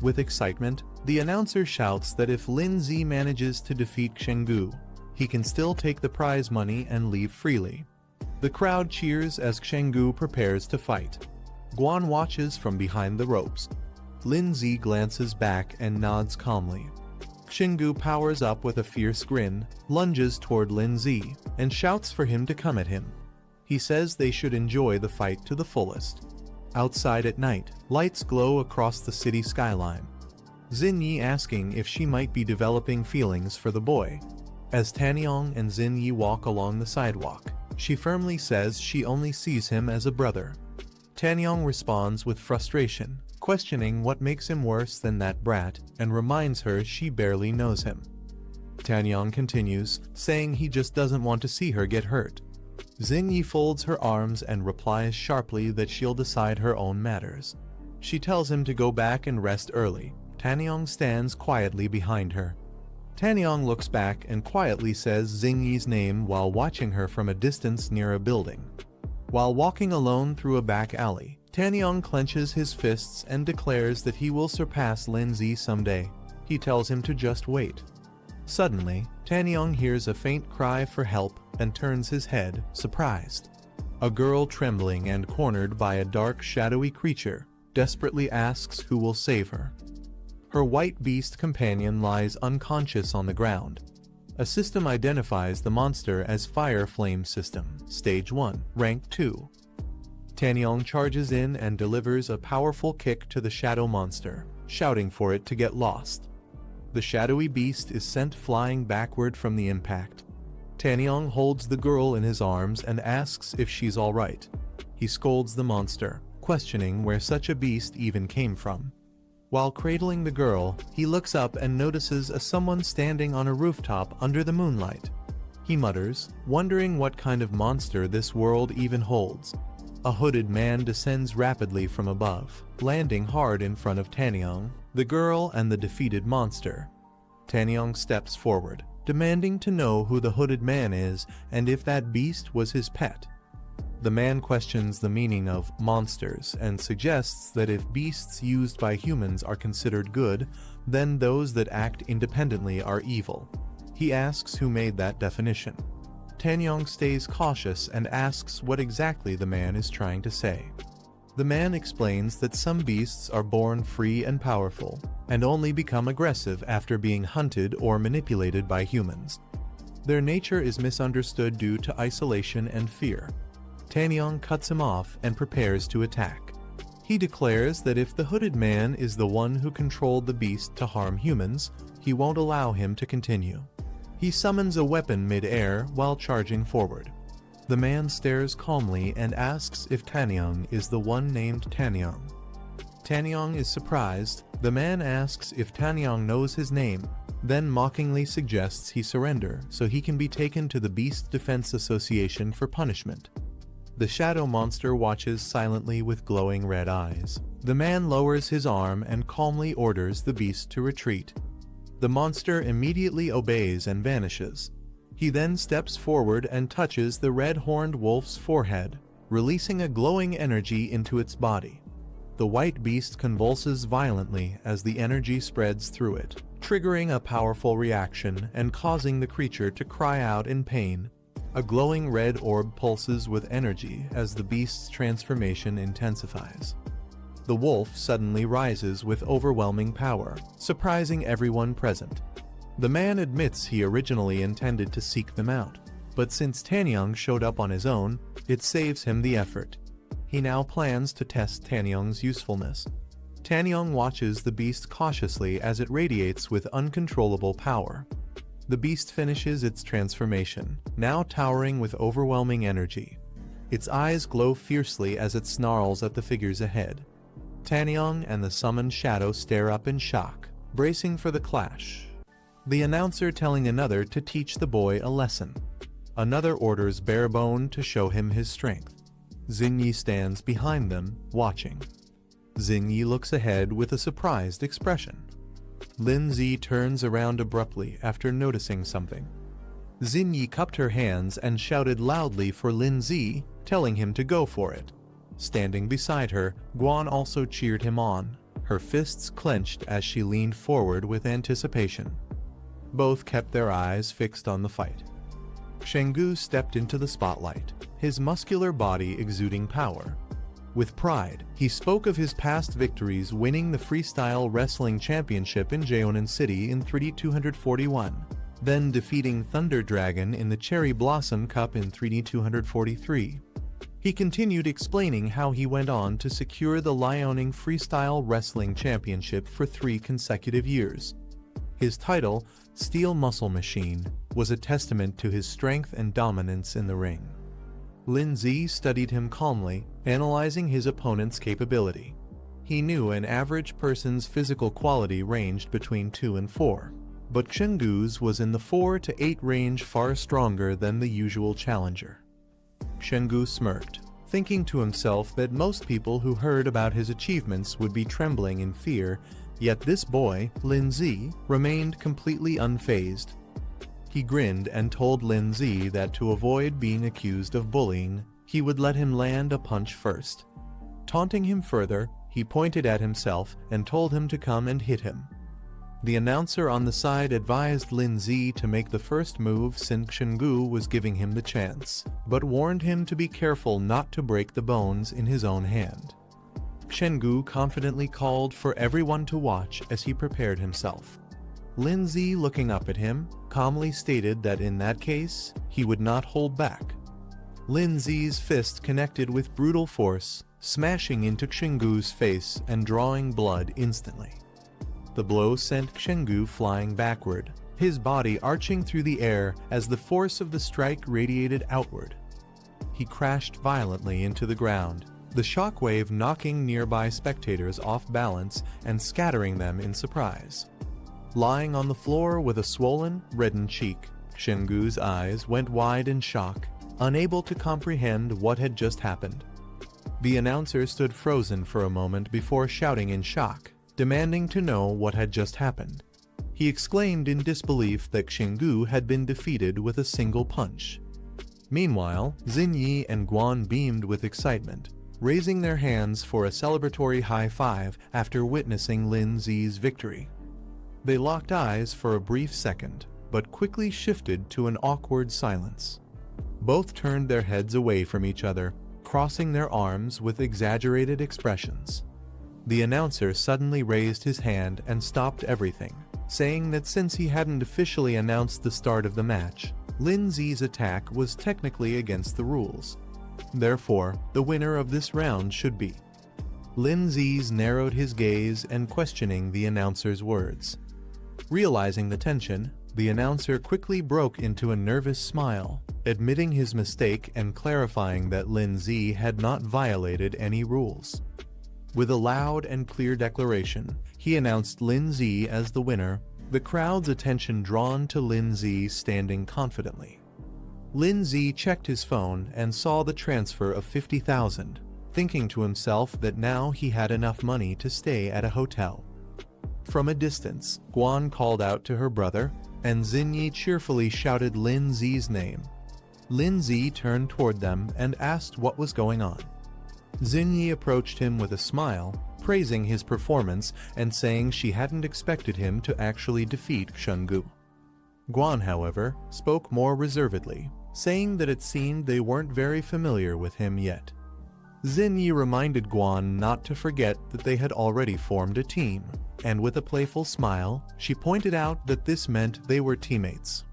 With excitement, the announcer shouts that if Lin Zi manages to defeat Xinggu, he can still take the prize money and leave freely. The crowd cheers as Xinggu prepares to fight. Guan watches from behind the ropes. Lin Zi glances back and nods calmly. Xinggu powers up with a fierce grin, lunges toward Lin Zi, and shouts for him to come at him. He says they should enjoy the fight to the fullest. Outside at night, lights glow across the city skyline. Xinyi asking if she might be developing feelings for the boy. As Tanyong and Xinyi walk along the sidewalk, she firmly says she only sees him as a brother. Tanyong responds with frustration, questioning what makes him worse than that brat, and reminds her she barely knows him. Tanyong continues, saying he just doesn't want to see her get hurt. Xinyi folds her arms and replies sharply that she'll decide her own matters. She tells him to go back and rest early. Tanyong stands quietly behind her. Tanyong looks back and quietly says Xinyi's name while watching her from a distance near a building. While walking alone through a back alley, Tanyong clenches his fists and declares that he will surpass Lin Zi someday. He tells him to just wait. Suddenly, Tanyong hears a faint cry for help and turns his head, surprised. A girl, trembling and cornered by a dark, shadowy creature, desperately asks who will save her. Her white beast companion lies unconscious on the ground. A system identifies the monster as Fire Flame System, Stage 1, Rank 2. Tanyong charges in and delivers a powerful kick to the shadow monster, shouting for it to get lost. The shadowy beast is sent flying backward from the impact. Tanyong holds the girl in his arms and asks if she's alright. He scolds the monster, questioning where such a beast even came from. While cradling the girl, he looks up and notices someone standing on a rooftop under the moonlight. He mutters, wondering what kind of monster this world even holds. A hooded man descends rapidly from above, landing hard in front of Tanyong, the girl, and the defeated monster. Tanyong steps forward, demanding to know who the hooded man is and if that beast was his pet. The man questions the meaning of monsters and suggests that if beasts used by humans are considered good, then those that act independently are evil. He asks who made that definition. Tanyong stays cautious and asks what exactly the man is trying to say. The man explains that some beasts are born free and powerful, and only become aggressive after being hunted or manipulated by humans. Their nature is misunderstood due to isolation and fear. Tanyong cuts him off and prepares to attack. He declares that if the hooded man is the one who controlled the beast to harm humans, he won't allow him to continue. He summons a weapon mid-air while charging forward. The man stares calmly and asks if Tanyong is the one named Tanyong. Tanyong is surprised. The man asks if Tanyong knows his name, then mockingly suggests he surrender so he can be taken to the Beast Defense Association for punishment. The shadow monster watches silently with glowing red eyes. The man lowers his arm and calmly orders the beast to retreat. The monster immediately obeys and vanishes. He then steps forward and touches the red-horned wolf's forehead, releasing a glowing energy into its body. The white beast convulses violently as the energy spreads through it, triggering a powerful reaction and causing the creature to cry out in pain. A glowing red orb pulses with energy as the beast's transformation intensifies. The wolf suddenly rises with overwhelming power, surprising everyone present. The man admits he originally intended to seek them out, but since Tanyang showed up on his own, it saves him the effort. He now plans to test Tanyang's usefulness. Tanyang watches the beast cautiously as it radiates with uncontrollable power. The beast finishes its transformation, now towering with overwhelming energy. Its eyes glow fiercely as it snarls at the figures ahead. Tanyang and the summoned shadow stare up in shock, bracing for the clash. The announcer telling another to teach the boy a lesson. Another orders Barebone to show him his strength. Xingyi stands behind them, watching. Xingyi looks ahead with a surprised expression. Linzi turns around abruptly after noticing something. Xingyi cupped her hands and shouted loudly for Linzi, telling him to go for it. Standing beside her, Guan also cheered him on, her fists clenched as she leaned forward with anticipation. Both kept their eyes fixed on the fight. Shenggu stepped into the spotlight, his muscular body exuding power. With pride, he spoke of his past victories, winning the Freestyle Wrestling Championship in Jeonan City in 3241, then defeating Thunder Dragon in the Cherry Blossom Cup in 3243. He continued explaining how he went on to secure the Liaoning Freestyle Wrestling Championship for 3 consecutive years. His title, Steel Muscle Machine, was a testament to his strength and dominance in the ring. Linzi studied him calmly, analyzing his opponent's capability. He knew an average person's physical quality ranged between 2 and 4, but Shenggu's was in the 4 to 8 range, far stronger than the usual challenger. Shenggu smirked, thinking to himself that most people who heard about his achievements would be trembling in fear, yet this boy, Linzi, remained completely unfazed. He grinned and told Linzi that to avoid being accused of bullying, he would let him land a punch first. Taunting him further, he pointed at himself and told him to come and hit him. The announcer on the side advised Linzi to make the first move since Shenggu was giving him the chance, but warned him to be careful not to break the bones in his own hand. Shenggu confidently called for everyone to watch as he prepared himself. Linzi, looking up at him, calmly stated that in that case, he would not hold back. Linzi's fist connected with brutal force, smashing into Shenggu's face and drawing blood instantly. The blow sent Shenggu flying backward, his body arching through the air as the force of the strike radiated outward. He crashed violently into the ground, the shockwave knocking nearby spectators off balance and scattering them in surprise. Lying on the floor with a swollen, reddened cheek, Shenggu's eyes went wide in shock, unable to comprehend what had just happened. The announcer stood frozen for a moment before shouting in shock, demanding to know what had just happened. He exclaimed in disbelief that Shenggu had been defeated with a single punch. Meanwhile, Xingyi and Guan beamed with excitement, raising their hands for a celebratory high five after witnessing Linzi's victory. They locked eyes for a brief second, but quickly shifted to an awkward silence. Both turned their heads away from each other, crossing their arms with exaggerated expressions. The announcer suddenly raised his hand and stopped everything, saying that since he hadn't officially announced the start of the match, Linzi's attack was technically against the rules. Therefore, the winner of this round should be. Linzi's narrowed his gaze and questioning the announcer's words. Realizing the tension, the announcer quickly broke into a nervous smile, admitting his mistake and clarifying that Linzi had not violated any rules. With a loud and clear declaration, he announced Linzi as the winner, the crowd's attention drawn to Linzi standing confidently. Linzi checked his phone and saw the transfer of 50,000, thinking to himself that now he had enough money to stay at a hotel. From a distance, Guan called out to her brother, and Xingyi cheerfully shouted Linzi's name. Linzi turned toward them and asked what was going on. Xingyi approached him with a smile, praising his performance and saying she hadn't expected him to actually defeat Shenggu. Guan, however, spoke more reservedly, saying that it seemed they weren't very familiar with him yet. Xinyi reminded Guan not to forget that they had already formed a team, and with a playful smile, she pointed out that this meant they were teammates.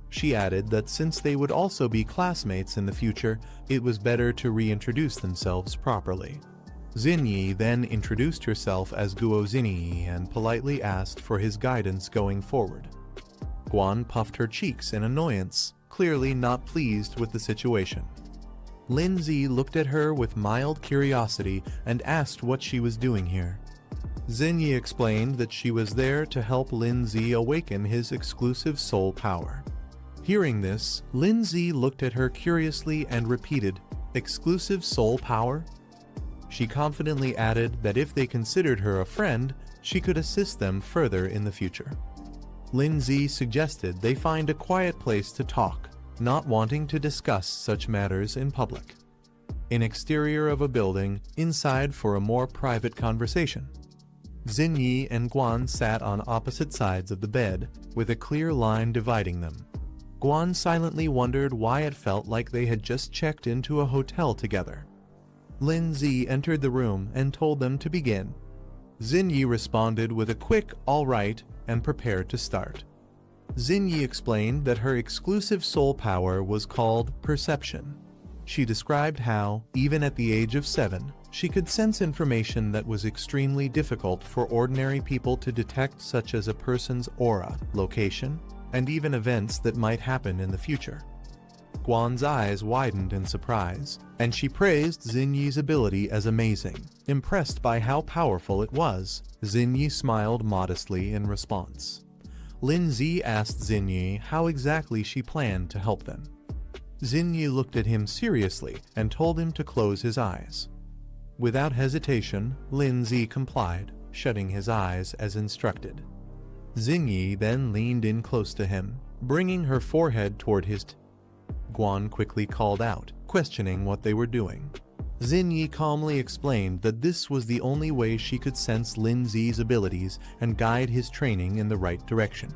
She added that since they would also be classmates in the future, it was better to reintroduce themselves properly. Xinyi then introduced herself as Guo Xinyi and politely asked for his guidance going forward. Guan puffed her cheeks in annoyance, clearly not pleased with the situation. Lindsay looked at her with mild curiosity and asked what she was doing here. Xinyi explained that she was there to help Lindsay awaken his exclusive soul power. Hearing this, Lindsay looked at her curiously and repeated, "Exclusive soul power?" She confidently added that if they considered her a friend, she could assist them further in the future. Lindsay suggested they find a quiet place to talk, not wanting to discuss such matters in public. An exterior of a building, inside for a more private conversation. Xinyi and Guan sat on opposite sides of the bed, with a clear line dividing them. Guan silently wondered why it felt like they had just checked into a hotel together. Lindsay entered the room and told them to begin. Xinyi responded with a quick "all right" and prepared to start. Xinyi explained that her exclusive soul power was called perception. She described how, even at the age of 7, she could sense information that was extremely difficult for ordinary people to detect, such as a person's aura, location, and even events that might happen in the future. Guan's eyes widened in surprise, and she praised Xinyi's ability as amazing. Impressed by how powerful it was, Xinyi smiled modestly in response. Lindsay asked Xinyi how exactly she planned to help them. Xinyi looked at him seriously and told him to close his eyes. Without hesitation, Lindsay complied, shutting his eyes as instructed. Xinyi then leaned in close to him, bringing her forehead toward his. Guan quickly called out, questioning what they were doing. Xinyi calmly explained that this was the only way she could sense Lindsay's abilities and guide his training in the right direction.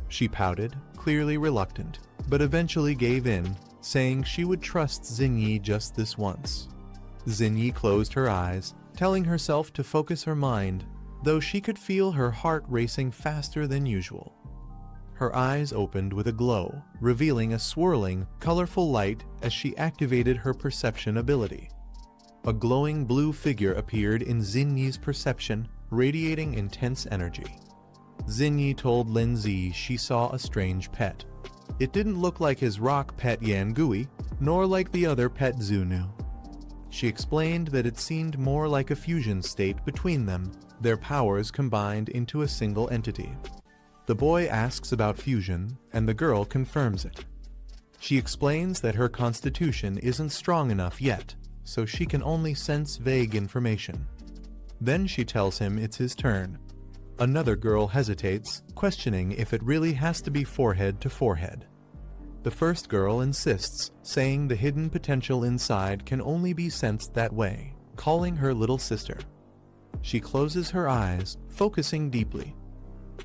She pouted, clearly reluctant, but eventually gave in, saying she would trust Xinyi just this once. Xinyi closed her eyes, telling herself to focus her mind, though she could feel her heart racing faster than usual. Her eyes opened with a glow, revealing a swirling, colorful light as she activated her perception ability. A glowing blue figure appeared in Xinyi's perception, radiating intense energy. Xinyi told Lindsay she saw a strange pet. It didn't look like his rock pet Yangui, nor like the other pet Zunu. She explained that it seemed more like a fusion state between them, their powers combined into a single entity. The boy asks about fusion, and the girl confirms it. She explains that her constitution isn't strong enough yet, so she can only sense vague information. Then she tells him it's his turn. Another girl hesitates, questioning if it really has to be forehead to forehead. The first girl insists, saying the hidden potential inside can only be sensed that way, calling her little sister. She closes her eyes, focusing deeply.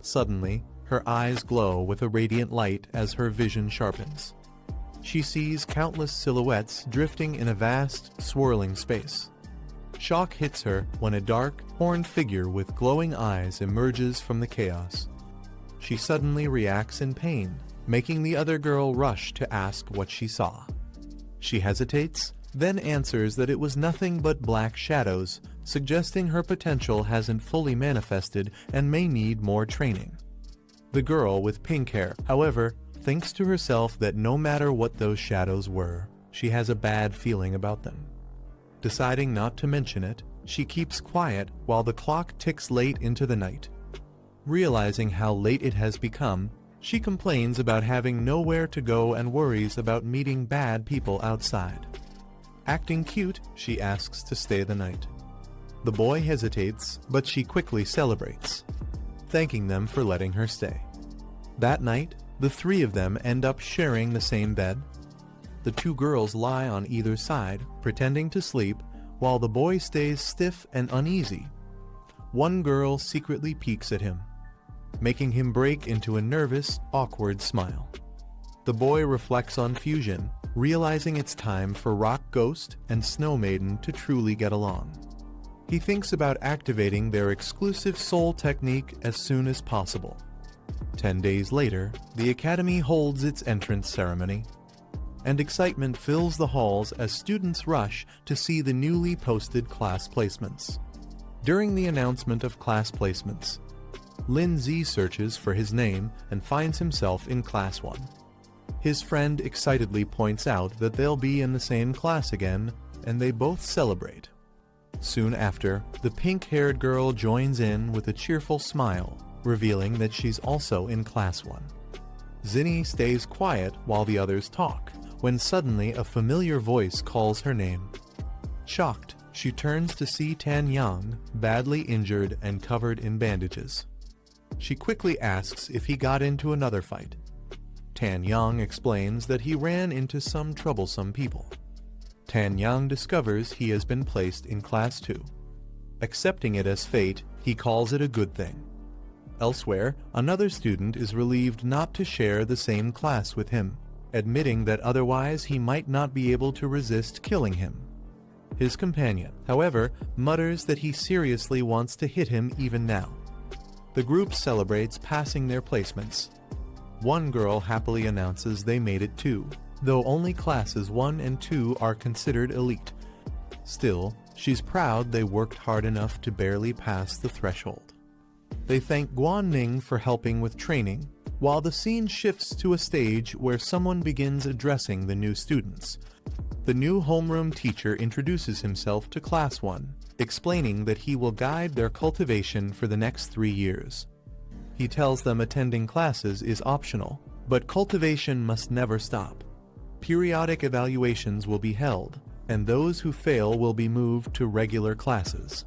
Suddenly, her eyes glow with a radiant light as her vision sharpens. She sees countless silhouettes drifting in a vast, swirling space. Shock hits her when a dark, horned figure with glowing eyes emerges from the chaos. She suddenly reacts in pain, making the other girl rush to ask what she saw. She hesitates, then answers that it was nothing but black shadows, suggesting her potential hasn't fully manifested and may need more training. The girl with pink hair, however, thinks to herself that no matter what those shadows were, she has a bad feeling about them. Deciding not to mention it, she keeps quiet while the clock ticks late into the night. Realizing how late it has become, she complains about having nowhere to go and worries about meeting bad people outside. Acting cute, she asks to stay the night. The boy hesitates, but she quickly celebrates, thanking them for letting her stay. That night, the three of them end up sharing the same bed. The two girls lie on either side, pretending to sleep, while the boy stays stiff and uneasy. One girl secretly peeks at him, making him break into a nervous, awkward smile. The boy reflects on fusion, realizing it's time for Rock Ghost and Snow Maiden to truly get along. He thinks about activating their exclusive soul technique as soon as possible. 10 days later, the Academy holds its entrance ceremony, and excitement fills the halls as students rush to see the newly posted class placements. During the announcement of class placements, Lin Z searches for his name and finds himself in Class 1. His friend excitedly points out that they'll be in the same class again, and they both celebrate. Soon after, the pink-haired girl joins in with a cheerful smile, revealing that she's also in Class 1. Zinni stays quiet while the others talk, when suddenly a familiar voice calls her name. Shocked, she turns to see Tan Yang, badly injured and covered in bandages. She quickly asks if he got into another fight. Tan Yang explains that he ran into some troublesome people. Tan Yang discovers he has been placed in Class 2. Accepting it as fate, he calls it a good thing. Elsewhere, another student is relieved not to share the same class with him, admitting that otherwise he might not be able to resist killing him. His companion, however, mutters that he seriously wants to hit him even now. The group celebrates passing their placements. One girl happily announces they made it too, though only classes 1 and 2 are considered elite. Still, she's proud they worked hard enough to barely pass the threshold. They thank Guan Ning for helping with training, while the scene shifts to a stage where someone begins addressing the new students. The new homeroom teacher introduces himself to Class 1, explaining that he will guide their cultivation for the next 3 years. He tells them attending classes is optional, but cultivation must never stop. Periodic evaluations will be held, and those who fail will be moved to regular classes.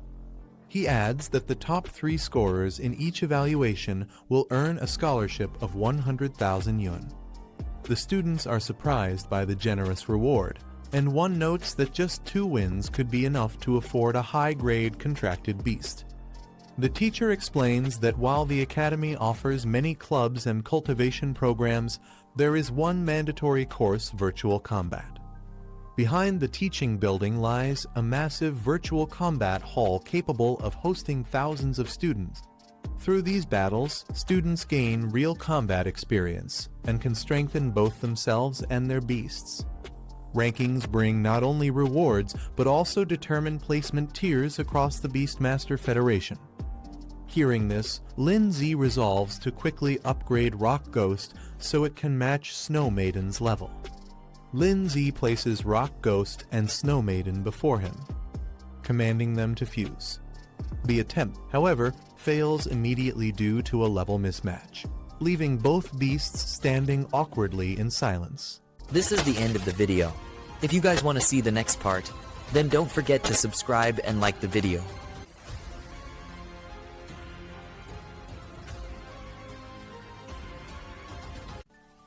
He adds that the top 3 scorers in each evaluation will earn a scholarship of 100,000 yuan. The students are surprised by the generous reward, and one notes that just 2 wins could be enough to afford a high-grade contracted beast. The teacher explains that while the Academy offers many clubs and cultivation programs, there is one mandatory course: virtual combat. Behind the teaching building lies a massive virtual combat hall capable of hosting thousands of students. Through these battles, students gain real combat experience and can strengthen both themselves and their beasts. Rankings bring not only rewards, but also determine placement tiers across the Beastmaster Federation. Hearing this, Lin Z resolves to quickly upgrade Rock Ghost so it can match Snow Maiden's level. Lin Z places Rock Ghost and Snow Maiden before him, commanding them to fuse. The attempt, however, fails immediately due to a level mismatch, leaving both beasts standing awkwardly in silence. This is the end of the video. If you guys want to see the next part, then don't forget to subscribe and like the video.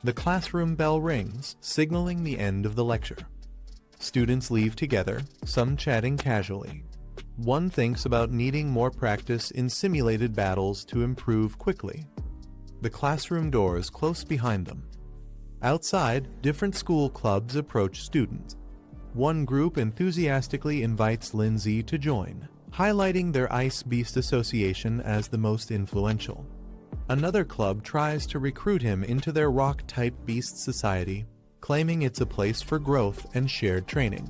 The classroom bell rings, signaling the end of the lecture. Students leave together, some chatting casually. One thinks about needing more practice in simulated battles to improve quickly. The classroom doors close behind them. Outside, different school clubs approach students. One group enthusiastically invites Lin Z to join, highlighting their Ice Beast Association as the most influential. Another club tries to recruit him into their Rock-type Beast Society, claiming it's a place for growth and shared training.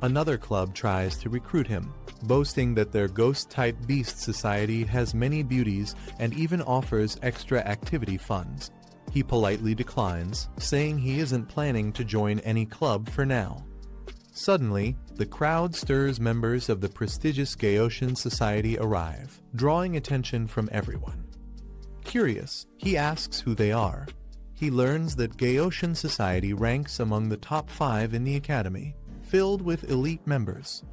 Another club tries to recruit him, boasting that their Ghost-type Beast Society has many beauties and even offers extra activity funds. He politely declines, saying he isn't planning to join any club for now. Suddenly, the crowd stirs. Members of the prestigious Gaoshan Society arrive, drawing attention from everyone. Curious, he asks who they are. He learns that Gaoshan Society ranks among the top 5 in the academy, filled with elite members.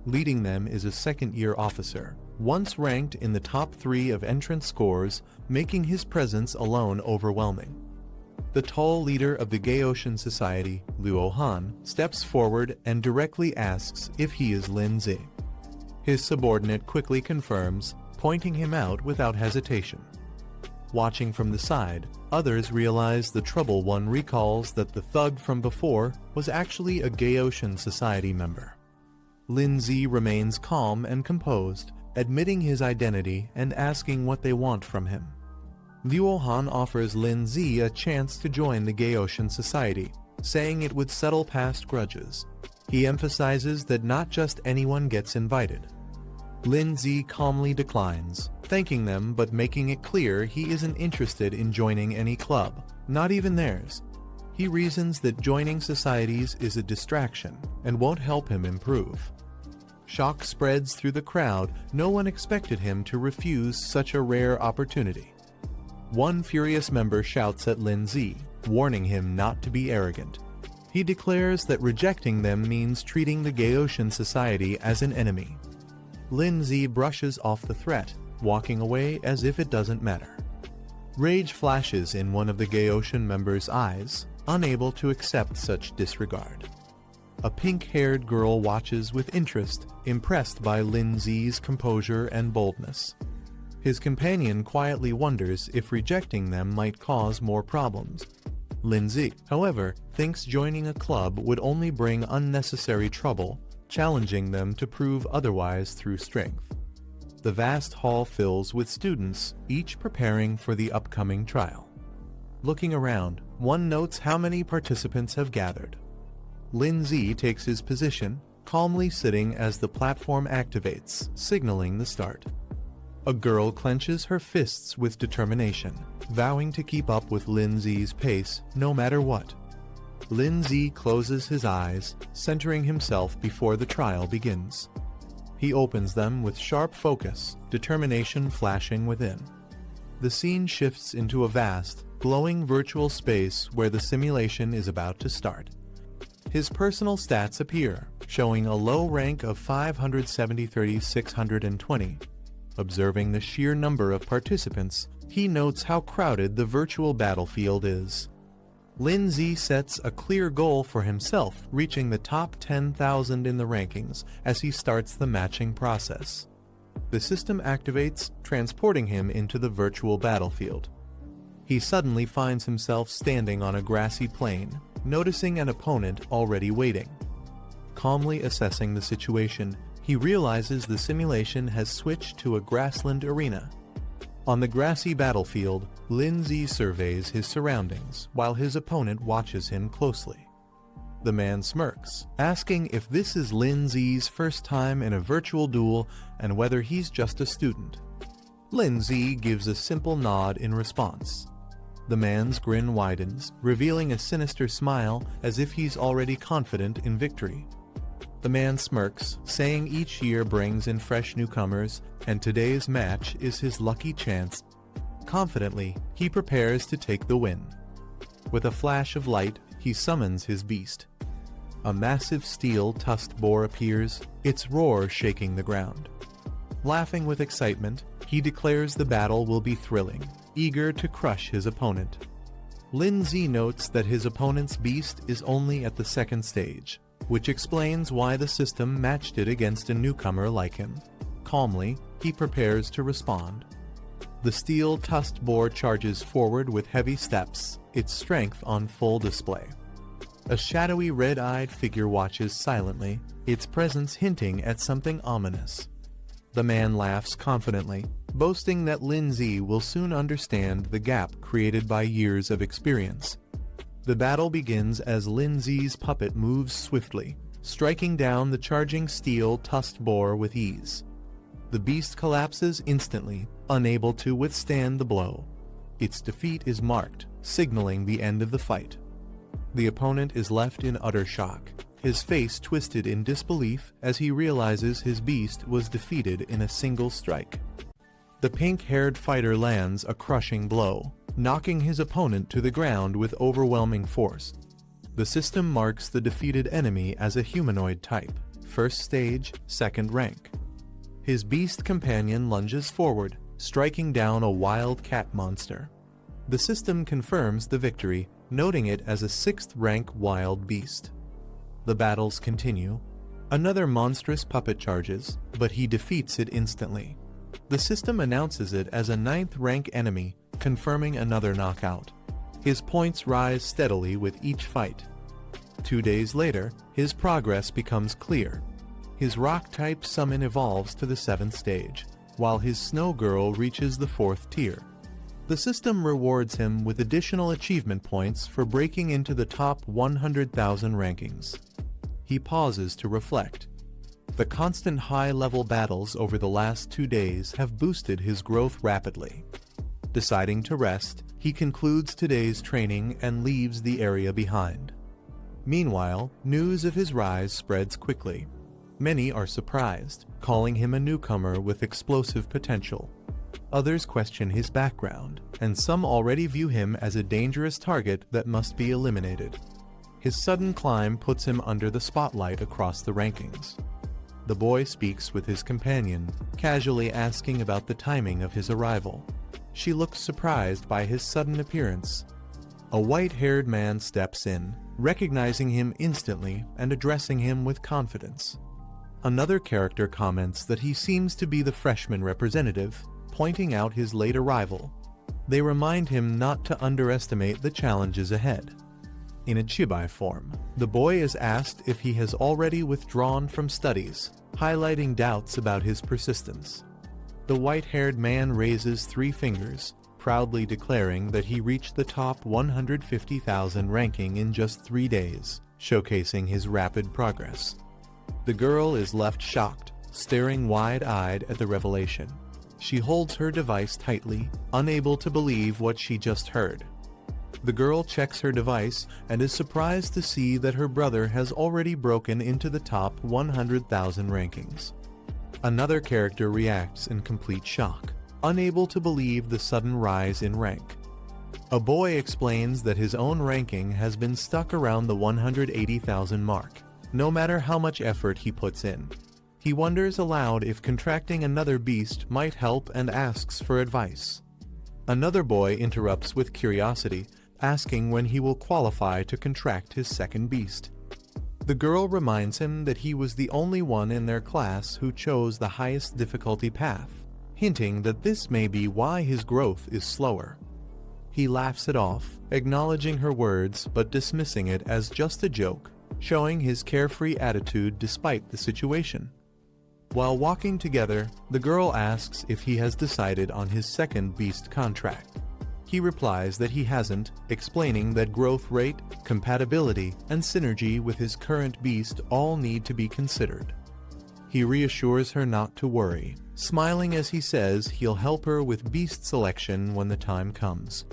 Leading them is a second-year officer, once ranked in the top 3 of entrance scores, making his presence alone overwhelming. The tall leader of the Gaoshan Society, Luo Han, steps forward and directly asks if he is Lin Z. His subordinate quickly confirms, pointing him out without hesitation. Watching from the side, others realize the trouble. One recalls that the thug from before was actually a Gaoshin Society member. Lindsay remains calm and composed, admitting his identity and asking what they want from him. Liu Han offers Lindsay a chance to join the Gaoshin Society, saying it would settle past grudges. He emphasizes that not just anyone gets invited. Lindsay calmly declines, thanking them but making it clear he isn't interested in joining any club, not even theirs. He reasons that joining societies is a distraction and won't help him improve. Shock spreads through the crowd. No one expected him to refuse such a rare opportunity. One furious member shouts at Lindsay, warning him not to be arrogant. He declares that rejecting them means treating the Gaoshin Society as an enemy. Lindsay brushes off the threat, walking away as if it doesn't matter. Rage flashes in one of the Gaoshin members' eyes, unable to accept such disregard. A pink-haired girl watches with interest, impressed by Lindsay's composure and boldness. His companion quietly wonders if rejecting them might cause more problems. Lindsay, however, thinks joining a club would only bring unnecessary trouble, challenging them to prove otherwise through strength. The vast hall fills with students, each preparing for the upcoming trial. Looking around, one notes how many participants have gathered. Lindsay takes his position, calmly sitting as the platform activates, signaling the start. A girl clenches her fists with determination, vowing to keep up with Lindsay's pace no matter what. Lindsay closes his eyes, centering himself before the trial begins. He opens them with sharp focus, determination flashing within. The scene shifts into a vast, glowing virtual space where the simulation is about to start. His personal stats appear, showing a low rank of 570-620. Observing the sheer number of participants, he notes how crowded the virtual battlefield is. Lindsay sets a clear goal for himself, reaching the top 10,000 in the rankings as he starts the matching process. The system activates, transporting him into the virtual battlefield. He suddenly finds himself standing on a grassy plain, noticing an opponent already waiting. Calmly assessing the situation, he realizes the simulation has switched to a grassland arena. On the grassy battlefield, Lindsay surveys his surroundings while his opponent watches him closely. The man smirks, asking if this is Lindsay's first time in a virtual duel and whether he's just a student. Lindsay gives a simple nod in response. The man's grin widens, revealing a sinister smile as if he's already confident in victory. The man smirks, saying each year brings in fresh newcomers, and today's match is his lucky chance. Confidently, he prepares to take the win. With a flash of light, he summons his beast. A massive steel tusked boar appears, its roar shaking the ground. Laughing with excitement, he declares the battle will be thrilling, eager to crush his opponent. Lindsay notes that his opponent's beast is only at the second stage, which explains why the system matched it against a newcomer like him. Calmly, he prepares to respond. The steel-tusked boar charges forward with heavy steps, its strength on full display. A shadowy red-eyed figure watches silently, its presence hinting at something ominous. The man laughs confidently, boasting that Lindsay will soon understand the gap created by years of experience. The battle begins as Lindsay's puppet moves swiftly, striking down the charging steel-tusked boar with ease. The beast collapses instantly, unable to withstand the blow. Its defeat is marked, signaling the end of the fight. The opponent is left in utter shock, his face twisted in disbelief as he realizes his beast was defeated in a single strike. The pink-haired fighter lands a crushing blow, knocking his opponent to the ground with overwhelming force. The system marks the defeated enemy as a humanoid type, first stage, second rank. His beast companion lunges forward, striking down a wild cat monster. The system confirms the victory, noting it as a 6th rank wild beast. The battles continue. Another monstrous puppet charges, but he defeats it instantly. The system announces it as a 9th rank enemy, confirming another knockout. His points rise steadily with each fight. 2 days later, his progress becomes clear. His rock-type summon evolves to the 7th stage, while his snow girl reaches the 4th tier. The system rewards him with additional achievement points for breaking into the top 100,000 rankings. He pauses to reflect. The constant high-level battles over the last 2 days have boosted his growth rapidly. Deciding to rest, he concludes today's training and leaves the area behind. Meanwhile, news of his rise spreads quickly. Many are surprised, calling him a newcomer with explosive potential. Others question his background, and some already view him as a dangerous target that must be eliminated. His sudden climb puts him under the spotlight across the rankings. The boy speaks with his companion, casually asking about the timing of his arrival. She looks surprised by his sudden appearance. A white-haired man steps in, recognizing him instantly and addressing him with confidence. Another character comments that he seems to be the freshman representative, pointing out his late arrival. They remind him not to underestimate the challenges ahead. In a chibai form, the boy is asked if he has already withdrawn from studies, highlighting doubts about his persistence. The white-haired man raises 3 fingers, proudly declaring that he reached the top 150,000 ranking in just 3 days, showcasing his rapid progress. The girl is left shocked, staring wide-eyed at the revelation. She holds her device tightly, unable to believe what she just heard. The girl checks her device and is surprised to see that her brother has already broken into the top 100,000 rankings. Another character reacts in complete shock, unable to believe the sudden rise in rank. A boy explains that his own ranking has been stuck around the 180,000 mark, no matter how much effort he puts in. He wonders aloud if contracting another beast might help and asks for advice. Another boy interrupts with curiosity, asking when he will qualify to contract his second beast. The girl reminds him that he was the only one in their class who chose the highest difficulty path, hinting that this may be why his growth is slower. He laughs it off, acknowledging her words but dismissing it as just a joke, showing his carefree attitude despite the situation. While walking together, the girl asks if he has decided on his second beast contract. He replies that he hasn't, explaining that growth rate, compatibility, and synergy with his current beast all need to be considered. He reassures her not to worry, smiling as he says he'll help her with beast selection when the time comes.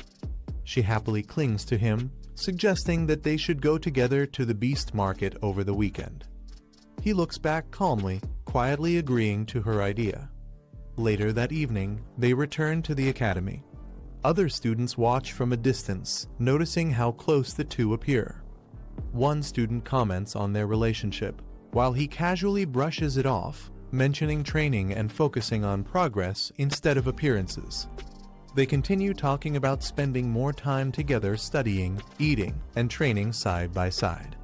She happily clings to him, suggesting that they should go together to the beast market over the weekend. He looks back calmly, quietly agreeing to her idea. Later that evening, they return to the academy. Other students watch from a distance, noticing how close the two appear. One student comments on their relationship, while he casually brushes it off, mentioning training and focusing on progress instead of appearances. They continue talking about spending more time together studying, eating, and training side by side.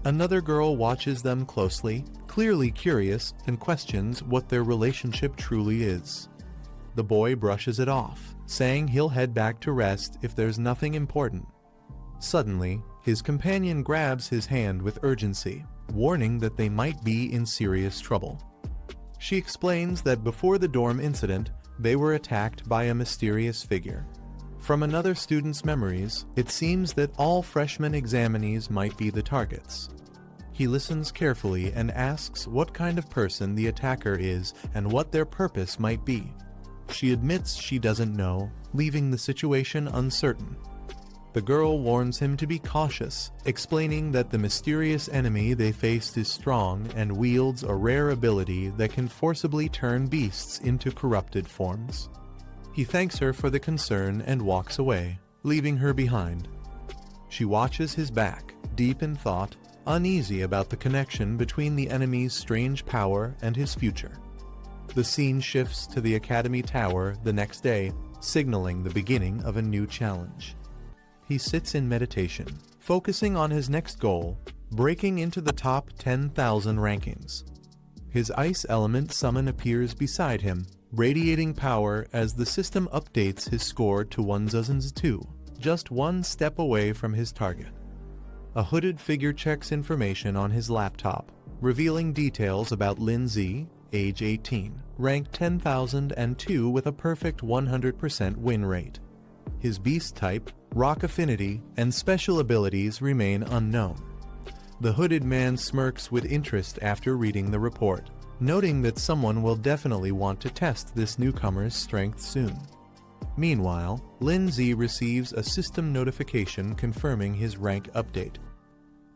Another girl watches them closely, clearly curious, and questions what their relationship truly is. The boy brushes it off, saying he'll head back to rest if there's nothing important. Suddenly, his companion grabs his hand with urgency, warning that they might be in serious trouble. She explains that before the dorm incident, they were attacked by a mysterious figure. From another student's memories, it seems that all freshman examinees might be the targets. He listens carefully and asks what kind of person the attacker is and what their purpose might be. She admits she doesn't know, leaving the situation uncertain. The girl warns him to be cautious, explaining that the mysterious enemy they faced is strong and wields a rare ability that can forcibly turn beasts into corrupted forms. He thanks her for the concern and walks away, leaving her behind. She watches his back, deep in thought, uneasy about the connection between the enemy's strange power and his future. The scene shifts to the Academy Tower the next day, signaling the beginning of a new challenge. He sits in meditation, focusing on his next goal, breaking into the top 10,000 rankings. His ice element summon appears beside him, radiating power as the system updates his score to 1002, just one step away from his target. A hooded figure checks information on his laptop, revealing details about Lin Z, age 18, ranked 10,002 with a perfect 100% win rate. His beast type, rock affinity, and special abilities remain unknown. The hooded man smirks with interest after reading the report, noting that someone will definitely want to test this newcomer's strength soon. Meanwhile, Lin Z receives a system notification confirming his rank update.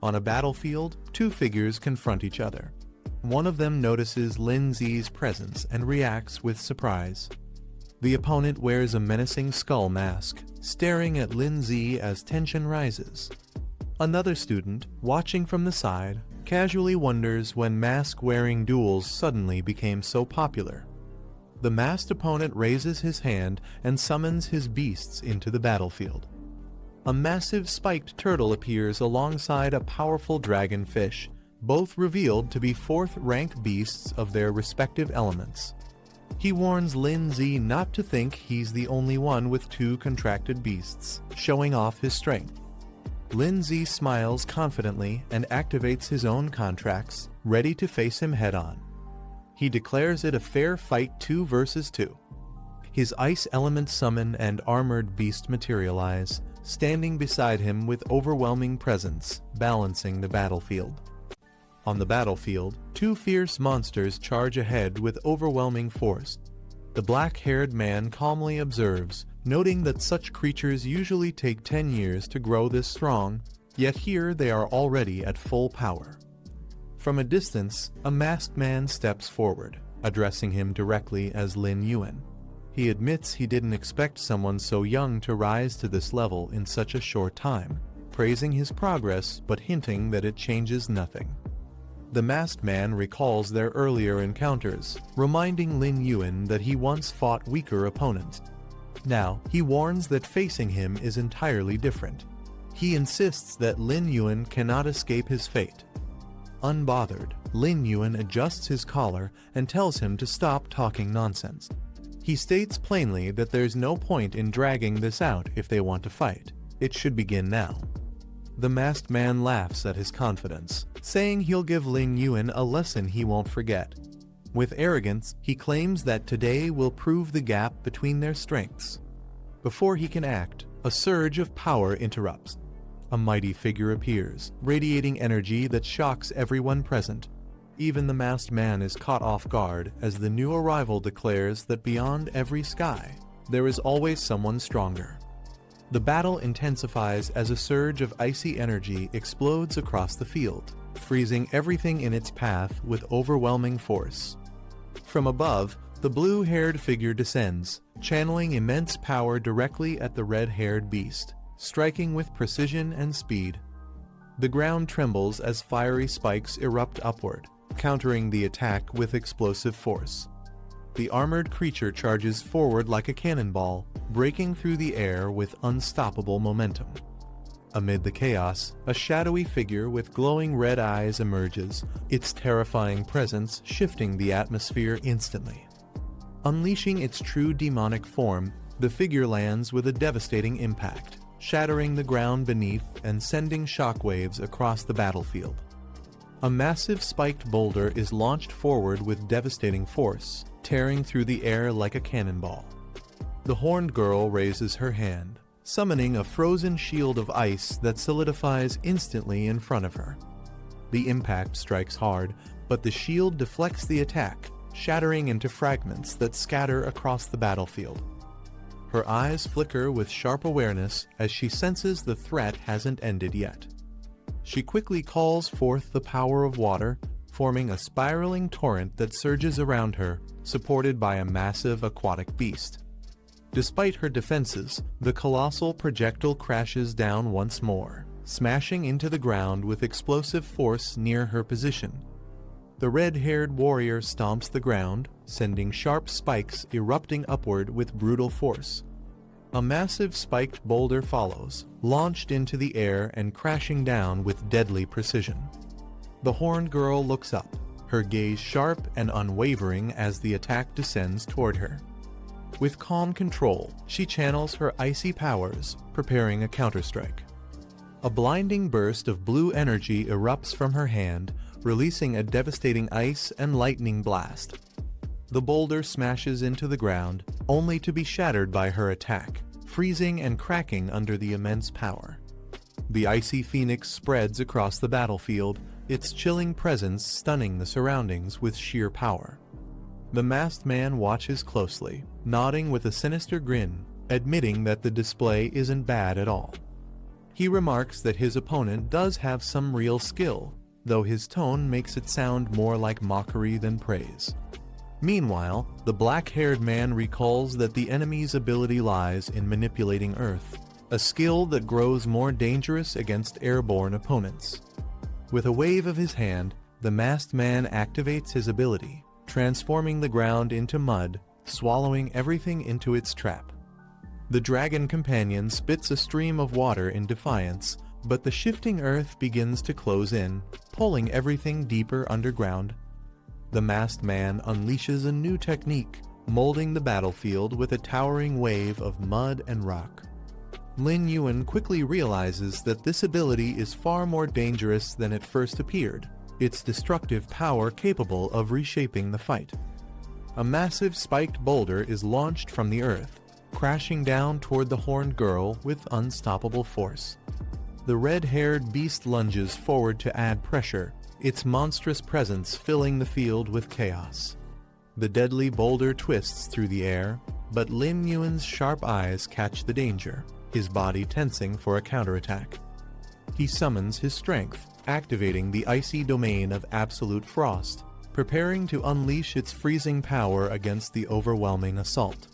On a battlefield, two figures confront each other. One of them notices Lin Z's presence and reacts with surprise. The opponent wears a menacing skull mask, staring at Lin Z as tension rises. Another student, watching from the side, casually wonders when mask-wearing duels suddenly became so popular. The masked opponent raises his hand and summons his beasts into the battlefield. A massive spiked turtle appears alongside a powerful dragonfish, both revealed to be 4th rank beasts of their respective elements. He warns Lin Z not to think he's the only one with 2 contracted beasts, showing off his strength. Lin Z smiles confidently and activates his own contracts, ready to face him head-on. He declares it a fair fight 2 versus 2. His ice element summon and armored beast materialize, standing beside him with overwhelming presence, balancing the battlefield. On the battlefield, 2 fierce monsters charge ahead with overwhelming force. The black-haired man calmly observes, noting that such creatures usually take 10 years to grow this strong, yet here they are already at full power. From a distance, a masked man steps forward, addressing him directly as Lin Yuan. He admits he didn't expect someone so young to rise to this level in such a short time, praising his progress but hinting that it changes nothing. The masked man recalls their earlier encounters, reminding Lin Yuan that he once fought weaker opponents. Now, he warns that facing him is entirely different. He insists that Lin Yuan cannot escape his fate. Unbothered, Lin Yuan adjusts his collar and tells him to stop talking nonsense. He states plainly that there's no point in dragging this out if they want to fight. It should begin now. The masked man laughs at his confidence, saying he'll give Lin Yuan a lesson he won't forget. With arrogance, he claims that today will prove the gap between their strengths. Before he can act, a surge of power interrupts. A mighty figure appears, radiating energy that shocks everyone present. Even the masked man is caught off guard as the new arrival declares that beyond every sky, there is always someone stronger. The battle intensifies as a surge of icy energy explodes across the field, freezing everything in its path with overwhelming force. From above, the blue-haired figure descends, channeling immense power directly at the red-haired beast, striking with precision and speed. The ground trembles as fiery spikes erupt upward, countering the attack with explosive force. The armored creature charges forward like a cannonball, breaking through the air with unstoppable momentum. Amid the chaos, a shadowy figure with glowing red eyes emerges, its terrifying presence shifting the atmosphere instantly. Unleashing its true demonic form, the figure lands with a devastating impact, shattering the ground beneath and sending shockwaves across the battlefield. A massive spiked boulder is launched forward with devastating force, tearing through the air like a cannonball. The horned girl raises her hand, summoning a frozen shield of ice that solidifies instantly in front of her. The impact strikes hard, but the shield deflects the attack, shattering into fragments that scatter across the battlefield. Her eyes flicker with sharp awareness as she senses the threat hasn't ended yet. She quickly calls forth the power of water, forming a spiraling torrent that surges around her, supported by a massive aquatic beast. Despite her defenses, the colossal projectile crashes down once more, smashing into the ground with explosive force near her position. The red-haired warrior stomps the ground, sending sharp spikes erupting upward with brutal force. A massive spiked boulder follows, launched into the air and crashing down with deadly precision. The horned girl looks up, her gaze sharp and unwavering as the attack descends toward her. With calm control, she channels her icy powers, preparing a counterstrike. A blinding burst of blue energy erupts from her hand, releasing a devastating ice and lightning blast. The boulder smashes into the ground, only to be shattered by her attack, freezing and cracking under the immense power. The icy phoenix spreads across the battlefield, its chilling presence stunning the surroundings with sheer power. The masked man watches closely, nodding with a sinister grin, admitting that the display isn't bad at all. He remarks that his opponent does have some real skill, though his tone makes it sound more like mockery than praise. Meanwhile, the black-haired man recalls that the enemy's ability lies in manipulating earth, a skill that grows more dangerous against airborne opponents. With a wave of his hand, the masked man activates his ability, transforming the ground into mud, swallowing everything into its trap. The dragon companion spits a stream of water in defiance, but the shifting earth begins to close in, pulling everything deeper underground. The masked man unleashes a new technique, molding the battlefield with a towering wave of mud and rock. Lin Yuan quickly realizes that this ability is far more dangerous than it first appeared, its destructive power capable of reshaping the fight. A massive spiked boulder is launched from the earth, crashing down toward the horned girl with unstoppable force. The red-haired beast lunges forward to add pressure, its monstrous presence filling the field with chaos. The deadly boulder twists through the air, but Lin Yuan's sharp eyes catch the danger, his body tensing for a counterattack. He summons his strength, activating the icy domain of absolute frost, preparing to unleash its freezing power against the overwhelming assault.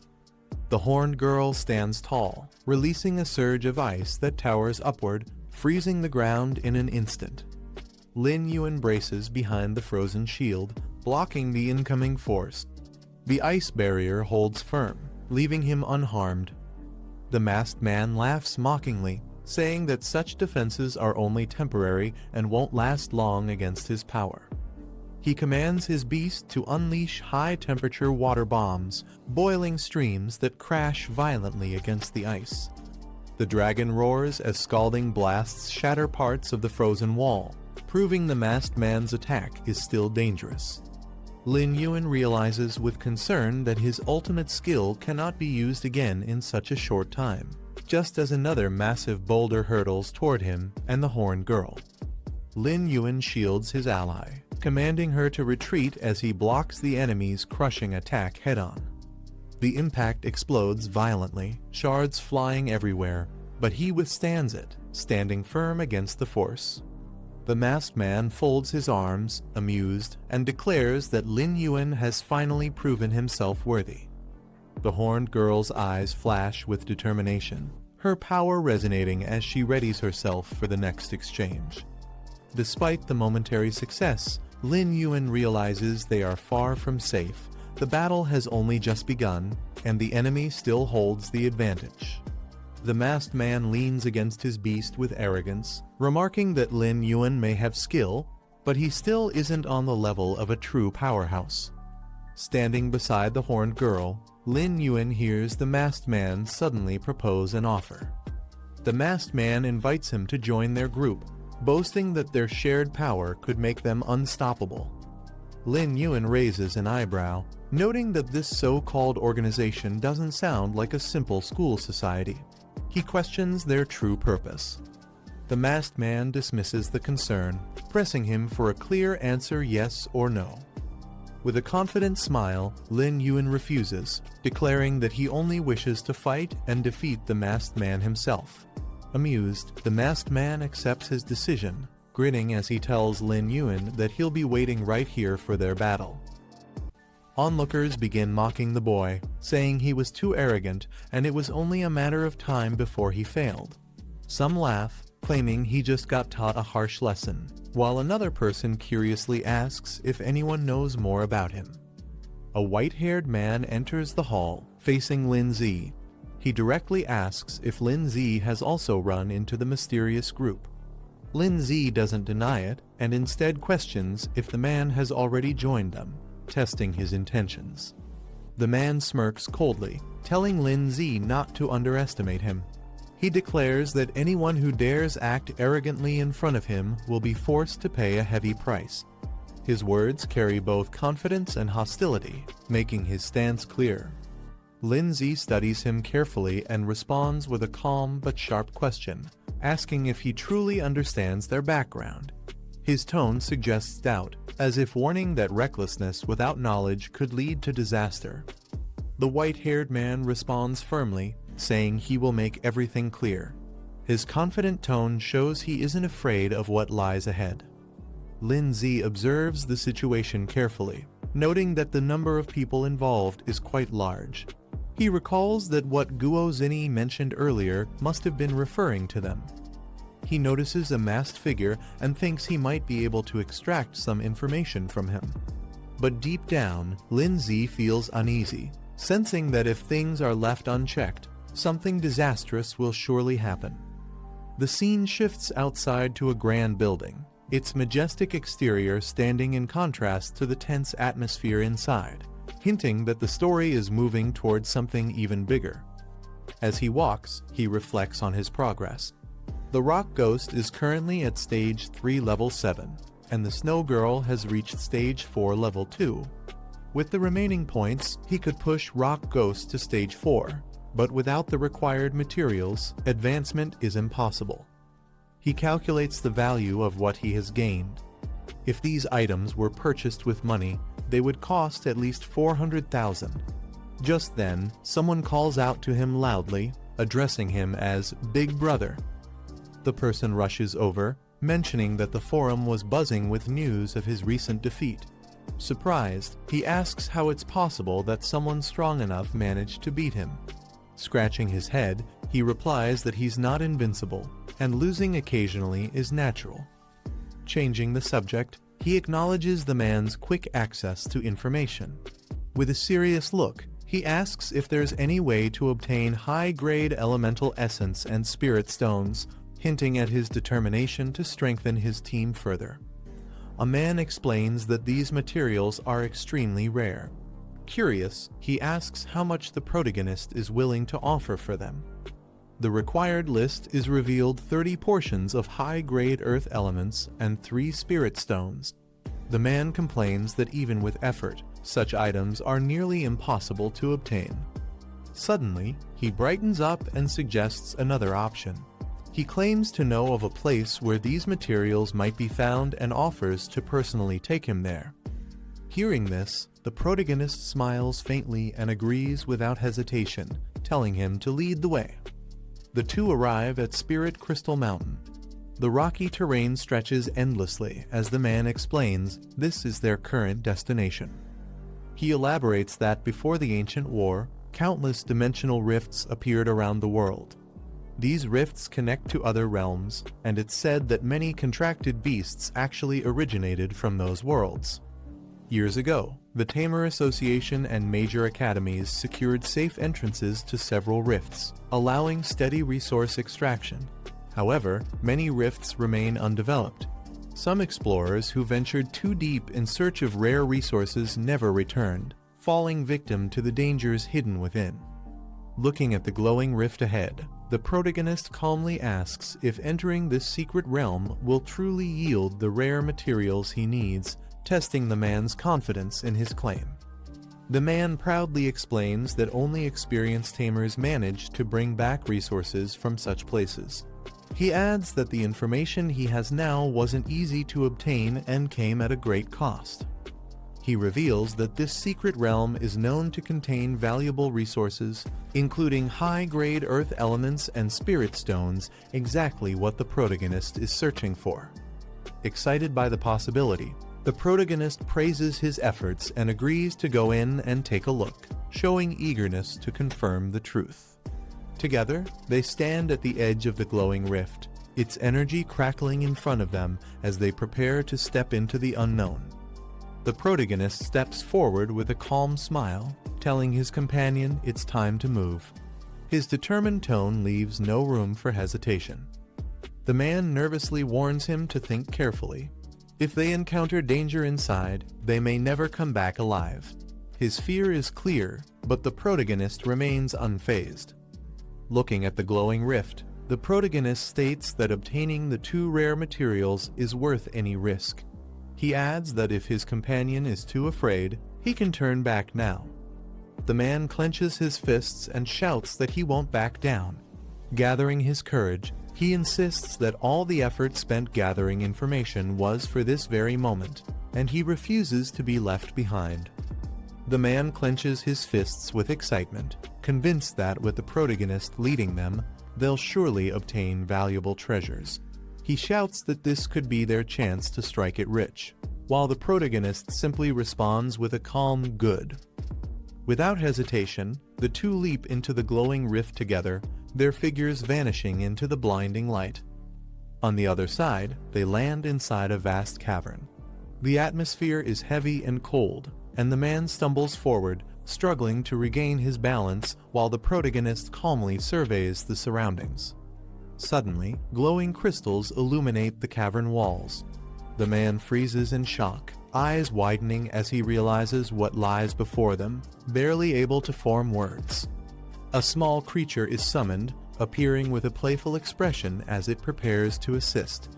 The horned girl stands tall, releasing a surge of ice that towers upward, freezing the ground in an instant. Lin Yuan braces behind the frozen shield, blocking the incoming force. The ice barrier holds firm, leaving him unharmed. The masked man laughs mockingly, saying that such defenses are only temporary and won't last long against his power. He commands his beast to unleash high-temperature water bombs, boiling streams that crash violently against the ice. The dragon roars as scalding blasts shatter parts of the frozen wall, proving the masked man's attack is still dangerous. Lin Yuan realizes with concern that his ultimate skill cannot be used again in such a short time, just as another massive boulder hurtles toward him and the horned girl. Lin Yuan shields his ally, commanding her to retreat as he blocks the enemy's crushing attack head-on. The impact explodes violently, shards flying everywhere, but he withstands it, standing firm against the force. The masked man folds his arms, amused, and declares that Lin Yuan has finally proven himself worthy. The horned girl's eyes flash with determination, her power resonating as she readies herself for the next exchange. Despite the momentary success, Lin Yuan realizes they are far from safe. The battle has only just begun, and the enemy still holds the advantage. The masked man leans against his beast with arrogance, remarking that Lin Yuan may have skill, but he still isn't on the level of a true powerhouse. Standing beside the horned girl, Lin Yuan hears the masked man suddenly propose an offer. The masked man invites him to join their group, boasting that their shared power could make them unstoppable. Lin Yuan raises an eyebrow, noting that this so-called organization doesn't sound like a simple school society. He questions their true purpose. The masked man dismisses the concern, pressing him for a clear answer yes or no. With a confident smile, Lin Yuan refuses, declaring that he only wishes to fight and defeat the masked man himself. Amused, the masked man accepts his decision, grinning as he tells Lin Yuan that he'll be waiting right here for their battle. Onlookers begin mocking the boy, saying he was too arrogant and it was only a matter of time before he failed. Some laugh, claiming he just got taught a harsh lesson, while another person curiously asks if anyone knows more about him. A white-haired man enters the hall, facing Lin Zi. He directly asks if Lin Zi has also run into the mysterious group. Lin Zi doesn't deny it and instead questions if the man has already joined them, testing his intentions. The man smirks coldly, telling Lin Zi not to underestimate him. He declares that anyone who dares act arrogantly in front of him will be forced to pay a heavy price. His words carry both confidence and hostility, making his stance clear. Lin Zi studies him carefully and responds with a calm but sharp question, asking if he truly understands their background. His tone suggests doubt, as if warning that recklessness without knowledge could lead to disaster. The white-haired man responds firmly, saying he will make everything clear. His confident tone shows he isn't afraid of what lies ahead. Lin Zi observes the situation carefully, noting that the number of people involved is quite large. He recalls that what Guo Zini mentioned earlier must have been referring to them. He notices a masked figure and thinks he might be able to extract some information from him. But deep down, Lin Zi feels uneasy, sensing that if things are left unchecked, something disastrous will surely happen. The scene shifts outside to a grand building, its majestic exterior standing in contrast to the tense atmosphere inside, hinting that the story is moving towards something even bigger. As he walks, he reflects on his progress. The Rock Ghost is currently at Stage 3 Level 7, and the Snow Girl has reached Stage 4 Level 2. With the remaining points, he could push Rock Ghost to Stage 4, but without the required materials, advancement is impossible. He calculates the value of what he has gained. If these items were purchased with money, they would cost at least 400,000. Just then, someone calls out to him loudly, addressing him as Big Brother. The person rushes over, mentioning that the forum was buzzing with news of his recent defeat. Surprised, he asks how it's possible that someone strong enough managed to beat him. Scratching his head, he replies that he's not invincible, and losing occasionally is natural. Changing the subject, he acknowledges the man's quick access to information. With a serious look, he asks if there's any way to obtain high-grade elemental essence and spirit stones, hinting at his determination to strengthen his team further. A man explains that these materials are extremely rare. Curious, he asks how much the protagonist is willing to offer for them. The required list is revealed 30 portions of high-grade earth elements and 3 spirit stones. The man complains that even with effort, such items are nearly impossible to obtain. Suddenly, he brightens up and suggests another option. He claims to know of a place where these materials might be found and offers to personally take him there. Hearing this, the protagonist smiles faintly and agrees without hesitation, telling him to lead the way. The two arrive at Spirit Crystal Mountain. The rocky terrain stretches endlessly as the man explains this is their current destination. He elaborates that before the ancient war, countless dimensional rifts appeared around the world. These rifts connect to other realms, and it's said that many contracted beasts actually originated from those worlds. Years ago, the Tamer Association and major academies secured safe entrances to several rifts, allowing steady resource extraction. However, many rifts remain undeveloped. Some explorers who ventured too deep in search of rare resources never returned, falling victim to the dangers hidden within. Looking at the glowing rift ahead, the protagonist calmly asks if entering this secret realm will truly yield the rare materials he needs, testing the man's confidence in his claim. The man proudly explains that only experienced tamers manage to bring back resources from such places. He adds that the information he has now wasn't easy to obtain and came at a great cost. He reveals that this secret realm is known to contain valuable resources, including high-grade earth elements and spirit stones, exactly what the protagonist is searching for. Excited by the possibility, the protagonist praises his efforts and agrees to go in and take a look, showing eagerness to confirm the truth. Together, they stand at the edge of the glowing rift, its energy crackling in front of them as they prepare to step into the unknown. The protagonist steps forward with a calm smile, telling his companion it's time to move. His determined tone leaves no room for hesitation. The man nervously warns him to think carefully. If they encounter danger inside, they may never come back alive. His fear is clear, but the protagonist remains unfazed. Looking at the glowing rift, the protagonist states that obtaining the two rare materials is worth any risk. He adds that if his companion is too afraid, he can turn back now. The man clenches his fists and shouts that he won't back down. Gathering his courage, he insists that all the effort spent gathering information was for this very moment, and he refuses to be left behind. The man clenches his fists with excitement, convinced that with the protagonist leading them, they'll surely obtain valuable treasures. He shouts that this could be their chance to strike it rich, while the protagonist simply responds with a calm "good." Without hesitation, the two leap into the glowing rift together, their figures vanishing into the blinding light. On the other side, they land inside a vast cavern. The atmosphere is heavy and cold, and the man stumbles forward, struggling to regain his balance while the protagonist calmly surveys the surroundings. Suddenly, glowing crystals illuminate the cavern walls. The man freezes in shock, eyes widening as he realizes what lies before them, barely able to form words. A small creature is summoned, appearing with a playful expression as it prepares to assist.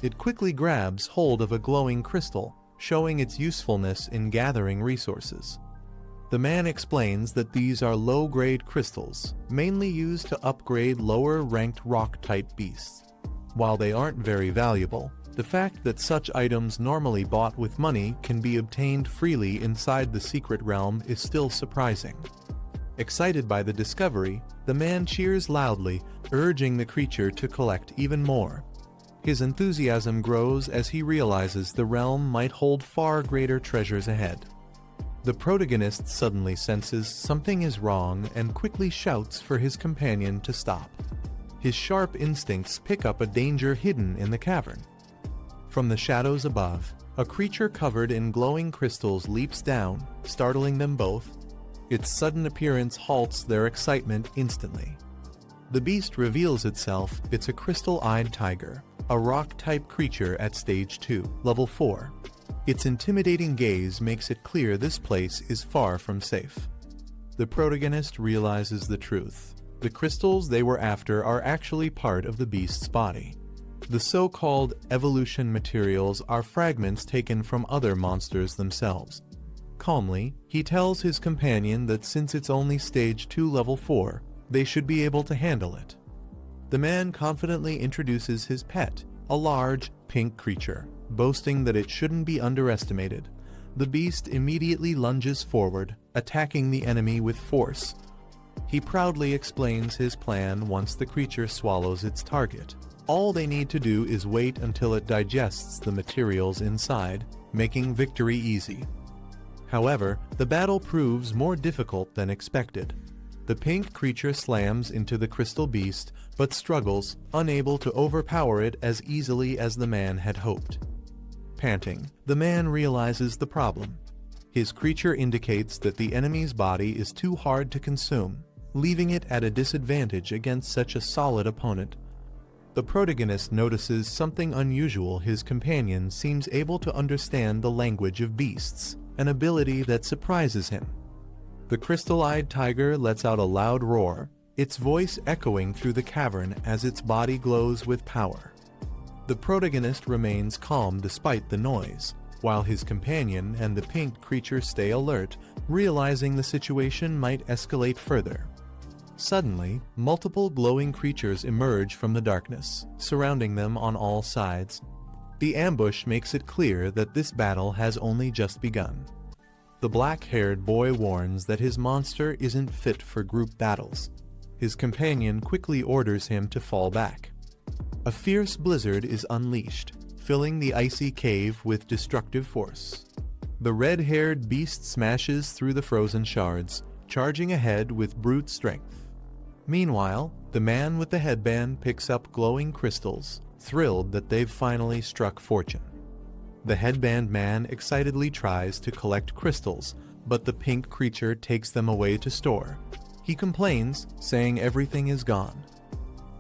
It quickly grabs hold of a glowing crystal, showing its usefulness in gathering resources. The man explains that these are low-grade crystals, mainly used to upgrade lower-ranked rock-type beasts. While they aren't very valuable, the fact that such items normally bought with money can be obtained freely inside the secret realm is still surprising. Excited by the discovery, the man cheers loudly, urging the creature to collect even more. His enthusiasm grows as he realizes the realm might hold far greater treasures ahead. The protagonist suddenly senses something is wrong and quickly shouts for his companion to stop. His sharp instincts pick up a danger hidden in the cavern. From the shadows above, a creature covered in glowing crystals leaps down, startling them both. Its sudden appearance halts their excitement instantly. The beast reveals itself. It's a crystal-eyed tiger, a rock-type creature at Stage 2, Level 4. Its intimidating gaze makes it clear this place is far from safe. The protagonist realizes the truth. The crystals they were after are actually part of the beast's body. The so-called evolution materials are fragments taken from other monsters themselves. Calmly, he tells his companion that since it's only Stage 2 Level 4, they should be able to handle it. The man confidently introduces his pet, a large, pink creature, boasting that it shouldn't be underestimated. The beast immediately lunges forward, attacking the enemy with force. He proudly explains his plan once the creature swallows its target. All they need to do is wait until it digests the materials inside, making victory easy. However, the battle proves more difficult than expected. The pink creature slams into the crystal beast, but struggles, unable to overpower it as easily as the man had hoped. Panting, the man realizes the problem. His creature indicates that the enemy's body is too hard to consume, leaving it at a disadvantage against such a solid opponent. The protagonist notices something unusual. His companion seems able to understand the language of beasts, an ability that surprises him. The crystal-eyed tiger lets out a loud roar, its voice echoing through the cavern as its body glows with power. The protagonist remains calm despite the noise, while his companion and the pink creature stay alert, realizing the situation might escalate further. Suddenly, multiple glowing creatures emerge from the darkness, surrounding them on all sides. The ambush makes it clear that this battle has only just begun. The black-haired boy warns that his monster isn't fit for group battles. His companion quickly orders him to fall back. A fierce blizzard is unleashed, filling the icy cave with destructive force. The red-haired beast smashes through the frozen shards, charging ahead with brute strength. Meanwhile, the man with the headband picks up glowing crystals, thrilled that they've finally struck fortune. The headband man excitedly tries to collect crystals, but the pink creature takes them away to store. He complains, saying everything is gone.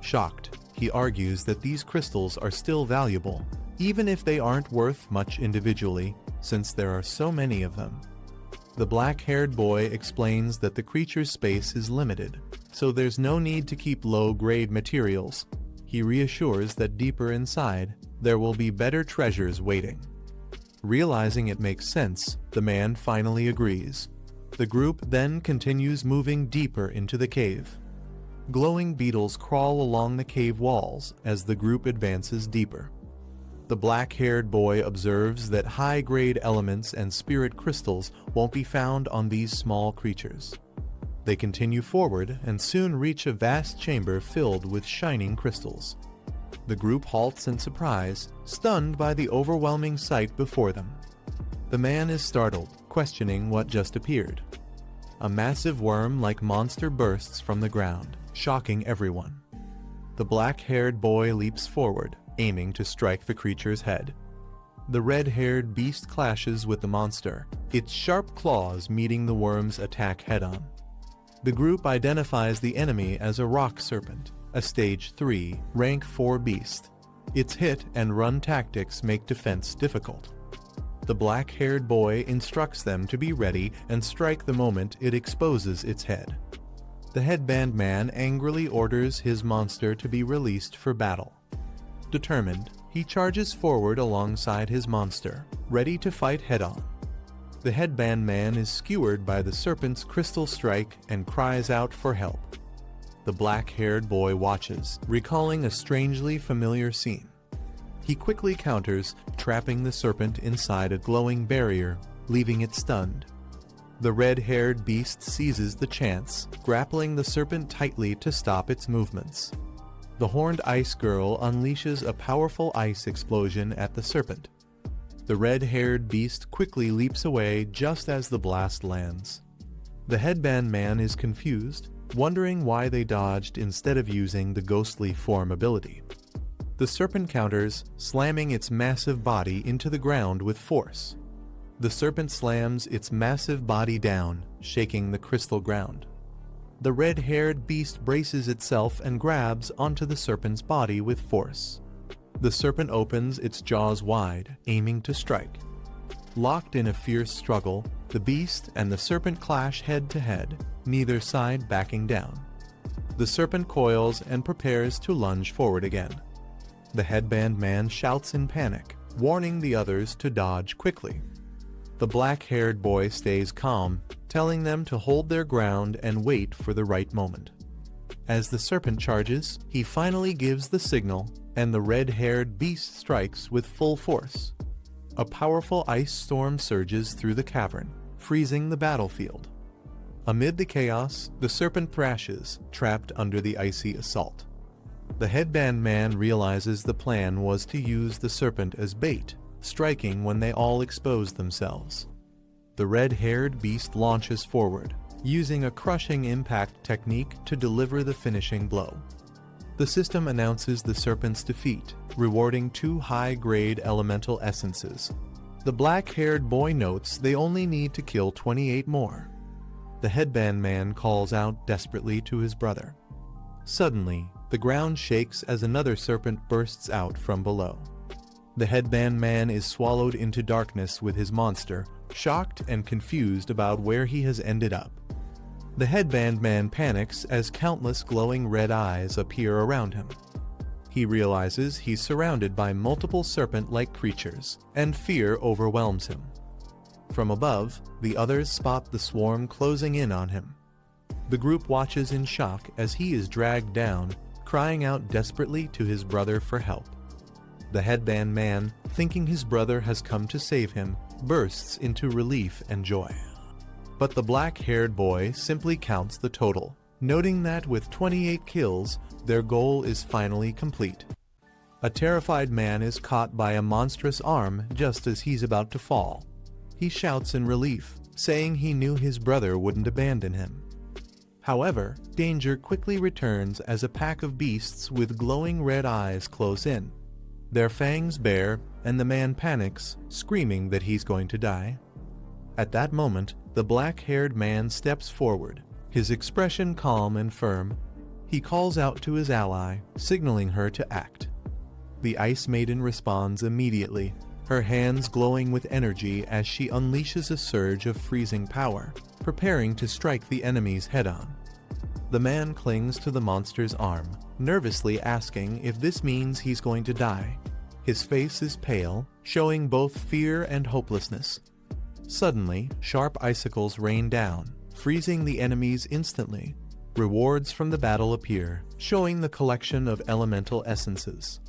Shocked, he he argues that these crystals are still valuable, even if they aren't worth much individually, since there are so many of them. The black-haired boy explains that the creature's space is limited, so there's no need to keep low-grade materials. He reassures that deeper inside, there will be better treasures waiting. Realizing it makes sense, the man finally agrees. The group then continues moving deeper into the cave. Glowing beetles crawl along the cave walls as the group advances deeper. The black-haired boy observes that high-grade elements and spirit crystals won't be found on these small creatures. They continue forward and soon reach a vast chamber filled with shining crystals. The group halts in surprise, stunned by the overwhelming sight before them. The man is startled, questioning what just appeared. A massive worm-like monster bursts from the ground, shocking everyone. The black-haired boy leaps forward, aiming to strike the creature's head. The red-haired beast clashes with the monster, its sharp claws meeting the worm's attack head-on. The group identifies the enemy as a rock serpent, a Stage 3, Rank 4 beast. Its hit-and-run tactics make defense difficult. The black-haired boy instructs them to be ready and strike the moment it exposes its head. The headband man angrily orders his monster to be released for battle. Determined, he charges forward alongside his monster, ready to fight head-on. The headband man is skewered by the serpent's crystal strike and cries out for help. The black-haired boy watches, recalling a strangely familiar scene. He quickly counters, trapping the serpent inside a glowing barrier, leaving it stunned. The red-haired beast seizes the chance, grappling the serpent tightly to stop its movements. The horned ice girl unleashes a powerful ice explosion at the serpent. The red-haired beast quickly leaps away just as the blast lands. The headband man is confused, wondering why they dodged instead of using the ghostly form ability. The serpent counters, slamming its massive body into the ground with force. The serpent slams its massive body down, shaking the crystal ground. The red-haired beast braces itself and grabs onto the serpent's body with force. The serpent opens its jaws wide, aiming to strike. Locked in a fierce struggle, the beast and the serpent clash head-to-head, neither side backing down. The serpent coils and prepares to lunge forward again. The headband man shouts in panic, warning the others to dodge quickly. The black-haired boy stays calm, telling them to hold their ground and wait for the right moment. As the serpent charges, he finally gives the signal, and the red-haired beast strikes with full force. A powerful ice storm surges through the cavern, freezing the battlefield. Amid the chaos, the serpent thrashes, trapped under the icy assault. The headband man realizes the plan was to use the serpent as bait, striking when they all expose themselves. The red-haired beast launches forward, using a crushing impact technique to deliver the finishing blow. The system announces the serpent's defeat, rewarding 2 high-grade elemental essences. The black-haired boy notes they only need to kill 28 more. The headband man calls out desperately to his brother. Suddenly, the ground shakes as another serpent bursts out from below. The headband man is swallowed into darkness with his monster, shocked and confused about where he has ended up. The headband man panics as countless glowing red eyes appear around him. He realizes he's surrounded by multiple serpent-like creatures, and fear overwhelms him. From above, the others spot the swarm closing in on him. The group watches in shock as he is dragged down, crying out desperately to his brother for help. The headband man, thinking his brother has come to save him, bursts into relief and joy. But the black-haired boy simply counts the total, noting that with 28 kills, their goal is finally complete. A terrified man is caught by a monstrous arm just as he's about to fall. He shouts in relief, saying he knew his brother wouldn't abandon him. However, danger quickly returns as a pack of beasts with glowing red eyes close in. Their fangs bare, and the man panics, screaming that he's going to die. At that moment, the black-haired man steps forward, his expression calm and firm. He calls out to his ally, signaling her to act. The Ice Maiden responds immediately, her hands glowing with energy as she unleashes a surge of freezing power, preparing to strike the enemies head-on. The man clings to the monster's arm, nervously asking if this means he's going to die. His face is pale, showing both fear and hopelessness. Suddenly, sharp icicles rain down, freezing the enemies instantly. Rewards from the battle appear, showing the collection of elemental essences.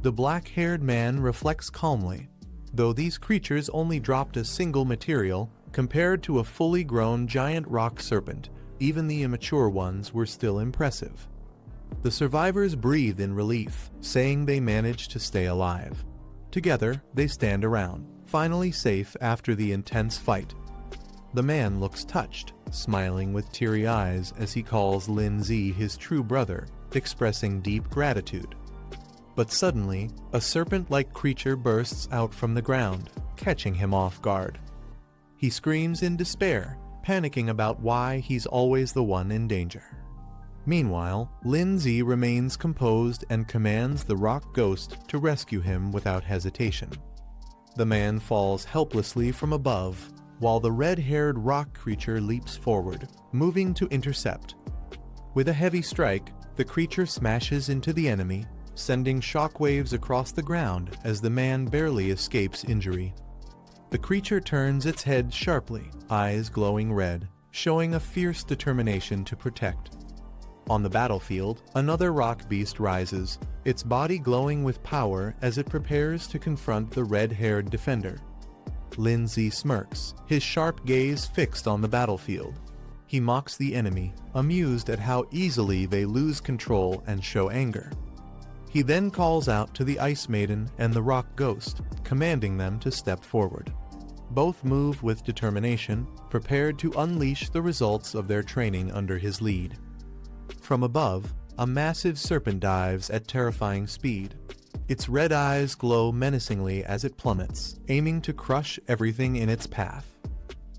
The black-haired man reflects calmly. Though these creatures only dropped a single material, compared to a fully grown giant rock serpent, even the immature ones were still impressive. The survivors breathe in relief, saying they managed to stay alive. Together, they stand around, finally safe after the intense fight. The man looks touched, smiling with teary eyes as he calls Lin Zi his true brother, expressing deep gratitude. But suddenly, a serpent-like creature bursts out from the ground, catching him off guard. He screams in despair, panicking about why he's always the one in danger. Meanwhile, Lin Zi remains composed and commands the rock ghost to rescue him without hesitation. The man falls helplessly from above, while the red-haired rock creature leaps forward, moving to intercept. With a heavy strike, the creature smashes into the enemy, sending shockwaves across the ground as the man barely escapes injury. The creature turns its head sharply, eyes glowing red, showing a fierce determination to protect. On the battlefield, another rock beast rises, its body glowing with power as it prepares to confront the red-haired defender. Lin Zi smirks, his sharp gaze fixed on the battlefield. He mocks the enemy, amused at how easily they lose control and show anger. He then calls out to the Ice Maiden and the Rock Ghost, commanding them to step forward. Both move with determination, prepared to unleash the results of their training under his lead. From above, a massive serpent dives at terrifying speed. Its red eyes glow menacingly as it plummets, aiming to crush everything in its path.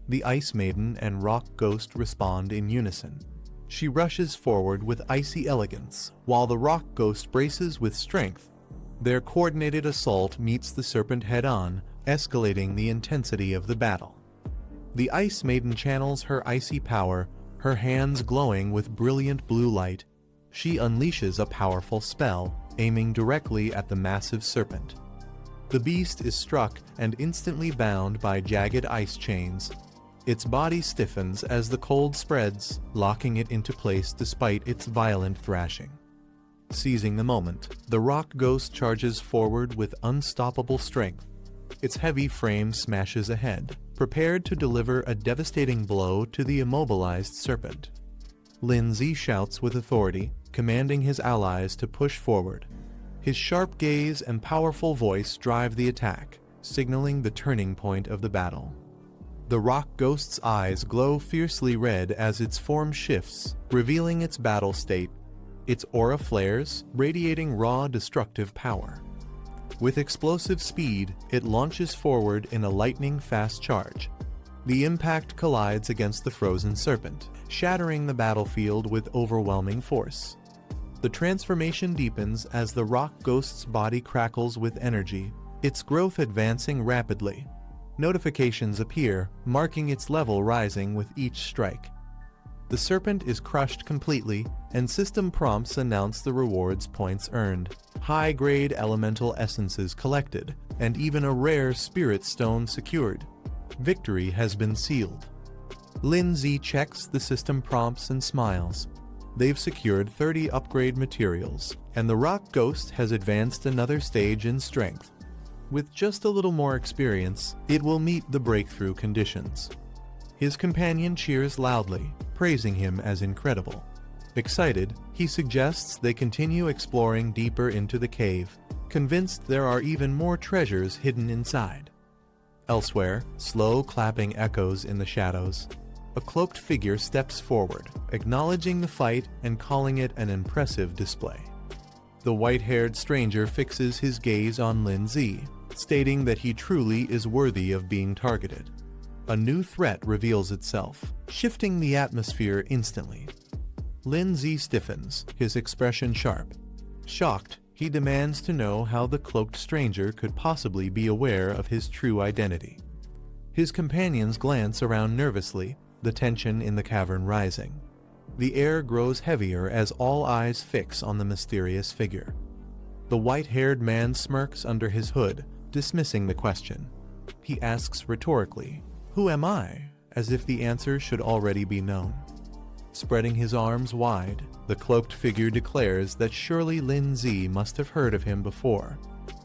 The Ice Maiden and Rock Ghost respond in unison. She rushes forward with icy elegance, while the Rock Ghost braces with strength. Their coordinated assault meets the serpent head-on, escalating the intensity of the battle. The Ice Maiden channels her icy power, her hands glowing with brilliant blue light. She unleashes a powerful spell, aiming directly at the massive serpent. The beast is struck and instantly bound by jagged ice chains. Its body stiffens as the cold spreads, locking it into place despite its violent thrashing. Seizing the moment, the Rock Ghost charges forward with unstoppable strength. Its heavy frame smashes ahead, prepared to deliver a devastating blow to the immobilized serpent. Lin Zi shouts with authority, commanding his allies to push forward. His sharp gaze and powerful voice drive the attack, signaling the turning point of the battle. The Rock Ghost's eyes glow fiercely red as its form shifts, revealing its battle state. Its aura flares, radiating raw destructive power. With explosive speed, it launches forward in a lightning-fast charge. The impact collides against the frozen serpent, shattering the battlefield with overwhelming force. The transformation deepens as the Rock Ghost's body crackles with energy, its growth advancing rapidly. Notifications appear, marking its level rising with each strike. The serpent is crushed completely, and system prompts announce the rewards points earned, high-grade elemental essences collected, and even a rare spirit stone secured. Victory has been sealed. Lin Zi checks the system prompts and smiles. They've secured 30 upgrade materials, and the Rock Ghost has advanced another stage in strength. With just a little more experience, it will meet the breakthrough conditions. His companion cheers loudly, praising him as incredible. Excited, he suggests they continue exploring deeper into the cave, convinced there are even more treasures hidden inside. Elsewhere, slow clapping echoes in the shadows. A cloaked figure steps forward, acknowledging the fight and calling it an impressive display. The white-haired stranger fixes his gaze on Lin Zi, stating that he truly is worthy of being targeted. A new threat reveals itself, shifting the atmosphere instantly. Lindsay stiffens, his expression sharp. Shocked, he demands to know how the cloaked stranger could possibly be aware of his true identity. His companions glance around nervously, the tension in the cavern rising. The air grows heavier as all eyes fix on the mysterious figure. The white-haired man smirks under his hood, dismissing the question. He asks rhetorically, "Who am I?" as if the answer should already be known. Spreading his arms wide, the cloaked figure declares that surely Lindsay must have heard of him before.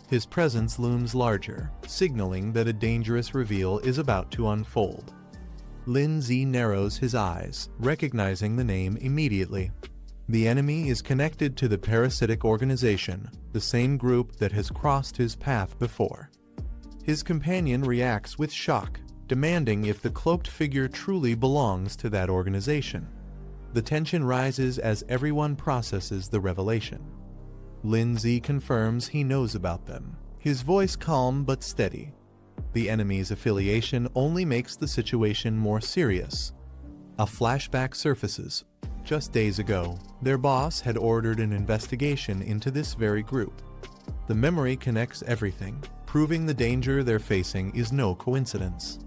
His presence looms larger, signaling that a dangerous reveal is about to unfold. Lindsay narrows his eyes, recognizing the name immediately. The enemy is connected to the parasitic organization, the same group that has crossed his path before. His companion reacts with shock, demanding if the cloaked figure truly belongs to that organization. The tension rises as everyone processes the revelation. Lindsay confirms he knows about them, his voice calm but steady. The enemy's affiliation only makes the situation more serious. A flashback surfaces. Just days ago, their boss had ordered an investigation into this very group. The memory connects everything, proving the danger they're facing is no coincidence.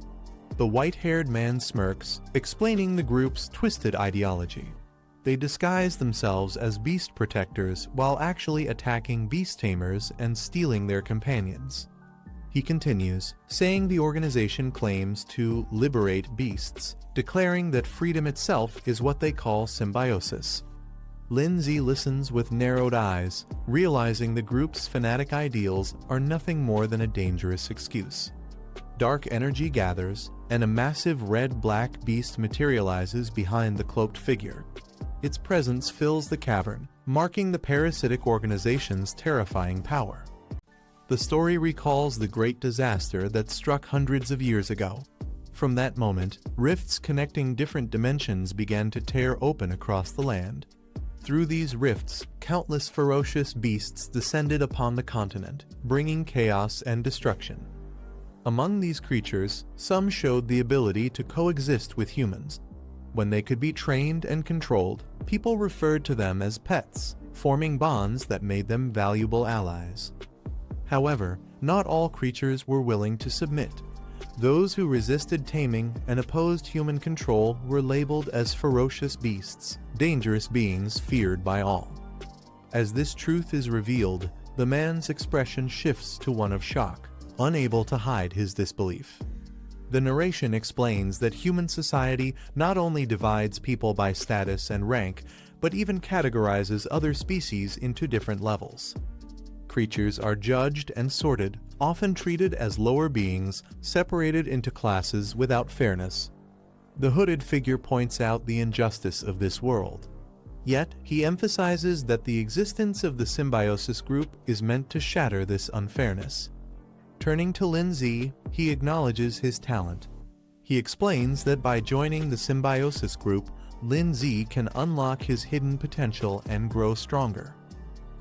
The white-haired man smirks, explaining the group's twisted ideology. They disguise themselves as beast protectors while actually attacking beast tamers and stealing their companions. He continues, saying the organization claims to liberate beasts, declaring that freedom itself is what they call symbiosis. Lindsay listens with narrowed eyes, realizing the group's fanatic ideals are nothing more than a dangerous excuse. Dark energy gathers, and a massive red-black beast materializes behind the cloaked figure. Its presence fills the cavern, marking the parasitic organization's terrifying power. The story recalls the great disaster that struck hundreds of years ago. From that moment, rifts connecting different dimensions began to tear open across the land. Through these rifts, countless ferocious beasts descended upon the continent, bringing chaos and destruction. Among these creatures, some showed the ability to coexist with humans. When they could be trained and controlled, people referred to them as pets, forming bonds that made them valuable allies. However, not all creatures were willing to submit. Those who resisted taming and opposed human control were labeled as ferocious beasts, dangerous beings feared by all. As this truth is revealed, the man's expression shifts to one of shock, unable to hide his disbelief. The narration explains that human society not only divides people by status and rank, but even categorizes other species into different levels. Creatures are judged and sorted, often treated as lower beings, separated into classes without fairness. The hooded figure points out the injustice of this world. Yet, he emphasizes that the existence of the symbiosis group is meant to shatter this unfairness. Turning to Lindsay, he acknowledges his talent. He explains that by joining the symbiosis group, Lindsay can unlock his hidden potential and grow stronger.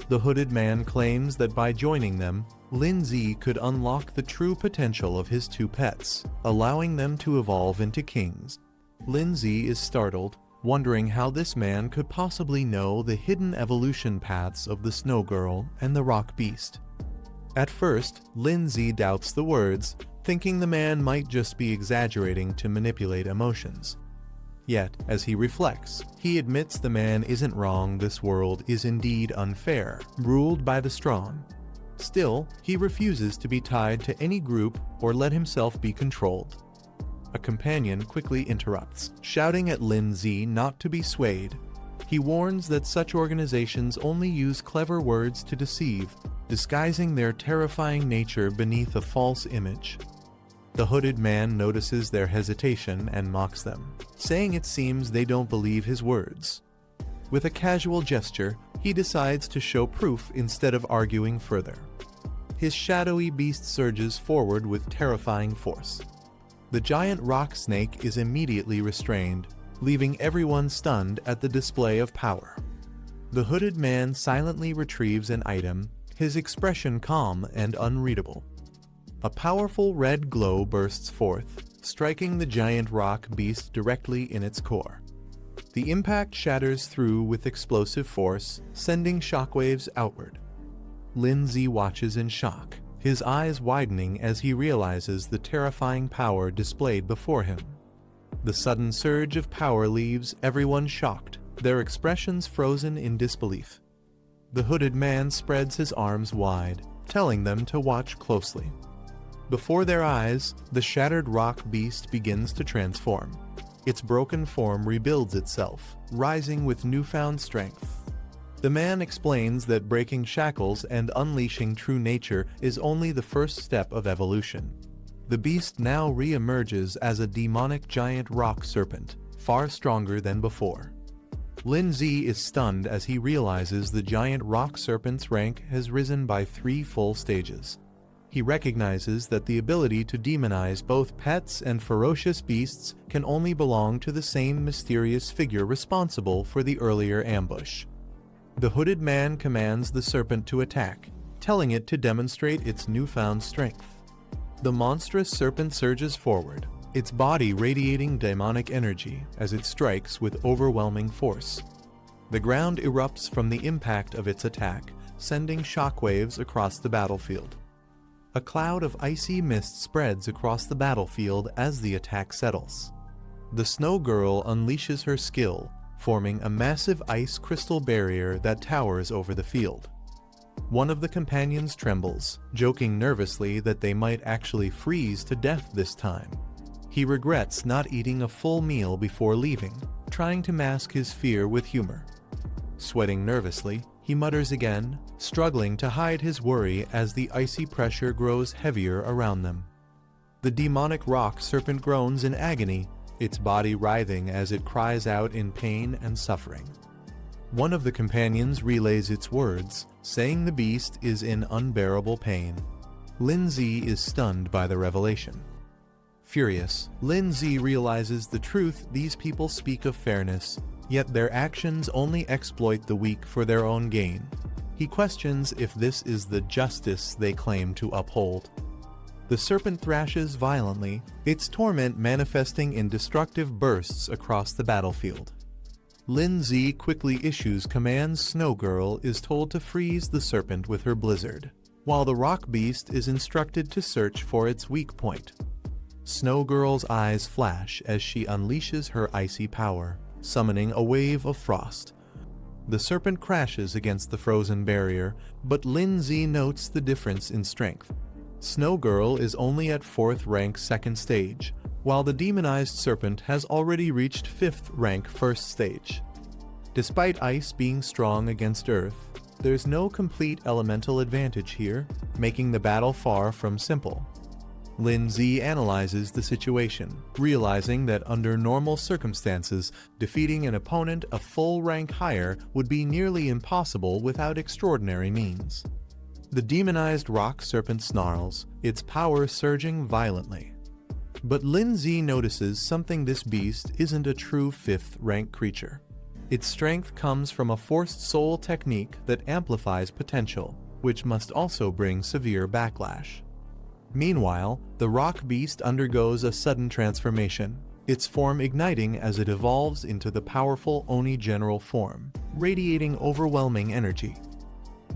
The hooded man claims that by joining them, Lindsay could unlock the true potential of his two pets, allowing them to evolve into kings. Lindsay is startled, wondering how this man could possibly know the hidden evolution paths of the Snow Girl and the Rock Beast. At first, Lindsay doubts the words, thinking the man might just be exaggerating to manipulate emotions. Yet, as he reflects, he admits the man isn't wrong. This world is indeed unfair, ruled by the strong. Still, he refuses to be tied to any group or let himself be controlled. A companion quickly interrupts, shouting at Lindsay not to be swayed. He warns that such organizations only use clever words to deceive, disguising their terrifying nature beneath a false image. The hooded man notices their hesitation and mocks them, saying it seems they don't believe his words. With a casual gesture, he decides to show proof instead of arguing further. His shadowy beast surges forward with terrifying force. The giant rock snake is immediately restrained, leaving everyone stunned at the display of power. The hooded man silently retrieves an item, his expression calm and unreadable. A powerful red glow bursts forth, striking the giant rock beast directly in its core. The impact shatters through with explosive force, sending shockwaves outward. Lin Zi watches in shock, his eyes widening as he realizes the terrifying power displayed before him. The sudden surge of power leaves everyone shocked, their expressions frozen in disbelief. The hooded man spreads his arms wide, telling them to watch closely. Before their eyes, the shattered rock beast begins to transform. Its broken form rebuilds itself, rising with newfound strength. The man explains that breaking shackles and unleashing true nature is only the first step of evolution. The beast now re-emerges as a demonic giant rock serpent, far stronger than before. Lin Zi is stunned as he realizes the giant rock serpent's rank has risen by 3 full stages. He recognizes that the ability to demonize both pets and ferocious beasts can only belong to the same mysterious figure responsible for the earlier ambush. The hooded man commands the serpent to attack, telling it to demonstrate its newfound strength. The monstrous serpent surges forward, its body radiating demonic energy as it strikes with overwhelming force. The ground erupts from the impact of its attack, sending shockwaves across the battlefield. A cloud of icy mist spreads across the battlefield as the attack settles. The Snow Girl unleashes her skill, forming a massive ice crystal barrier that towers over the field. One of the companions trembles, joking nervously that they might actually freeze to death this time. He regrets not eating a full meal before leaving, trying to mask his fear with humor. Sweating nervously, he mutters again, struggling to hide his worry as the icy pressure grows heavier around them. The demonic rock serpent groans in agony, its body writhing as it cries out in pain and suffering. One of the companions relays its words, saying the beast is in unbearable pain. Lin Zi is stunned by the revelation. Furious, Lin Zi realizes the truth these people speak of fairness, yet their actions only exploit the weak for their own gain. He questions if this is the justice they claim to uphold. The serpent thrashes violently, its torment manifesting in destructive bursts across the battlefield. Lin Zi quickly issues commands. Snow Girl is told to freeze the serpent with her blizzard, while the rock beast is instructed to search for its weak point. Snow Girl's eyes flash as she unleashes her icy power, summoning a wave of frost. The serpent crashes against the frozen barrier, but Lin Zi notes the difference in strength. Snow Girl is only at 4th rank 2nd stage, while the demonized serpent has already reached 5th rank 1st stage. Despite ice being strong against earth, there's no complete elemental advantage here, making the battle far from simple. Lin Zi analyzes the situation, realizing that under normal circumstances, defeating an opponent a full rank higher would be nearly impossible without extraordinary means. The demonized rock serpent snarls, its power surging violently. But Lin Zi notices something: this beast isn't a true 5th rank creature. Its strength comes from a forced soul technique that amplifies potential, which must also bring severe backlash. Meanwhile, the rock beast undergoes a sudden transformation, its form igniting as it evolves into the powerful Oni General form, radiating overwhelming energy.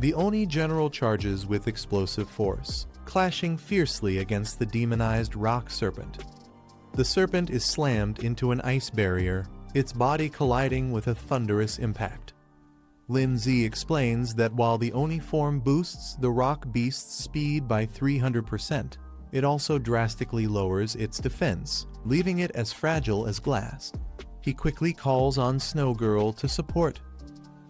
The Oni General charges with explosive force, clashing fiercely against the demonized rock serpent. The serpent is slammed into an ice barrier, its body colliding with a thunderous impact. Lin Zi explains that while the Oni form boosts the rock beast's speed by 300%, it also drastically lowers its defense, leaving it as fragile as glass. He quickly calls on Snow Girl to support.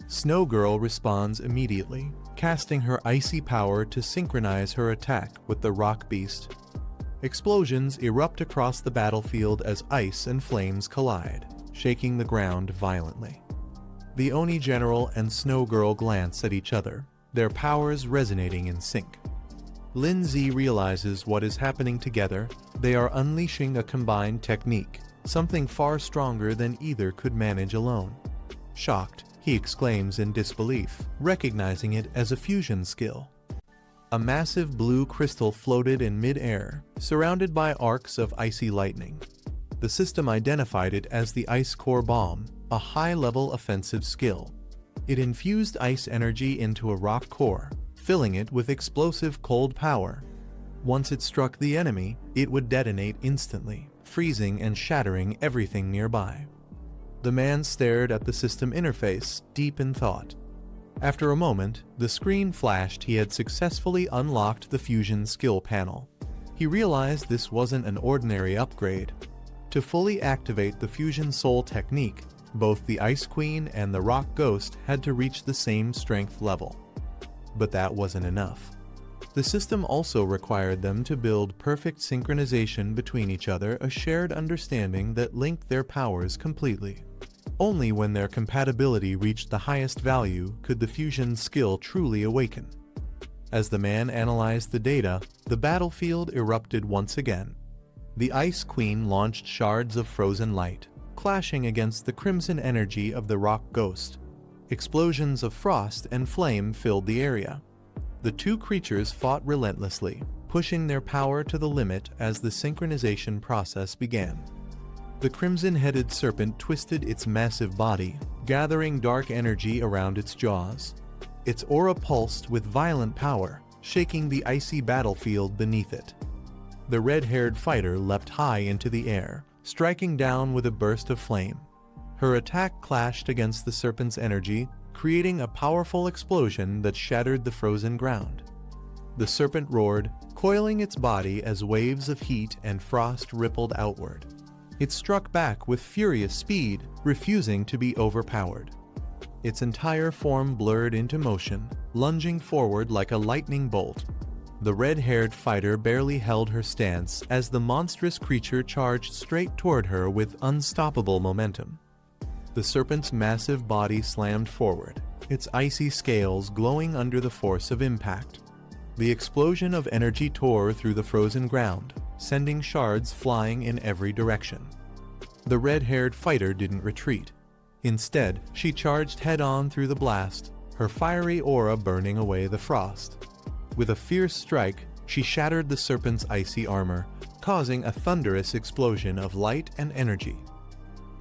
Snow Girl responds immediately, casting her icy power to synchronize her attack with the rock beast. Explosions erupt across the battlefield as ice and flames collide, shaking the ground violently. The Oni General and Snow Girl glance at each other, their powers resonating in sync. Lin Zi realizes what is happening together. They are unleashing a combined technique, something far stronger than either could manage alone. Shocked, he exclaims in disbelief, recognizing it as a fusion skill. A massive blue crystal floated in mid-air, surrounded by arcs of icy lightning. The system identified it as the Ice Core Bomb, a high-level offensive skill. It infused ice energy into a rock core, filling it with explosive cold power. Once it struck the enemy, it would detonate instantly, freezing and shattering everything nearby. The man stared at the system interface, deep in thought. After a moment, the screen flashed he had successfully unlocked the fusion skill panel. He realized this wasn't an ordinary upgrade. To fully activate the fusion soul technique, both the Ice Queen and the Rock Ghost had to reach the same strength level. But that wasn't enough. The system also required them to build perfect synchronization between each other, a shared understanding that linked their powers completely. Only when their compatibility reached the highest value could the fusion skill truly awaken. As the man analyzed the data, the battlefield erupted once again. The Ice Queen launched shards of frozen light, clashing against the crimson energy of the Rock Ghost. Explosions of frost and flame filled the area. The two creatures fought relentlessly, pushing their power to the limit as the synchronization process began. The crimson-headed serpent twisted its massive body, gathering dark energy around its jaws. Its aura pulsed with violent power, shaking the icy battlefield beneath it. The red-haired fighter leapt high into the air, striking down with a burst of flame. Her attack clashed against the serpent's energy, creating a powerful explosion that shattered the frozen ground. The serpent roared, coiling its body as waves of heat and frost rippled outward. It struck back with furious speed, refusing to be overpowered. Its entire form blurred into motion, lunging forward like a lightning bolt. The red-haired fighter barely held her stance as the monstrous creature charged straight toward her with unstoppable momentum. The serpent's massive body slammed forward, its icy scales glowing under the force of impact. The explosion of energy tore through the frozen ground, sending shards flying in every direction. The red-haired fighter didn't retreat. Instead, she charged head-on through the blast, her fiery aura burning away the frost. With a fierce strike, she shattered the serpent's icy armor, causing a thunderous explosion of light and energy.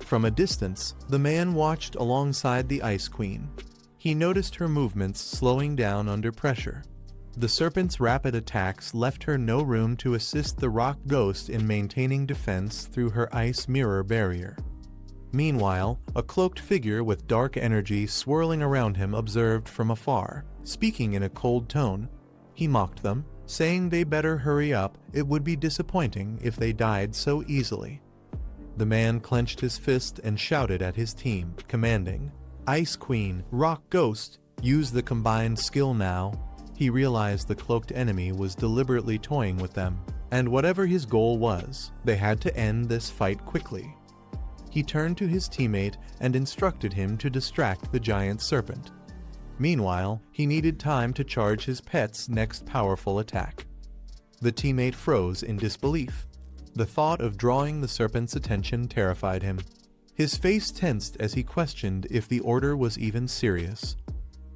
From a distance, the man watched alongside the Ice Queen. He noticed her movements slowing down under pressure. The serpent's rapid attacks left her no room to assist the Rock Ghost in maintaining defense through her ice mirror barrier. Meanwhile, a cloaked figure with dark energy swirling around him observed from afar, speaking in a cold tone. He mocked them, saying they better hurry up, it would be disappointing if they died so easily. The man clenched his fist and shouted at his team, commanding, "Ice Queen, Rock Ghost, use the combined skill now." He realized the cloaked enemy was deliberately toying with them, and whatever his goal was, they had to end this fight quickly. He turned to his teammate and instructed him to distract the giant serpent. Meanwhile, he needed time to charge his pet's next powerful attack. The teammate froze in disbelief. The thought of drawing the serpent's attention terrified him. His face tensed as he questioned if the order was even serious.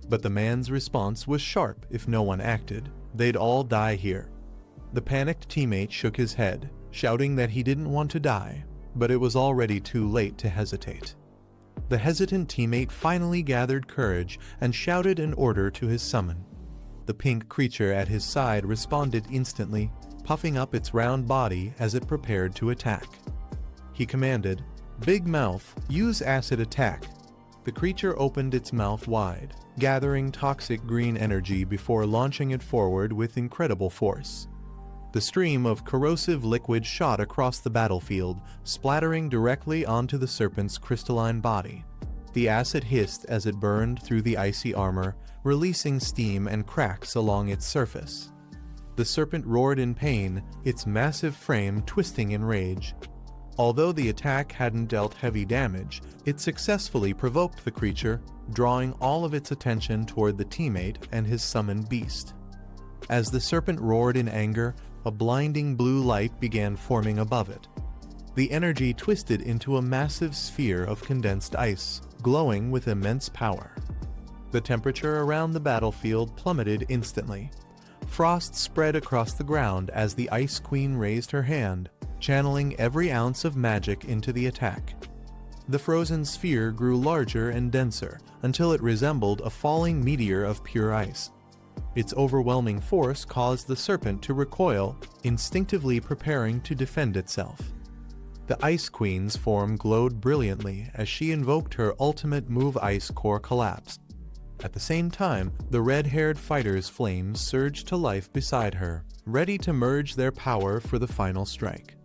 But the man's response was sharp. If no one acted, they'd all die here. The panicked teammate shook his head, shouting that he didn't want to die, but it was already too late to hesitate. The hesitant teammate finally gathered courage and shouted an order to his summon. The pink creature at his side responded instantly, puffing up its round body as it prepared to attack. He commanded, "Big Mouth, use acid attack." The creature opened its mouth wide, gathering toxic green energy before launching it forward with incredible force. The stream of corrosive liquid shot across the battlefield, splattering directly onto the serpent's crystalline body. The acid hissed as it burned through the icy armor, releasing steam and cracks along its surface. The serpent roared in pain, its massive frame twisting in rage. Although the attack hadn't dealt heavy damage, it successfully provoked the creature, drawing all of its attention toward the teammate and his summoned beast. As the serpent roared in anger, a blinding blue light began forming above it. The energy twisted into a massive sphere of condensed ice, glowing with immense power. The temperature around the battlefield plummeted instantly. Frost spread across the ground as the Ice Queen raised her hand, channeling every ounce of magic into the attack. the frozen sphere grew larger and denser until it resembled a falling meteor of pure ice. Its overwhelming force caused the serpent to recoil, instinctively preparing to defend itself. The Ice Queen's form glowed brilliantly as she invoked her ultimate move. Ice Core collapsed. At the same time, the red-haired fighter's flames surged to life beside her, ready to merge their power for the final strike.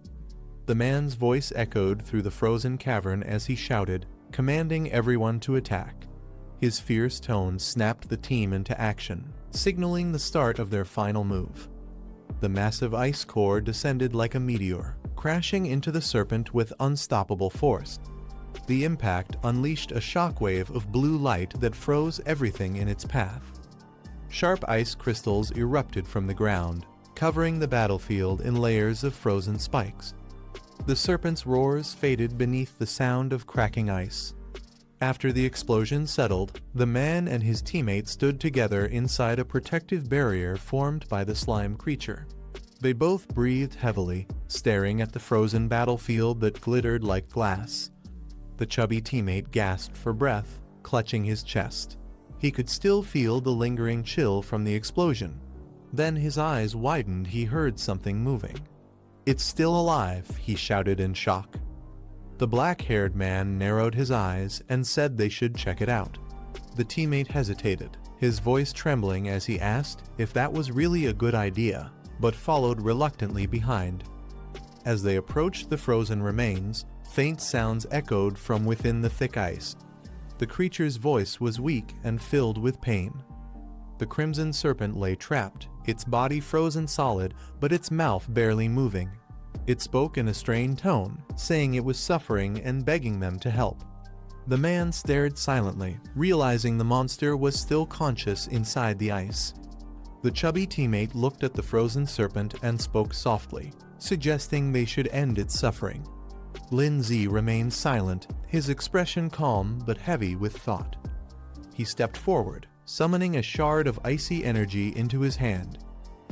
The man's voice echoed through the frozen cavern as he shouted, commanding everyone to attack. His fierce tones snapped the team into action, signaling the start of their final move. The massive ice core descended like a meteor, crashing into the serpent with unstoppable force. The impact unleashed a shockwave of blue light that froze everything in its path. Sharp ice crystals erupted from the ground, covering the battlefield in layers of frozen spikes. The serpent's roars faded beneath the sound of cracking ice. After the explosion settled, the man and his teammates stood together inside a protective barrier formed by the slime creature. They both breathed heavily, staring at the frozen battlefield that glittered like glass. The chubby teammate gasped for breath, clutching his chest. He could still feel the lingering chill from the explosion. Then his eyes widened. He heard something moving. "It's still alive," he shouted in shock. The black-haired man narrowed his eyes and said they should check it out. The teammate hesitated, his voice trembling as he asked if that was really a good idea, but followed reluctantly behind. As they approached the frozen remains, faint sounds echoed from within the thick ice. The creature's voice was weak and filled with pain. The crimson serpent lay trapped, its body frozen solid, but its mouth barely moving. It spoke in a strained tone, saying it was suffering and begging them to help. The man stared silently, realizing the monster was still conscious inside the ice. The chubby teammate looked at the frozen serpent and spoke softly, suggesting they should end its suffering. Lindsay remained silent, his expression calm but heavy with thought. He stepped forward, summoning a shard of icy energy into his hand.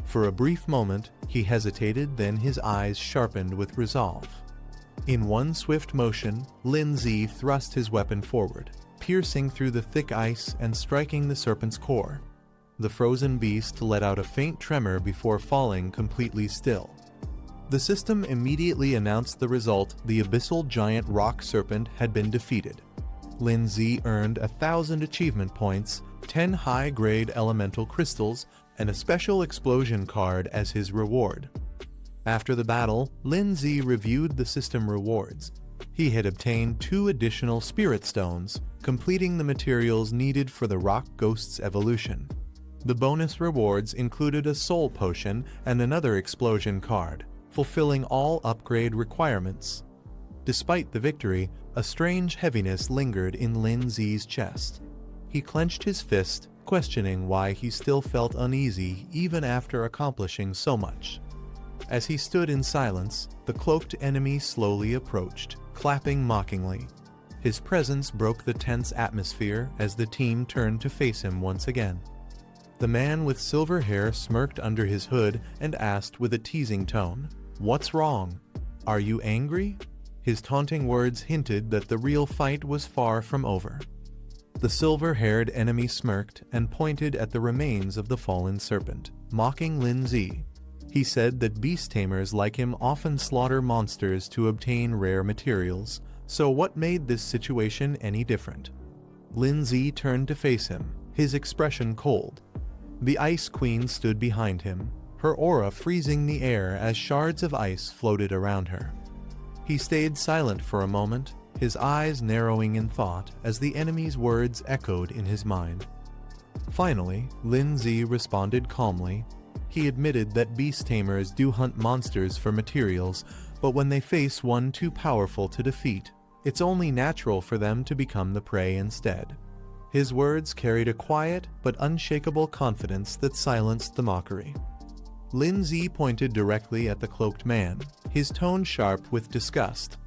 For a brief moment, he hesitated, then his eyes sharpened with resolve. In one swift motion, Lindsay thrust his weapon forward, piercing through the thick ice and striking the serpent's core. The frozen beast let out a faint tremor before falling completely still. The system immediately announced the result: the abyssal giant rock serpent had been defeated. Lindsay earned 1,000 achievement points, 10 high-grade elemental crystals, and a special explosion card as his reward. After the battle, Lindsay reviewed the system rewards. He had obtained 2 additional spirit stones, completing the materials needed for the rock ghost's evolution. The bonus rewards included a soul potion and another explosion card, fulfilling all upgrade requirements. Despite the victory, a strange heaviness lingered in Lindsay's chest. He clenched his fist, questioning why he still felt uneasy even after accomplishing so much. As he stood in silence, the cloaked enemy slowly approached, clapping mockingly. His presence broke the tense atmosphere as the team turned to face him once again. The man with silver hair smirked under his hood and asked with a teasing tone, "What's wrong? Are you angry?" His taunting words hinted that the real fight was far from over. The silver-haired enemy smirked and pointed at the remains of the fallen serpent, mocking Lindsay. He said that beast tamers like him often slaughter monsters to obtain rare materials, so what made this situation any different? Lindsay turned to face him, his expression cold. The Ice Queen stood behind him, her aura freezing the air as shards of ice floated around her. He stayed silent for a moment, his eyes narrowing in thought as the enemy's words echoed in his mind. Finally, Lindsay responded calmly. He admitted that beast tamers do hunt monsters for materials, but when they face one too powerful to defeat, it's only natural for them to become the prey instead. His words carried a quiet but unshakable confidence that silenced the mockery. Lindsay pointed directly at the cloaked man, his tone sharp with disgust.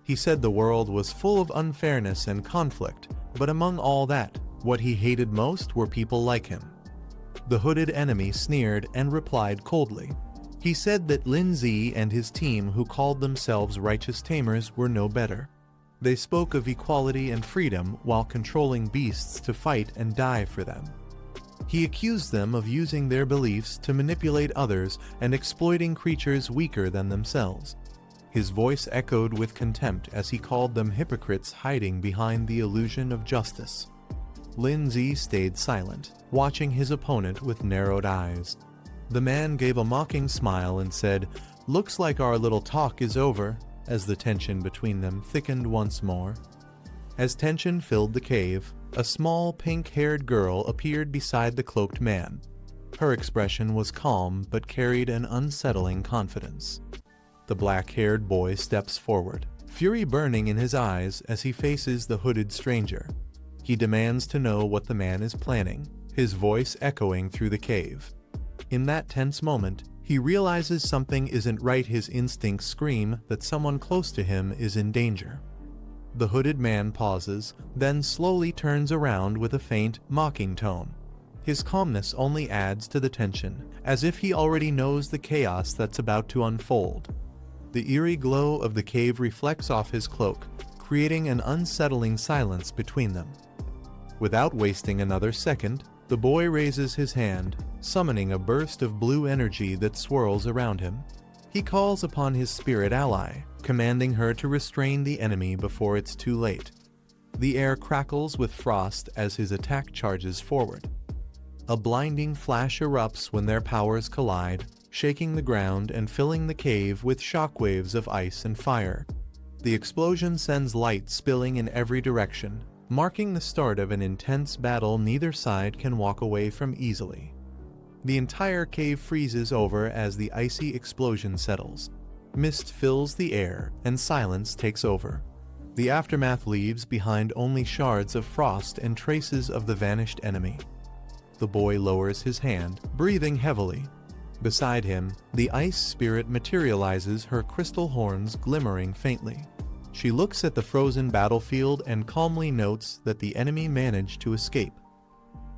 He said the world was full of unfairness and conflict, but among all that, what he hated most were people like him. The hooded enemy sneered and replied coldly. He said that Lindsay and his team, who called themselves righteous tamers, were no better. They spoke of equality and freedom while controlling beasts to fight and die for them. He accused them of using their beliefs to manipulate others and exploiting creatures weaker than themselves. His voice echoed with contempt as he called them hypocrites hiding behind the illusion of justice. Lin Zi stayed silent, watching his opponent with narrowed eyes. The man gave a mocking smile and said, "Looks like our little talk is over," as the tension between them thickened once more. As tension filled the cave, a small pink-haired girl appeared beside the cloaked man. Her expression was calm but carried an unsettling confidence. The black-haired boy steps forward, fury burning in his eyes as he faces the hooded stranger. He demands to know what the man is planning, his voice echoing through the cave. In that tense moment, he realizes something isn't right. His instincts scream that someone close to him is in danger. The hooded man pauses, then slowly turns around with a faint, mocking tone. His calmness only adds to the tension, as if he already knows the chaos that's about to unfold. The eerie glow of the cave reflects off his cloak, creating an unsettling silence between them. Without wasting another second, the boy raises his hand, summoning a burst of blue energy that swirls around him. He calls upon his spirit ally, commanding her to restrain the enemy before it's too late. The air crackles with frost as his attack charges forward. A blinding flash erupts when their powers collide, shaking the ground and filling the cave with shockwaves of ice and fire. The explosion sends light spilling in every direction, marking the start of an intense battle neither side can walk away from easily. The entire cave freezes over as the icy explosion settles. Mist fills the air, and silence takes over. The aftermath leaves behind only shards of frost and traces of the vanished enemy. The boy lowers his hand, breathing heavily. Beside him, the ice spirit materializes, her crystal horns glimmering faintly. She looks at the frozen battlefield and calmly notes that the enemy managed to escape.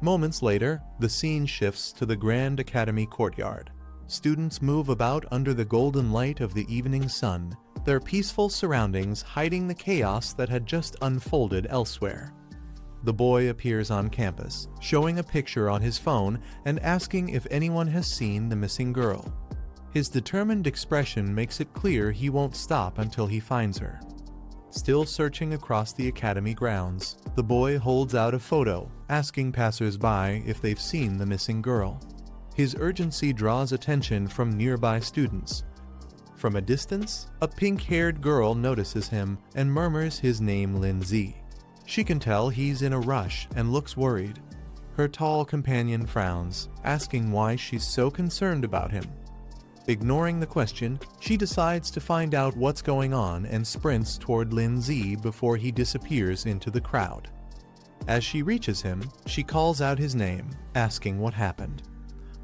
Moments later, the scene shifts to the Grand Academy courtyard. Students move about under the golden light of the evening sun, their peaceful surroundings hiding the chaos that had just unfolded elsewhere. The boy appears on campus, showing a picture on his phone and asking if anyone has seen the missing girl. His determined expression makes it clear he won't stop until he finds her. Still searching across the academy grounds, the boy holds out a photo, asking passers-by if they've seen the missing girl. His urgency draws attention from nearby students. From a distance, a pink-haired girl notices him and murmurs his name, Lin Zi. She can tell he's in a rush and looks worried. Her tall companion frowns, asking why she's so concerned about him. Ignoring the question, she decides to find out what's going on and sprints toward Lin Zi before he disappears into the crowd. As she reaches him, she calls out his name, asking what happened.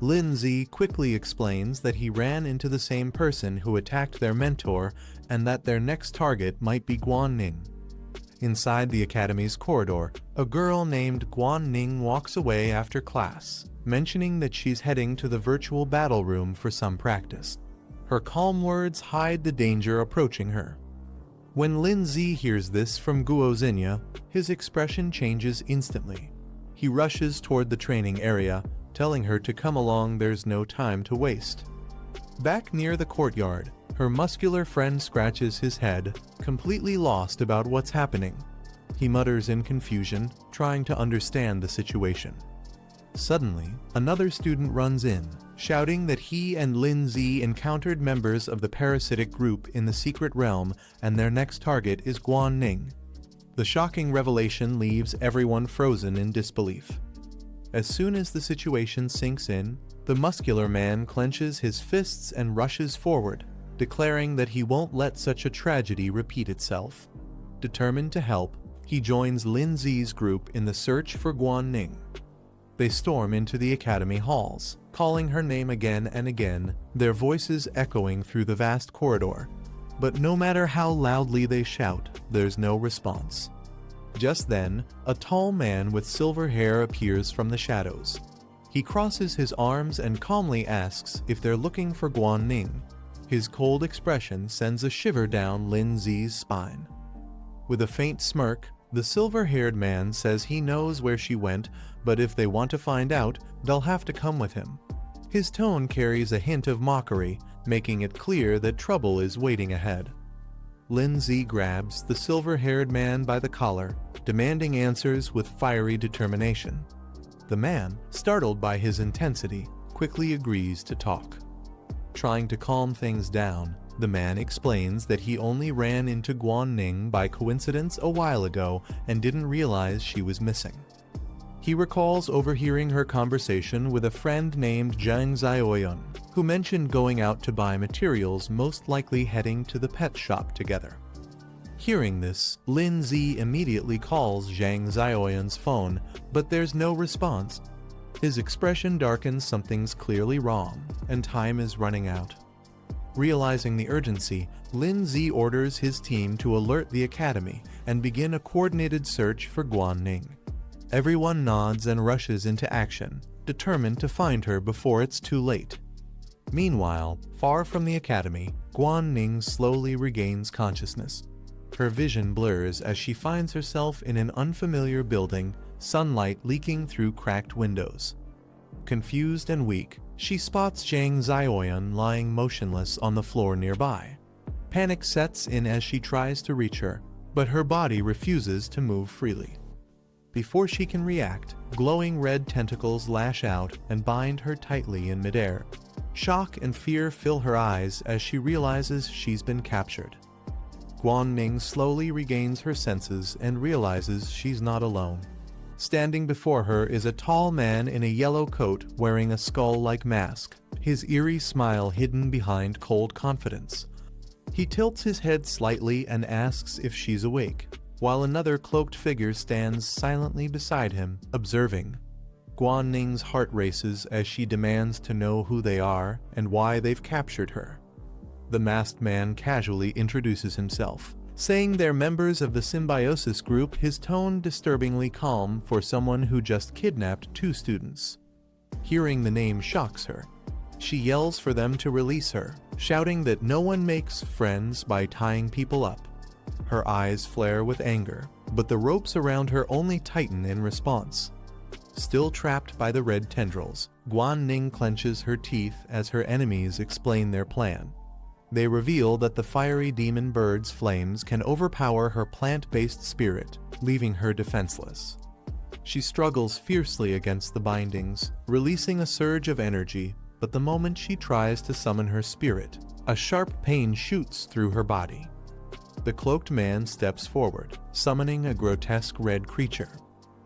Lin Zi quickly explains that he ran into the same person who attacked their mentor and that their next target might be Guan Ning. Inside the academy's corridor, a girl named Guan Ning walks away after class, mentioning that she's heading to the virtual battle room for some practice. Her calm words hide the danger approaching her. When Lin Zi hears this from Guo Zinya, his expression changes instantly. He rushes toward the training area, telling her to come along, there's no time to waste. Back near the courtyard, her muscular friend scratches his head, completely lost about what's happening. He mutters in confusion, trying to understand the situation. Suddenly, another student runs in, shouting that he and Lin Zi encountered members of the parasitic group in the secret realm and their next target is Guan Ning. The shocking revelation leaves everyone frozen in disbelief. As soon as the situation sinks in, the muscular man clenches his fists and rushes forward, declaring that he won't let such a tragedy repeat itself. Determined to help, he joins Lin Zi's group in the search for Guan Ning. They storm into the academy halls, calling her name again and again, their voices echoing through the vast corridor. But no matter how loudly they shout, there's no response. Just then, a tall man with silver hair appears from the shadows. He crosses his arms and calmly asks if they're looking for Guan Ning. His cold expression sends a shiver down Lin Zi's spine. With a faint smirk, the silver-haired man says he knows where she went, but if they want to find out, they'll have to come with him. His tone carries a hint of mockery, making it clear that trouble is waiting ahead. Lindsay grabs the silver-haired man by the collar, demanding answers with fiery determination. The man, startled by his intensity, quickly agrees to talk. Trying to calm things down, the man explains that he only ran into Guan-ning by coincidence a while ago and didn't realize she was missing. He recalls overhearing her conversation with a friend named Zhang Zioyun, who mentioned going out to buy materials, most likely heading to the pet shop together. Hearing this, Lin Zi immediately calls Zhang Zioyun's phone, but there's no response. His expression darkens, something's clearly wrong, and time is running out. Realizing the urgency, Lin Zi orders his team to alert the academy and begin a coordinated search for Guan-ning. Everyone nods and rushes into action, determined to find her before it's too late. Meanwhile, far from the academy, Guan-ning slowly regains consciousness. Her vision blurs as she finds herself in an unfamiliar building, sunlight leaking through cracked windows. Confused and weak, she spots Zhang Zioyun lying motionless on the floor nearby. Panic sets in as she tries to reach her, but her body refuses to move freely. Before she can react, glowing red tentacles lash out and bind her tightly in midair. Shock and fear fill her eyes as she realizes she's been captured. Guan-ning slowly regains her senses and realizes she's not alone. Standing before her is a tall man in a yellow coat wearing a skull-like mask, his eerie smile hidden behind cold confidence. He tilts his head slightly and asks if she's awake, while another cloaked figure stands silently beside him, observing. Guan-ning's heart races as she demands to know who they are and why they've captured her. The masked man casually introduces himself, saying they're members of the symbiosis group, his tone disturbingly calm for someone who just kidnapped 2 students. Hearing the name shocks her. She yells for them to release her, shouting that no one makes friends by tying people up. Her eyes flare with anger, but the ropes around her only tighten in response. Still trapped by the red tendrils, Guan-ning clenches her teeth as her enemies explain their plan. They reveal that the fiery demon bird's flames can overpower her plant-based spirit, leaving her defenseless. She struggles fiercely against the bindings, releasing a surge of energy, but the moment she tries to summon her spirit, a sharp pain shoots through her body. The cloaked man steps forward, summoning a grotesque red creature.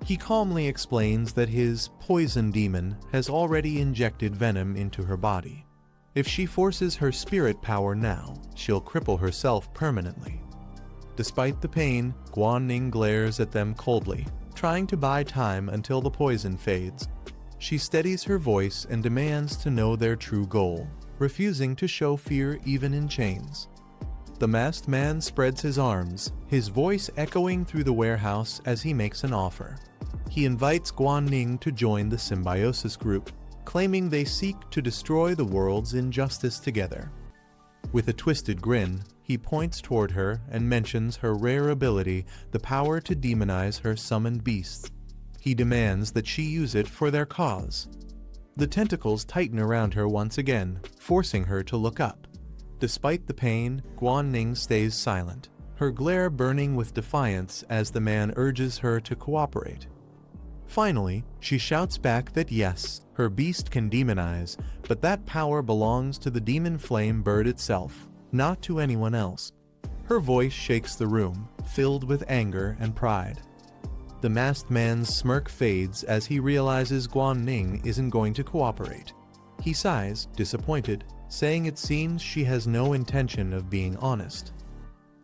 He calmly explains that his poison demon has already injected venom into her body. If she forces her spirit power now, she'll cripple herself permanently. Despite the pain, Guan-ning glares at them coldly, trying to buy time until the poison fades. She steadies her voice and demands to know their true goal, refusing to show fear even in chains. The masked man spreads his arms, his voice echoing through the warehouse as he makes an offer. He invites Guan-ning to join the symbiosis group, claiming they seek to destroy the world's injustice together. With a twisted grin, he points toward her and mentions her rare ability, the power to demonize her summoned beasts. He demands that she use it for their cause. The tentacles tighten around her once again, forcing her to look up. Despite the pain, Guan-ning stays silent, her glare burning with defiance as the man urges her to cooperate. Finally, she shouts back that yes, her beast can demonize, but that power belongs to the demon flame bird itself, not to anyone else. Her voice shakes the room, filled with anger and pride. The masked man's smirk fades as he realizes Guan-ning isn't going to cooperate. He sighs, disappointed, saying it seems she has no intention of being honest.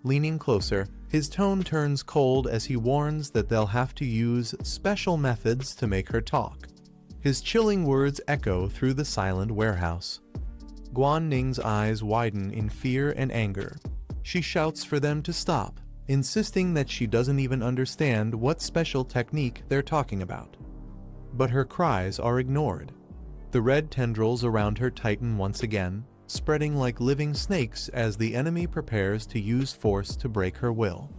Leaning closer, his tone turns cold as he warns that they'll have to use special methods to make her talk. His chilling words echo through the silent warehouse. Guan-ning's eyes widen in fear and anger. She shouts for them to stop, insisting that she doesn't even understand what special technique they're talking about. But her cries are ignored. The red tendrils around her tighten once again, spreading like living snakes as the enemy prepares to use force to break her will.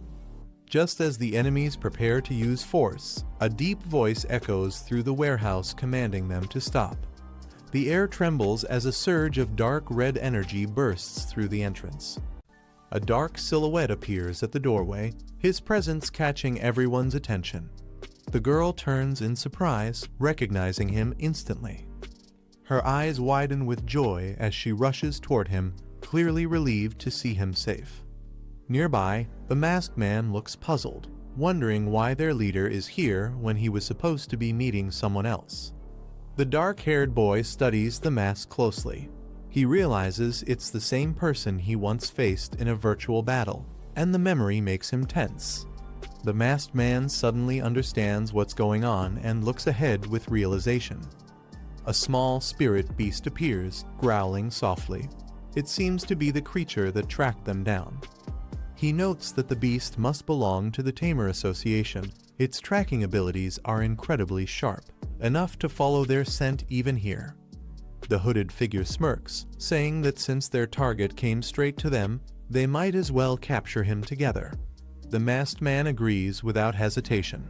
Just as the enemies prepare to use force, a deep voice echoes through the warehouse commanding them to stop. The air trembles as a surge of dark red energy bursts through the entrance. A dark silhouette appears at the doorway, his presence catching everyone's attention. The girl turns in surprise, recognizing him instantly. Her eyes widen with joy as she rushes toward him, clearly relieved to see him safe. Nearby, the masked man looks puzzled, wondering why their leader is here when he was supposed to be meeting someone else. The dark-haired boy studies the mask closely. He realizes it's the same person he once faced in a virtual battle, and the memory makes him tense. The masked man suddenly understands what's going on and looks ahead with realization. A small spirit beast appears, growling softly. It seems to be the creature that tracked them down. He notes that the beast must belong to the Tamer Association. Its tracking abilities are incredibly sharp, enough to follow their scent even here. The hooded figure smirks, saying that since their target came straight to them, they might as well capture him together. The masked man agrees without hesitation.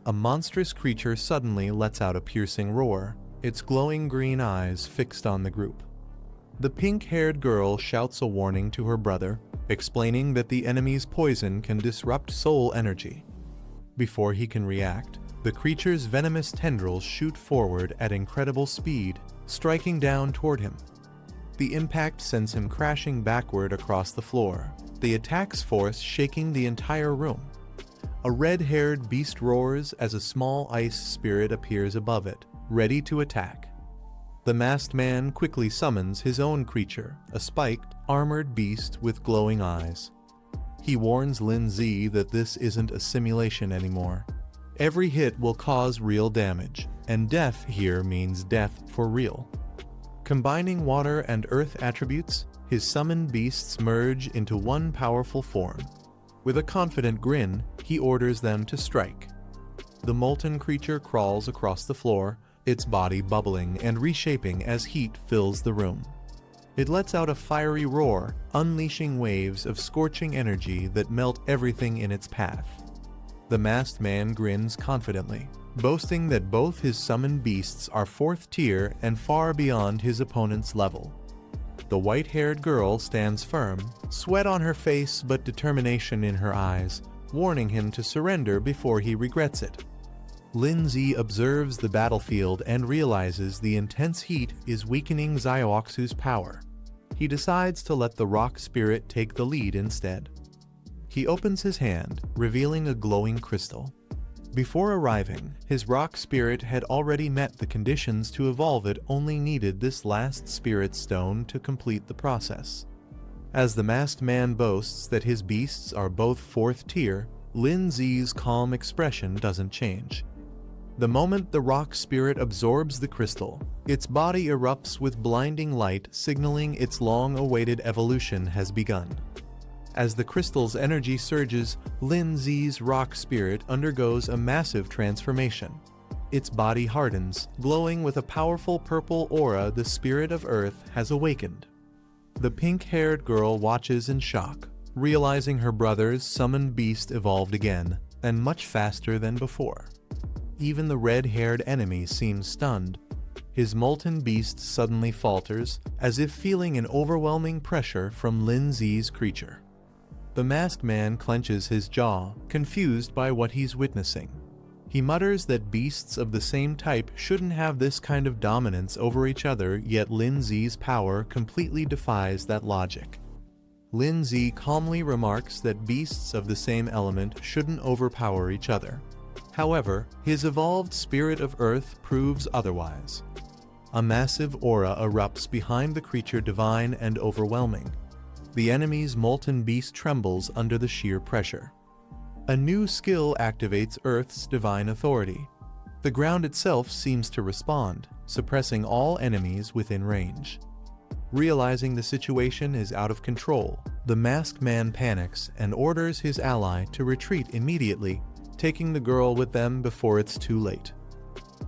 A monstrous creature suddenly lets out a piercing roar, its glowing green eyes fixed on the group. The pink-haired girl shouts a warning to her brother, explaining that the enemy's poison can disrupt soul energy. Before he can react, the creature's venomous tendrils shoot forward at incredible speed, striking down toward him. The impact sends him crashing backward across the floor, the attack's force shaking the entire room. A red-haired beast roars as a small ice spirit appears above it, ready to attack. The masked man quickly summons his own creature, a spiked, armored beast with glowing eyes. He warns Lin Z that this isn't a simulation anymore. Every hit will cause real damage, and death here means death for real. Combining water and earth attributes, his summoned beasts merge into one powerful form. With a confident grin, he orders them to strike. The molten creature crawls across the floor, its body bubbling and reshaping as heat fills the room. It lets out a fiery roar, unleashing waves of scorching energy that melt everything in its path. The masked man grins confidently, boasting that both his summoned beasts are 4th tier and far beyond his opponent's level. The white-haired girl stands firm, sweat on her face but determination in her eyes, warning him to surrender before he regrets it. Lin Z observes the battlefield and realizes the intense heat is weakening Xiaoxu's power. He decides to let the rock spirit take the lead instead. He opens his hand, revealing a glowing crystal. Before arriving, his rock spirit had already met the conditions to evolve it, only needed this last spirit stone to complete the process. As the masked man boasts that his beasts are both 4th tier, Lin Z's calm expression doesn't change. The moment the rock spirit absorbs the crystal, its body erupts with blinding light, signaling its long-awaited evolution has begun. As the crystal's energy surges, Lin Z's rock spirit undergoes a massive transformation. Its body hardens, glowing with a powerful purple aura. The spirit of Earth has awakened. The pink-haired girl watches in shock, realizing her brother's summoned beast evolved again, and much faster than before. Even the red-haired enemy seems stunned. His molten beast suddenly falters, as if feeling an overwhelming pressure from Lin Z's creature. The masked man clenches his jaw, confused by what he's witnessing. He mutters that beasts of the same type shouldn't have this kind of dominance over each other, yet Lin Z's power completely defies that logic. Lin Z calmly remarks that beasts of the same element shouldn't overpower each other. However, his evolved spirit of Earth proves otherwise. A massive aura erupts behind the creature, divine and overwhelming. The enemy's molten beast trembles under the sheer pressure. A new skill activates Earth's divine authority. The ground itself seems to respond, suppressing all enemies within range. Realizing the situation is out of control, the masked man panics and orders his ally to retreat immediately, taking the girl with them before it's too late.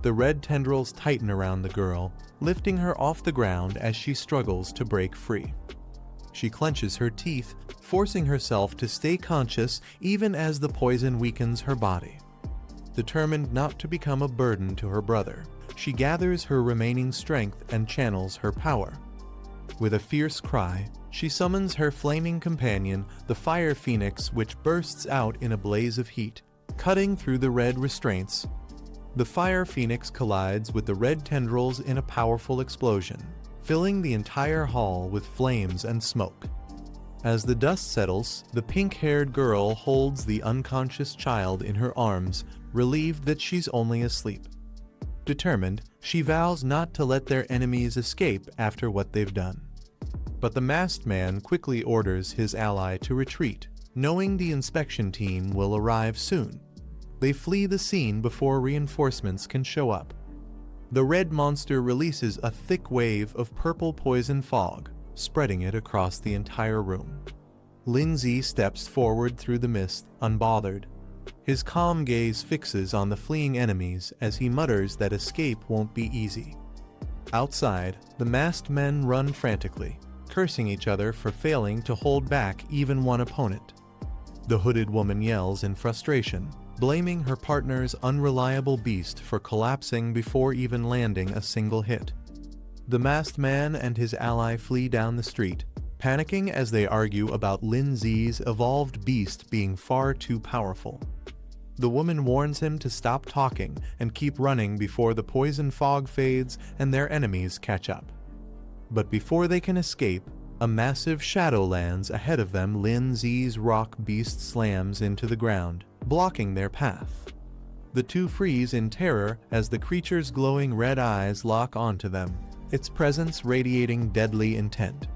The red tendrils tighten around the girl, lifting her off the ground as she struggles to break free. She clenches her teeth, forcing herself to stay conscious even as the poison weakens her body. Determined not to become a burden to her brother, she gathers her remaining strength and channels her power. With a fierce cry, she summons her flaming companion, the Fire Phoenix, which bursts out in a blaze of heat, cutting through the red restraints. The Fire Phoenix collides with the red tendrils in a powerful explosion, filling the entire hall with flames and smoke. As the dust settles, the pink-haired girl holds the unconscious child in her arms, relieved that she's only asleep. Determined, she vows not to let their enemies escape after what they've done. But the masked man quickly orders his ally to retreat, knowing the inspection team will arrive soon. They flee the scene before reinforcements can show up. The red monster releases a thick wave of purple poison fog, spreading it across the entire room. Lindsay steps forward through the mist, unbothered. His calm gaze fixes on the fleeing enemies as he mutters that escape won't be easy. Outside, the masked men run frantically, cursing each other for failing to hold back even one opponent. The hooded woman yells in frustration, blaming her partner's unreliable beast for collapsing before even landing a single hit. The masked man and his ally flee down the street, panicking as they argue about Lindsay's evolved beast being far too powerful. The woman warns him to stop talking and keep running before the poison fog fades and their enemies catch up. But before they can escape, a massive shadow lands ahead of them. Lindsay's rock beast slams into the ground, blocking their path. The two freeze in terror as the creature's glowing red eyes lock onto them, its presence radiating deadly intent.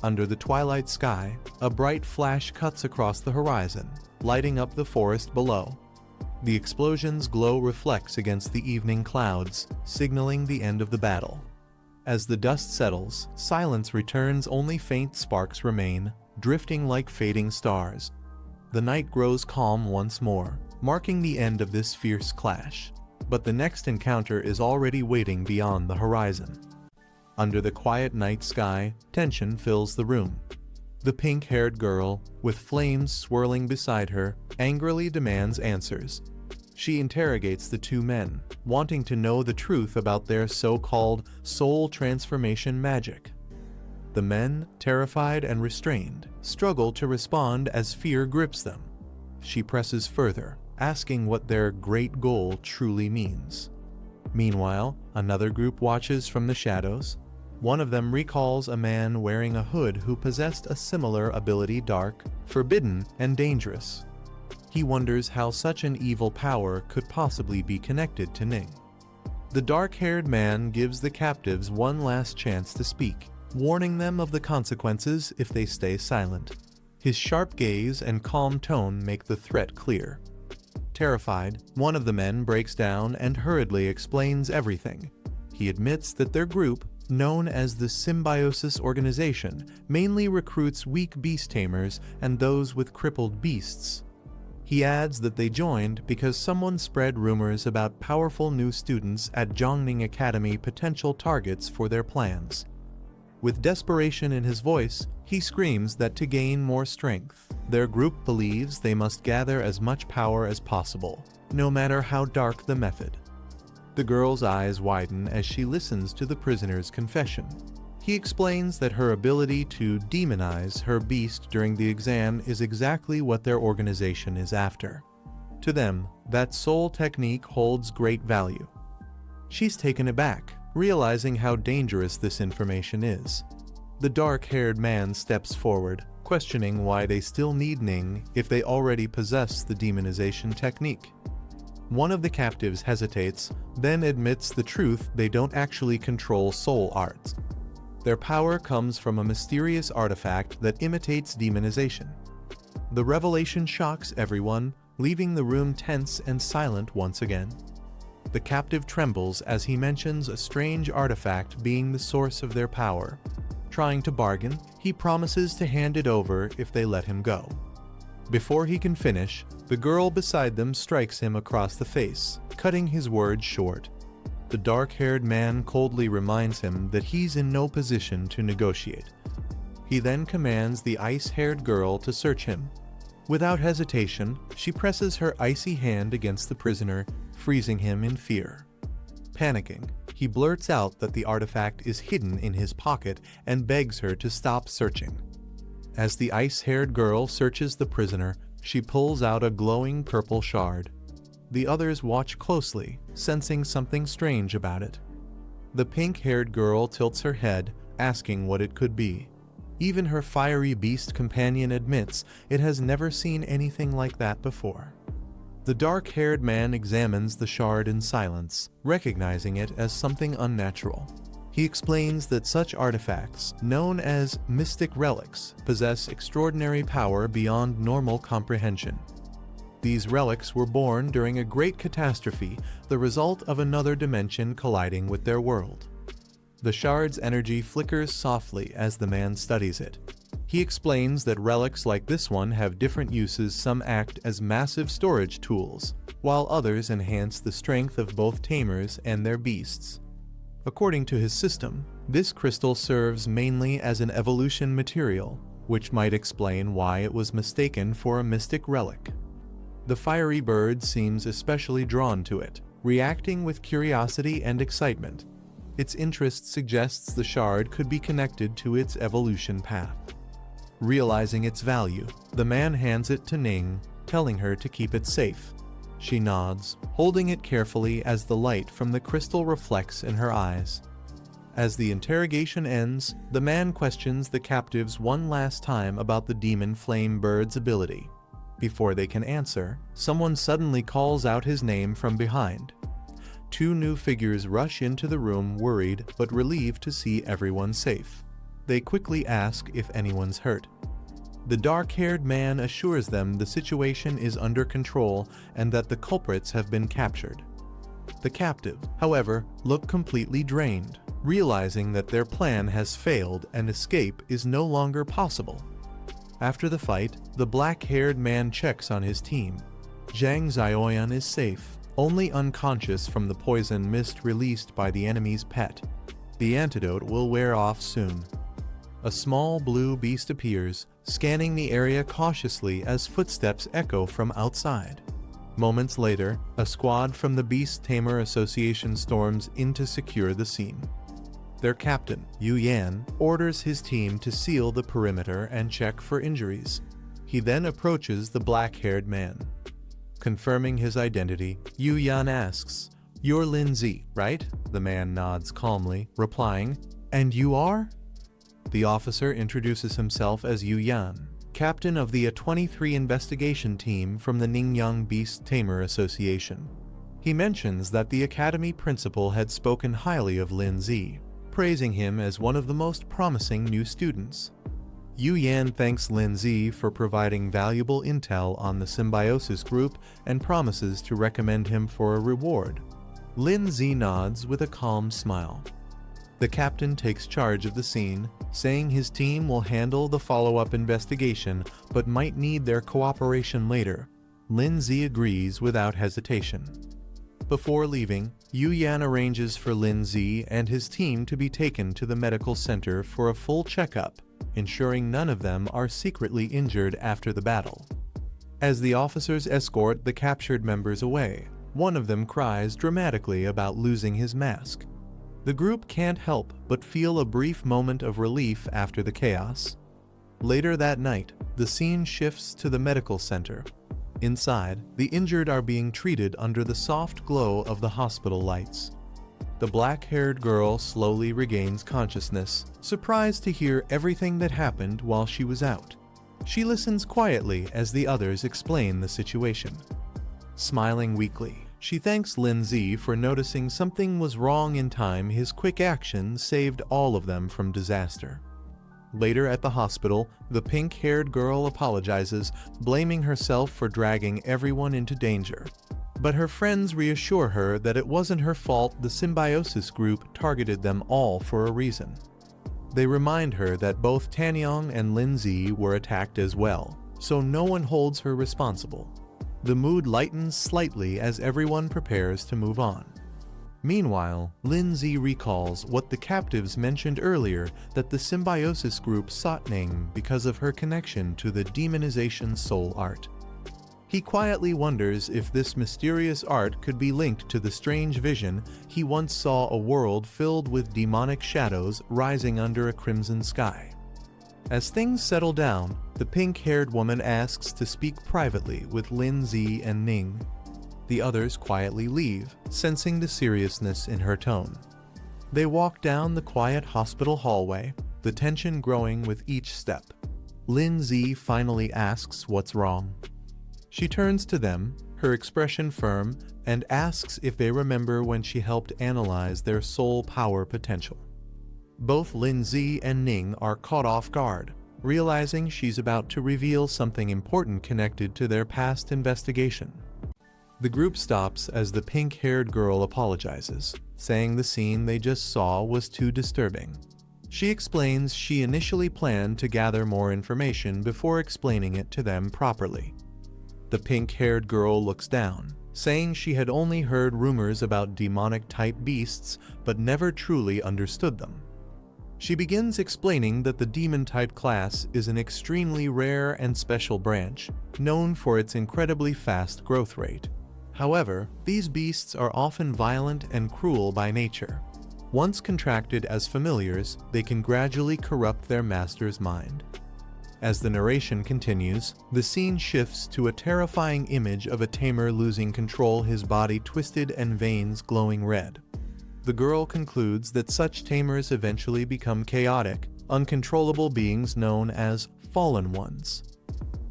Under the twilight sky, a bright flash cuts across the horizon, lighting up the forest below. The explosion's glow reflects against the evening clouds, signaling the end of the battle. As the dust settles, silence returns. Only faint sparks remain, drifting like fading stars. The night grows calm once more, marking the end of this fierce clash. But the next encounter is already waiting beyond the horizon. Under the quiet night sky, tension fills the room. The pink-haired girl, with flames swirling beside her, angrily demands answers. She interrogates the two men, wanting to know the truth about their so-called soul transformation magic. The men, terrified and restrained, struggle to respond as fear grips them. She presses further, asking what their great goal truly means. Meanwhile, another group watches from the shadows. One of them recalls a man wearing a hood who possessed a similar ability, dark, forbidden, and dangerous. He wonders how such an evil power could possibly be connected to Ning. The dark-haired man gives the captives one last chance to speak, warning them of the consequences if they stay silent. His sharp gaze and calm tone make the threat clear. Terrified, one of the men breaks down and hurriedly explains everything. He admits that their group, known as the Symbiosis Organization, mainly recruits weak beast tamers and those with crippled beasts. He adds that they joined because someone spread rumors about powerful new students at Zhongning Academy, potential targets for their plans. With desperation in his voice, he screams that to gain more strength, their group believes they must gather as much power as possible, no matter how dark the method. The girl's eyes widen as she listens to the prisoner's confession. He explains that her ability to demonize her beast during the exam is exactly what their organization is after. To them, that soul technique holds great value. She's taken aback, realizing how dangerous this information is. The dark-haired man steps forward, questioning why they still need Ning if they already possess the demonization technique. One of the captives hesitates, then admits the truth: they don't actually control soul arts. Their power comes from a mysterious artifact that imitates demonization. The revelation shocks everyone, leaving the room tense and silent once again. The captive trembles as he mentions a strange artifact being the source of their power. Trying to bargain, he promises to hand it over if they let him go. Before he can finish, the girl beside them strikes him across the face, cutting his words short. The dark-haired man coldly reminds him that he's in no position to negotiate. He then commands the ice-haired girl to search him. Without hesitation, she presses her icy hand against the prisoner, freezing him in fear. Panicking, he blurts out that the artifact is hidden in his pocket and begs her to stop searching. As the ice-haired girl searches the prisoner, she pulls out a glowing purple shard. The others watch closely, sensing something strange about it. The pink-haired girl tilts her head, asking what it could be. Even her fiery beast companion admits it has never seen anything like that before. The dark-haired man examines the shard in silence, recognizing it as something unnatural. He explains that such artifacts, known as mystic relics, possess extraordinary power beyond normal comprehension. These relics were born during a great catastrophe, the result of another dimension colliding with their world. The shard's energy flickers softly as the man studies it. He explains that relics like this one have different uses. Some act as massive storage tools, while others enhance the strength of both tamers and their beasts. According to his system, this crystal serves mainly as an evolution material, which might explain why it was mistaken for a mystic relic. The fiery bird seems especially drawn to it, reacting with curiosity and excitement. Its interest suggests the shard could be connected to its evolution path. Realizing its value, the man hands it to Ning, telling her to keep it safe. She nods, holding it carefully as the light from the crystal reflects in her eyes. As the interrogation ends, the man questions the captives one last time about the demon flame bird's ability. Before they can answer, someone suddenly calls out his name from behind. Two new figures rush into the room, worried but relieved to see everyone safe. They quickly ask if anyone's hurt. The dark-haired man assures them the situation is under control and that the culprits have been captured. The captives, however, look completely drained, realizing that their plan has failed and escape is no longer possible. After the fight, the black-haired man checks on his team. Zhang Xiaoyan is safe, only unconscious from the poison mist released by the enemy's pet. The antidote will wear off soon. A small blue beast appears, scanning the area cautiously as footsteps echo from outside. Moments later, a squad from the Beast Tamer Association storms in to secure the scene. Their captain, Yu Yan, orders his team to seal the perimeter and check for injuries. He then approaches the black-haired man. Confirming his identity, Yu Yan asks, "You're Lin Zi, right?" The man nods calmly, replying, "And you are?" The officer introduces himself as Yu Yan, captain of the A23 investigation team from the Ningyang Beast Tamer Association. He mentions that the academy principal had spoken highly of Lin Zi, praising him as one of the most promising new students. Yu Yan thanks Lin Zi for providing valuable intel on the symbiosis group and promises to recommend him for a reward. Lin Zi nods with a calm smile. The captain takes charge of the scene, saying his team will handle the follow-up investigation but might need their cooperation later. Lin Zi agrees without hesitation. Before leaving, Yu Yan arranges for Lin Zi and his team to be taken to the medical center for a full checkup, ensuring none of them are secretly injured after the battle. As the officers escort the captured members away, one of them cries dramatically about losing his mask. The group can't help but feel a brief moment of relief after the chaos. Later that night, the scene shifts to the medical center. Inside, the injured are being treated under the soft glow of the hospital lights. The black-haired girl slowly regains consciousness, surprised to hear everything that happened while she was out. She listens quietly as the others explain the situation. Smiling weakly, she thanks Lin Zi for noticing something was wrong in time. His quick action saved all of them from disaster. Later at the hospital, the pink-haired girl apologizes, blaming herself for dragging everyone into danger. But her friends reassure her that it wasn't her fault. The symbiosis group targeted them all for a reason. They remind her that both Tanyong and Lin Zi were attacked as well, so no one holds her responsible. The mood lightens slightly as everyone prepares to move on. Meanwhile, Lindsay recalls what the captives mentioned earlier, that the symbiosis group sought Ning because of her connection to the demonization soul art. He quietly wonders if this mysterious art could be linked to the strange vision he once saw, a world filled with demonic shadows rising under a crimson sky. As things settle down, the pink-haired woman asks to speak privately with Lindsay and Ning. The others quietly leave, sensing the seriousness in her tone. They walk down the quiet hospital hallway, the tension growing with each step. Lindsay finally asks what's wrong. She turns to them, her expression firm, and asks if they remember when she helped analyze their soul power potential. Both Lindsay and Ning are caught off guard, realizing she's about to reveal something important connected to their past investigation. The group stops as the pink-haired girl apologizes, saying the scene they just saw was too disturbing. She explains she initially planned to gather more information before explaining it to them properly. The pink-haired girl looks down, saying she had only heard rumors about demonic-type beasts but never truly understood them. She begins explaining that the demon-type class is an extremely rare and special branch, known for its incredibly fast growth rate. However, these beasts are often violent and cruel by nature. Once contracted as familiars, they can gradually corrupt their master's mind. As the narration continues, the scene shifts to a terrifying image of a tamer losing control, his body twisted and veins glowing red. The girl concludes that such tamers eventually become chaotic, uncontrollable beings known as fallen ones.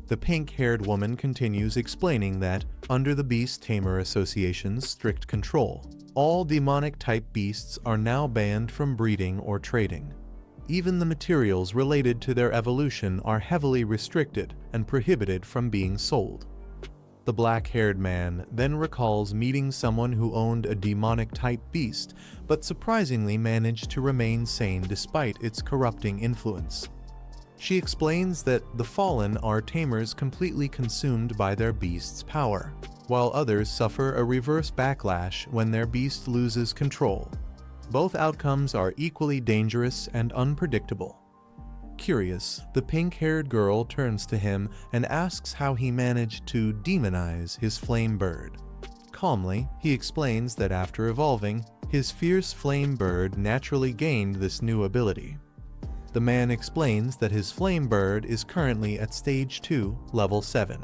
The pink-haired woman continues explaining that, under the Beast Tamer Association's strict control, all demonic-type beasts are now banned from breeding or trading. Even the materials related to their evolution are heavily restricted and prohibited from being sold. The black-haired man then recalls meeting someone who owned a demonic-type beast, but surprisingly managed to remain sane despite its corrupting influence. She explains that the fallen are tamers completely consumed by their beast's power, while others suffer a reverse backlash when their beast loses control. Both outcomes are equally dangerous and unpredictable. Curious, the pink-haired girl turns to him and asks how he managed to demonize his flame bird. Calmly, he explains that after evolving, his fierce flame bird naturally gained this new ability. The man explains that his flame bird is currently at Stage 2, Level 7.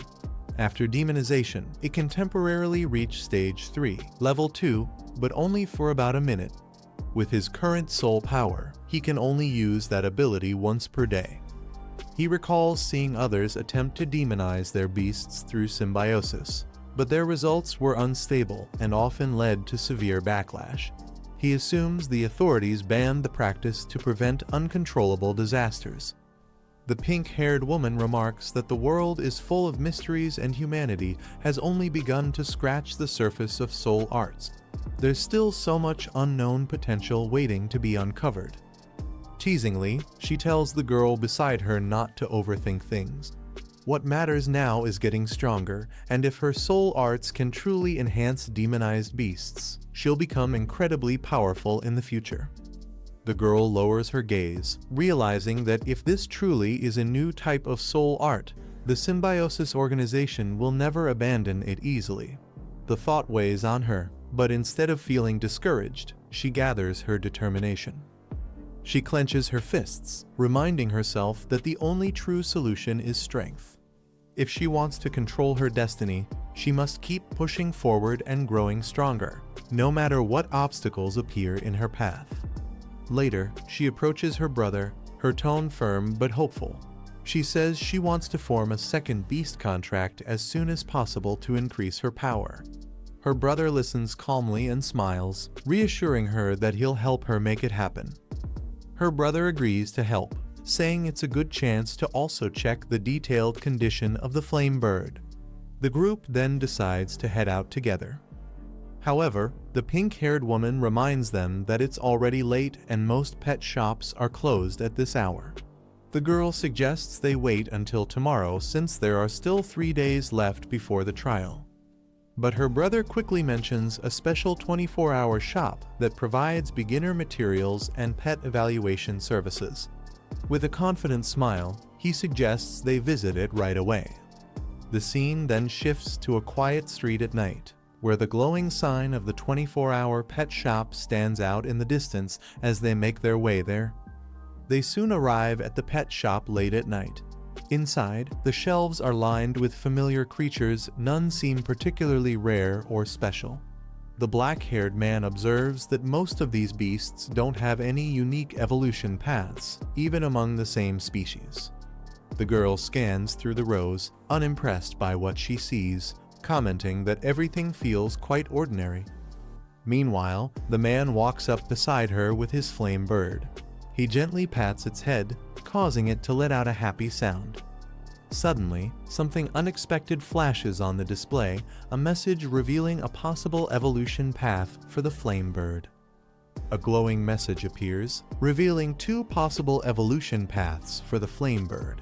After demonization, it can temporarily reach Stage 3, Level 2, but only for about a minute. With his current soul power, he can only use that ability once per day. He recalls seeing others attempt to demonize their beasts through symbiosis, but their results were unstable and often led to severe backlash. He assumes the authorities banned the practice to prevent uncontrollable disasters. The pink-haired woman remarks that the world is full of mysteries and humanity has only begun to scratch the surface of soul arts. There's still so much unknown potential waiting to be uncovered. Teasingly, she tells the girl beside her not to overthink things. What matters now is getting stronger, and if her soul arts can truly enhance demonized beasts, she'll become incredibly powerful in the future. The girl lowers her gaze, realizing that if this truly is a new type of soul art, the symbiosis organization will never abandon it easily. The thought weighs on her, but instead of feeling discouraged, she gathers her determination. She clenches her fists, reminding herself that the only true solution is strength. If she wants to control her destiny, she must keep pushing forward and growing stronger, no matter what obstacles appear in her path. Later, she approaches her brother, her tone firm but hopeful. She says she wants to form a second beast contract as soon as possible to increase her power. Her brother listens calmly and smiles, reassuring her that he'll help her make it happen. Her brother agrees to help, saying it's a good chance to also check the detailed condition of the flame bird. The group then decides to head out together. However, the pink-haired woman reminds them that it's already late and most pet shops are closed at this hour. The girl suggests they wait until tomorrow since there are still 3 days left before the trial. but her brother quickly mentions a special 24-hour shop that provides beginner materials and pet evaluation services. With a confident smile, he suggests they visit it right away. The scene then shifts to a quiet street at night, where the glowing sign of the 24-hour pet shop stands out in the distance as they make their way there. They soon arrive at the pet shop late at night. Inside, the shelves are lined with familiar creatures. None seem particularly rare or special. The black-haired man observes that most of these beasts don't have any unique evolution paths, even among the same species. The girl scans through the rows, unimpressed by what she sees, commenting that everything feels quite ordinary. Meanwhile, the man walks up beside her with his flame bird. He gently pats its head, causing it to let out a happy sound. Suddenly, something unexpected flashes on the display, a message revealing a possible evolution path for the flame bird. A glowing message appears, revealing two possible evolution paths for the flame bird.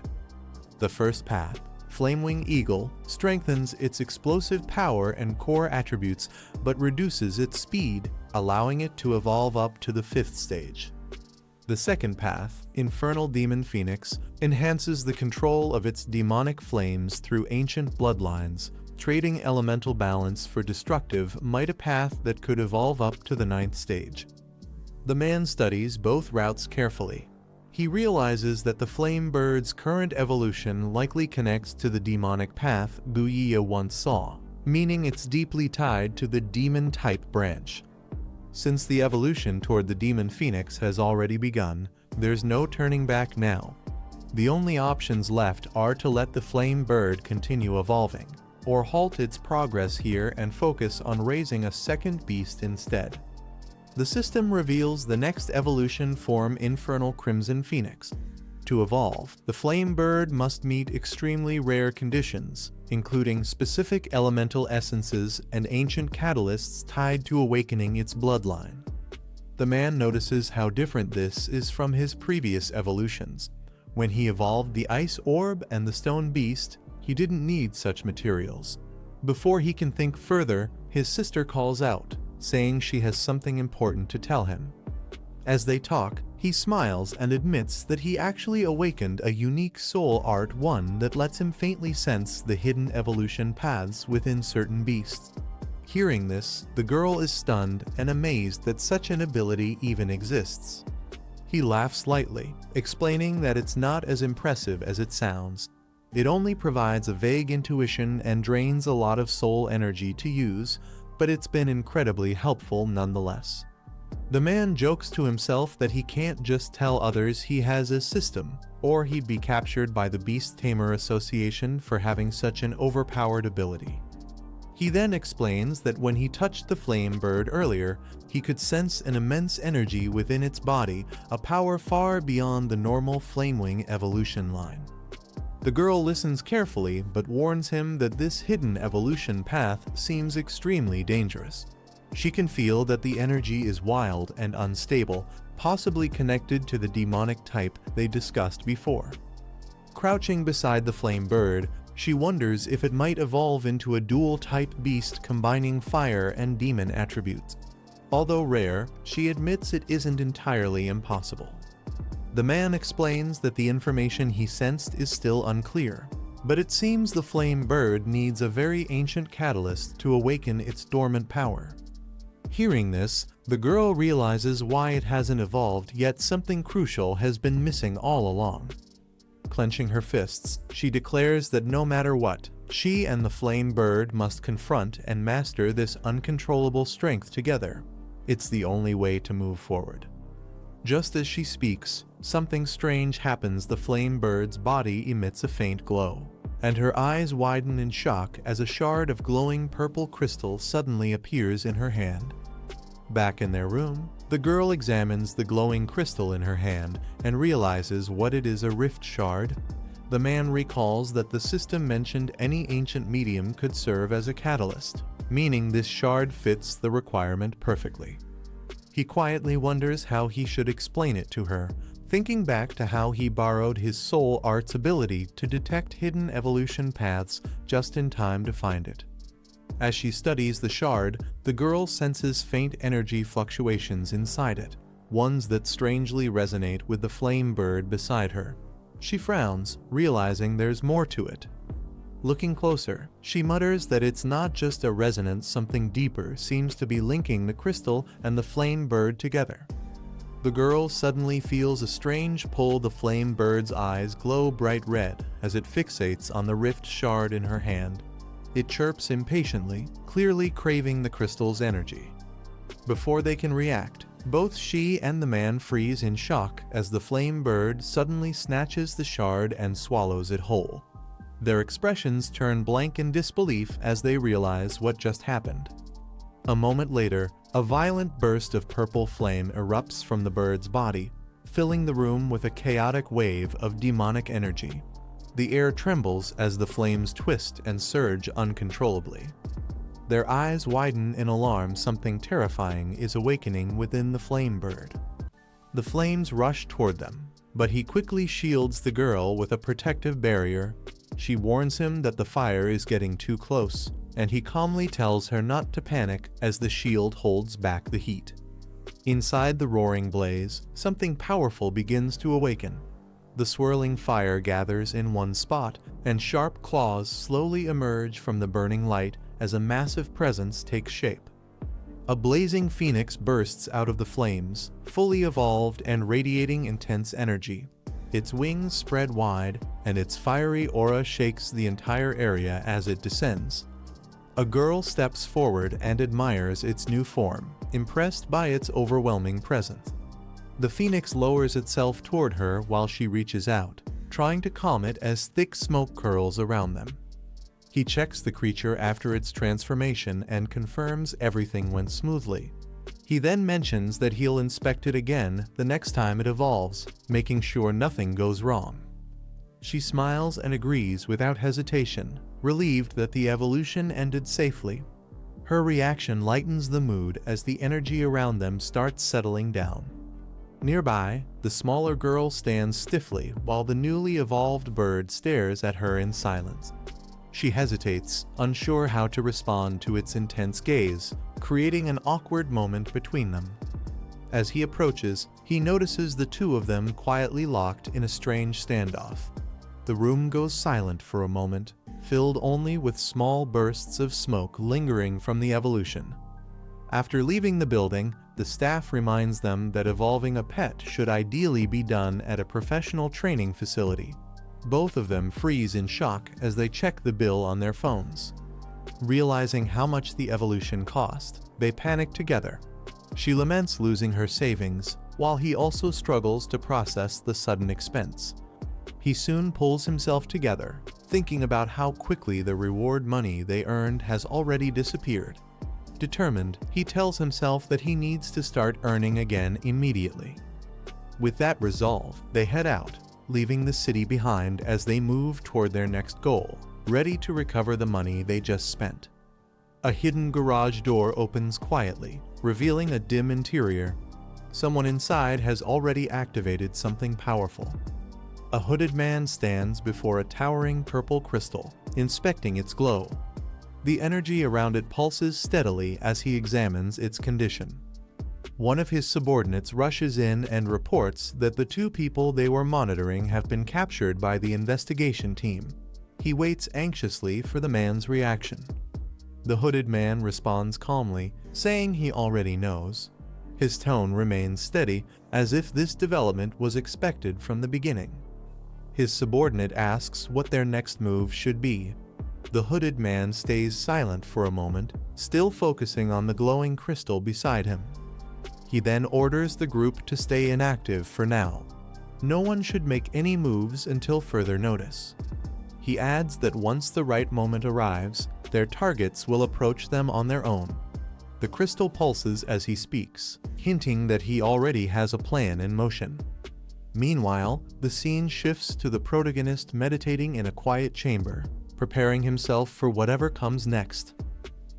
The first path, Flamewing Eagle, strengthens its explosive power and core attributes, but reduces its speed, allowing it to evolve up to the 5th stage. The second path, Infernal Demon Phoenix, enhances the control of its demonic flames through ancient bloodlines, trading elemental balance for destructive might, a path that could evolve up to the 9th stage. The man studies both routes carefully. He realizes that the flame bird's current evolution likely connects to the demonic path Guiya once saw, meaning it's deeply tied to the demon-type branch. Since the evolution toward the demon phoenix has already begun, there's no turning back now. The only options left are to let the flame bird continue evolving, or halt its progress here and focus on raising a second beast instead. The system reveals the next evolution form, Infernal Crimson Phoenix. To evolve, the flame bird must meet extremely rare conditions, including specific elemental essences and ancient catalysts tied to awakening its bloodline. The man notices how different this is from his previous evolutions. When he evolved the ice orb and the stone beast, he didn't need such materials. Before he can think further, his sister calls out, saying she has something important to tell him. As they talk, he smiles and admits that he actually awakened a unique soul art, one that lets him faintly sense the hidden evolution paths within certain beasts. Hearing this, the girl is stunned and amazed that such an ability even exists. He laughs lightly, explaining that it's not as impressive as it sounds. It only provides a vague intuition and drains a lot of soul energy to use, but it's been incredibly helpful nonetheless. The man jokes to himself that he can't just tell others he has a system, or he'd be captured by the Beast Tamer Association for having such an overpowered ability. He then explains that when he touched the flame bird earlier, he could sense an immense energy within its body, a power far beyond the normal Flamewing evolution line. The girl listens carefully but warns him that this hidden evolution path seems extremely dangerous. She can feel that the energy is wild and unstable, possibly connected to the demonic type they discussed before. Crouching beside the flame bird, she wonders if it might evolve into a dual-type beast combining fire and demon attributes. Although rare, she admits it isn't entirely impossible. The man explains that the information he sensed is still unclear, but it seems the flame bird needs a very ancient catalyst to awaken its dormant power. Hearing this, the girl realizes why it hasn't evolved, yet something crucial has been missing all along. Clenching her fists, she declares that no matter what, she and the flame bird must confront and master this uncontrollable strength together. It's the only way to move forward. Just as she speaks, something strange happens. The flame bird's body emits a faint glow, and her eyes widen in shock as a shard of glowing purple crystal suddenly appears in her hand. Back in their room, the girl examines the glowing crystal in her hand and realizes what it is: a rift shard. The man recalls that the system mentioned any ancient medium could serve as a catalyst, meaning this shard fits the requirement perfectly. He quietly wonders how he should explain it to her, thinking back to how he borrowed his soul art's ability to detect hidden evolution paths just in time to find it. As she studies the shard, the girl senses faint energy fluctuations inside it, ones that strangely resonate with the flame bird beside her. She frowns, realizing there's more to it. Looking closer, she mutters that it's not just a resonance, something deeper seems to be linking the crystal and the flame bird together. The girl suddenly feels a strange pull. The flame bird's eyes glow bright red as it fixates on the rift shard in her hand. It chirps impatiently, clearly craving the crystal's energy. Before they can react, both she and the man freeze in shock as the flame bird suddenly snatches the shard and swallows it whole. Their expressions turn blank in disbelief as they realize what just happened. A moment later, a violent burst of purple flame erupts from the bird's body, filling the room with a chaotic wave of demonic energy. The air trembles as the flames twist and surge uncontrollably. Their eyes widen in alarm. Something terrifying is awakening within the flame bird. The flames rush toward them, but he quickly shields the girl with a protective barrier. She warns him that the fire is getting too close, and he calmly tells her not to panic as the shield holds back the heat. Inside the roaring blaze, something powerful begins to awaken. The swirling fire gathers in one spot, and sharp claws slowly emerge from the burning light as a massive presence takes shape. A blazing phoenix bursts out of the flames, fully evolved and radiating intense energy. Its wings spread wide, and its fiery aura shakes the entire area as it descends. A girl steps forward and admires its new form, impressed by its overwhelming presence. The phoenix lowers itself toward her while she reaches out, trying to calm it as thick smoke curls around them. He checks the creature after its transformation and confirms everything went smoothly. He then mentions that he'll inspect it again the next time it evolves, making sure nothing goes wrong. She smiles and agrees without hesitation, relieved that the evolution ended safely. Her reaction lightens the mood as the energy around them starts settling down. Nearby, the smaller girl stands stiffly while the newly evolved bird stares at her in silence. She hesitates, unsure how to respond to its intense gaze, creating an awkward moment between them. As he approaches, he notices the two of them quietly locked in a strange standoff. The room goes silent for a moment, filled only with small bursts of smoke lingering from the evolution. After leaving the building, the staff reminds them that evolving a pet should ideally be done at a professional training facility. Both of them freeze in shock as they check the bill on their phones. Realizing how much the evolution cost, they panic together. She laments losing her savings, while he also struggles to process the sudden expense. He soon pulls himself together, thinking about how quickly the reward money they earned has already disappeared. Determined, he tells himself that he needs to start earning again immediately. With that resolve, they head out, leaving the city behind as they move toward their next goal, ready to recover the money they just spent. A hidden garage door opens quietly, revealing a dim interior. Someone inside has already activated something powerful. A hooded man stands before a towering purple crystal, inspecting its glow. The energy around it pulses steadily as he examines its condition. One of his subordinates rushes in and reports that the two people they were monitoring have been captured by the investigation team. He waits anxiously for the man's reaction. The hooded man responds calmly, saying he already knows. His tone remains steady, as if this development was expected from the beginning. His subordinate asks what their next move should be. The hooded man stays silent for a moment, still focusing on the glowing crystal beside him. He then orders the group to stay inactive for now. No one should make any moves until further notice. He adds that once the right moment arrives, their targets will approach them on their own. The crystal pulses as he speaks, hinting that he already has a plan in motion. Meanwhile, the scene shifts to the protagonist meditating in a quiet chamber, preparing himself for whatever comes next.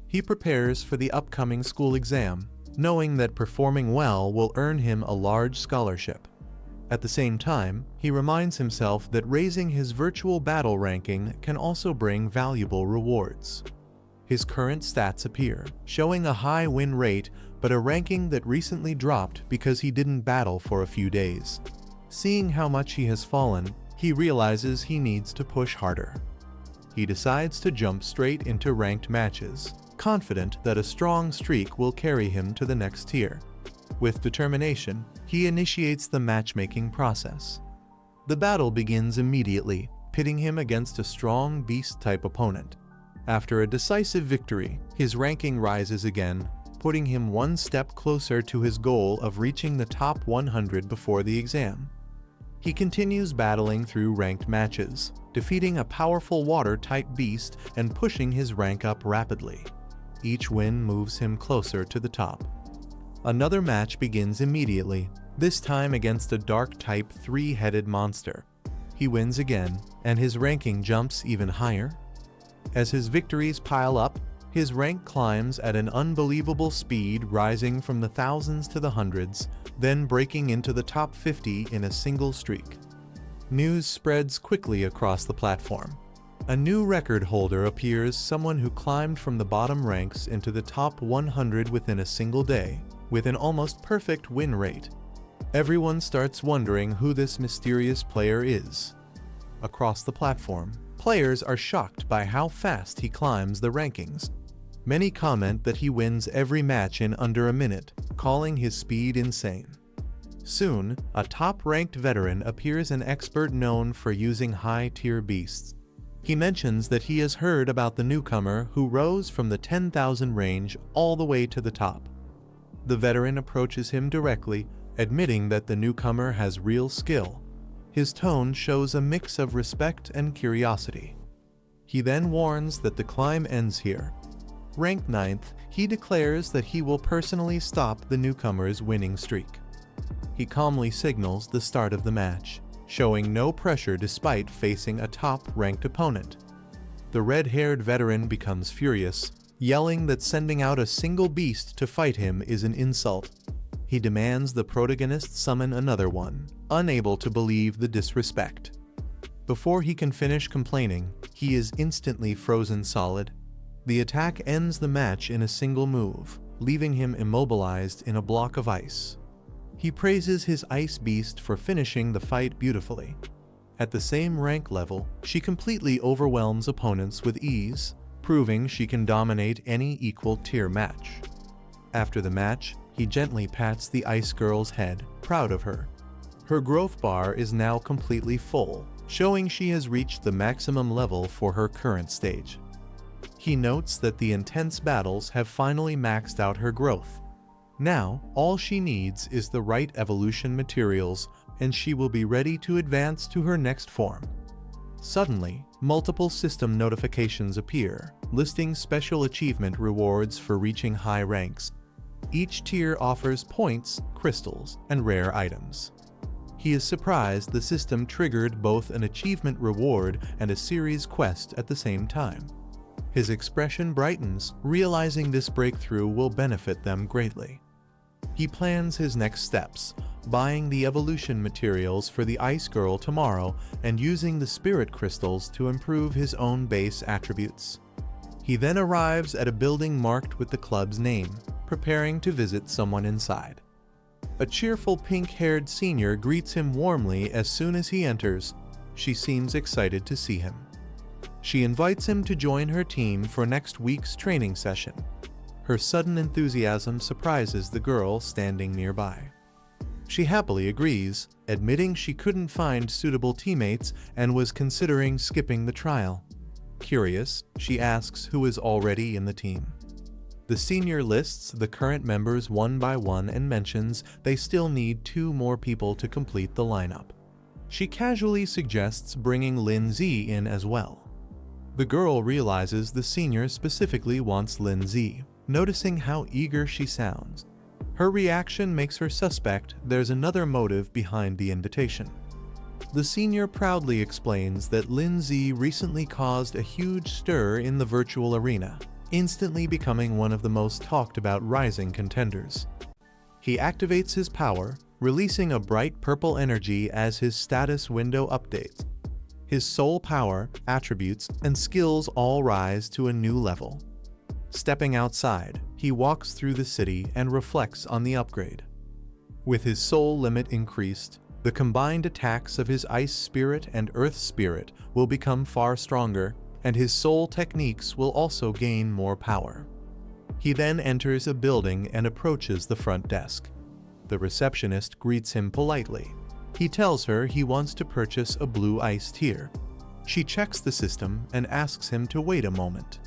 He prepares for the upcoming school exam, knowing that performing well will earn him a large scholarship. At the same time, he reminds himself that raising his virtual battle ranking can also bring valuable rewards. His current stats appear, showing a high win rate but a ranking that recently dropped because he didn't battle for a few days. Seeing how much he has fallen, he realizes he needs to push harder. He decides to jump straight into ranked matches, confident that a strong streak will carry him to the next tier. With determination, he initiates the matchmaking process. The battle begins immediately, pitting him against a strong beast-type opponent. After a decisive victory, his ranking rises again, putting him one step closer to his goal of reaching the top 100 before the exam. He continues battling through ranked matches, defeating a powerful water-type beast and pushing his rank up rapidly. Each win moves him closer to the top. Another match begins immediately, this time against a dark-type 3-headed monster. He wins again, and his ranking jumps even higher. As his victories pile up, his rank climbs at an unbelievable speed, rising from the thousands to the hundreds, then breaking into the top 50 in a single streak. News spreads quickly across the platform. A new record holder appears, someone who climbed from the bottom ranks into the top 100 within a single day, with an almost perfect win rate. Everyone starts wondering who this mysterious player is. Across the platform, players are shocked by how fast he climbs the rankings. Many comment that he wins every match in under a minute, calling his speed insane. Soon, a top-ranked veteran appears, an expert known for using high-tier beasts. He mentions that he has heard about the newcomer who rose from the 10,000 range all the way to the top. The veteran approaches him directly, admitting that the newcomer has real skill. His tone shows a mix of respect and curiosity. He then warns that the climb ends here. Ranked 9th, he declares that he will personally stop the newcomer's winning streak. He calmly signals the start of the match, showing no pressure despite facing a top-ranked opponent. The red-haired veteran becomes furious, yelling that sending out a single beast to fight him is an insult. He demands the protagonist summon another one, unable to believe the disrespect. Before he can finish complaining, he is instantly frozen solid. The attack ends the match in a single move, leaving him immobilized in a block of ice. He praises his ice beast for finishing the fight beautifully. At the same rank level, she completely overwhelms opponents with ease, proving she can dominate any equal tier match. After the match, he gently pats the ice girl's head, proud of her. Her growth bar is now completely full, showing she has reached the maximum level for her current stage. He notes that the intense battles have finally maxed out her growth. Now, all she needs is the right evolution materials, and she will be ready to advance to her next form. Suddenly, multiple system notifications appear, listing special achievement rewards for reaching high ranks. Each tier offers points, crystals, and rare items. He is surprised the system triggered both an achievement reward and a series quest at the same time. His expression brightens, realizing this breakthrough will benefit them greatly. He plans his next steps, buying the evolution materials for the Ice Girl tomorrow and using the spirit crystals to improve his own base attributes. He then arrives at a building marked with the club's name, preparing to visit someone inside. A cheerful pink-haired senior greets him warmly as soon as he enters. She seems excited to see him. She invites him to join her team for next week's training session. Her sudden enthusiasm surprises the girl standing nearby. She happily agrees, admitting she couldn't find suitable teammates and was considering skipping the trial. Curious, she asks who is already in the team. The senior lists the current members one by one and mentions they still need 2 more people to complete the lineup. She casually suggests bringing Lin Z in as well. The girl realizes the senior specifically wants Lin Z, noticing how eager she sounds. Her reaction makes her suspect there's another motive behind the invitation. The senior proudly explains that Lin Z recently caused a huge stir in the virtual arena, instantly becoming one of the most talked about rising contenders. He activates his power, releasing a bright purple energy as his status window updates. His soul power, attributes, and skills all rise to a new level. Stepping outside, he walks through the city and reflects on the upgrade. With his soul limit increased, the combined attacks of his ice spirit and earth spirit will become far stronger, and his soul techniques will also gain more power. He then enters a building and approaches the front desk. The receptionist greets him politely. He tells her he wants to purchase a blue ice tier. She checks the system and asks him to wait a moment.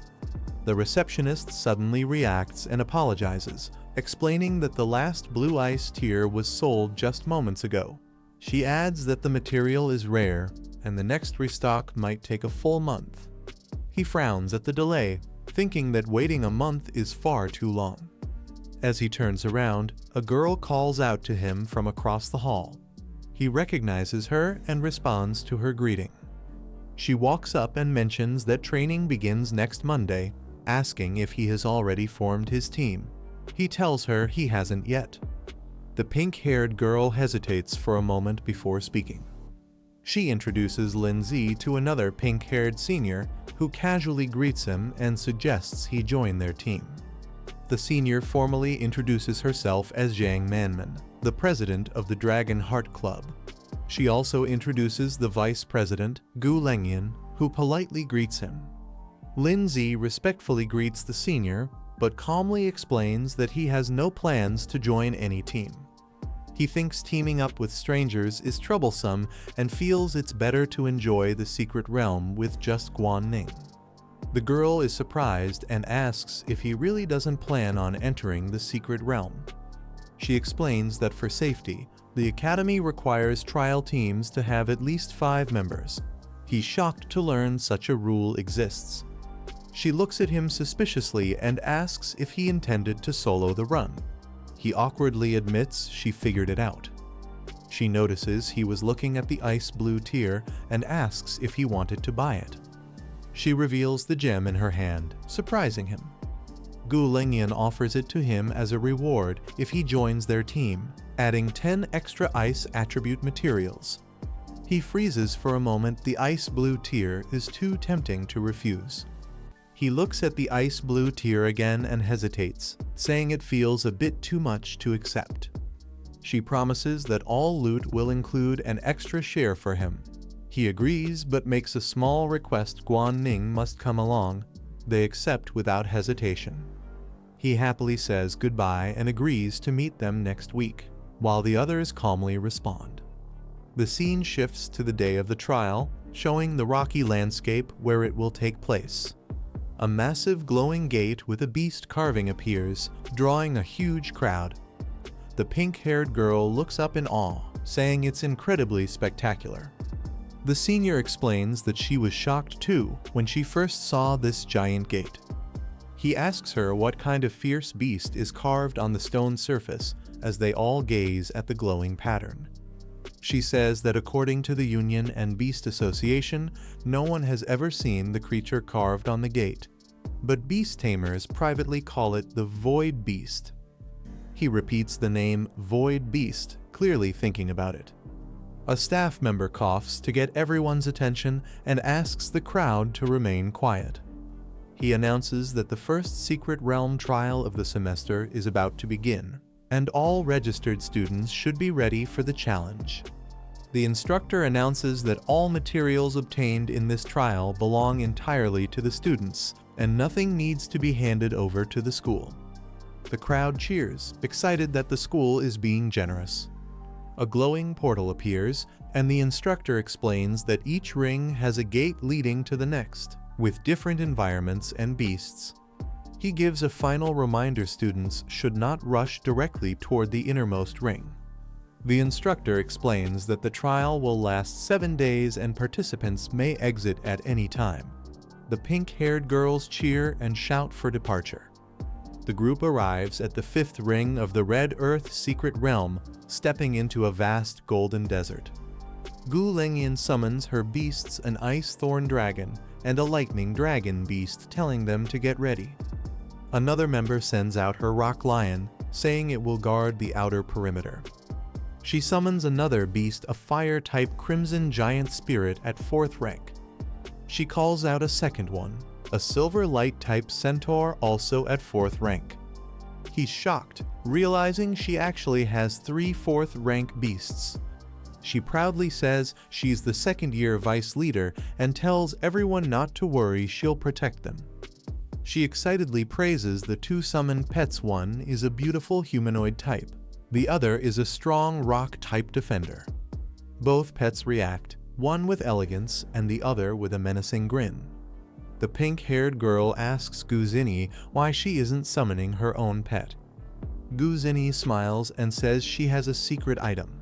The receptionist suddenly reacts and apologizes, explaining that the last blue ice tier was sold just moments ago. She adds that the material is rare and the next restock might take a full month. He frowns at the delay, thinking that waiting a month is far too long. As he turns around, a girl calls out to him from across the hall. He recognizes her and responds to her greeting. She walks up and mentions that training begins next Monday, asking if he has already formed his team. He tells her he hasn't yet. The pink-haired girl hesitates for a moment before speaking. She introduces Lindsay to another pink-haired senior who casually greets him and suggests he join their team. The senior formally introduces herself as Zhang Manman, the president of the Dragon Heart Club. She also introduces the vice president, Gu Lengyan, who politely greets him. Lindsay respectfully greets the senior, but calmly explains that he has no plans to join any team. He thinks teaming up with strangers is troublesome and feels it's better to enjoy the secret realm with just Guanning. The girl is surprised and asks if he really doesn't plan on entering the secret realm. She explains that for safety, the academy requires trial teams to have at least 5 members. He's shocked to learn such a rule exists. She looks at him suspiciously and asks if he intended to solo the run. He awkwardly admits she figured it out. She notices he was looking at the ice blue tier and asks if he wanted to buy it. She reveals the gem in her hand, surprising him. Gu Lengyan offers it to him as a reward if he joins their team, adding 10 extra ice attribute materials. He freezes for a moment. The ice blue tier is too tempting to refuse. He looks at the ice blue tier again and hesitates, saying it feels a bit too much to accept. She promises that all loot will include an extra share for him. He agrees but makes a small request Guanning must come along. They accept without hesitation. He happily says goodbye and agrees to meet them next week, while the others calmly respond. The scene shifts to the day of the trial, showing the rocky landscape where it will take place. A massive glowing gate with a beast carving appears, drawing a huge crowd. The pink-haired girl looks up in awe, saying it's incredibly spectacular. The senior explains that she was shocked too when she first saw this giant gate. He asks her what kind of fierce beast is carved on the stone surface as they all gaze at the glowing pattern. She says that according to the Union and Beast Association, no one has ever seen the creature carved on the gate, but beast tamers privately call it the Void Beast. He repeats the name Void Beast, clearly thinking about it. A staff member coughs to get everyone's attention and asks the crowd to remain quiet. He announces that the first secret realm trial of the semester is about to begin, and all registered students should be ready for the challenge. The instructor announces that all materials obtained in this trial belong entirely to the students, and nothing needs to be handed over to the school. The crowd cheers, excited that the school is being generous. A glowing portal appears, and the instructor explains that each ring has a gate leading to the next, with different environments and beasts. He gives a final reminder students should not rush directly toward the innermost ring. The instructor explains that the trial will last 7 days and participants may exit at any time. The pink-haired girls cheer and shout for departure. The group arrives at the 5th ring of the Red Earth Secret Realm, stepping into a vast golden desert. Gu Lengyan summons her beasts, an ice thorn dragon and a lightning dragon beast, telling them to get ready. Another member sends out her rock lion, saying it will guard the outer perimeter. She summons another beast, a fire-type crimson giant spirit at 4th rank. She calls out a second one, a silver light type centaur also at 4th rank. He's shocked, realizing she actually has 3 4th rank beasts. She proudly says she's the 2nd-year vice leader and tells everyone not to worry, she'll protect them. She excitedly praises the 2 summoned pets. One is a beautiful humanoid type. The other is a strong rock-type defender. Both pets react, one with elegance and the other with a menacing grin. The pink-haired girl asks Guzini why she isn't summoning her own pet. Guzini smiles and says she has a secret item.